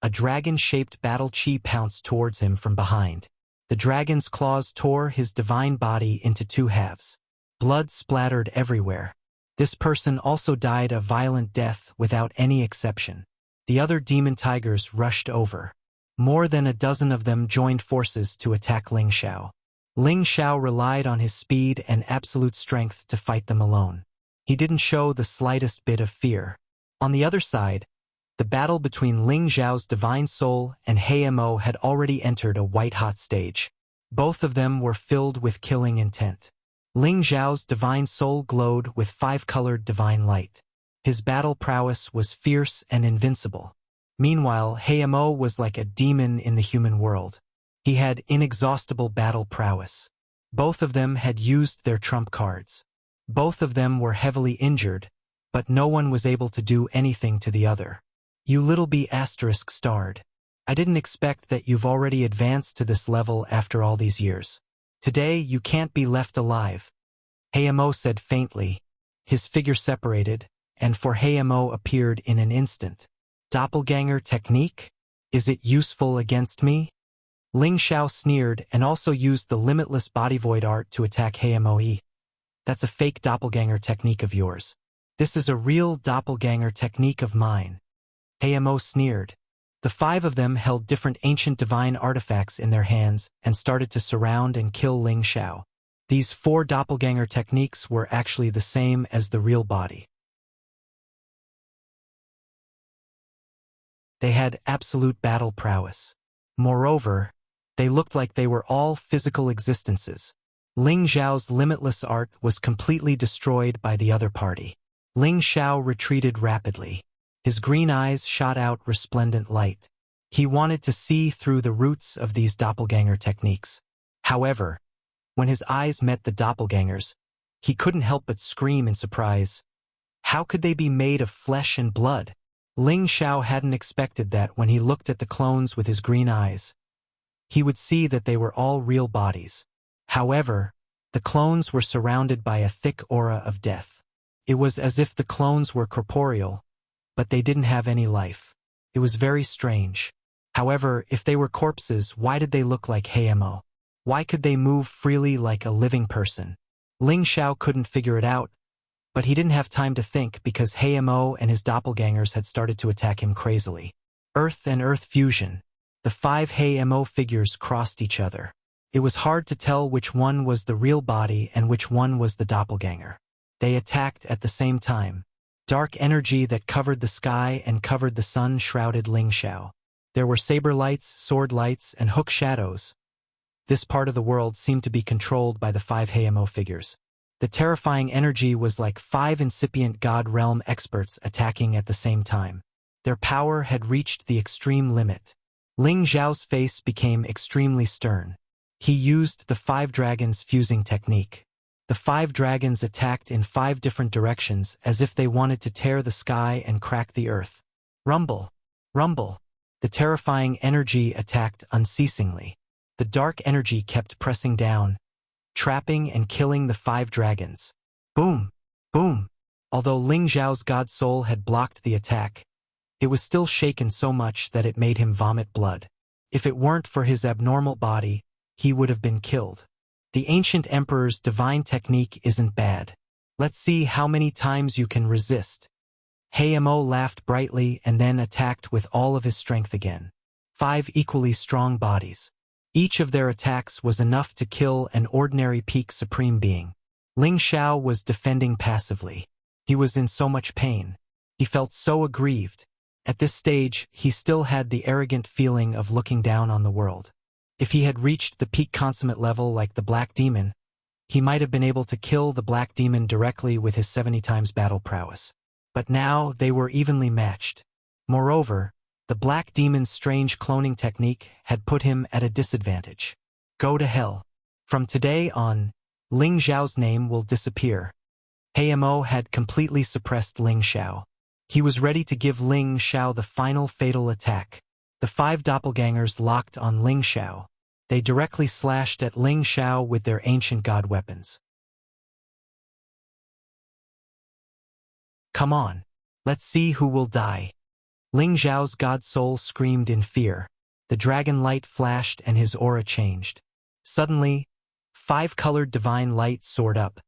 a dragon-shaped battle chi pounced towards him from behind. The dragon's claws tore his divine body into two halves. Blood splattered everywhere. This person also died a violent death without any exception. The other demon tigers rushed over. More than a dozen of them joined forces to attack Ling Xiao. Ling Xiao relied on his speed and absolute strength to fight them alone. He didn't show the slightest bit of fear. On the other side, the battle between Ling Xiao's divine soul and Mo had already entered a white-hot stage. Both of them were filled with killing intent. Ling Xiao's divine soul glowed with five-colored divine light. His battle prowess was fierce and invincible. Meanwhile, Mo was like a demon in the human world. He had inexhaustible battle prowess. Both of them had used their trump cards. Both of them were heavily injured, but no one was able to do anything to the other. "You little b*****. I didn't expect that you've already advanced to this level after all these years. Today you can't be left alive," Mo said faintly. His figure separated, and for Mo appeared in an instant. "Doppelganger technique? Is it useful against me?" Ling Xiao sneered and also used the limitless body void art to attack Heimoe. That's a fake doppelganger technique of yours. This is a real doppelganger technique of mine. Heimoe sneered. The five of them held different ancient divine artifacts in their hands and started to surround and kill Ling Xiao. These 4 doppelganger techniques were actually the same as the real body. They had absolute battle prowess. Moreover, they looked like they were all physical existences. Ling Xiao's limitless art was completely destroyed by the other party. Ling Xiao retreated rapidly. His green eyes shot out resplendent light. He wanted to see through the roots of these doppelganger techniques. However, when his eyes met the doppelgangers, he couldn't help but scream in surprise. How could they be made of flesh and blood? Ling Xiao hadn't expected that when he looked at the clones with his green eyes. He would see that they were all real bodies. However, the clones were surrounded by a thick aura of death. It was as if the clones were corporeal, but they didn't have any life. It was very strange. However, if they were corpses, why did they look like Heimoe? Why could they move freely like a living person? Ling Xiao couldn't figure it out, but he didn't have time to think because Heimoe and his doppelgangers had started to attack him crazily. Earth and Earth fusion. The 5 Heimoe figures crossed each other. It was hard to tell which one was the real body and which one was the doppelganger. They attacked at the same time. Dark energy that covered the sky and covered the sun shrouded Ling Xiao. There were saber lights, sword lights, and hook shadows. This part of the world seemed to be controlled by the 5 Heimoe figures. The terrifying energy was like 5 incipient God realm experts attacking at the same time. Their power had reached the extreme limit. Ling Xiao's face became extremely stern. He used the 5 dragons fusing technique. The 5 dragons attacked in 5 different directions as if they wanted to tear the sky and crack the earth. Rumble! Rumble! The terrifying energy attacked unceasingly. The dark energy kept pressing down, trapping and killing the 5 dragons. Boom! Boom! Although Ling Xiao's god soul had blocked the attack, it was still shaken so much that it made him vomit blood. If it weren't for his abnormal body, he would have been killed. The ancient emperor's divine technique isn't bad. Let's see how many times you can resist. Heimoe laughed brightly and then attacked with all of his strength again. 5 equally strong bodies. Each of their attacks was enough to kill an ordinary peak supreme being. Ling Xiao was defending passively. He was in so much pain. He felt so aggrieved. At this stage, he still had the arrogant feeling of looking down on the world. If he had reached the peak consummate level like the Black Demon, he might have been able to kill the Black Demon directly with his 70 times battle prowess. But now they were evenly matched. Moreover, the Black Demon's strange cloning technique had put him at a disadvantage. Go to hell. From today on, Ling Xiao's name will disappear. Heimoe had completely suppressed Ling Xiao. He was ready to give Ling Xiao the final fatal attack. The 5 doppelgangers locked on Ling Xiao. They directly slashed at Ling Xiao with their ancient god weapons. Come on, let's see who will die. Ling Xiao's god soul screamed in fear. The dragon light flashed and his aura changed. Suddenly, 5-colored divine light soared up.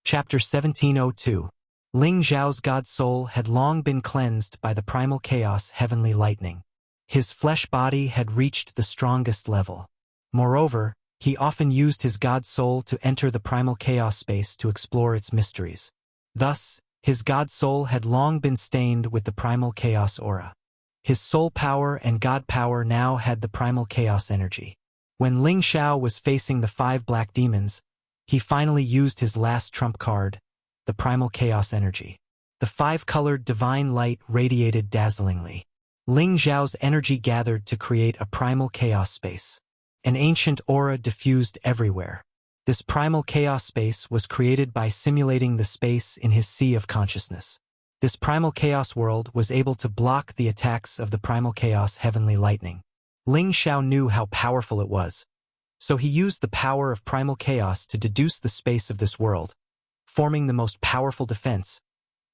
Chapter 1702. Ling Xiao's god soul had long been cleansed by the primal chaos heavenly lightning. His flesh body had reached the strongest level. Moreover, he often used his god soul to enter the primal chaos space to explore its mysteries. Thus, his god soul had long been stained with the primal chaos aura. His soul power and god power now had the primal chaos energy. When Ling Xiao was facing the 5 black demons, he finally used his last trump card, the primal chaos energy. The 5-colored divine light radiated dazzlingly. Ling Xiao's energy gathered to create a primal chaos space. An ancient aura diffused everywhere. This primal chaos space was created by simulating the space in his sea of consciousness. This primal chaos world was able to block the attacks of the primal chaos heavenly lightning. Ling Xiao knew how powerful it was, so he used the power of primal chaos to deduce the space of this world, forming the most powerful defense.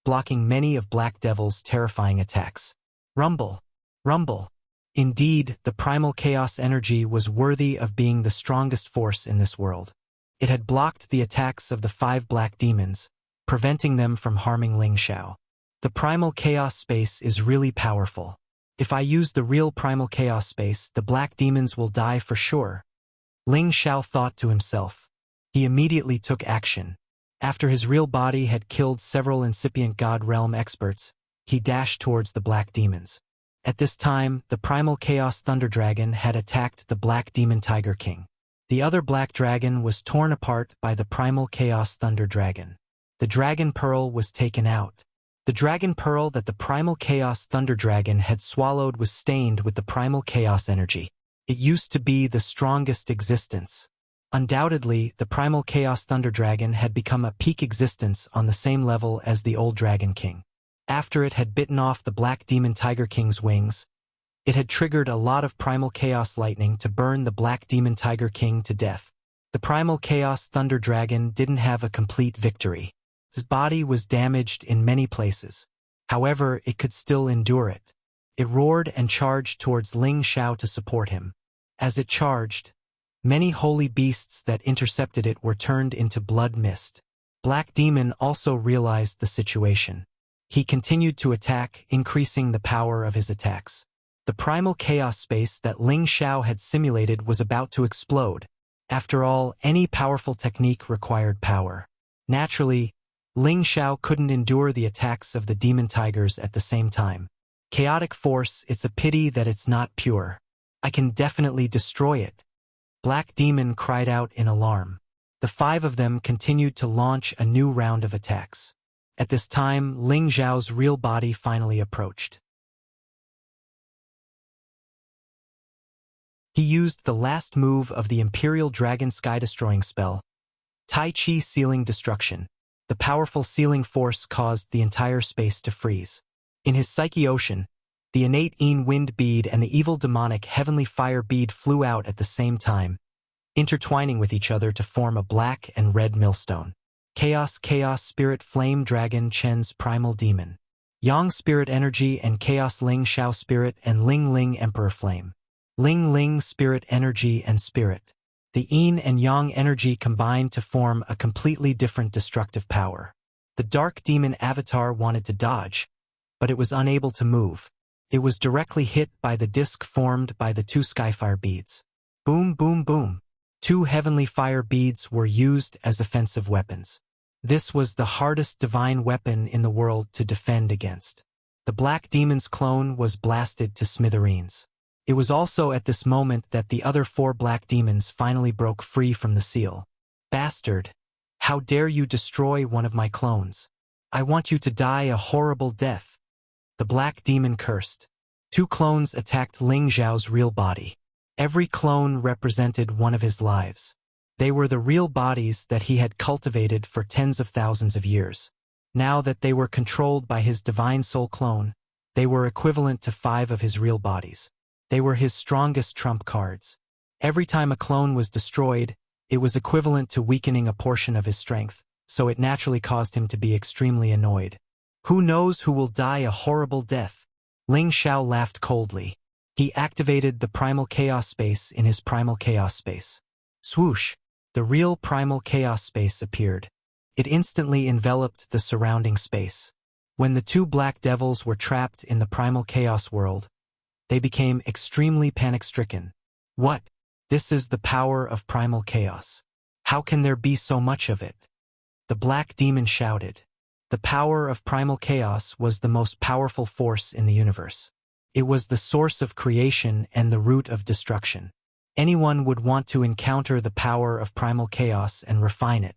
blocking many of Black Devil's terrifying attacks. Rumble! Rumble! Indeed, the primal chaos energy was worthy of being the strongest force in this world. It had blocked the attacks of the 5 black demons, preventing them from harming Ling Xiao. The primal chaos space is really powerful. If I use the real primal chaos space, the black demons will die for sure. Ling Xiao thought to himself. He immediately took action. After his real body had killed several incipient God Realm experts, he dashed towards the black demons. At this time, the primal chaos thunder dragon had attacked the black demon Tiger King. The other black dragon was torn apart by the primal chaos thunder dragon. The dragon pearl was taken out. The dragon pearl that the primal chaos thunder dragon had swallowed was stained with the primal chaos energy. It used to be the strongest existence. Undoubtedly, the primal chaos thunder dragon had become a peak existence on the same level as the old Dragon King. After it had bitten off the black demon Tiger King's wings, it had triggered a lot of primal chaos lightning to burn the black demon Tiger King to death. The primal chaos thunder dragon didn't have a complete victory. His body was damaged in many places. However, it could still endure it. It roared and charged towards Ling Xiao to support him. As it charged, many holy beasts that intercepted it were turned into blood mist. Black Demon also realized the situation. He continued to attack, increasing the power of his attacks. The primal chaos space that Ling Xiao had simulated was about to explode. After all, any powerful technique required power. Naturally, Ling Xiao couldn't endure the attacks of the demon tigers at the same time. Chaotic force, it's a pity that it's not pure. I can definitely destroy it. Black Demon cried out in alarm. The 5 of them continued to launch a new round of attacks. At this time, Ling Xiao's real body finally approached. He used the last move of the Imperial Dragon Sky-Destroying spell, Tai Chi Sealing Destruction. The powerful sealing force caused the entire space to freeze. In his Psyche Ocean, the innate Yin Wind Bead and the evil demonic Heavenly Fire Bead flew out at the same time, intertwining with each other to form a black and red millstone. Chaos Spirit Flame Dragon Chen's Primal Demon. Yang Spirit Energy and Chaos Ling Xiao Spirit and Ling Ling Emperor Flame. Ling Ling Spirit Energy and Spirit. The Yin and Yang energy combined to form a completely different destructive power. The Dark Demon Avatar wanted to dodge, but it was unable to move. It was directly hit by the disc formed by the 2 Skyfire beads. Boom, boom, boom. 2 Heavenly Fire beads were used as offensive weapons. This was the hardest divine weapon in the world to defend against. The Black Demon's clone was blasted to smithereens. It was also at this moment that the other 4 black demons finally broke free from the seal. Bastard! How dare you destroy one of my clones? I want you to die a horrible death. The black demon cursed. 2 clones attacked Ling Xiao's real body. Every clone represented one of his lives. They were the real bodies that he had cultivated for tens of thousands of years. Now that they were controlled by his divine soul clone, they were equivalent to 5 of his real bodies. They were his strongest trump cards. Every time a clone was destroyed, it was equivalent to weakening a portion of his strength, so it naturally caused him to be extremely annoyed. Who knows who will die a horrible death? Ling Xiao laughed coldly. He activated the primal chaos space in his primal chaos space. Swoosh! The real primal chaos space appeared. It instantly enveloped the surrounding space. When the 2 black devils were trapped in the primal chaos world, they became extremely panic-stricken. What? This is the power of primal chaos. How can there be so much of it? The black demon shouted. The power of primal chaos was the most powerful force in the universe. It was the source of creation and the root of destruction. Anyone would want to encounter the power of primal chaos and refine it.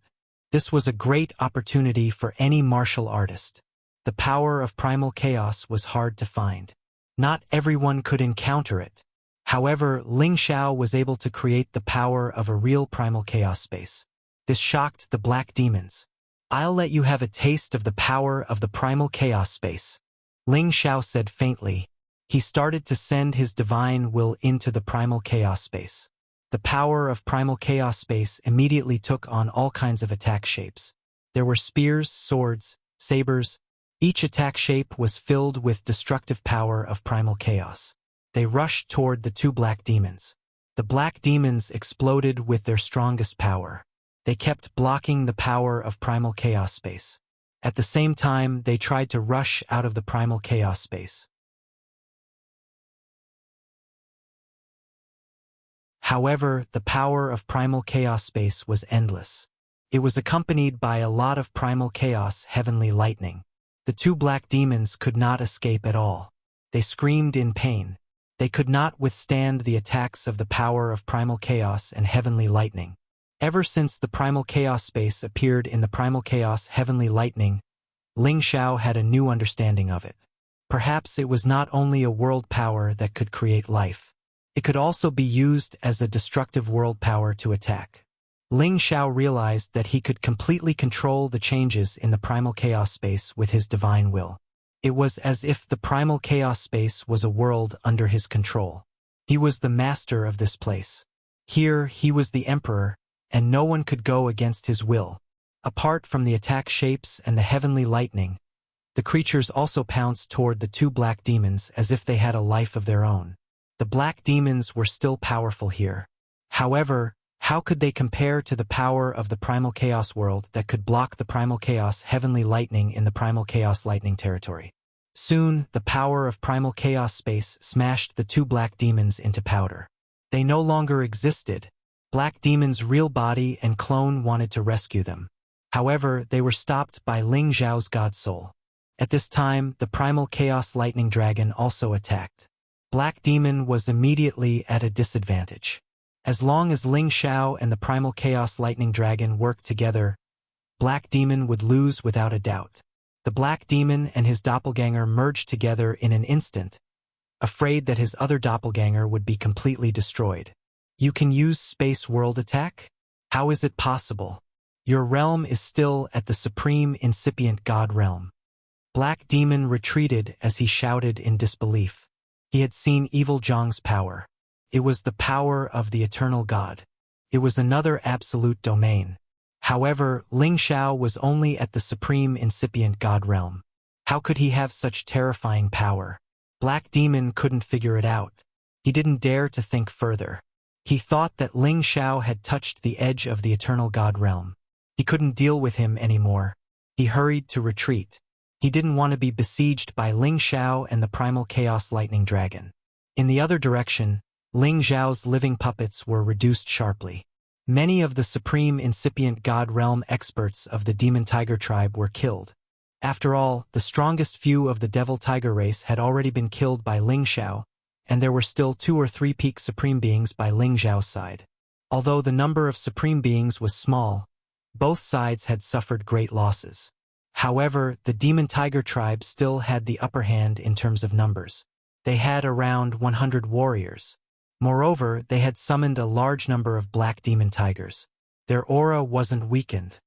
This was a great opportunity for any martial artist. The power of primal chaos was hard to find. Not everyone could encounter it. However, Ling Xiao was able to create the power of a real primal chaos space. This shocked the black demons. I'll let you have a taste of the power of the primal chaos space, Ling Xiao said faintly. He started to send his divine will into the primal chaos space. The power of primal chaos space immediately took on all kinds of attack shapes. There were spears, swords, sabers, Each attack shape was filled with destructive power of primal chaos. They rushed toward the two black demons. The black demons exploded with their strongest power. They kept blocking the power of primal chaos space. At the same time, they tried to rush out of the primal chaos space. However, the power of primal chaos space was endless. It was accompanied by a lot of primal chaos heavenly lightning. The two black demons could not escape at all. They screamed in pain. They could not withstand the attacks of the power of primal chaos and heavenly lightning. Ever since the primal chaos space appeared in the primal chaos heavenly lightning, Ling Xiao had a new understanding of it. Perhaps it was not only a world power that could create life. It could also be used as a destructive world power to attack. Ling Xiao realized that he could completely control the changes in the primal chaos space with his divine will. It was as if the primal chaos space was a world under his control. He was the master of this place. Here he was the emperor, and no one could go against his will. Apart from the attack shapes and the heavenly lightning, the creatures also pounced toward the two black demons as if they had a life of their own. The black demons were still powerful here. However, how could they compare to the power of the primal chaos world that could block the primal chaos heavenly lightning in the primal chaos lightning territory? Soon, the power of primal chaos space smashed the two black demons into powder. They no longer existed. Black Demon's real body and clone wanted to rescue them. However, they were stopped by Ling Xiao's god soul. At this time, the primal chaos lightning dragon also attacked. Black Demon was immediately at a disadvantage. As long as Ling Xiao and the primal chaos lightning dragon worked together, Black Demon would lose without a doubt. The Black Demon and his doppelganger merged together in an instant, afraid that his other doppelganger would be completely destroyed. You can use space world attack? How is it possible? Your realm is still at the supreme incipient god realm. Black Demon retreated as he shouted in disbelief. He had seen Evil Zhang's power. It was the power of the eternal god. It was another absolute domain. However, Ling Xiao was only at the supreme incipient god realm. How could he have such terrifying power? Black Demon couldn't figure it out. He didn't dare to think further. He thought that Ling Xiao had touched the edge of the eternal god realm. He couldn't deal with him anymore. He hurried to retreat. He didn't want to be besieged by Ling Xiao and the primal chaos lightning dragon. In the other direction, Ling Xiao's living puppets were reduced sharply. Many of the supreme incipient god realm experts of the demon tiger tribe were killed. After all, the strongest few of the devil tiger race had already been killed by Ling Xiao, and there were still 2 or 3 peak supreme beings by Ling Xiao's side. Although the number of supreme beings was small, both sides had suffered great losses. However, the demon tiger tribe still had the upper hand in terms of numbers. They had around 100 warriors. Moreover, they had summoned a large number of black demon tigers. Their aura wasn't weakened.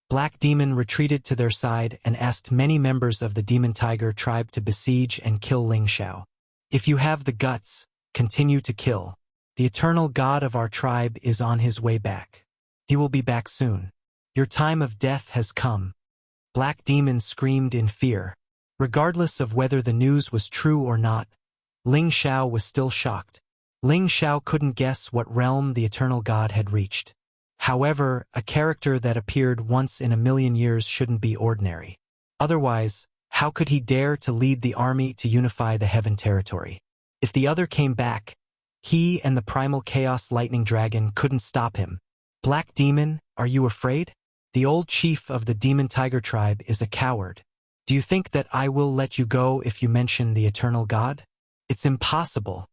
Black Demon retreated to their side and asked many members of the demon tiger tribe to besiege and kill Ling Xiao. If you have the guts, continue to kill. The eternal god of our tribe is on his way back. He will be back soon. Your time of death has come. Black Demon screamed in fear. Regardless of whether the news was true or not, Ling Xiao was still shocked. Ling Xiao couldn't guess what realm the eternal god had reached. However, a character that appeared once in a million years shouldn't be ordinary. Otherwise, how could he dare to lead the army to unify the heaven territory? If the other came back, he and the primal chaos lightning dragon couldn't stop him. Black Demon, are you afraid? The old chief of the demon tiger tribe is a coward. Do you think that I will let you go if you mention the eternal god? It's impossible.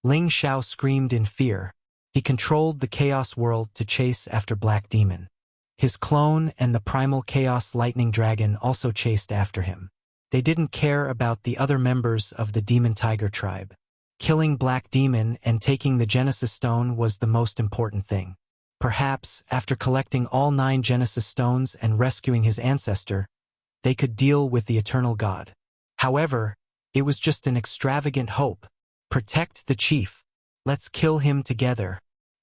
Ling Xiao screamed in fear. He controlled the chaos world to chase after Black Demon. His clone and the primal chaos lightning dragon also chased after him. They didn't care about the other members of the demon tiger tribe. Killing Black Demon and taking the Genesis Stone was the most important thing. Perhaps, after collecting all 9 Genesis Stones and rescuing his ancestor, they could deal with the eternal god. However, it was just an extravagant hope. Protect the chief. Let's kill him together.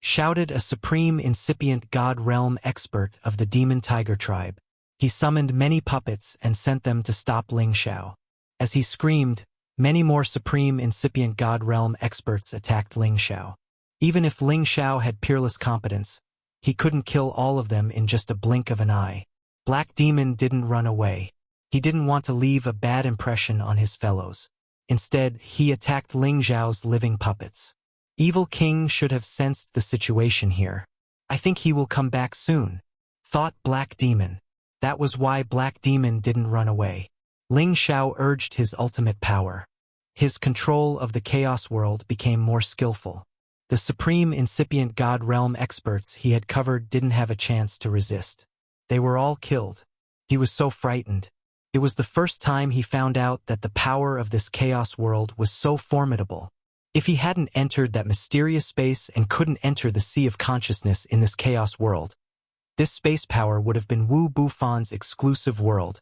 shouted a supreme incipient god realm expert of the demon tiger tribe. He summoned many puppets and sent them to stop Ling Xiao. As he screamed, many more supreme incipient god realm experts attacked Ling Xiao. Even if Ling Xiao had peerless competence, he couldn't kill all of them in just a blink of an eye. Black Demon didn't run away. He didn't want to leave a bad impression on his fellows. Instead, he attacked Ling Xiao's living puppets. Evil King should have sensed the situation here. I think he will come back soon, thought Black Demon. That was why Black Demon didn't run away. Ling Xiao urged his ultimate power. His control of the chaos world became more skillful. The supreme incipient god realm experts he had covered didn't have a chance to resist. They were all killed. He was so frightened. It was the first time he found out that the power of this chaos world was so formidable. If he hadn't entered that mysterious space and couldn't enter the sea of consciousness in this chaos world, this space power would have been Wu Bufan's exclusive world.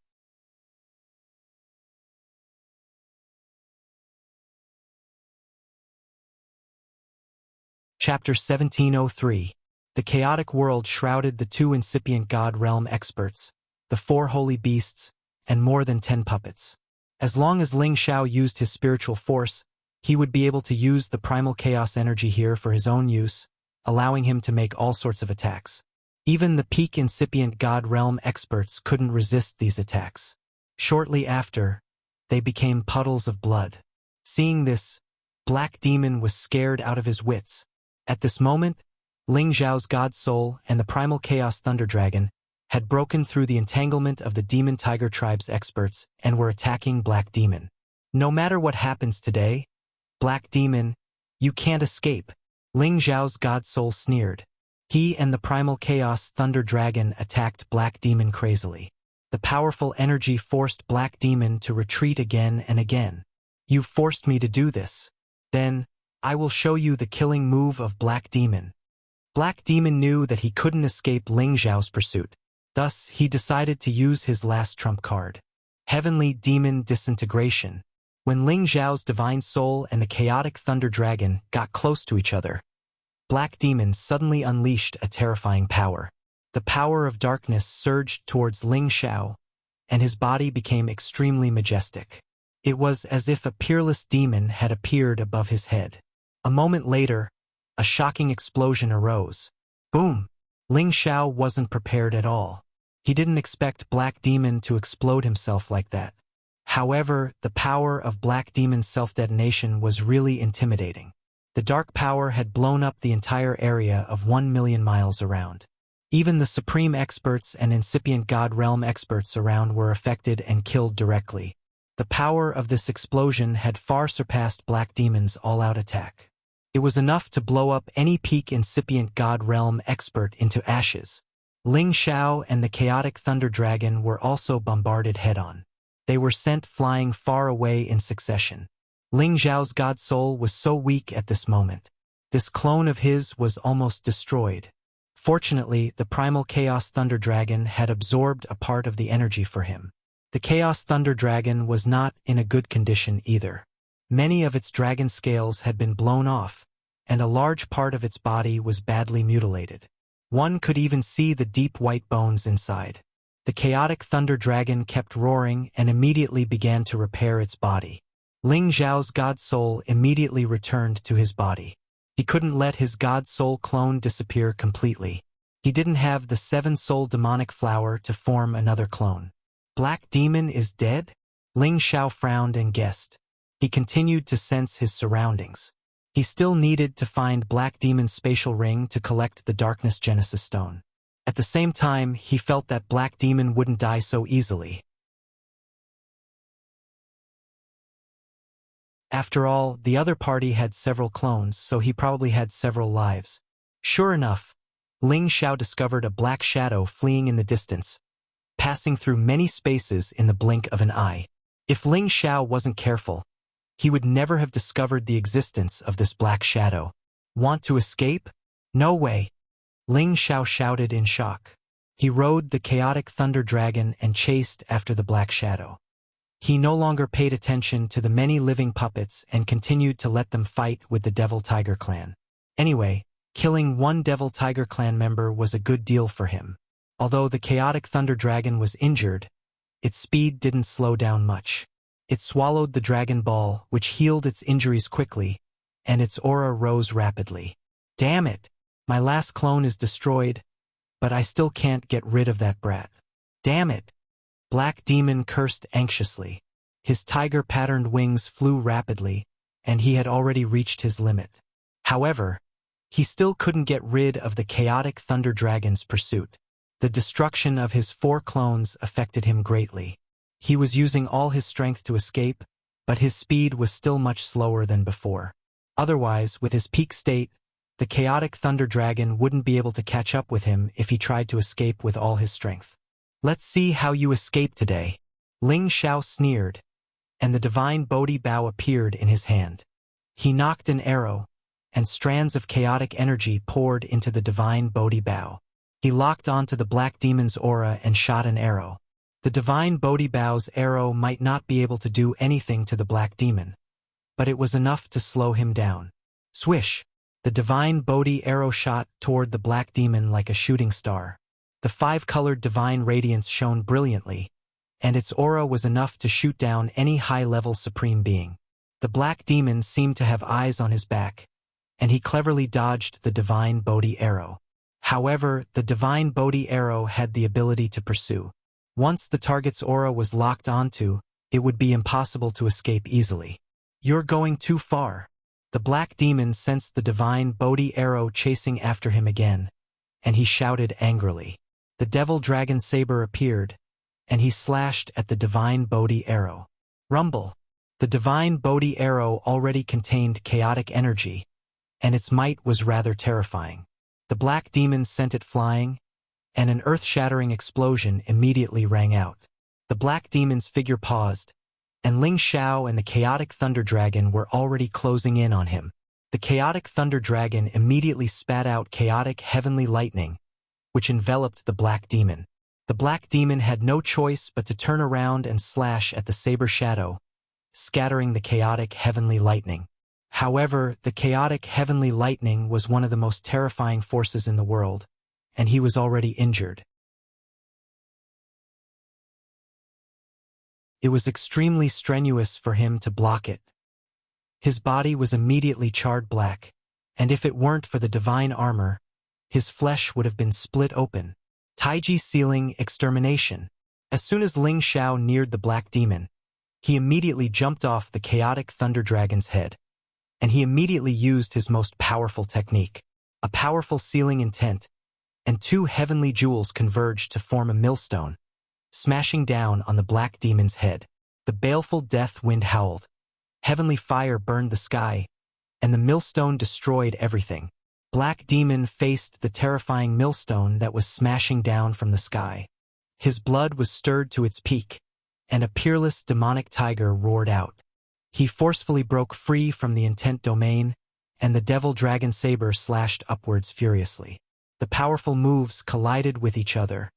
Chapter 1703. The chaotic world shrouded the two incipient god realm experts, the 4 holy beasts, and more than 10 puppets. As long as Ling Xiao used his spiritual force, he would be able to use the primal chaos energy here for his own use, allowing him to make all sorts of attacks. Even the peak incipient god realm experts couldn't resist these attacks. Shortly after, they became puddles of blood. Seeing this, Black Demon was scared out of his wits. At this moment, Ling Xiao's god soul and the primal chaos thunder dragon had broken through the entanglement of the demon tiger tribe's experts and were attacking Black Demon. No matter what happens today, Black Demon, you can't escape, Ling Xiao's god soul sneered. He and the primal chaos thunder dragon attacked Black Demon crazily. The powerful energy forced Black Demon to retreat again and again. You've forced me to do this. Then, I will show you the killing move of Black Demon. Black Demon knew that he couldn't escape Ling Xiao's pursuit. Thus, he decided to use his last trump card. Heavenly Demon Disintegration. When Ling Xiao's divine soul and the chaotic thunder dragon got close to each other, Black Demon suddenly unleashed a terrifying power. The power of darkness surged towards Ling Xiao, and his body became extremely majestic. It was as if a peerless demon had appeared above his head. A moment later, a shocking explosion arose. Boom! Ling Xiao wasn't prepared at all. He didn't expect Black Demon to explode himself like that. However, the power of Black Demon's self-detonation was really intimidating. The dark power had blown up the entire area of 1 million miles around. Even the supreme experts and incipient god realm experts around were affected and killed directly. The power of this explosion had far surpassed Black Demon's all-out attack. It was enough to blow up any peak incipient god realm expert into ashes. Ling Xiao and the chaotic thunder dragon were also bombarded head-on. They were sent flying far away in succession. Ling Xiao's god soul was so weak at this moment. This clone of his was almost destroyed. Fortunately, the primal chaos thunder dragon had absorbed a part of the energy for him. The chaos thunder dragon was not in a good condition either. Many of its dragon scales had been blown off, and a large part of its body was badly mutilated. One could even see the deep white bones inside. The chaotic thunder dragon kept roaring and immediately began to repair its body. Ling Xiao's god soul immediately returned to his body. He couldn't let his god soul clone disappear completely. He didn't have the 7-soul demonic flower to form another clone. Black Demon is dead? Ling Xiao frowned and guessed. He continued to sense his surroundings. He still needed to find Black Demon's spatial ring to collect the Darkness Genesis Stone. At the same time, he felt that Black Demon wouldn't die so easily. After all, the other party had several clones, so he probably had several lives. Sure enough, Ling Xiao discovered a black shadow fleeing in the distance, passing through many spaces in the blink of an eye. If Ling Xiao wasn't careful, he would never have discovered the existence of this black shadow. Want to escape? No way! Ling Xiao shouted in shock. He rode the chaotic thunder dragon and chased after the black shadow. He no longer paid attention to the many living puppets and continued to let them fight with the Devil Tiger clan. Anyway, Killing one Devil Tiger clan member was a good deal for him. Although the chaotic Thunder Dragon was injured, its speed didn't slow down much. It swallowed the Dragon Ball, which healed its injuries quickly, and its aura rose rapidly. Damn it! My last clone is destroyed, but I still can't get rid of that brat. Damn it! Black Demon cursed anxiously. His tiger-patterned wings flew rapidly, and he had already reached his limit. However, he still couldn't get rid of the chaotic Thunder Dragon's pursuit. The destruction of his 4 clones affected him greatly. He was using all his strength to escape, but his speed was still much slower than before. Otherwise, with his peak state, the chaotic Thunder Dragon wouldn't be able to catch up with him if he tried to escape with all his strength. Let's see how you escape today. Ling Xiao sneered, and the divine Bodhi bow appeared in his hand. He knocked an arrow, and strands of chaotic energy poured into the divine Bodhi bow. He locked onto the Black Demon's aura and shot an arrow. The divine Bodhi bow's arrow might not be able to do anything to the Black Demon, but it was enough to slow him down. Swish! The divine Bodhi arrow shot toward the Black Demon like a shooting star. The 5-colored divine radiance shone brilliantly, and its aura was enough to shoot down any high-level supreme being. The Black Demon seemed to have eyes on his back, and he cleverly dodged the divine Bodhi arrow. However, the divine Bodhi arrow had the ability to pursue. Once the target's aura was locked onto, it would be impossible to escape easily. You're going too far. The Black Demon sensed the divine Bodhi arrow chasing after him again, and he shouted angrily. The Devil Dragon Saber appeared, and he slashed at the divine Bodhi arrow. Rumble! The divine Bodhi arrow already contained chaotic energy, and its might was rather terrifying. The Black Demon sent it flying, and an earth-shattering explosion immediately rang out. The Black Demon's figure paused, and Ling Xiao and the chaotic Thunder Dragon were already closing in on him. The chaotic Thunder Dragon immediately spat out chaotic heavenly lightning, which enveloped the Black Demon. The Black Demon had no choice but to turn around and slash at the saber shadow, scattering the chaotic heavenly lightning. However, the chaotic heavenly lightning was one of the most terrifying forces in the world, and he was already injured. It was extremely strenuous for him to block it. His body was immediately charred black, and if it weren't for the divine armor, his flesh would have been split open. Taiji sealing extermination. As soon as Ling Xiao neared the Black Demon, he immediately jumped off the chaotic Thunder Dragon's head, and he immediately used his most powerful technique. A powerful sealing intent, and 2 heavenly jewels converged to form a millstone, smashing down on the Black Demon's head. The baleful death wind howled. Heavenly fire burned the sky, and the millstone destroyed everything. Black Demon faced the terrifying millstone that was smashing down from the sky. His blood was stirred to its peak, and a peerless demonic tiger roared out. He forcefully broke free from the intent domain, and the Devil Dragon Saber slashed upwards furiously. The powerful moves collided with each other,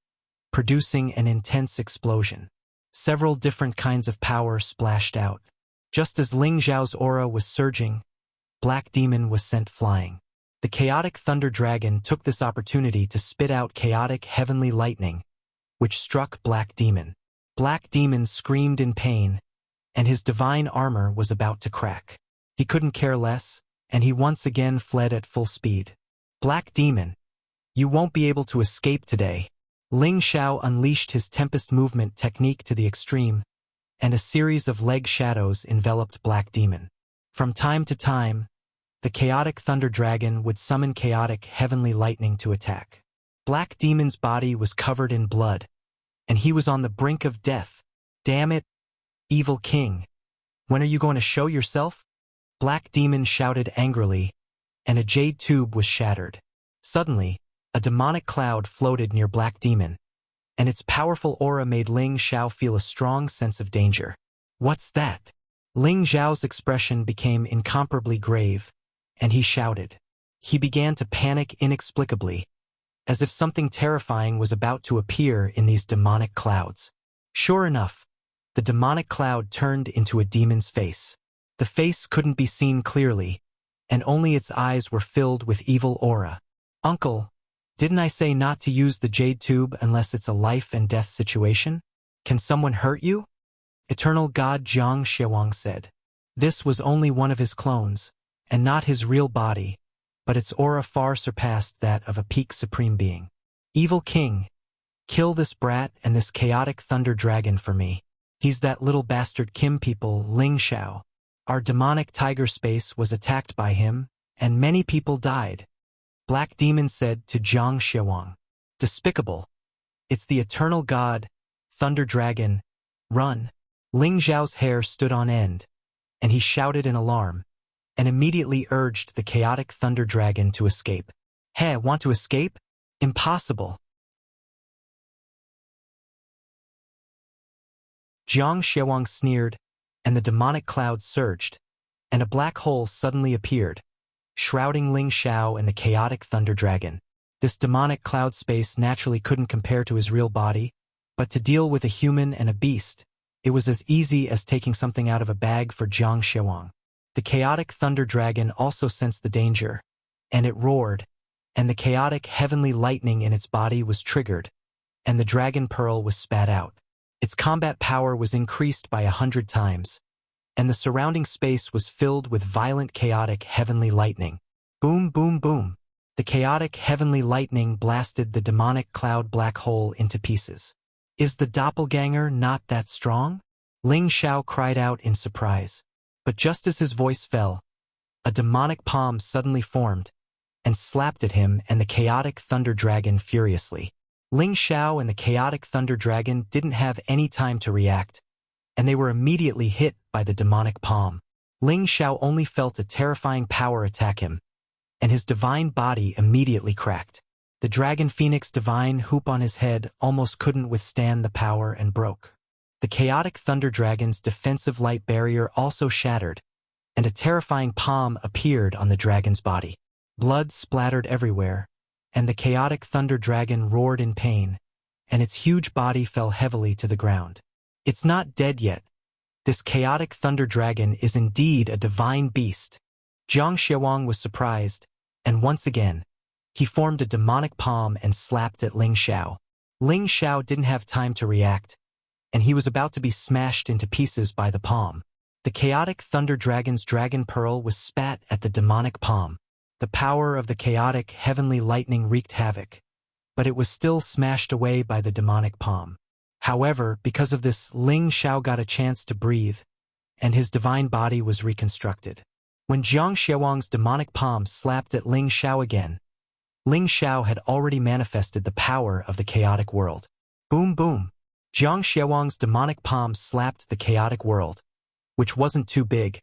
producing an intense explosion. Several different kinds of power splashed out. Just as Ling Xiao's aura was surging, Black Demon was sent flying. The chaotic Thunder Dragon took this opportunity to spit out chaotic heavenly lightning, which struck Black Demon. Black Demon screamed in pain, and his divine armor was about to crack. He couldn't care less, and he once again fled at full speed. Black Demon, you won't be able to escape today. Ling Xiao unleashed his Tempest movement technique to the extreme, and a series of leg shadows enveloped Black Demon. From time to time, the chaotic Thunder Dragon would summon chaotic heavenly lightning to attack. Black Demon's body was covered in blood, and he was on the brink of death. Damn it, evil king. When are you going to show yourself? Black Demon shouted angrily, and a jade tube was shattered. Suddenly, a demonic cloud floated near Black Demon, and its powerful aura made Ling Xiao feel a strong sense of danger. What's that? Ling Xiao's expression became incomparably grave, and he shouted. He began to panic inexplicably, as if something terrifying was about to appear in these demonic clouds. Sure enough, the demonic cloud turned into a demon's face. The face couldn't be seen clearly, and only its eyes were filled with evil aura. "Uncle, didn't I say not to use the jade tube unless it's a life and death situation? Can someone hurt you?" Eternal God Jiang Xiawang said. This was only one of his clones, and not his real body, but its aura far surpassed that of a peak supreme being. "Evil King, kill this brat and this chaotic thunder dragon for me. He's that little bastard Kim people, Ling Xiao. Our demonic tiger space was attacked by him, and many people died." Black Demon said to Jiang Xiawang. "Despicable. It's the eternal god, Thunder Dragon. Run." Ling Xiao's hair stood on end, and he shouted in alarm, and immediately urged the chaotic Thunder Dragon to escape. "Hey, want to escape? Impossible." Jiang Xiawang sneered, and the demonic cloud surged, and a black hole suddenly appeared, shrouding Ling Xiao and the chaotic Thunder Dragon. This demonic cloud space naturally couldn't compare to his real body, but to deal with a human and a beast, it was as easy as taking something out of a bag for Jiang Xiawang. The chaotic Thunder Dragon also sensed the danger, and it roared, and the chaotic heavenly lightning in its body was triggered, and the dragon pearl was spat out. Its combat power was increased by 100 times, and the surrounding space was filled with violent chaotic heavenly lightning. Boom, boom, boom. The chaotic heavenly lightning blasted the demonic cloud black hole into pieces. "Is the doppelganger not that strong?" Ling Xiao cried out in surprise. But just as his voice fell, a demonic palm suddenly formed and slapped at him and the chaotic Thunder Dragon furiously. Ling Xiao and the chaotic Thunder Dragon didn't have any time to react, and they were immediately hit by the demonic palm. Ling Xiao only felt a terrifying power attack him, and his divine body immediately cracked. The Dragon Phoenix divine hoop on his head almost couldn't withstand the power and broke. The chaotic Thunder Dragon's defensive light barrier also shattered, and a terrifying palm appeared on the dragon's body. Blood splattered everywhere, and the chaotic Thunder Dragon roared in pain, and its huge body fell heavily to the ground. "It's not dead yet. This chaotic Thunder Dragon is indeed a divine beast." Jiang Xiawang was surprised, and once again, he formed a demonic palm and slapped at Ling Xiao. Ling Xiao didn't have time to react, and he was about to be smashed into pieces by the palm. The chaotic Thunder Dragon's dragon pearl was spat at the demonic palm. The power of the chaotic heavenly lightning wreaked havoc, but it was still smashed away by the demonic palm. However, because of this, Ling Xiao got a chance to breathe, and his divine body was reconstructed. When Jiang Xiawang's demonic palm slapped at Ling Xiao again, Ling Xiao had already manifested the power of the chaotic world. Boom, boom. Jiang Xiawang's demonic palm slapped the chaotic world, which wasn't too big,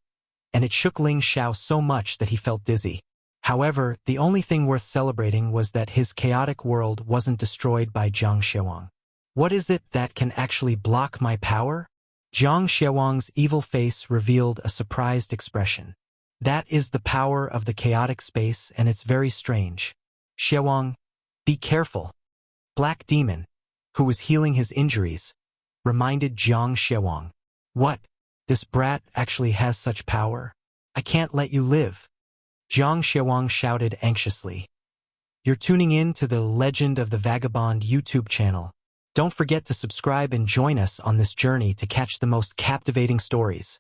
and it shook Ling Xiao so much that he felt dizzy. However, the only thing worth celebrating was that his chaotic world wasn't destroyed by Jiang Xiawang. "What is it that can actually block my power?" Jiang Xiawang's evil face revealed a surprised expression. "That is the power of the chaotic space, and it's very strange. Xiawang, be careful." Black Demon, who was healing his injuries, reminded Jiang Xiawang. "What? This brat actually has such power? I can't let you live." Jiang Xiawang shouted anxiously. You're tuning in to the Legend of the Vagabond YouTube channel. Don't forget to subscribe and join us on this journey to catch the most captivating stories.